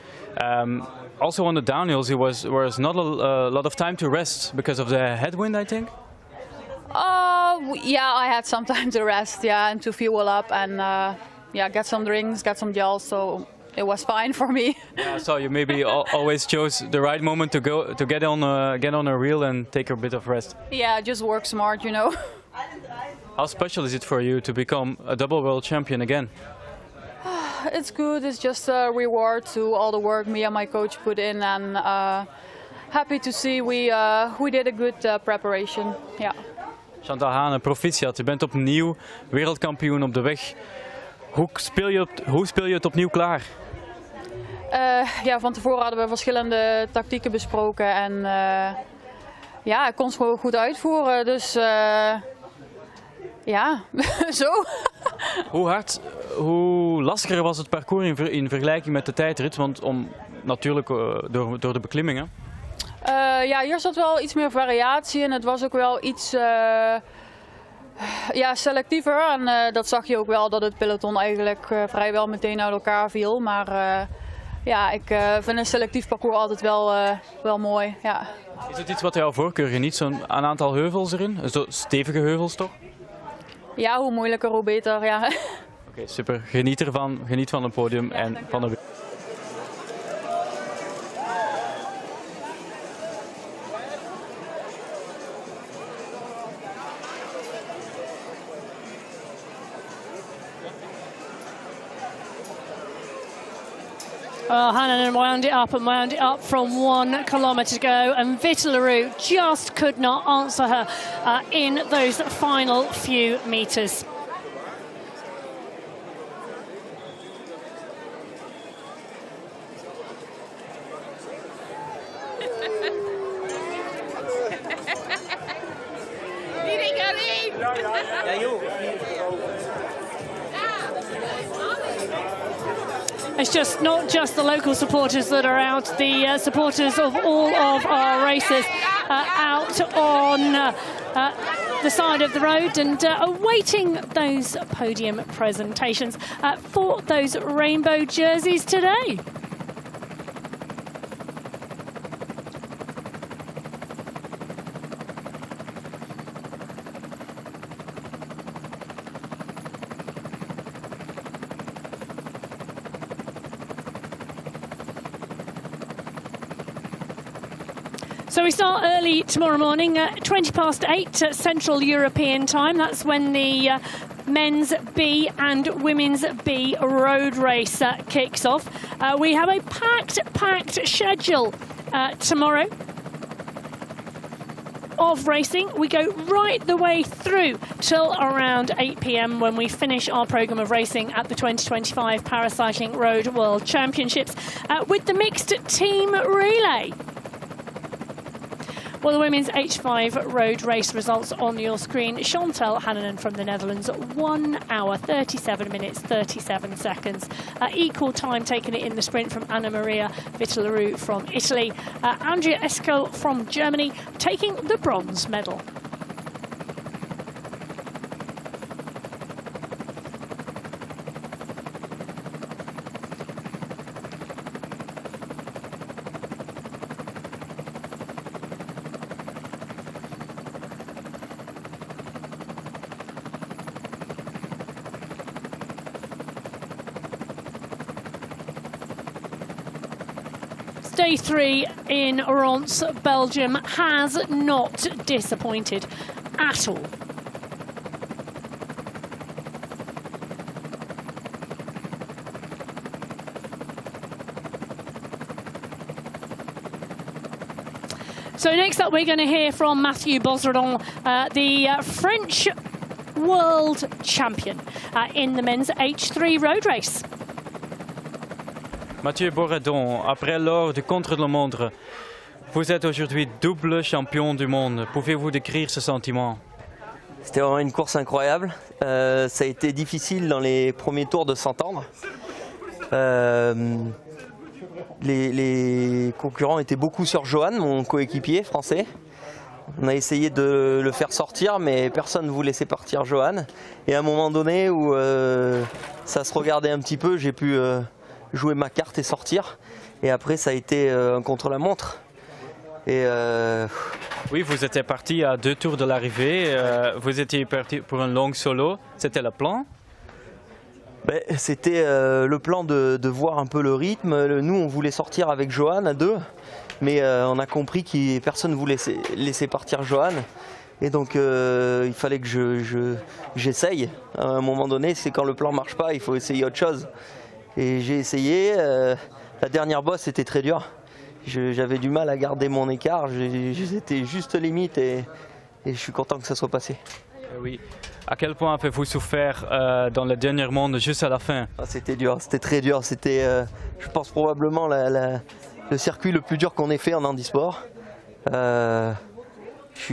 Also on the downhills, it was not a lot of time to rest because of the headwind, I think. Yeah, I had some time to rest, yeah, and to fuel up, and yeah, get some drinks, get some gels, so it was fine for me. Yeah, so you maybe always chose the right moment to get on a reel and take a bit of rest. Yeah, just work smart, you know. How special is it for you to become a double world champion again? It's good. It's just a reward to all the work me and my coach put in, and happy to see we did a good preparation. Yeah. Chantal Hannon, proficiat. Je bent opnieuw wereldkampioen op de weg. Hoe speel je het opnieuw klaar? Ja, van tevoren hadden we verschillende tactieken besproken en ja, ik kon het gewoon goed uitvoeren. Dus ja, zo. Hoe lastiger was het parcours in vergelijking met de tijdrit? Want natuurlijk door de beklimmingen. Ja, hier zat wel iets meer variatie en het was ook wel iets ja, selectiever. En dat zag je ook wel, dat het peloton eigenlijk vrijwel meteen uit elkaar viel. Maar ja, ik vind een selectief parcours altijd wel mooi. Ja. Is het iets wat jouw voorkeur geniet? Zo'n aantal heuvels erin? Zo stevige heuvels toch? Ja, hoe moeilijker, hoe beter. Ja. Oké, super. Geniet ervan. Geniet van het podium en van de... Well, Hannon wound it up from 1 kilometre to go, and Vita Leroux just could not answer her in those final few metres. It's just not just the local supporters that are out, the supporters of all of our races out on the side of the road and awaiting those podium presentations for those rainbow jerseys today. So we start early tomorrow morning, 20 past 8 Central European time. That's when the men's B and women's B road race kicks off. We have a packed schedule tomorrow of racing. We go right the way through till around 8 p.m. when we finish our programme of racing at the 2025 Paracycling Road World Championships with the mixed team relay. Well, the women's H5 road race results on your screen. Chantal Hannanen from the Netherlands, 1 hour, 37 minutes, 37 seconds. Equal time taking it in the sprint from Anna Maria Vitilaru from Italy. Andrea Esco from Germany taking the bronze medal. Day 3 in Ronse, Belgium has not disappointed at all. So next up we're going to hear from Mathieu Bozredon, the French world champion in the men's H3 road race. Mathieu Bozredon, après l'or du contre-la-montre, vous êtes aujourd'hui double champion du monde. Pouvez-vous décrire ce sentiment? C'était vraiment une course incroyable. Ça a été difficile dans les premiers tours de s'entendre. Les concurrents étaient beaucoup sur Johan, mon coéquipier français. On a essayé de le faire sortir, mais personne ne voulait laisser partir Johan. Et à un moment donné où ça se regardait un petit peu, j'ai pu jouer ma carte et sortir. Et après, ça a été un contre-la-montre. Et oui, vous étiez parti à 2 tours de l'arrivée. Vous étiez parti pour un long solo. C'était le plan? C'était le plan de voir un peu le rythme. Nous, on voulait sortir avec Johan à 2. Mais on a compris que personne ne voulait laisser partir Johan. Et donc, il fallait que j'essaye. À un moment donné, c'est quand le plan ne marche pas, il faut essayer autre chose. Et j'ai essayé. La dernière bosse était très dure. J'avais du mal à garder mon écart. J'étais juste limite et je suis content que ça soit passé. Oui. À quel point avez-vous souffert dans le dernier monde juste à la fin? C'était dur, c'était très dur. C'était, je pense, probablement le circuit le plus dur qu'on ait fait en handisport. Je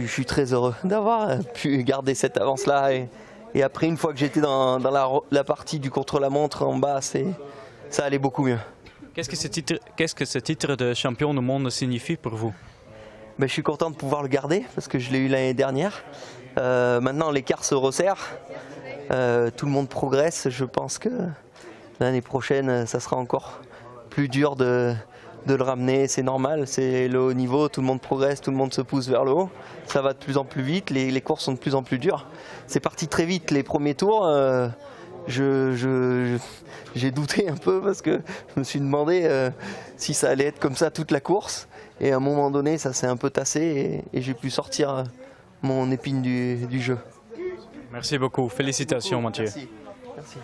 suis très heureux d'avoir pu garder cette avance-là. Et après, une fois que j'étais dans la partie du contre-la-montre en bas, ça allait beaucoup mieux. Qu'est-ce que ce titre de champion du monde signifie pour vous? Je suis content de pouvoir le garder parce que je l'ai eu l'année dernière. Maintenant, l'écart se resserre. Tout le monde progresse. Je pense que l'année prochaine, ça sera encore plus dur de le ramener. C'est normal, c'est le haut niveau. Tout le monde progresse, tout le monde se pousse vers le haut. Ça va de plus en plus vite. Les courses sont de plus en plus dures. C'est parti très vite. Les premiers tours, j'ai douté un peu parce que je me suis demandé si ça allait être comme ça toute la course. Et à un moment donné, ça s'est un peu tassé et j'ai pu sortir mon épine du jeu. Merci beaucoup. Félicitations, Mathieu. Merci. Merci.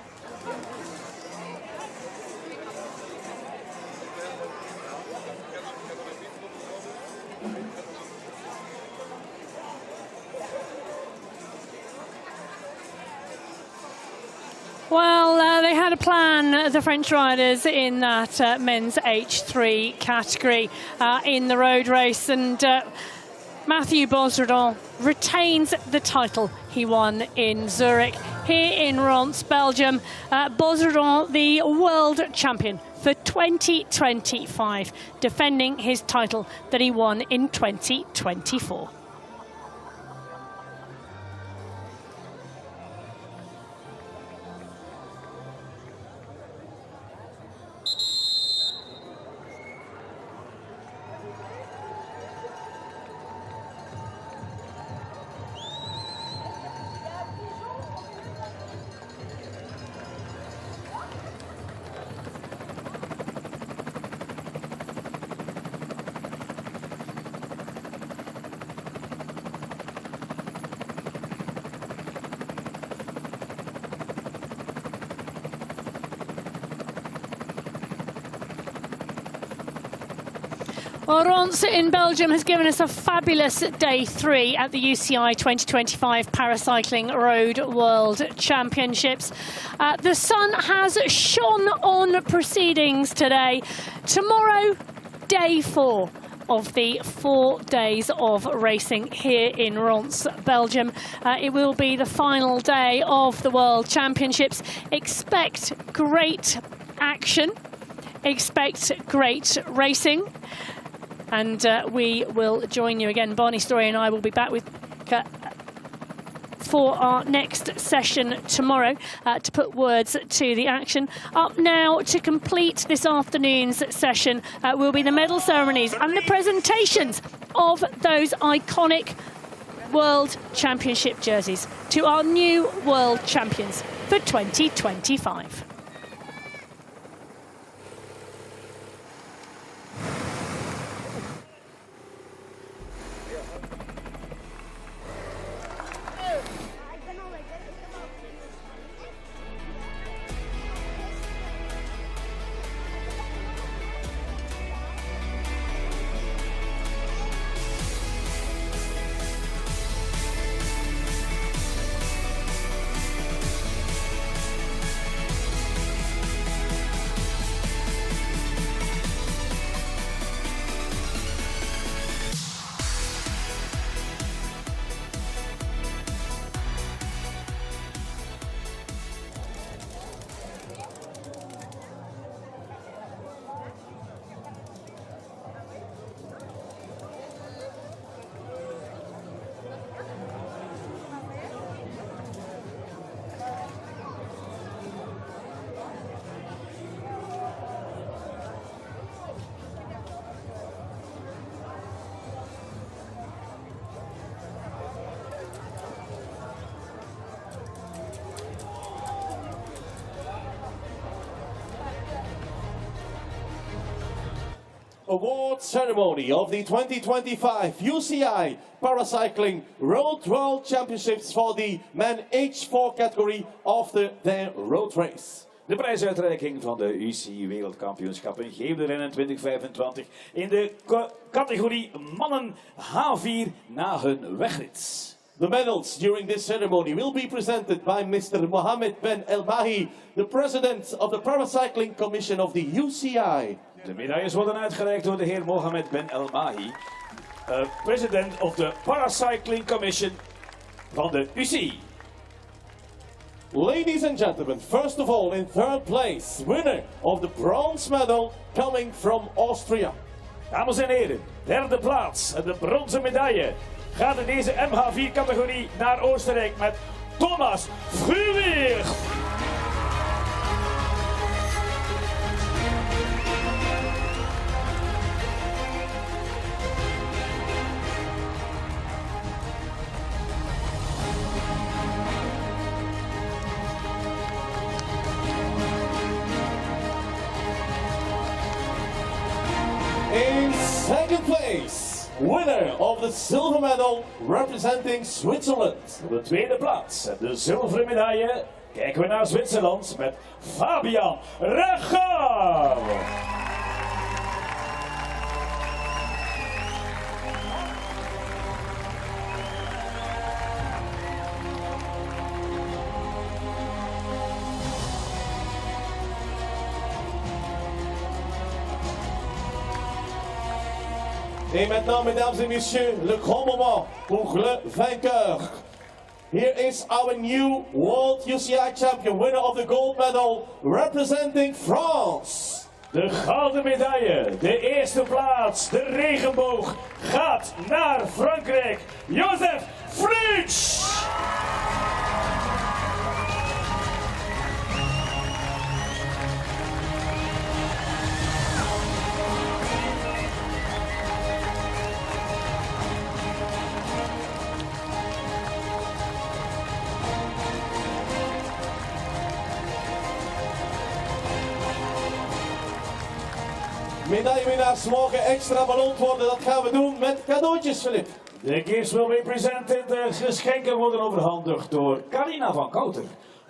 Well, they had a plan, the French riders, in that men's H3 category in the road race, and Mathieu Bozredon retains the title he won in Zurich. Here in Ronse, Belgium, Bozredon, the world champion for 2025, defending his title that he won in 2024. Well, Ronse in Belgium has given us a fabulous day 3 at the UCI 2025 Paracycling Road World Championships. The sun has shone on proceedings today. Tomorrow, day 4 of the 4 days of racing here in Ronse, Belgium. It will be the final day of the World Championships. Expect great action, expect great racing. And we will join you again. Barney Story and I will be back with for our next session tomorrow to put words to the action. Up now to complete this afternoon's session will be the medal ceremonies and the presentations of those iconic World Championship jerseys to our new World Champions for 2025. Award ceremony of the 2025 UCI Paracycling Road World Championships for the men age 4 category after their road race. De prijsuitreiking van de UCI Wereldkampioenschappen Geemrennen 2025 in de categorie mannen H4 na hun wegrit. The medals during this ceremony will be presented by Mr. Mohammed Ben El-Mahi, the president of the Paracycling Commission of the UCI. De medailles worden uitgereikt door de heer Mohammed Ben El-Mahi, president of the Paracycling Commission van de UCI. Ladies and gentlemen, first of all, in third place, winner of the bronze medal coming from Austria. Dames en heren, derde plaats en de bronzen medaille gaat in deze MH4-categorie naar Oostenrijk met Thomas Fruwig. In second place, winner of the silver medal representing Switzerland. Op de tweede plaats, de zilveren medaille, kijken we naar Zwitserland met Fabian Recher. Et maintenant, mesdames et messieurs, le grand moment pour le vainqueur. Here is our new World UCI champion, winner of the gold medal, representing France. De gouden medaille, de eerste plaats, de regenboog, gaat naar Frankrijk. Joseph Fritsch! Medaillewinnaars mogen extra beloond worden. Dat gaan we doen met cadeautjes, Filip. De gifts will be presented. De geschenken worden overhandigd door Carina van Kouter,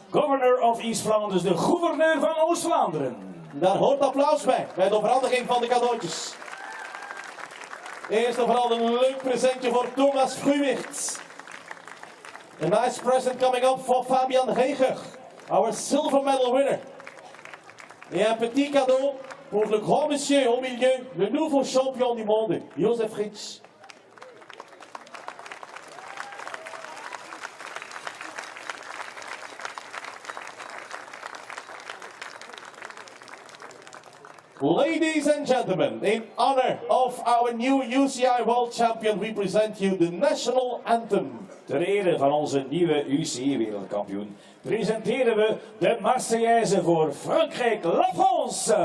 Governor of East Flanders, de gouverneur van Oost-Vlaanderen. Daar hoort applaus bij de overhandiging van de cadeautjes. Eerst en vooral een leuk presentje voor Thomas Fruwicht. A nice present coming up for Fabian Reger, our silver medal winner. Et un petit cadeau pour le grand monsieur au milieu, le nouveau champion du monde, Joseph Fritsch. Ladies and gentlemen, in honor of our new UCI World Champion, we present you the national anthem. Ter ere van onze nieuwe UCI wereldkampioen presenteren we de Marseillaise voor Frankrijk, La France.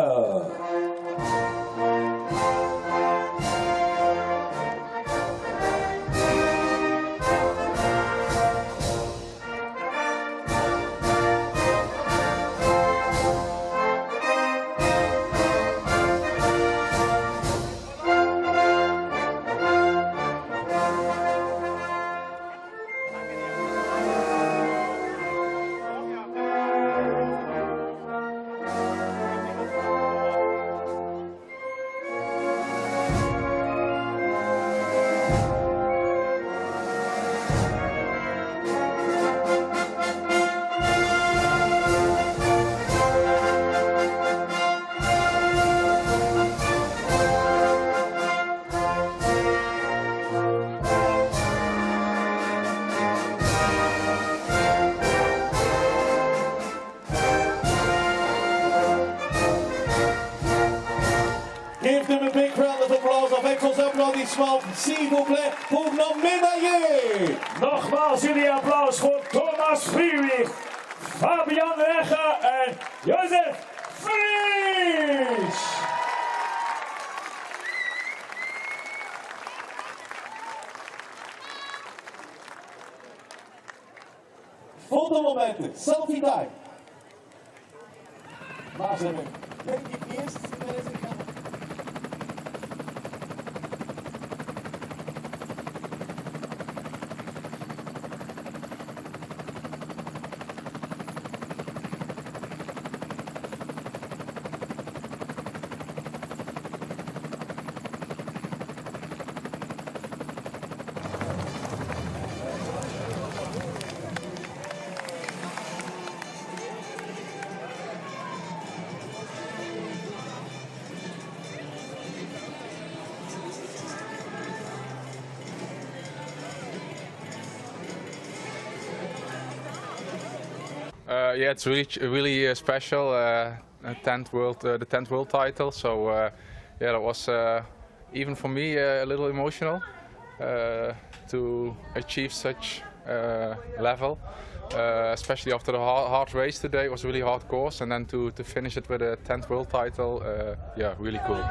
Give them a big round of applause avec vos applaudissements, s'il vous plaît, pour nos médaillés. Nogmaals jullie applaus voor Thomas Fruwicht, Fabian Reger en Joseph Fritsch. Fotomomenten, selfie time. Waar zijn we? Denk ik eerst. Yeah, it's really special. The 10th world title. So yeah, that was even for me a little emotional to achieve such level. Especially after the hard race today, it was a really hard course, and then to finish it with a 10th world title, yeah, really cool.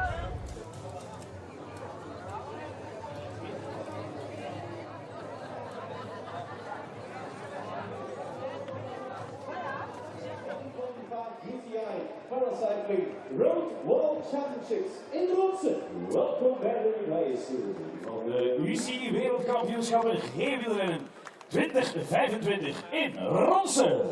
Road World Championships in Ronse. Welkom bij de lijstserie van de UCI wereldkampioenschappen G-wielrennen 2025 in Ronse.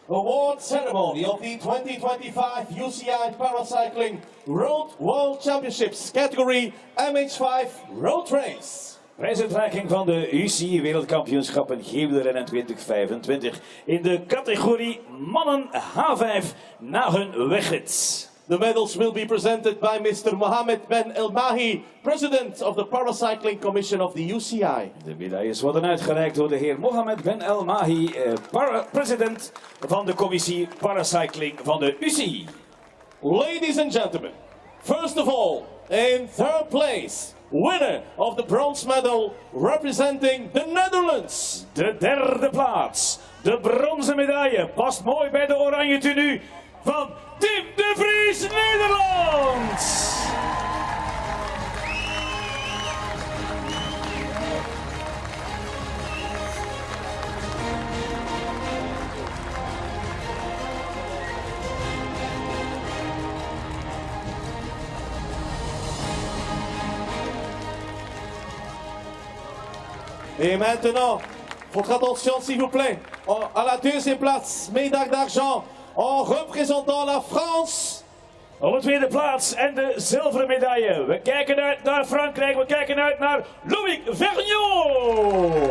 Award ceremony of the 2025 UCI Paracycling Road World Championships category MH5 Road Race. Prijsuitreiking van de UCI Wereldkampioenschappen geelrennen 2025 in de categorie mannen H5 na hun wegrit. The medals will be presented by Mr. Mohammed Ben El-Mahi, President of the Paracycling Commission of the UCI. De medailles worden uitgereikt door de heer Mohammed Ben El-Mahi, president van de commissie Paracycling van de UCI. Ladies and gentlemen, first of all, in third place, winner of the bronze medal representing the Netherlands. De derde plaats, de bronzen medaille, past mooi bij de oranje tenue van Tim de Vries, Nederland. Et maintenant, votre attention s'il vous plaît, à la deuxième place, médaille d'argent en représentant la France. Op de tweede plaats en de zilveren medaille. We kijken uit naar Frankrijk, we kijken uit naar Louis Vergniaud.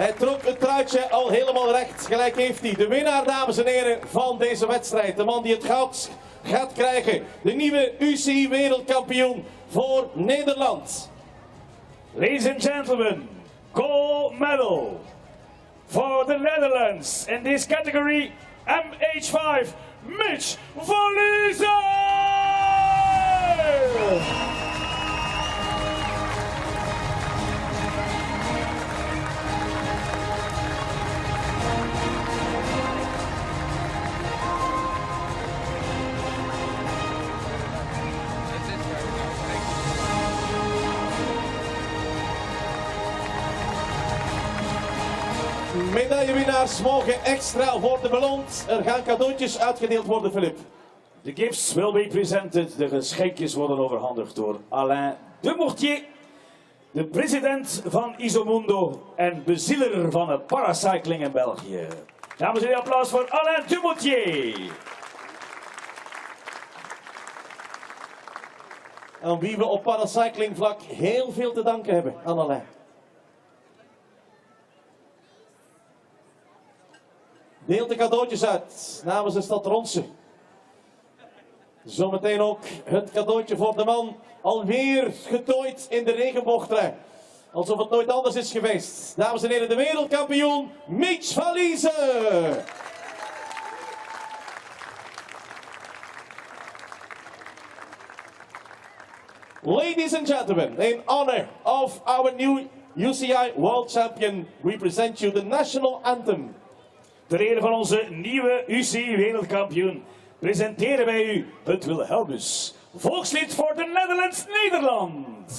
Hij trok het truitje al helemaal recht. Gelijk heeft hij. De winnaar, dames en heren, van deze wedstrijd. De man die het goud gaat krijgen. De nieuwe UCI wereldkampioen voor Nederland. Ladies and gentlemen, gold medal for the Netherlands in this category MH5, Mitch Verliezen! Medaillewinnaars mogen extra worden beloond. Er gaan cadeautjes uitgedeeld worden, Philip. The gifts will be presented. De geschenkjes worden overhandigd door Alain de Mortier, de president van Isomundo en bezieler van het paracycling in België. Dames en heren, applaus voor Alain de Mortier. Aan wie we op paracycling vlak heel veel te danken hebben, aan Alain. Deelt de cadeautjes uit namens de stad Ronse. Zometeen ook het cadeautje voor de man, alweer getooid in de regenboogtrui. Alsof het nooit anders is geweest. Dames en heren, de wereldkampioen Mitch Verliezen. Ladies and gentlemen, in honor of our new UCI World Champion, we present you the national anthem. Ter ere van onze nieuwe UCI wereldkampioen presenteren wij u het Wilhelmus, volkslied voor de Netherlands, Nederland.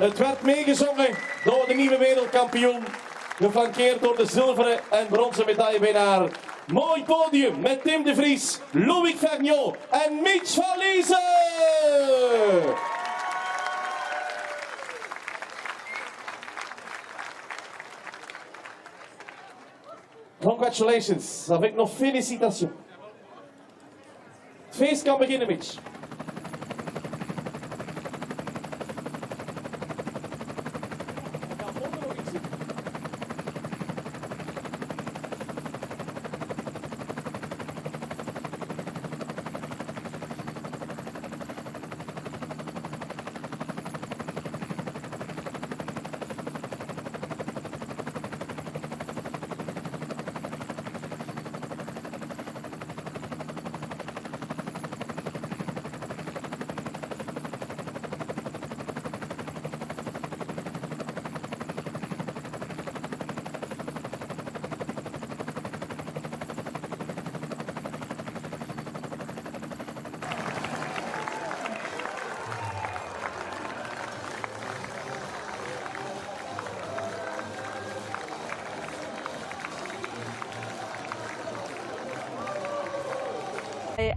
Het werd meegezongen door de nieuwe wereldkampioen, geflankeerd door de zilveren en bronzen medaillewinnaar. Mooi podium met Tim de Vries, Louis Vergniaud en Mitch Verliezen! Congratulations, avec nos félicitations. Het feest kan beginnen, Mitch.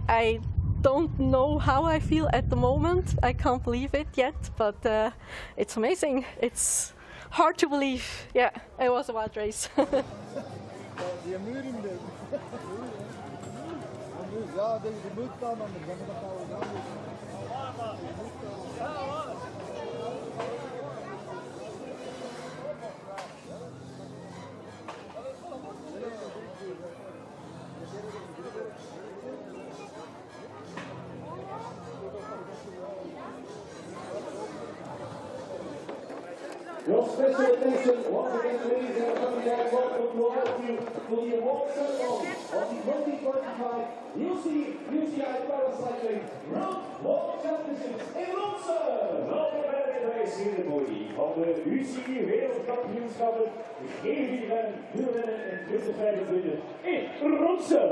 I don't know how I feel at the moment. I can't believe it yet, but it's amazing. It's hard to believe. Yeah, it was a wild race. Your special attention, once again, ladies and gentlemen, welcome to all of you to the award ceremony of the 2025 UCI Paracycling World Championships in Ronse. Welkom bij de medailleceremonie van de UCI Wereldkampioenschappen G4 wielrennen in 2025 in Ronse.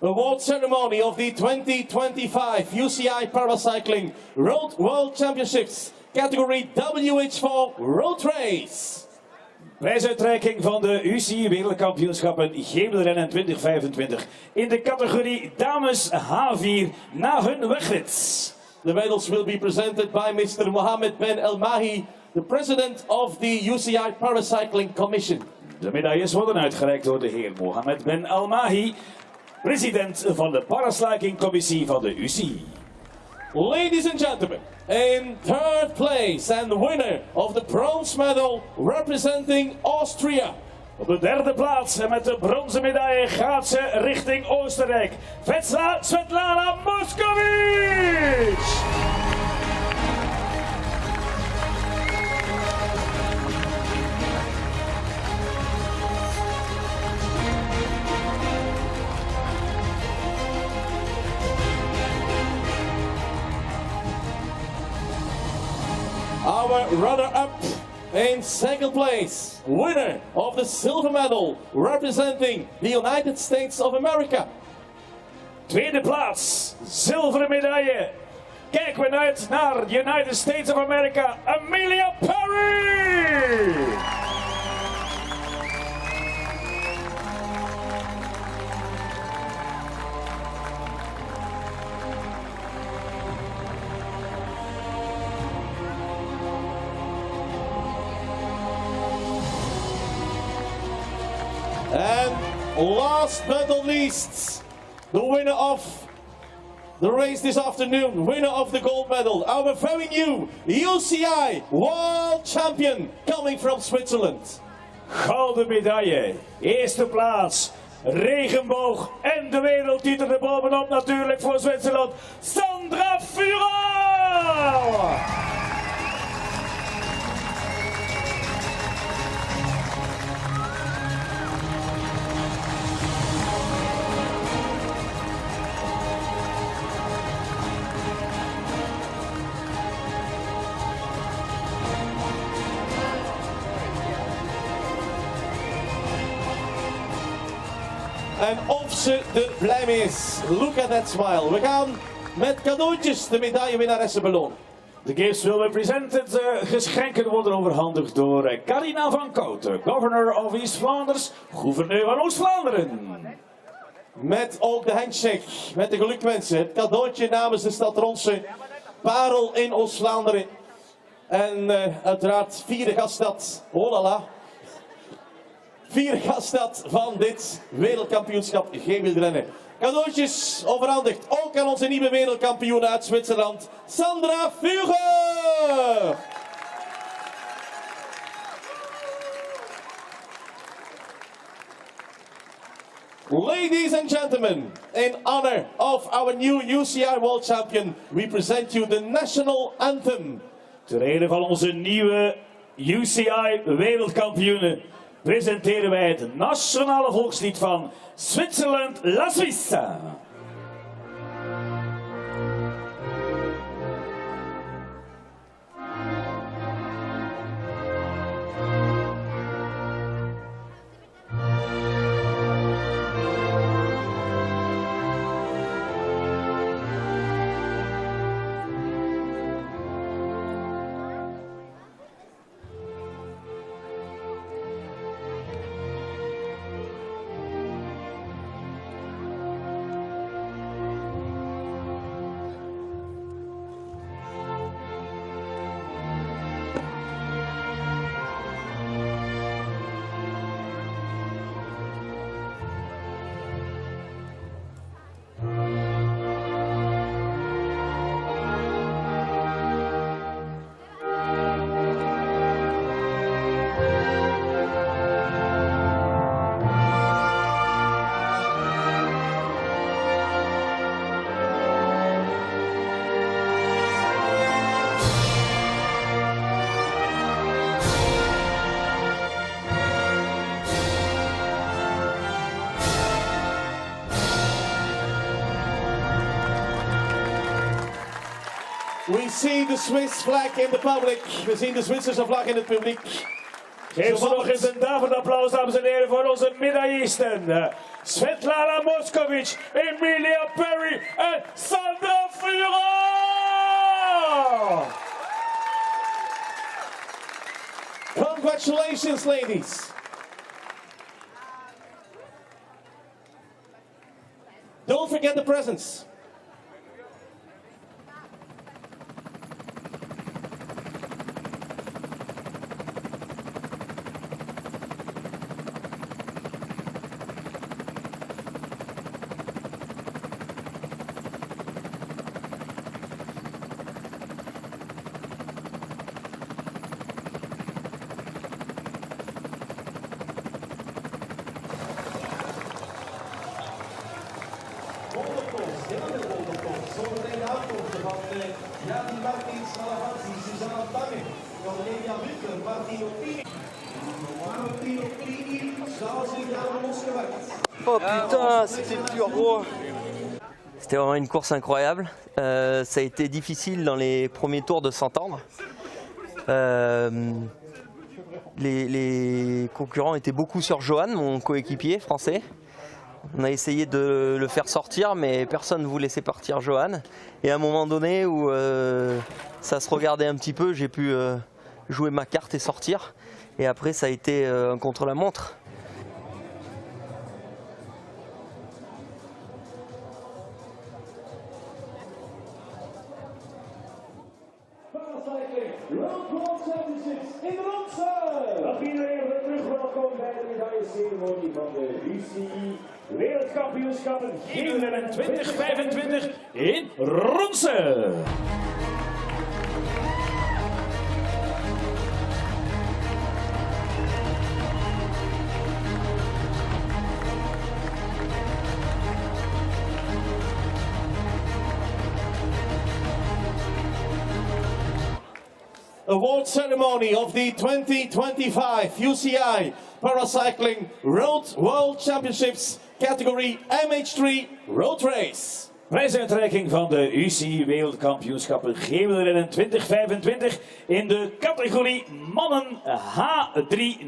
Award ceremony of the 2025 UCI Paracycling Road World Championships, category WH4 Road Race. Prijsuitreiking van de UCI Wereldkampioenschappen G4 2025 in de categorie dames H4 na hun wegrit. The medals will be presented by Mr. Mohammed Ben El Mahi, the president of the UCI Paracycling Commission. De medailles worden uitgereikt door de heer Mohammed Ben El Mahi, president van de Paracycling-commissie van de UCI. Ladies and gentlemen, in third place and winner of the bronze medal representing Austria. Op de derde plaats en met de bronzen medaille gaat ze richting Oostenrijk. Svetlana Moskovic! Our runner-up in second place, winner of the silver medal representing the United States of America. Tweede plaats, zilveren medaille. Kijken we uit naar de United States of America, Amelia Perry! And last but not least, the winner of the race this afternoon, winner of the gold medal, our very new UCI World Champion coming from Switzerland. Gouden medaille, eerste plaats, regenboog en de wereldtitel erbovenop natuurlijk voor Zwitserland, Sandra Furau! En of ze er blij mee is. Look at that smile. We gaan met cadeautjes de medaillewinnaressen belonen. The gifts will be presented. Geschenken worden overhandigd door Carina van Kouten, governor of East Flanders, gouverneur van Oost-Vlaanderen. Met ook de handshake, met de gelukwensen. Het cadeautje namens de stad Ronse, parel in Oost-Vlaanderen. En uiteraard vierde gaststad, oh la la. Vierde gaststad van dit wereldkampioenschap G-wielrennen. Cadeautjes overhandigd ook aan onze nieuwe wereldkampioen uit Zwitserland, Sandra Furau. Ladies and gentlemen, in honor of our new UCI World Champion, we present you the national anthem. Ter ere van onze nieuwe UCI wereldkampioenen presenteren wij het nationale volkslied van Zwitserland, La Suisse. We see the Swiss flag in the public. We zien de Zwitserse vlag in het publiek. Geef ze nog eens een daverend applaus, dames en heren, voor onze medaillisten. Svetlana Moskovic, Emilia Perry en Sandra Fura! Congratulations, ladies. Don't forget the presents. Oh putain, c'était dur, gros. C'était vraiment une course incroyable. Ça a été difficile dans les premiers tours de s'entendre. Les concurrents étaient beaucoup sur Johan, mon coéquipier français. On a essayé de le faire sortir, mais personne ne voulait laisser partir Johan. Et à un moment donné où ça se regardait un petit peu, j'ai pu jouer ma carte et sortir. Et après, ça a été un contre-la-montre. In Ronse! Dag iedereen, terug welkom bij de medailleceremonie van de UCI Wereldkampioenschappen Gymneren 2025 in Ronse. Award ceremony of the 2025 UCI Paracycling Road World Championships category MH3 Road Race. Prijsuitreiking van de UCI Wereldkampioenschappen Gymneren 2025 in de categorie mannen H3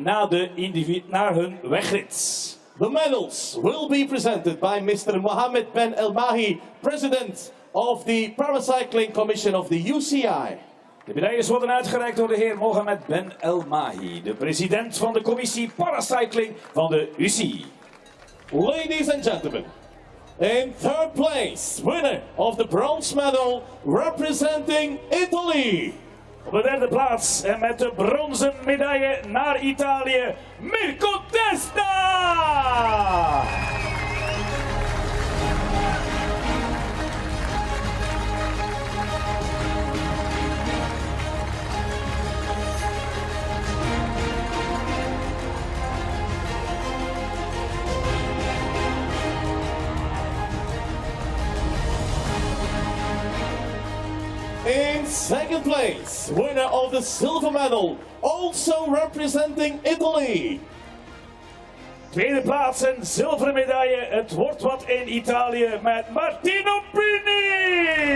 naar hun wegrit. The medals will be presented by Mr. Mohammed Ben Elmahi, President of the Paracycling Commission of the UCI. De medailles worden uitgereikt door de heer Mohammed Ben Elmahi, de president van de commissie Paracycling van de UCI. Ladies and gentlemen, in third place, winner of the bronze medal representing Italy. Op de derde plaats en met de bronzen medaille naar Italië, Mirko Testa! In second place, winner of the silver medal, also representing Italy. Tweede plaats en zilveren medaille. Het wordt wat in Italië met Martino Pini.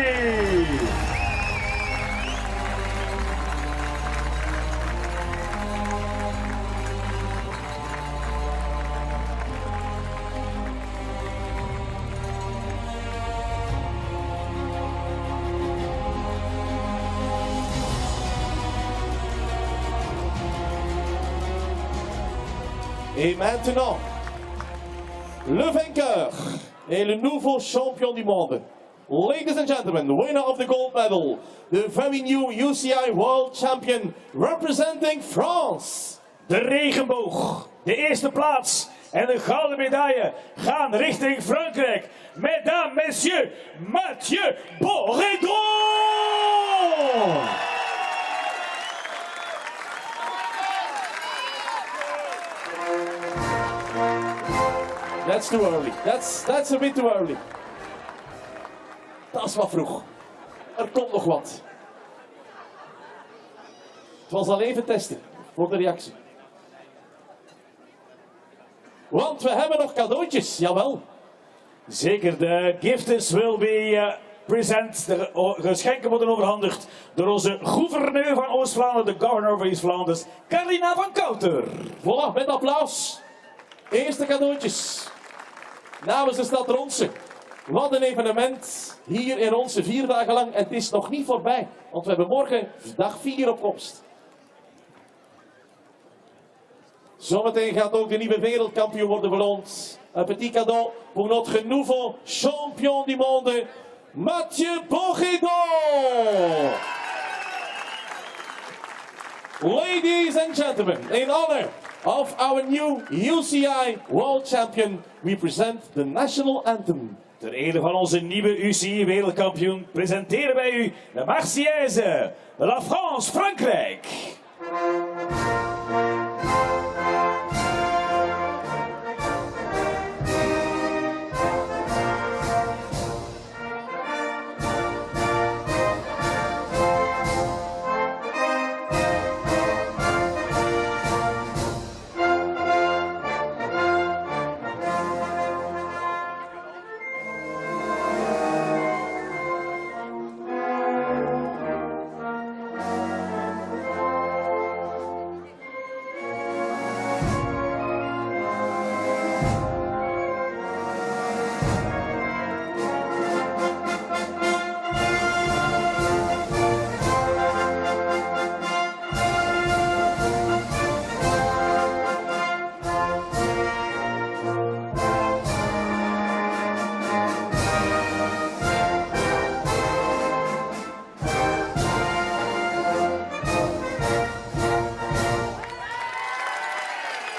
Et maintenant, le vainqueur et le nouveau champion du monde. Ladies and gentlemen, winner of the gold medal, the very new UCI World Champion representing France. De regenboog, de eerste plaats en de gouden medaille gaan richting Frankrijk. Mesdames, messieurs, Mathieu Borregon! That's too early. That's a bit too early. Dat is wat vroeg. Er komt nog wat. Het was al even testen voor de reactie. Want we hebben nog cadeautjes, jawel. Zeker, the gift will be present. De geschenken worden overhandigd door onze gouverneur van Oost-Vlaanderen, de governor van East-Flanders, Carolina van Kouter. Voilà, met applaus. Eerste cadeautjes. Namens de stad Ronse. Wat een evenement hier in Ronse, 4 dagen lang. En het is nog niet voorbij, want we hebben morgen dag 4 op komst. Zometeen gaat ook de nieuwe wereldkampioen worden beloond. Un petit cadeau pour notre nouveau champion du monde, Mathieu Bourguignon. Ladies and gentlemen, in honor of our new UCI world champion, we present the national anthem. Ter ere van onze nieuwe UCI wereldkampioen presenteren wij u de Marseillaise de la France, Frankrijk.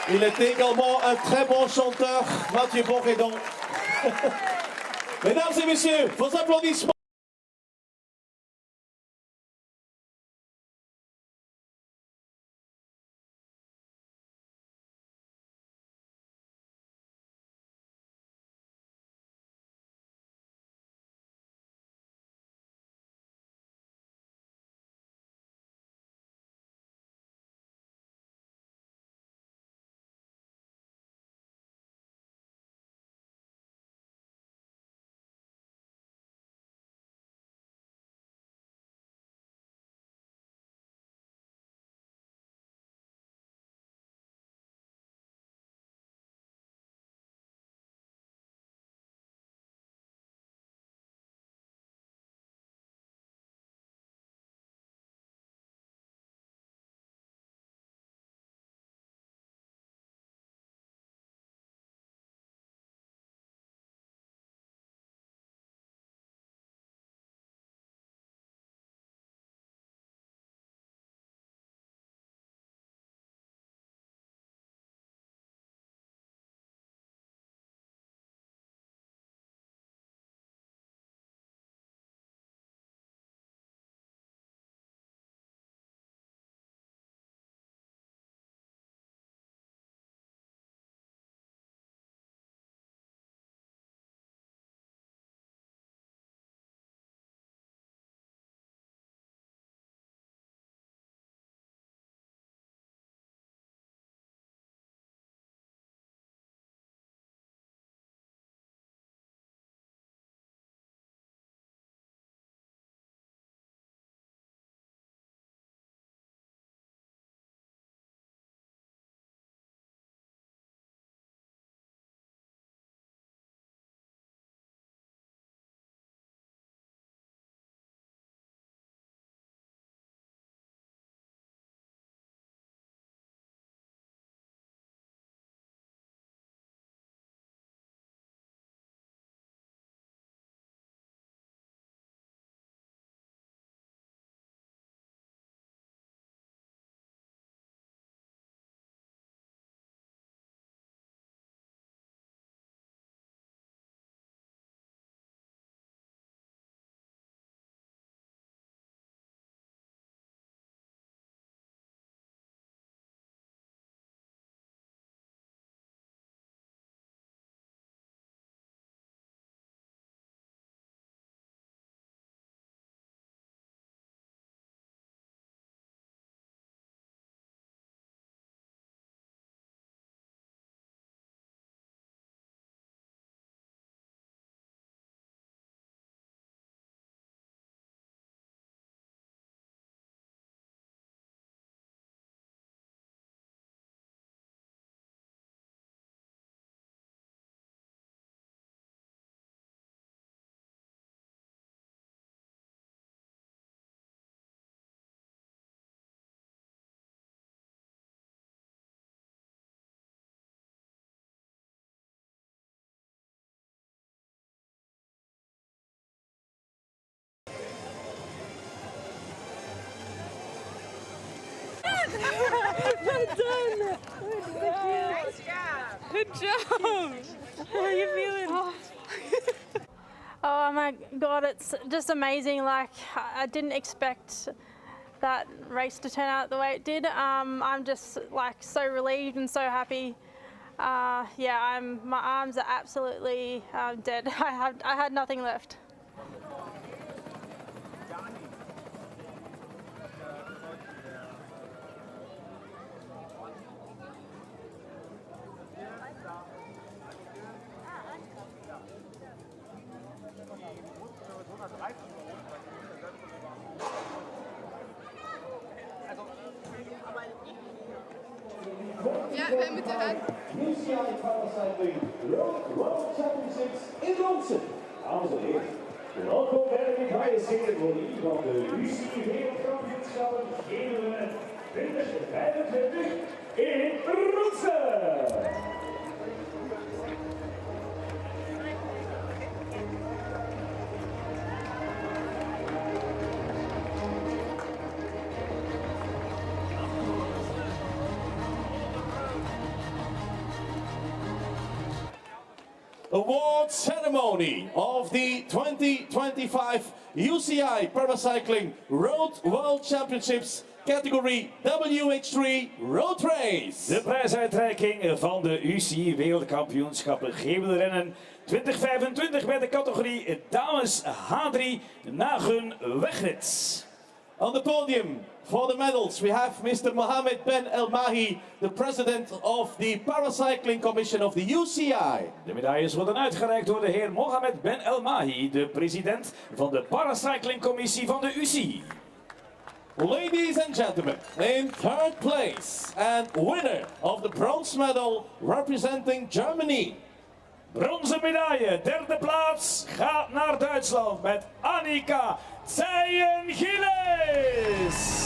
Il est également un très bon chanteur, Mathieu Bourguignon. Mesdames et messieurs, vos applaudissements. Well done. Good job. How are you feeling? Oh my God, it's just amazing. Like, I didn't expect that race to turn out the way it did. I'm just like so relieved and so happy. Yeah, my arms are absolutely dead. I had nothing left. Ja, wij moeten aan. UCI Paracycling World Championships in Ronse. Dames en heren, welkom bij de medailleceremonie van de UCI Wereldkampioenschappen geven 2025 in Ronse. Award ceremony of the 2025 UCI Paracycling Road World Championships category WH3 Road Race. De prijsuitreiking van de UCI Wereldkampioenschappen gevelrennen 2025 bij de categorie dames H3 Nagen-Wegrits. On the podium for the medals we have Mr. Mohammed Ben El Mahi, the president of the Paracycling Commission of the UCI. De medailles worden uitgereikt door de heer Mohammed Ben El Mahi, de president van de Paracycling Commissie van de UCI. Ladies and gentlemen, in third place and winner of the bronze medal representing Germany. Bronzen medaille, derde plaats, gaat naar Duitsland met Annika Zeijen-Gilles.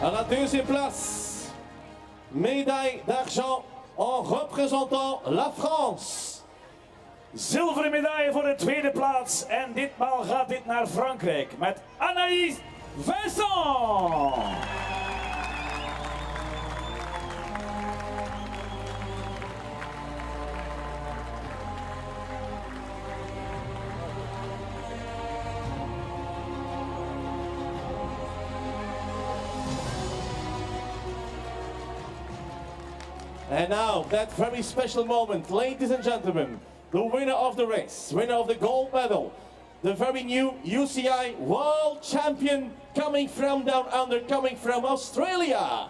À la deuxième place, médaille d'argent en représentant la France. Zilveren medaille voor de tweede plaats en ditmaal gaat dit naar Frankrijk met Anaïs Vincent. And now, that very special moment, ladies and gentlemen, the winner of the race, winner of the gold medal, the very new UCI World Champion coming from down under, coming from Australia.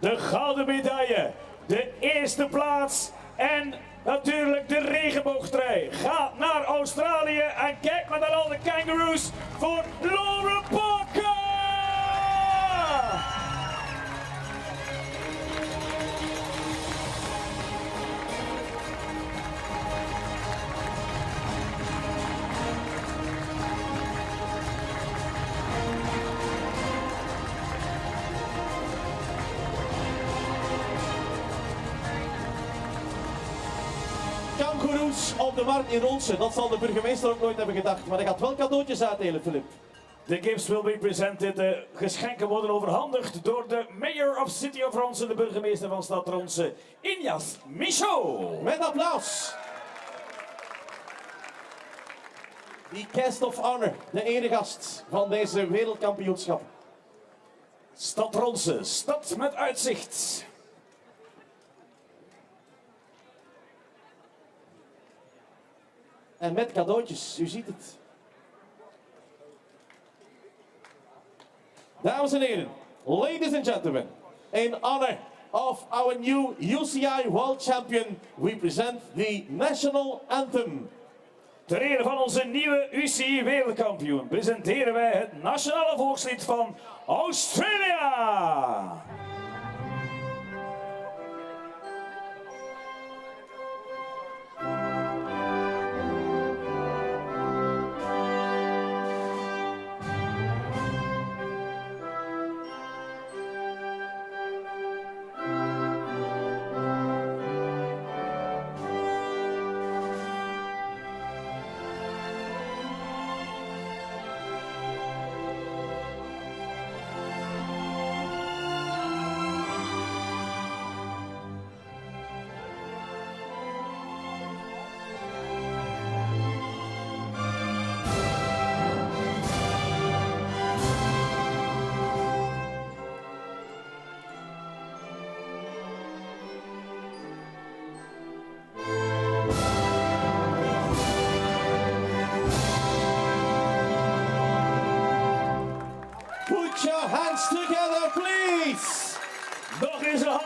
De gouden medaille, de eerste plaats en natuurlijk de regenboogtrui gaat naar Australië. En kijk maar naar al de kangaroos voor Lauren Parker! Kangoeroes op de markt in Ronse, dat zal de burgemeester ook nooit hebben gedacht. Maar hij gaat wel cadeautjes uitdelen, Filip. The gifts will be presented. De geschenken worden overhandigd door de Mayor of City of Ronse, de burgemeester van stad Ronse, Injas Michaud. Met applaus. Die guest of honor, de eregast van deze wereldkampioenschap. Stad Ronse, stad met uitzicht. En met cadeautjes, u ziet het. Dames en heren, ladies and gentlemen, in honor of our new UCI World Champion, we present the national anthem. Ter ere van onze nieuwe UCI wereldkampioen presenteren wij het nationale volkslied van Australia.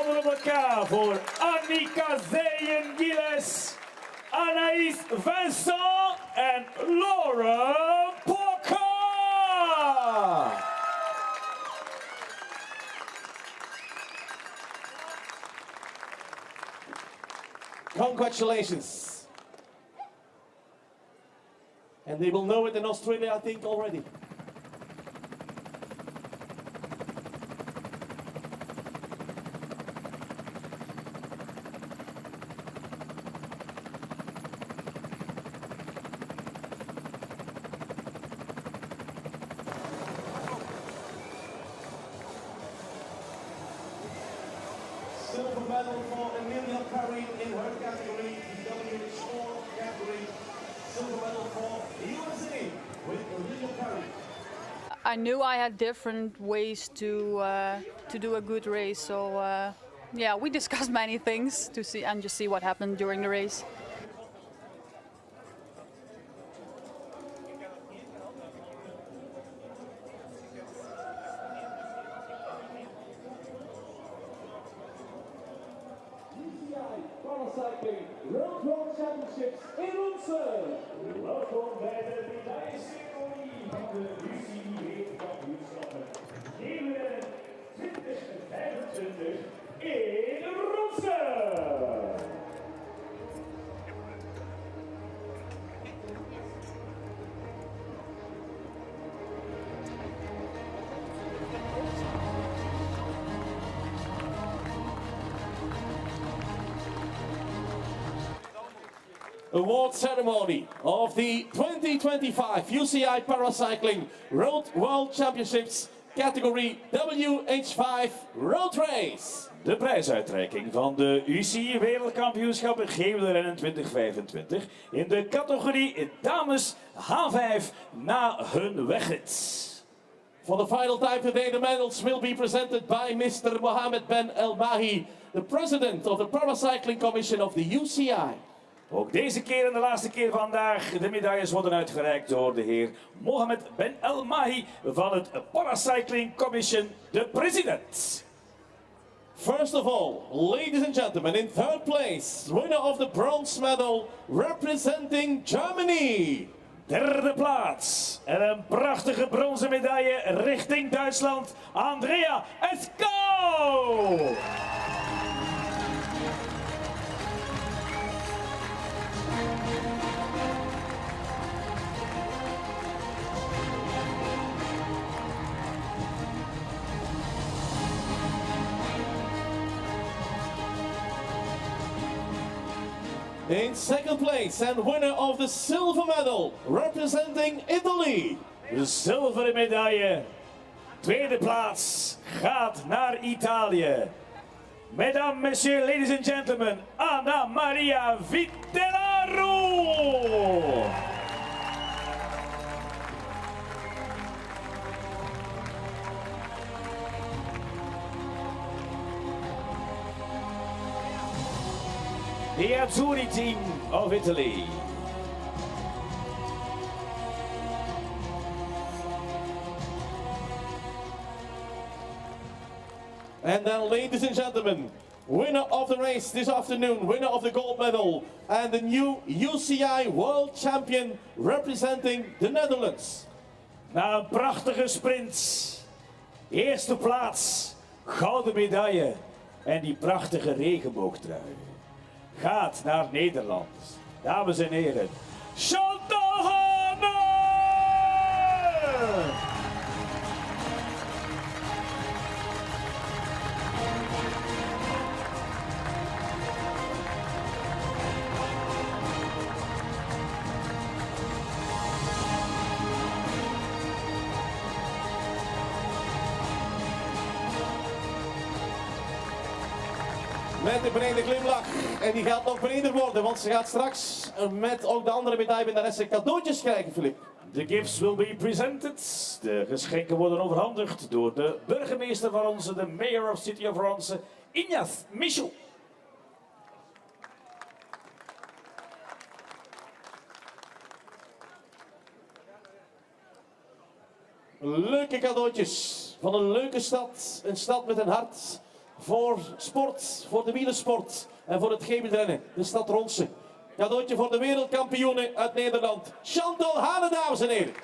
handen op elkaar voor Annika Zeyen-Gilles, Anaïs Vincent en Laura Poka. Congratulations. And they will know it in Australia, I think, already. Silver medal for Emilia Perry in her category, the W4 category. Silver medal for the USA with Emilia Perry. I knew I had different ways to do a good race, so yeah, we discussed many things to see and just see what happened during the race. UCI Paracycling World Championships in Ronse. Welkom bij de medailleceremonie van de UCI wereldkampioenschappen 2025 in Ronse. Award ceremony of the 2025 UCI Paracycling World Championships category WH5 Road Race. De prijsuitreiking van de UCI wereldkampioenschappen G-rennen 2025 in de categorie dames H5 na hun wegrit. For the final time today, the medals will be presented by Mr. Mohammed Ben El-Mahi, the president of the Paracycling Commission of the UCI. Ook deze keer en de laatste keer vandaag, de medailles worden uitgereikt door de heer Mohammed Ben El-Mahi van het Paracycling Commission, de president. First of all, ladies and gentlemen, in third place, winner of the bronze medal representing Germany. Derde plaats en een prachtige bronzen medaille richting Duitsland, Andrea Esco. In second place and winner of the silver medal representing Italy. De zilveren medaille, tweede plaats, gaat naar Italië. Mesdames, messieurs, ladies and gentlemen, Anna Maria Vitellaro. The Azzurri team of Italy. And then, ladies and gentlemen, winner of the race this afternoon, winner of the gold medal, and the new UCI World Champion representing the Netherlands. Na een prachtige sprint, eerste plaats, gouden medaille en die prachtige regenboogtrui gaat naar Nederland. Dames en heren, Chantal Hane! Met de brede glimlach. En die gaat nog breder worden, want ze gaat straks met ook de andere medaillewinnaressen cadeautjes krijgen, Filip. The gifts will be presented. De geschenken worden overhandigd door de burgemeester van Ronse, de mayor of City of Ronse, Ignaz Michel. Leuke cadeautjes van een leuke stad. Een stad met een hart voor sport, voor de wielersport en voor het gewielrennen, de stad Ronse. Cadeautje voor de wereldkampioenen uit Nederland, Chantal Hane, dames en heren.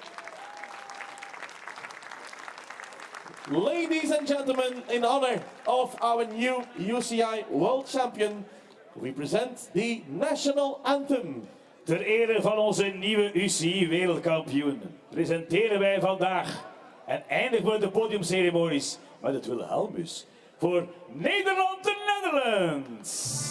Ladies and gentlemen, in honor of our new UCI World Champion, we present the national anthem. Ter ere van onze nieuwe UCI wereldkampioen presenteren wij vandaag en eindigen we de podiumceremonies met het Wilhelmus voor Nederland de Netherlands.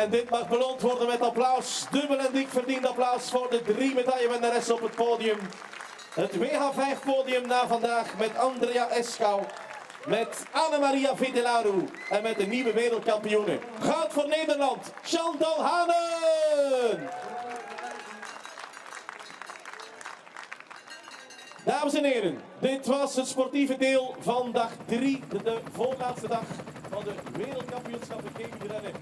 En dit mag beloond worden met applaus. Dubbel en dik verdiend applaus voor de 3 medaillewinnaressen op het podium. Het WH5 podium na vandaag met Andrea Eschouw, met Anna-Maria Videlaru en met de nieuwe wereldkampioene. Goud voor Nederland, Chantal Hane! Dames en heren, dit was het sportieve deel van dag 3, de voorlaatste dag van de wereldkampioenschappen gewielrennen.